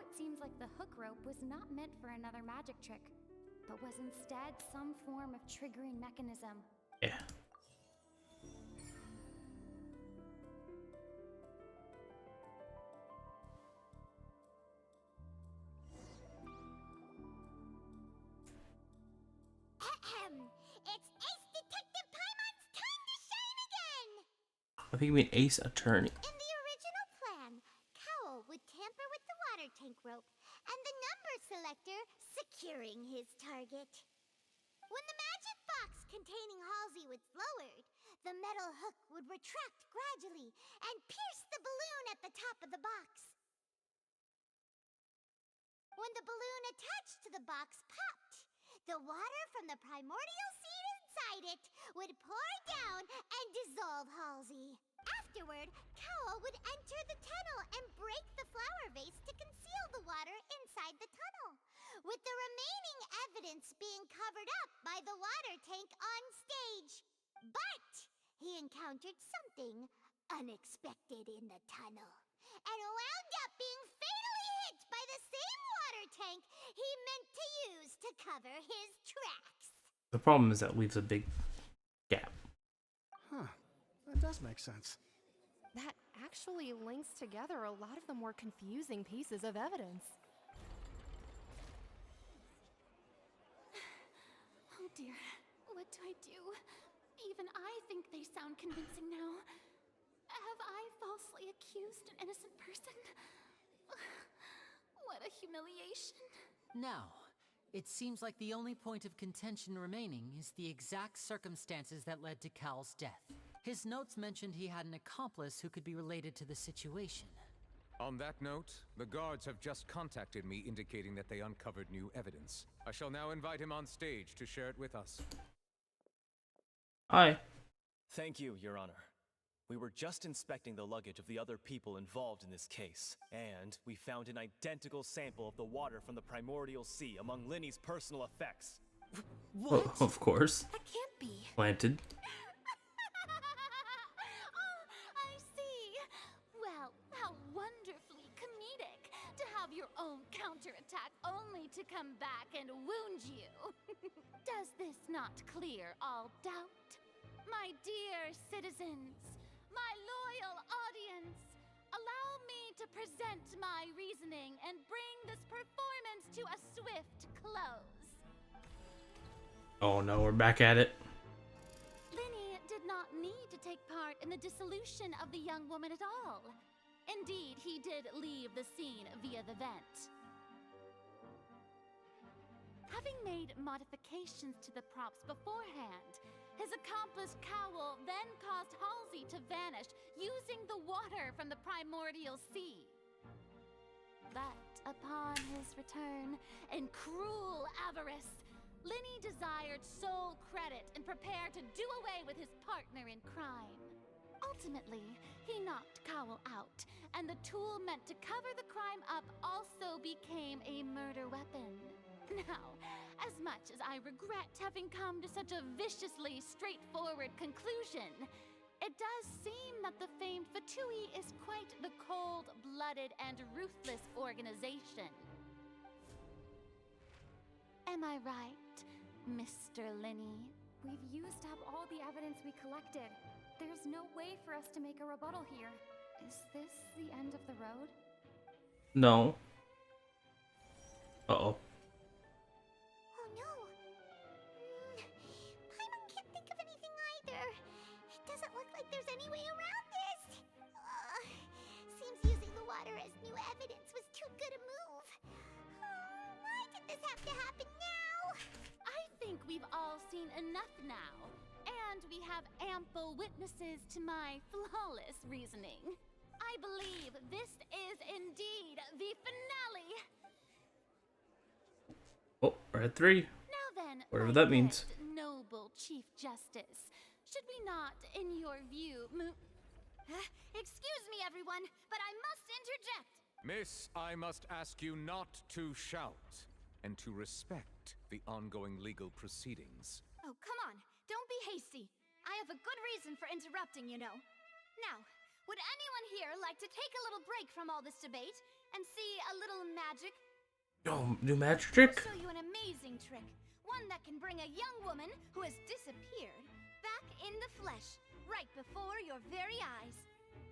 Speaker 6: it seems like the hook rope was not meant for another magic trick, but was instead some form of triggering mechanism.
Speaker 5: yeah.
Speaker 22: It's Ace Detective Paimon's time to shine again!
Speaker 5: I think you mean Ace Attorney.
Speaker 22: In the original plan, Cowell would tamper with the water tank rope and the number selector securing his target. When the magic box containing Halsey was lowered, the metal hook would retract gradually and pierce the balloon at the top of the box. When the balloon attached to the box popped, the water from the primordial seed inside it would pour down and dissolve Halsey. Afterward, Cowell would enter the tunnel and break the flower vase to conceal the water inside the tunnel, with the remaining evidence being covered up by the water tank on stage. But he encountered something unexpected in the tunnel, and wound up being fatally hit by the same water tank he meant to use to cover his tracks.
Speaker 5: The problem is that leaves a big gap.
Speaker 10: Huh. That does make sense.
Speaker 16: That actually links together a lot of the more confusing pieces of evidence.
Speaker 6: Oh dear, what do I do? Even I think they sound convincing now. Have I falsely accused an innocent person? What a humiliation.
Speaker 8: Now, it seems like the only point of contention remaining is the exact circumstances that led to Cal's death. His notes mentioned he had an accomplice who could be related to the situation.
Speaker 20: On that note, the guards have just contacted me indicating that they uncovered new evidence. I shall now invite him on stage to share it with us.
Speaker 5: Hi.
Speaker 3: Thank you, Your Honor. We were just inspecting the luggage of the other people involved in this case, and we found an identical sample of the water from the primordial sea among Linny's personal effects.
Speaker 5: Well, of course.
Speaker 6: That can't be.
Speaker 5: Planted.
Speaker 6: I see. Well, how wonderfully comedic to have your own counterattack only to come back and wound you. Does this not clear all doubt? My dear citizens, my loyal audience,
Speaker 1: allow me to present my reasoning and bring this performance to a swift close.
Speaker 5: Oh no, we're back at it.
Speaker 1: Linny did not need to take part in the dissolution of the young woman at all. Indeed, he did leave the scene via the vent. Having made modifications to the props beforehand, his accomplice Cowl then caused Halsey to vanish using the water from the primordial sea. But upon his return, in cruel avarice, Linny desired sole credit and prepared to do away with his partner in crime. Ultimately, he knocked Cowl out, and the tool meant to cover the crime up also became a murder weapon. Now, as much as I regret having come to such a viciously straightforward conclusion, it does seem that the famed Fatui is quite the cold-blooded and ruthless organization. Am I right, Mr. Linny?
Speaker 6: We've used up all the evidence we collected. There's no way for us to make a rebuttal here. Is this the end of the road?
Speaker 5: No. Uh-oh.
Speaker 22: Oh no. Paimon can't think of anything either. It doesn't look like there's any way around this. Seems using the water as new evidence was too good a move. Why did this have to happen now?
Speaker 1: I think we've all seen enough now, and we have ample witnesses to my flawless reasoning. I believe this is indeed the finale.
Speaker 5: Oh, we're at 3.
Speaker 1: Now then,
Speaker 5: Whatever
Speaker 1: my
Speaker 5: that means.
Speaker 1: good, noble Chief Justice, should we not, in your view,
Speaker 6: Excuse me, everyone, but I must interject.
Speaker 20: Miss, I must ask you not to shout and to respect the ongoing legal proceedings.
Speaker 6: Oh, come on. Don't be hasty. I have a good reason for interrupting, you know. Now, would anyone here like to take a little break from all this debate and see a little magic?
Speaker 5: Oh, new magic trick?
Speaker 6: I'll show you an amazing trick. One that can bring a young woman who has disappeared back in the flesh, right before your very eyes.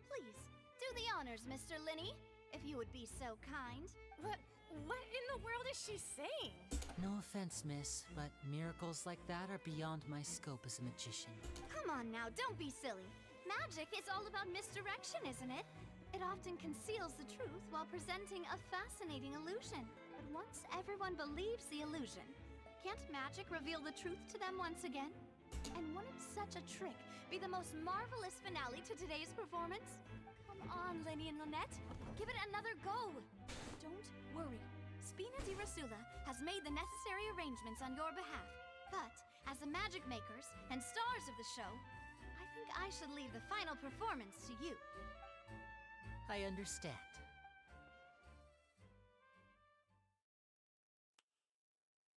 Speaker 6: Please, do the honors, Mr. Linny, if you would be so kind.
Speaker 18: What in the world is she saying?
Speaker 8: No offense, miss, but miracles like that are beyond my scope as a magician.
Speaker 6: Come on now, don't be silly. Magic is all about misdirection, isn't it? It often conceals the truth while presenting a fascinating illusion. But once everyone believes the illusion, can't magic reveal the truth to them once again? And wouldn't such a trick be the most marvelous finale to today's performance? Come on, Lenny and Lynette, give it another go. Don't worry. Spina di Rosula has made the necessary arrangements on your behalf. But, as the magic makers and stars of the show, I think I should leave the final performance to you.
Speaker 8: I understand.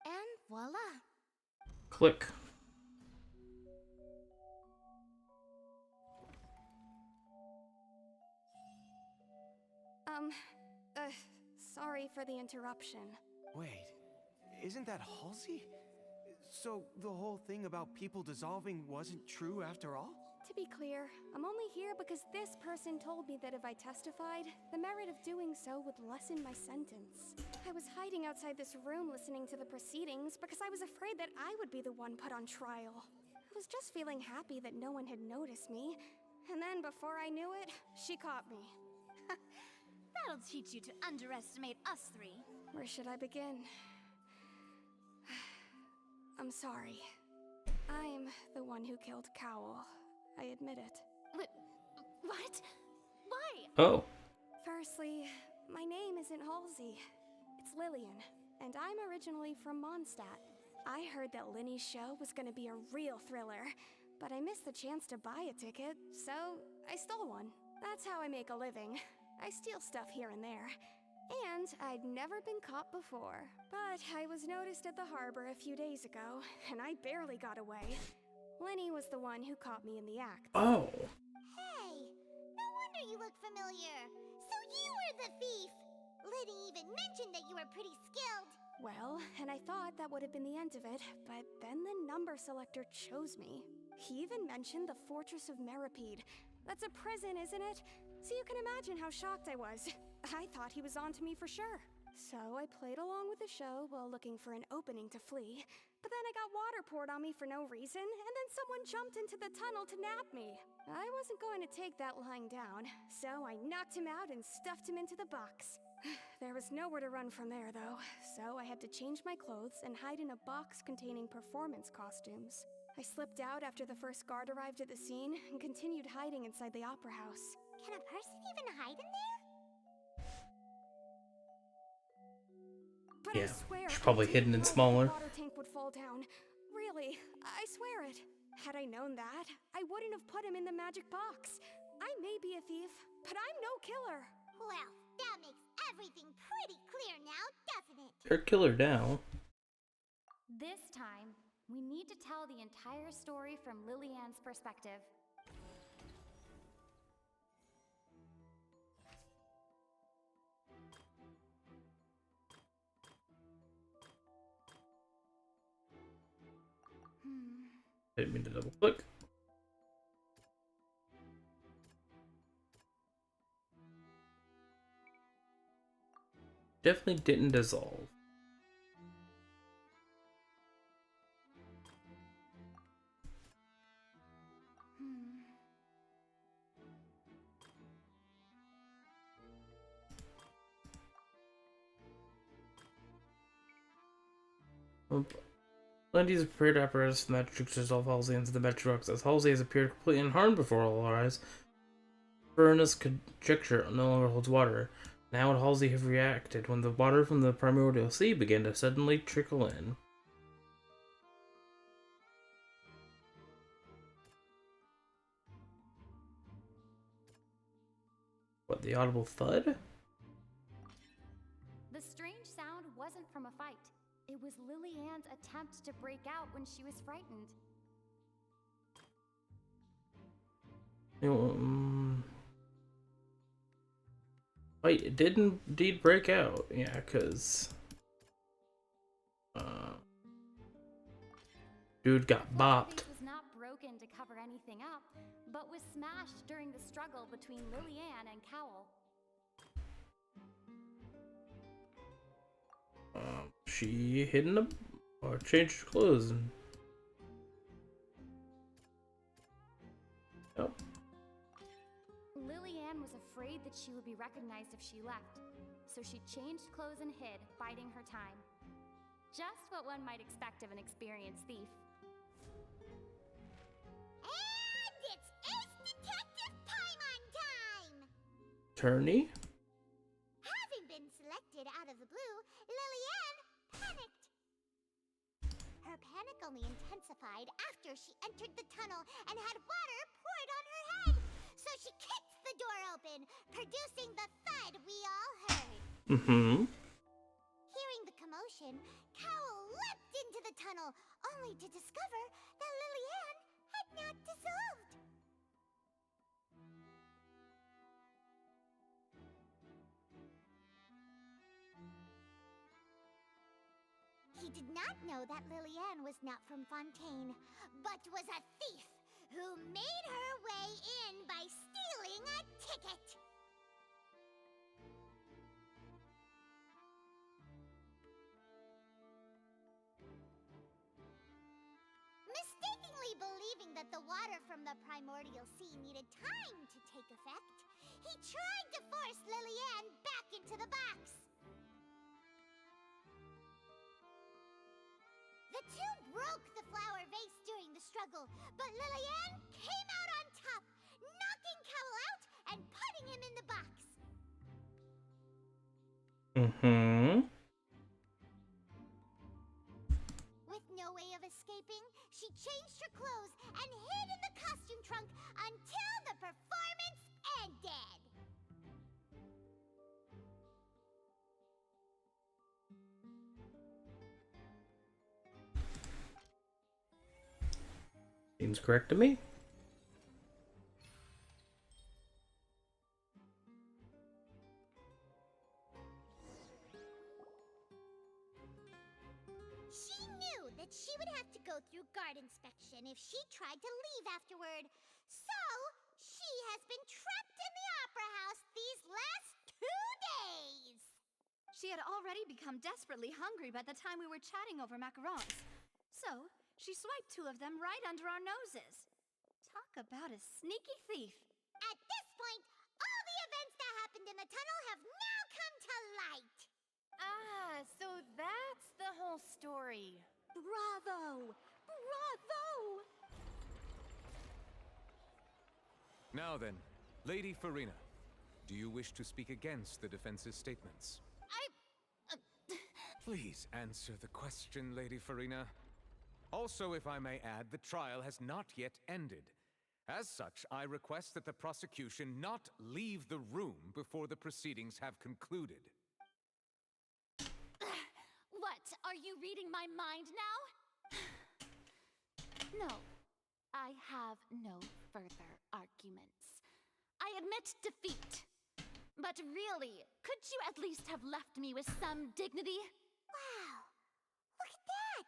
Speaker 2: And voila.
Speaker 5: Click.
Speaker 16: Sorry for the interruption.
Speaker 17: Wait, isn't that Halsey? So the whole thing about people dissolving wasn't true after all?
Speaker 16: To be clear, I'm only here because this person told me that if I testified, the merit of doing so would lessen my sentence. I was hiding outside this room listening to the proceedings because I was afraid that I would be the one put on trial. I was just feeling happy that no one had noticed me, and then before I knew it, she caught me.
Speaker 6: That'll teach you to underestimate us three.
Speaker 16: Where should I begin? I'm sorry. I'm the one who killed Cowl. I admit it.
Speaker 1: What? Why?
Speaker 5: Oh.
Speaker 16: Firstly, my name isn't Halsey. It's Lillian, and I'm originally from Mondstadt. I heard that Linny's show was gonna be a real thriller, but I missed the chance to buy a ticket, so I stole one. That's how I make a living. I steal stuff here and there. And I'd never been caught before, but I was noticed at the harbor a few days ago, and I barely got away. Linny was the one who caught me in the act.
Speaker 5: Oh.
Speaker 22: Hey, no wonder you look familiar. So you were the thief. Liddy even mentioned that you were pretty skilled.
Speaker 16: Well, and I thought that would have been the end of it, but then the number selector chose me. He even mentioned the Fortress of Meripede. That's a prison, isn't it?
Speaker 11: So you can imagine how shocked I was. I thought he was onto me for sure. So I played along with the show while looking for an opening to flee. But then I got water poured on me for no reason, and then someone jumped into the tunnel to nab me. I wasn't going to take that lying down, so I knocked him out and stuffed him into the box. There was nowhere to run from there, though, so I had to change my clothes and hide in a box containing performance costumes. I slipped out after the first guard arrived at the scene and continued hiding inside the opera house.
Speaker 22: Can a person even hide in there?
Speaker 11: But
Speaker 5: Yeah,
Speaker 11: I swear,
Speaker 5: she's probably
Speaker 11: I
Speaker 5: hidden
Speaker 11: didn't
Speaker 5: in
Speaker 11: know
Speaker 5: smaller.
Speaker 11: The water tank would fall down. Really, I swear it. Had I known that, I wouldn't have put him in the magic box. I may be a thief, but I'm no killer.
Speaker 22: Well, that makes everything pretty clear now, doesn't it?
Speaker 5: They're killer now.
Speaker 6: This time, we need to tell the entire story from Lillian's perspective.
Speaker 5: Didn't mean to double click. Definitely didn't dissolve. Plenty of prepared apparatus for the magic tricks to dissolve Halsey into the magic rocks. As Halsey has appeared completely unharmed before all our eyes, Furnace conjecture no longer holds water. Now would Halsey have reacted when the water from the primordial sea began to suddenly trickle in? What, the audible thud?
Speaker 6: The strange sound wasn't from a fight. It was Lillian's attempt to break out when she was frightened.
Speaker 5: Wait, it did indeed break out. Yeah, because... dude got bopped.
Speaker 6: It was not broken to cover anything up, but was smashed during the struggle between Lillian and Cowell.
Speaker 5: She hid in or changed her clothes and... Oh.
Speaker 6: Lillian was afraid that she would be recognized if she left, so she changed clothes and hid, biding her time. Just what one might expect of an experienced thief.
Speaker 22: And it's Ace Detective Paimon time!
Speaker 5: Turney?
Speaker 22: Having been selected out of the blue, Lillian panicked. Her panic only intensified after she entered the tunnel and had water poured on her head. So she kicked the door open, producing the thud we all heard. Hearing the commotion, Cowell leapt into the tunnel, only to discover that Lillian had not dissolved. He did not know that Lillian was not from Fontaine, but was a thief who made her way in by stealing a ticket. Mistakenly believing that the water from the primordial sea needed time to take effect, he tried to force Lillian back into the box. The two broke the flower vase during the struggle, but Lillian came out on top, knocking Cowell out and putting him in the box. With no way of escaping, she changed her clothes and hid in the costume trunk until the performance ended.
Speaker 5: Seems correct to me.
Speaker 22: She knew that she would have to go through guard inspection if she tried to leave afterward. So, she has been trapped in the
Speaker 6: Opera House these last 2 days!
Speaker 4: She had already become desperately hungry by the time we were chatting over macarons. So, she swiped 2 of them right under our noses. Talk about a sneaky thief.
Speaker 6: At this point, all the events that happened in the tunnel have now come to light!
Speaker 16: Ah, so that's the whole story.
Speaker 4: Bravo! Bravo!
Speaker 20: Now then, Lady Farina, do you wish to speak against the defense's statements? Please answer the question, Lady Farina. Also, if I may add, the trial has not yet ended. As such, I request that the prosecution not leave the room before the proceedings have concluded.
Speaker 1: What? Are you reading my mind now? No. I have no further arguments. I admit defeat. But really, could you at least have left me with some dignity?
Speaker 6: Wow! Look at that!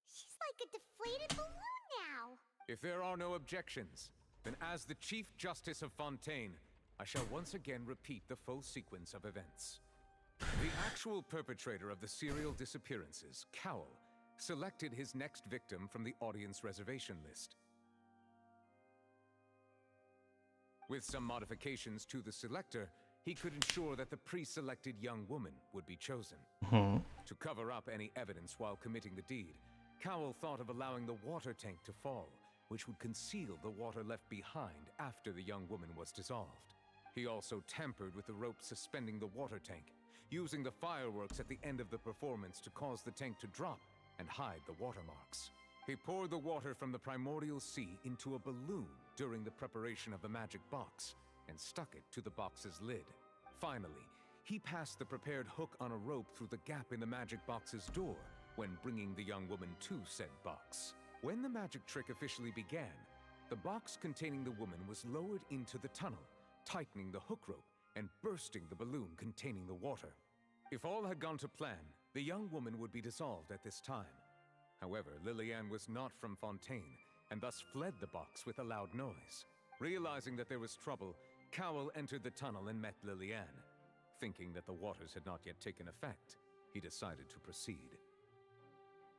Speaker 6: She's like a deflated balloon now!
Speaker 20: If there are no objections, then as the Chief Justice of Fontaine, I shall once again repeat the full sequence of events. The actual perpetrator of the serial disappearances, Cowell, selected his next victim from the audience reservation list. With some modifications to the selector, he could ensure that the pre-selected young woman would be chosen. To cover up any evidence while committing the deed, Cowell thought of allowing the water tank to fall, which would conceal the water left behind after the young woman was dissolved. He also tampered with the rope suspending the water tank, using the fireworks at the end of the performance to cause the tank to drop and hide the watermarks. He poured the water from the primordial sea into a balloon during the preparation of the magic box and stuck it to the box's lid. Finally, he passed the prepared hook on a rope through the gap in the magic box's door when bringing the young woman to said box. When the magic trick officially began, the box containing the woman was lowered into the tunnel, tightening the hook rope and bursting the balloon containing the water. If all had gone to plan, the young woman would be dissolved at this time. However, Lillian was not from Fontaine, and thus fled the box with a loud noise. Realizing that there was trouble, Cowell entered the tunnel and met Lillian. Thinking that the waters had not yet taken effect, he decided to proceed.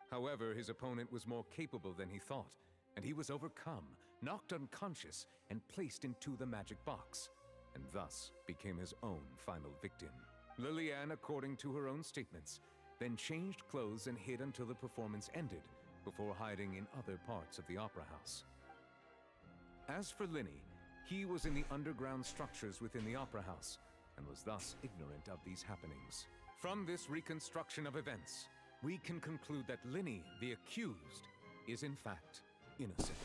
Speaker 20: However, his opponent was more capable than he thought, and he was overcome, knocked unconscious, and placed into the magic box, and thus became his own final victim. Lillian, according to her own statements, then changed clothes and hid until the performance ended, before hiding in other parts of the opera house. As for Linny, he was in the underground structures within the opera house, and was thus ignorant of these happenings. From this reconstruction of events, we can conclude that Linny, the accused, is in fact innocent.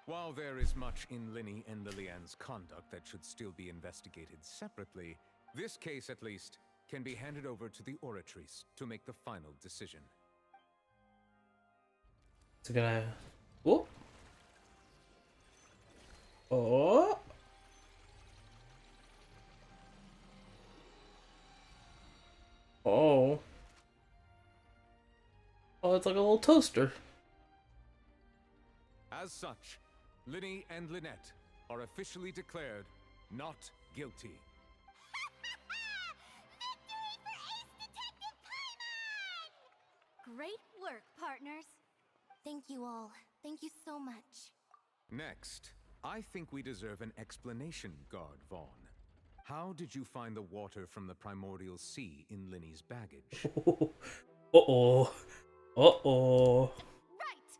Speaker 20: While there is much in Linny and Lillian's conduct that should still be investigated separately, this case, at least, can be handed over to the Oratrice to make the final decision.
Speaker 5: It's gonna... Oh! Oh! Oh. Oh, it's like a little toaster.
Speaker 20: As such, Linny and Lynette are officially declared not guilty.
Speaker 4: Great work, partners.
Speaker 14: Thank you all. Thank you so much.
Speaker 20: Next, I think we deserve an explanation, Guard Vaughn. How did you find the water from the primordial sea in Linny's baggage?
Speaker 5: Uh-oh. Uh-oh.
Speaker 1: Right!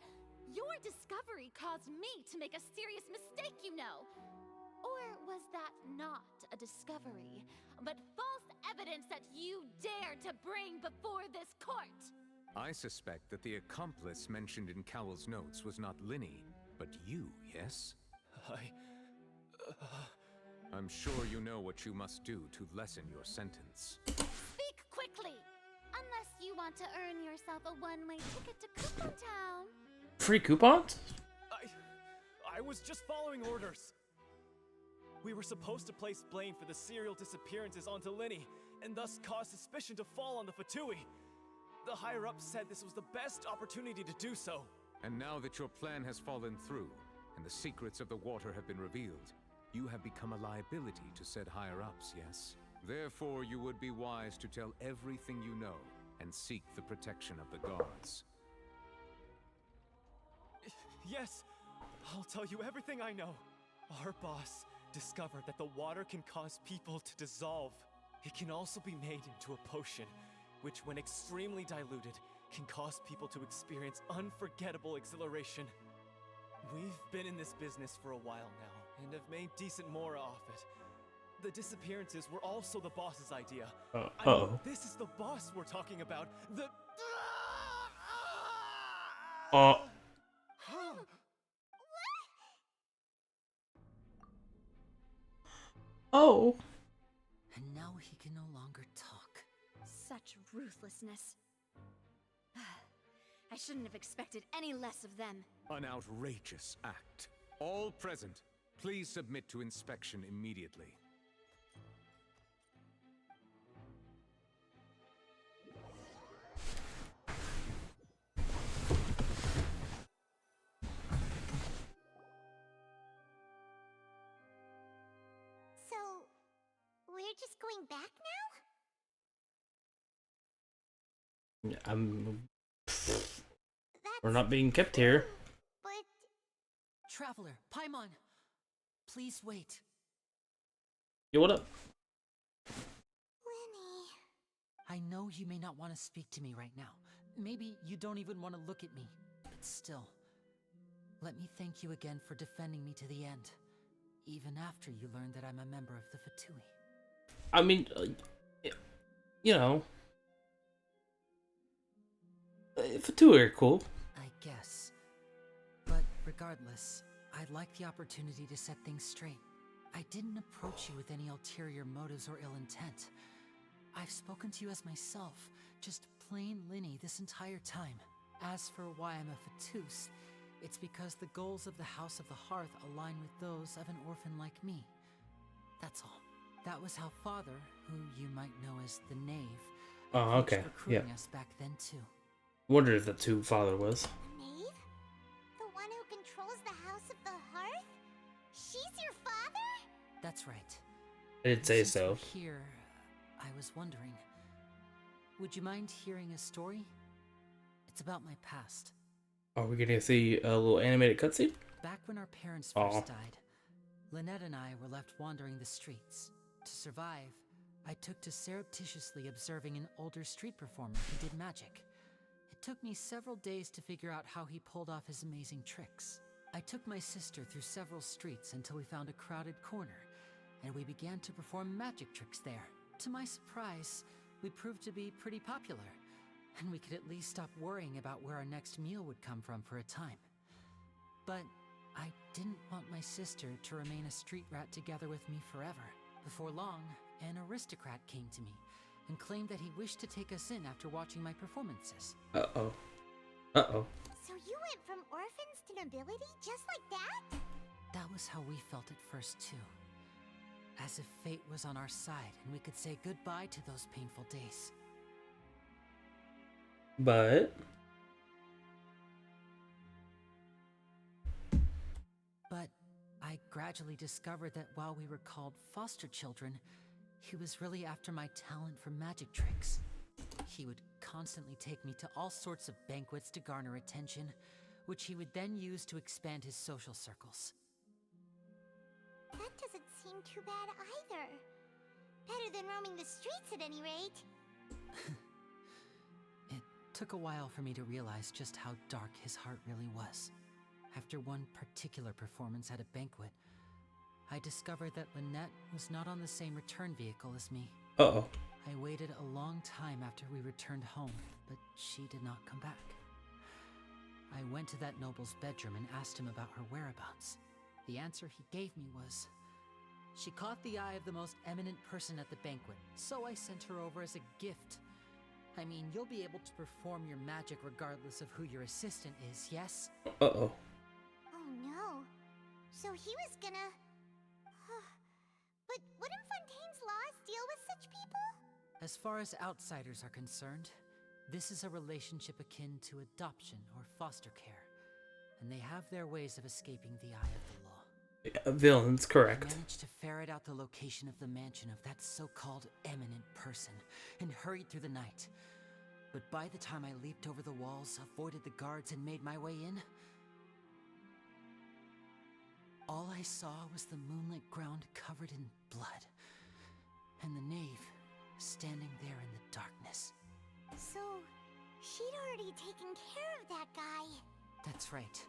Speaker 1: Your discovery caused me to make a serious mistake, you know. Or was that not a discovery, but false evidence that you dare to bring before this court?
Speaker 20: I suspect that the accomplice mentioned in Cowell's notes was not Linny, but you, yes? I'm sure you know what you must do to lessen your sentence.
Speaker 1: Speak quickly! Unless you want to earn yourself a one-way ticket to Coupon Town.
Speaker 5: Free coupons?
Speaker 3: I was just following orders. We were supposed to place blame for the serial disappearances onto Linny, and thus cause suspicion to fall on the Fatui. The higher-ups said this was the best opportunity to do so.
Speaker 20: And now that your plan has fallen through, and the secrets of the water have been revealed, you have become a liability to said higher-ups, yes? Therefore, you would be wise to tell everything you know and seek the protection of the guards.
Speaker 3: Yes, I'll tell you everything I know. Our boss discovered that the water can cause people to dissolve. It can also be made into a potion, which when extremely diluted, can cause people to experience unforgettable exhilaration. We've been in this business for a while now, and have made decent more off it. The disappearances were also the boss's idea. I mean, this is the boss we're talking about. The...
Speaker 5: Oh.
Speaker 8: And now he can no longer talk.
Speaker 4: Such ruthlessness. I shouldn't have expected any less of them.
Speaker 20: An outrageous act. All present, please submit to inspection immediately.
Speaker 22: So, we're just going back now?
Speaker 5: We're not being kept here.
Speaker 22: But...
Speaker 8: Traveler, Paimon, please wait.
Speaker 5: Yo, what up?
Speaker 8: I know you may not want to speak to me right now. Maybe you don't even want to look at me. But still, let me thank you again for defending me to the end. Even after you learned that I'm a member of the Fatui.
Speaker 5: I mean, you know, Fatui are cool.
Speaker 8: I guess. But regardless, I'd like the opportunity to set things straight. I didn't approach you with any ulterior motives or ill intent. I've spoken to you as myself, just plain Linny this entire time. As for why I'm a Fatus, it's because the goals of the House of the Hearth align with those of an orphan like me. That's all. That was how Father, who you might know as the Knave,
Speaker 5: okay,
Speaker 8: recruiting us back then too.
Speaker 5: Wondered if that's who Father was.
Speaker 22: The Knave? The one who controls the House of the Hearth? She's your father?
Speaker 8: That's right.
Speaker 5: I did say
Speaker 8: Since
Speaker 5: so.
Speaker 8: we're here, I was wondering, would you mind hearing a story? It's about my past.
Speaker 5: Are we getting to see a little animated cutscene?
Speaker 8: Back when our parents first died, Lynette and I were left wandering the streets. To survive, I took to surreptitiously observing an older street performer who did magic. It took me several days to figure out how he pulled off his amazing tricks. I took my sister through several streets until we found a crowded corner, and we began to perform magic tricks there. To my surprise, we proved to be pretty popular, and we could at least stop worrying about where our next meal would come from for a time. But I didn't want my sister to remain a street rat together with me forever. Before long, an aristocrat came to me and claimed that he wished to take us in after watching my performances.
Speaker 5: Uh-oh.
Speaker 22: So you went from orphans to nobility just like that?
Speaker 8: That was how we felt at first too. As if fate was on our side and we could say goodbye to those painful days.
Speaker 5: But
Speaker 8: I gradually discovered that while we were called foster children, he was really after my talent for magic tricks. He would constantly take me to all sorts of banquets to garner attention, which he would then use to expand his social circles.
Speaker 22: That doesn't seem too bad either. Better than roaming the streets at any rate.
Speaker 8: It took a while for me to realize just how dark his heart really was. After one particular performance at a banquet, I discovered that Lynette was not on the same return vehicle as me.
Speaker 5: Uh-oh.
Speaker 8: I waited a long time after we returned home, but she did not come back. I went to that noble's bedroom and asked him about her whereabouts. The answer he gave me was, she caught the eye of the most eminent person at the banquet, so I sent her over as a gift. I mean, you'll be able to perform your magic regardless of who your assistant is, yes?
Speaker 5: Uh-oh.
Speaker 22: Oh no. So he was gonna... But wouldn't Fontaine's laws deal with such people?
Speaker 8: As far as outsiders are concerned, this is a relationship akin to adoption or foster care. and they have their ways of escaping the eye of the law.
Speaker 5: Villains, correct.
Speaker 8: I managed to ferret out the location of the mansion of that so-called eminent person and hurried through the night. But by the time I leaped over the walls, avoided the guards, and made my way in, all I saw was the moonlit ground covered in blood, and the knave standing there in the darkness.
Speaker 22: So, she'd already taken care of that guy.
Speaker 8: That's right.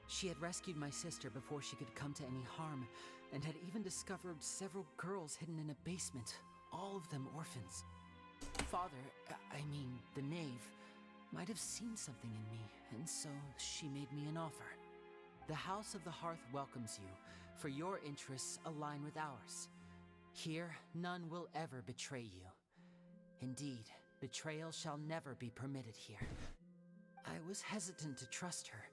Speaker 8: She had rescued my sister before she could come to any harm, and had even discovered several girls hidden in a basement, all of them orphans. Father, I mean, the knave, might have seen something in me, and so she made me an offer. The House of the Hearth welcomes you, for your interests align with ours. Here, none will ever betray you. Indeed, betrayal shall never be permitted here. I was hesitant to trust her.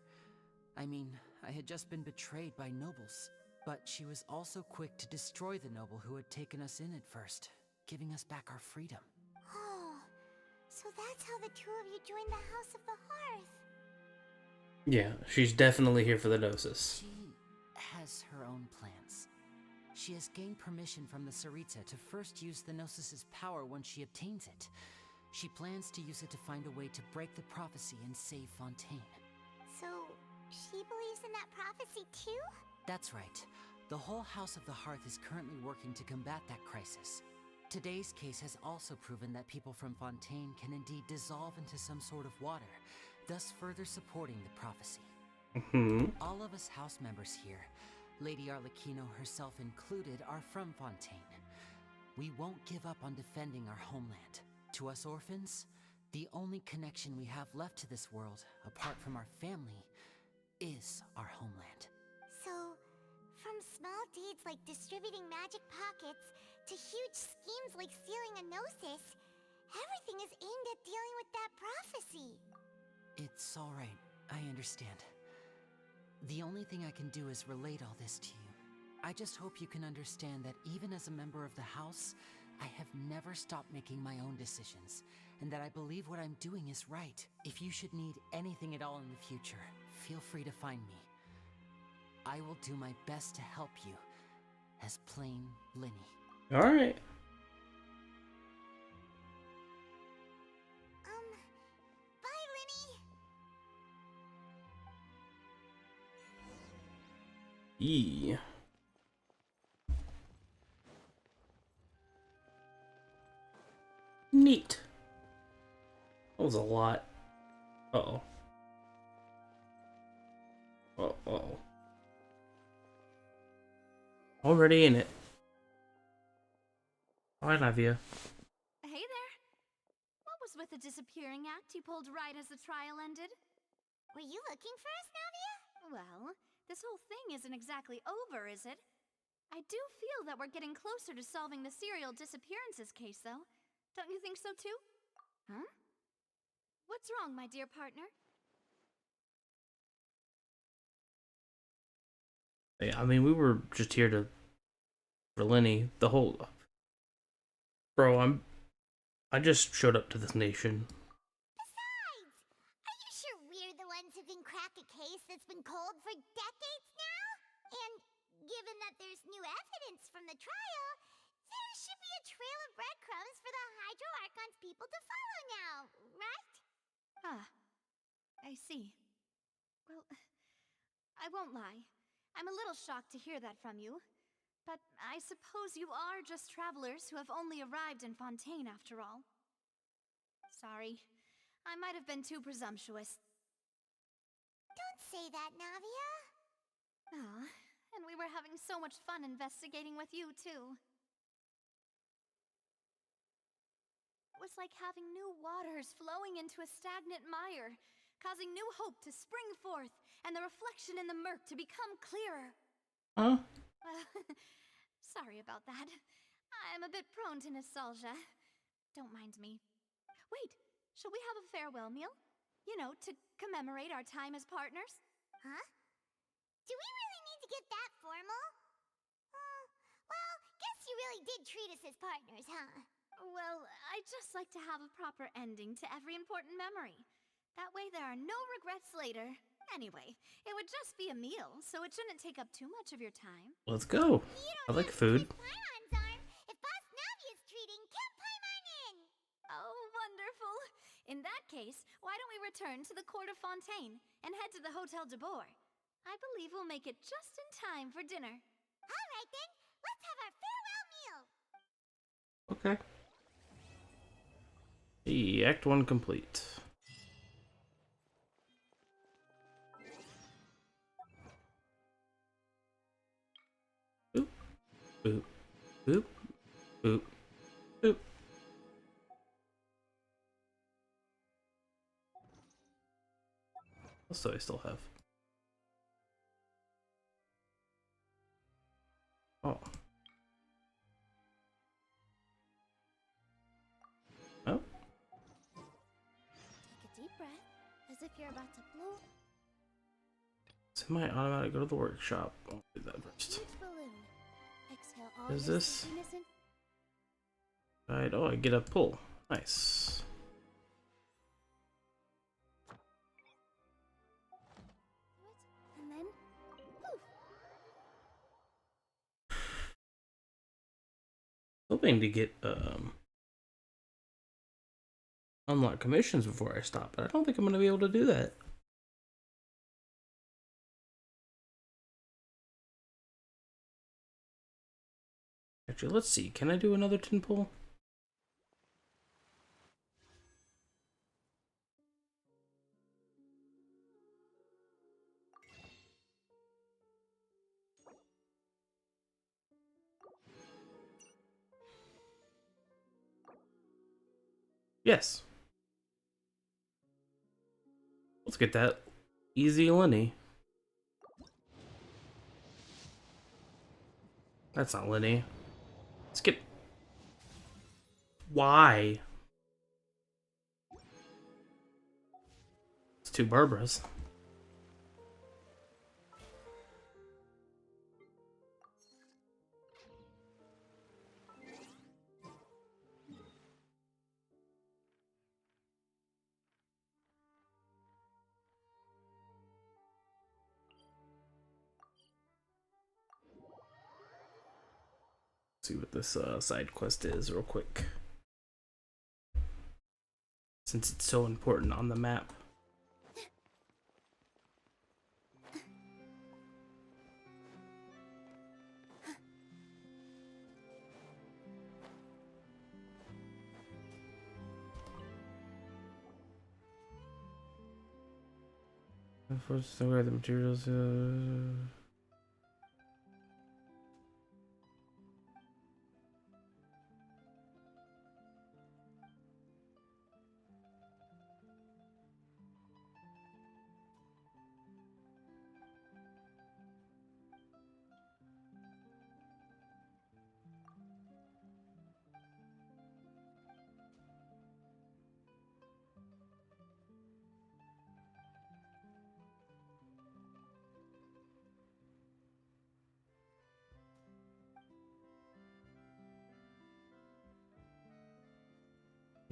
Speaker 8: I mean, I had just been betrayed by nobles, but she was also quick to destroy the noble who had taken us in at first, giving us back our freedom.
Speaker 22: Oh, so that's how the two of you joined the House of the Hearth.
Speaker 5: Yeah, she's definitely here for the Gnosis.
Speaker 8: She has her own plans. She has gained permission from the Tsaritsa to first use the Gnosis' power once she obtains it. She plans to use it to find a way to break the prophecy and save Fontaine.
Speaker 22: So, she believes in that prophecy too?
Speaker 8: That's right. The whole House of the Hearth is currently working to combat that crisis. Today's case has also proven that people from Fontaine can indeed dissolve into some sort of water, thus further supporting the prophecy. All of us house members here, Lady Arlecchino herself included, are from Fontaine. We won't give up on defending our homeland. To us orphans, the only connection we have left to this world, apart from our family, is our homeland.
Speaker 22: So, from small deeds like distributing magic pockets to huge schemes like stealing a Gnosis, everything is aimed at dealing with that prophecy.
Speaker 8: It's all right. I understand. The only thing I can do is relate all this to you. I just hope you can understand that even as a member of the House, I have never stopped making my own decisions, and that I believe what I'm doing is right. If you should need anything at all in the future, feel free to find me. I will do my best to help you, as plain Linny.
Speaker 5: Alright.
Speaker 22: Bye, Linny!
Speaker 5: E. Neat. That was a lot. Uh-oh. Uh-oh. Already in it. I love you.
Speaker 4: Hey there. What was with the disappearing act you pulled right as the trial ended?
Speaker 22: Were you looking for us, Navia?
Speaker 4: Well, this whole thing isn't exactly over, is it? I do feel that we're getting closer to solving the serial disappearances case, though. Don't you think so, too? Huh? What's wrong, my dear partner?
Speaker 5: Yeah, I mean, we were just here for Lenny. The whole... Bro, I just showed up to this nation.
Speaker 22: Besides, are you sure we're the ones who can crack a case that's been cold for decades now? And given that there's new evidence from the trial, there should be a trail of breadcrumbs for the Hydro Archon's people to follow now, right?
Speaker 4: Ah, I see. Well, I won't lie. I'm a little shocked to hear that from you. But I suppose you are just travelers who have only arrived in Fontaine after all. Sorry. I might have been too presumptuous.
Speaker 22: Don't say that, Navia.
Speaker 4: Ah, and we were having so much fun investigating with you, too. It was like having new waters flowing into a stagnant mire, causing new hope to spring forth, and the reflection in the murk to become clearer.
Speaker 5: Huh?
Speaker 4: Sorry about that. I'm a bit prone to nostalgia. Don't mind me. Wait, shall we have a farewell meal? You know, to commemorate our time as partners?
Speaker 22: Huh? Do we really need to get that formal? Well, guess you really did treat us as partners, huh?
Speaker 4: Well, I'd just like to have a proper ending to every important memory. That way there are no regrets later. Anyway, it would just be a meal, so it shouldn't take up too much of your time.
Speaker 5: Let's go. I like food.
Speaker 22: Paimon's arm. If Boss Navi is treating, count Paimon in!
Speaker 6: Oh, wonderful. In that case, why don't we return to the Court of Fontaine and head to the Hotel de Boer? I believe we'll make it just in time for dinner.
Speaker 22: All right then, let's have our farewell meal!
Speaker 5: Okay. Hey, Act 1 complete. Boop, boop, boop, boop, boop. What do I still have? Oh. Oh.
Speaker 14: Take a deep breath, as if you're about to blow.
Speaker 5: Semi automatic, go to the workshop. I'll do that first.
Speaker 14: Huge balloon. Exhale all
Speaker 5: Is
Speaker 14: your
Speaker 5: this?
Speaker 14: sleepiness in.
Speaker 5: Right, oh, I get a pull. Nice.
Speaker 14: And then, poof.
Speaker 5: Hoping to get unlock commissions before I stop, but I don't think I'm gonna be able to do that. Actually, let's see. Can I do another 10 pull? Yes. Let's get that. Easy Lenny. That's not Lenny. Let's get... Why? It's two Barbaras. See what this side quest is real quick, since it's so important on the map. First, the materials.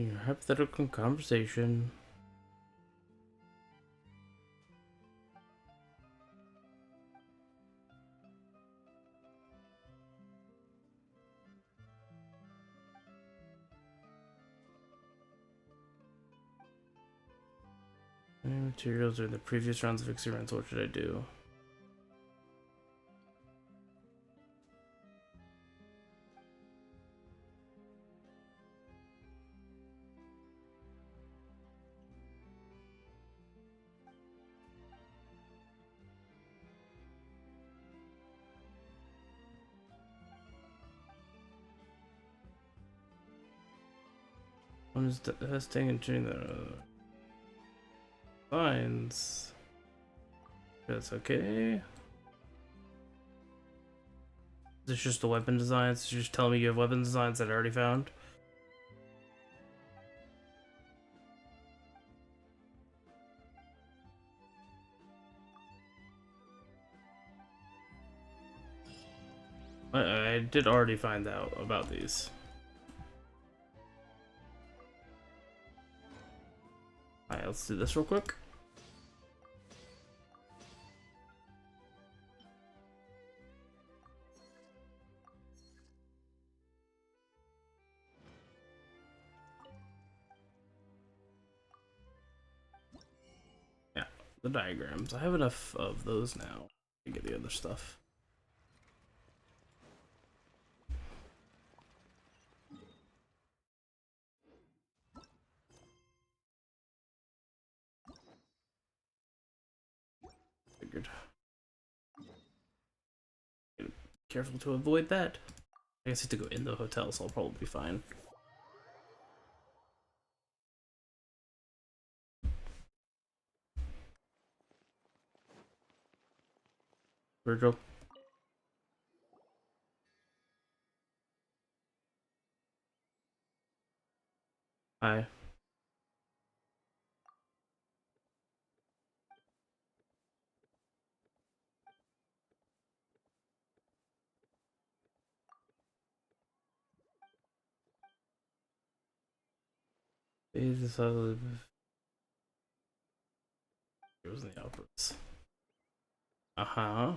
Speaker 5: Your hypothetical conversation. Any materials are in the previous rounds of experiments. What should I do? One is testing and tuning the lines. That's okay. Is this just the weapon designs? You're just telling me you have weapon designs that I already found? I did already find out about these. Alright, let's do this real quick. the diagrams. I have enough of those now to get the other stuff. Figured. Careful to avoid that. I guess I have to go in the hotel, so I'll probably be fine. Virgil. Hi. It was in the outputs. Uh-huh.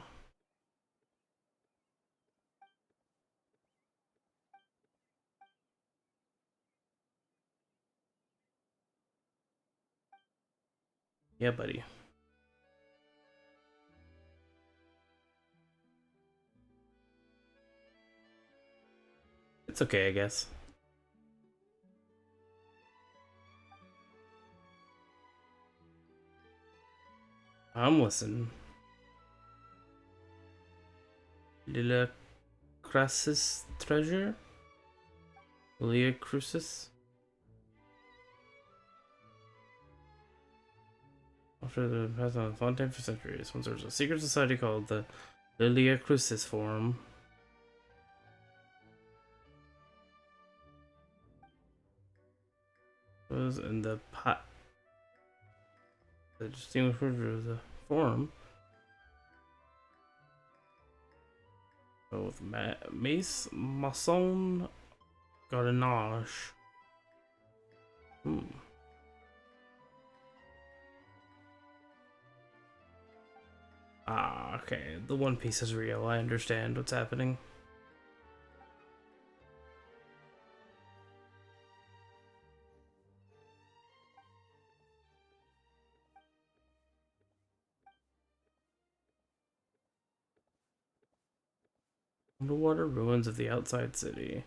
Speaker 5: Yeah, buddy. It's okay, I guess. I'm listening. Lila Crassus treasure? Lilia Crucis? After the past on Fontaine for centuries, once there was a secret society called the Lilia Crucis Forum. It was in the pot. The distinguished member of the forum. With Mace Masson Gardenage. Ah, okay. The One Piece is real. I understand what's happening. Underwater ruins of the outside city.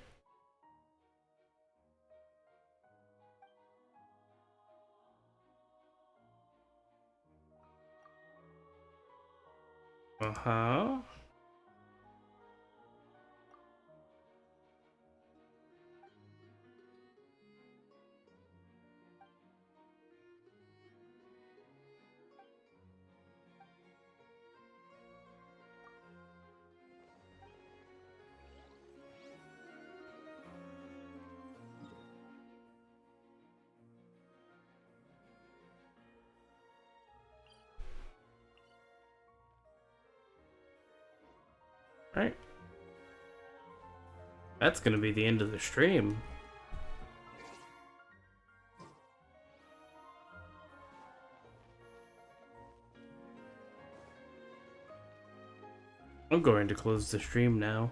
Speaker 5: Uh-huh. Right. That's gonna be the end of the stream. I'm going to close the stream now.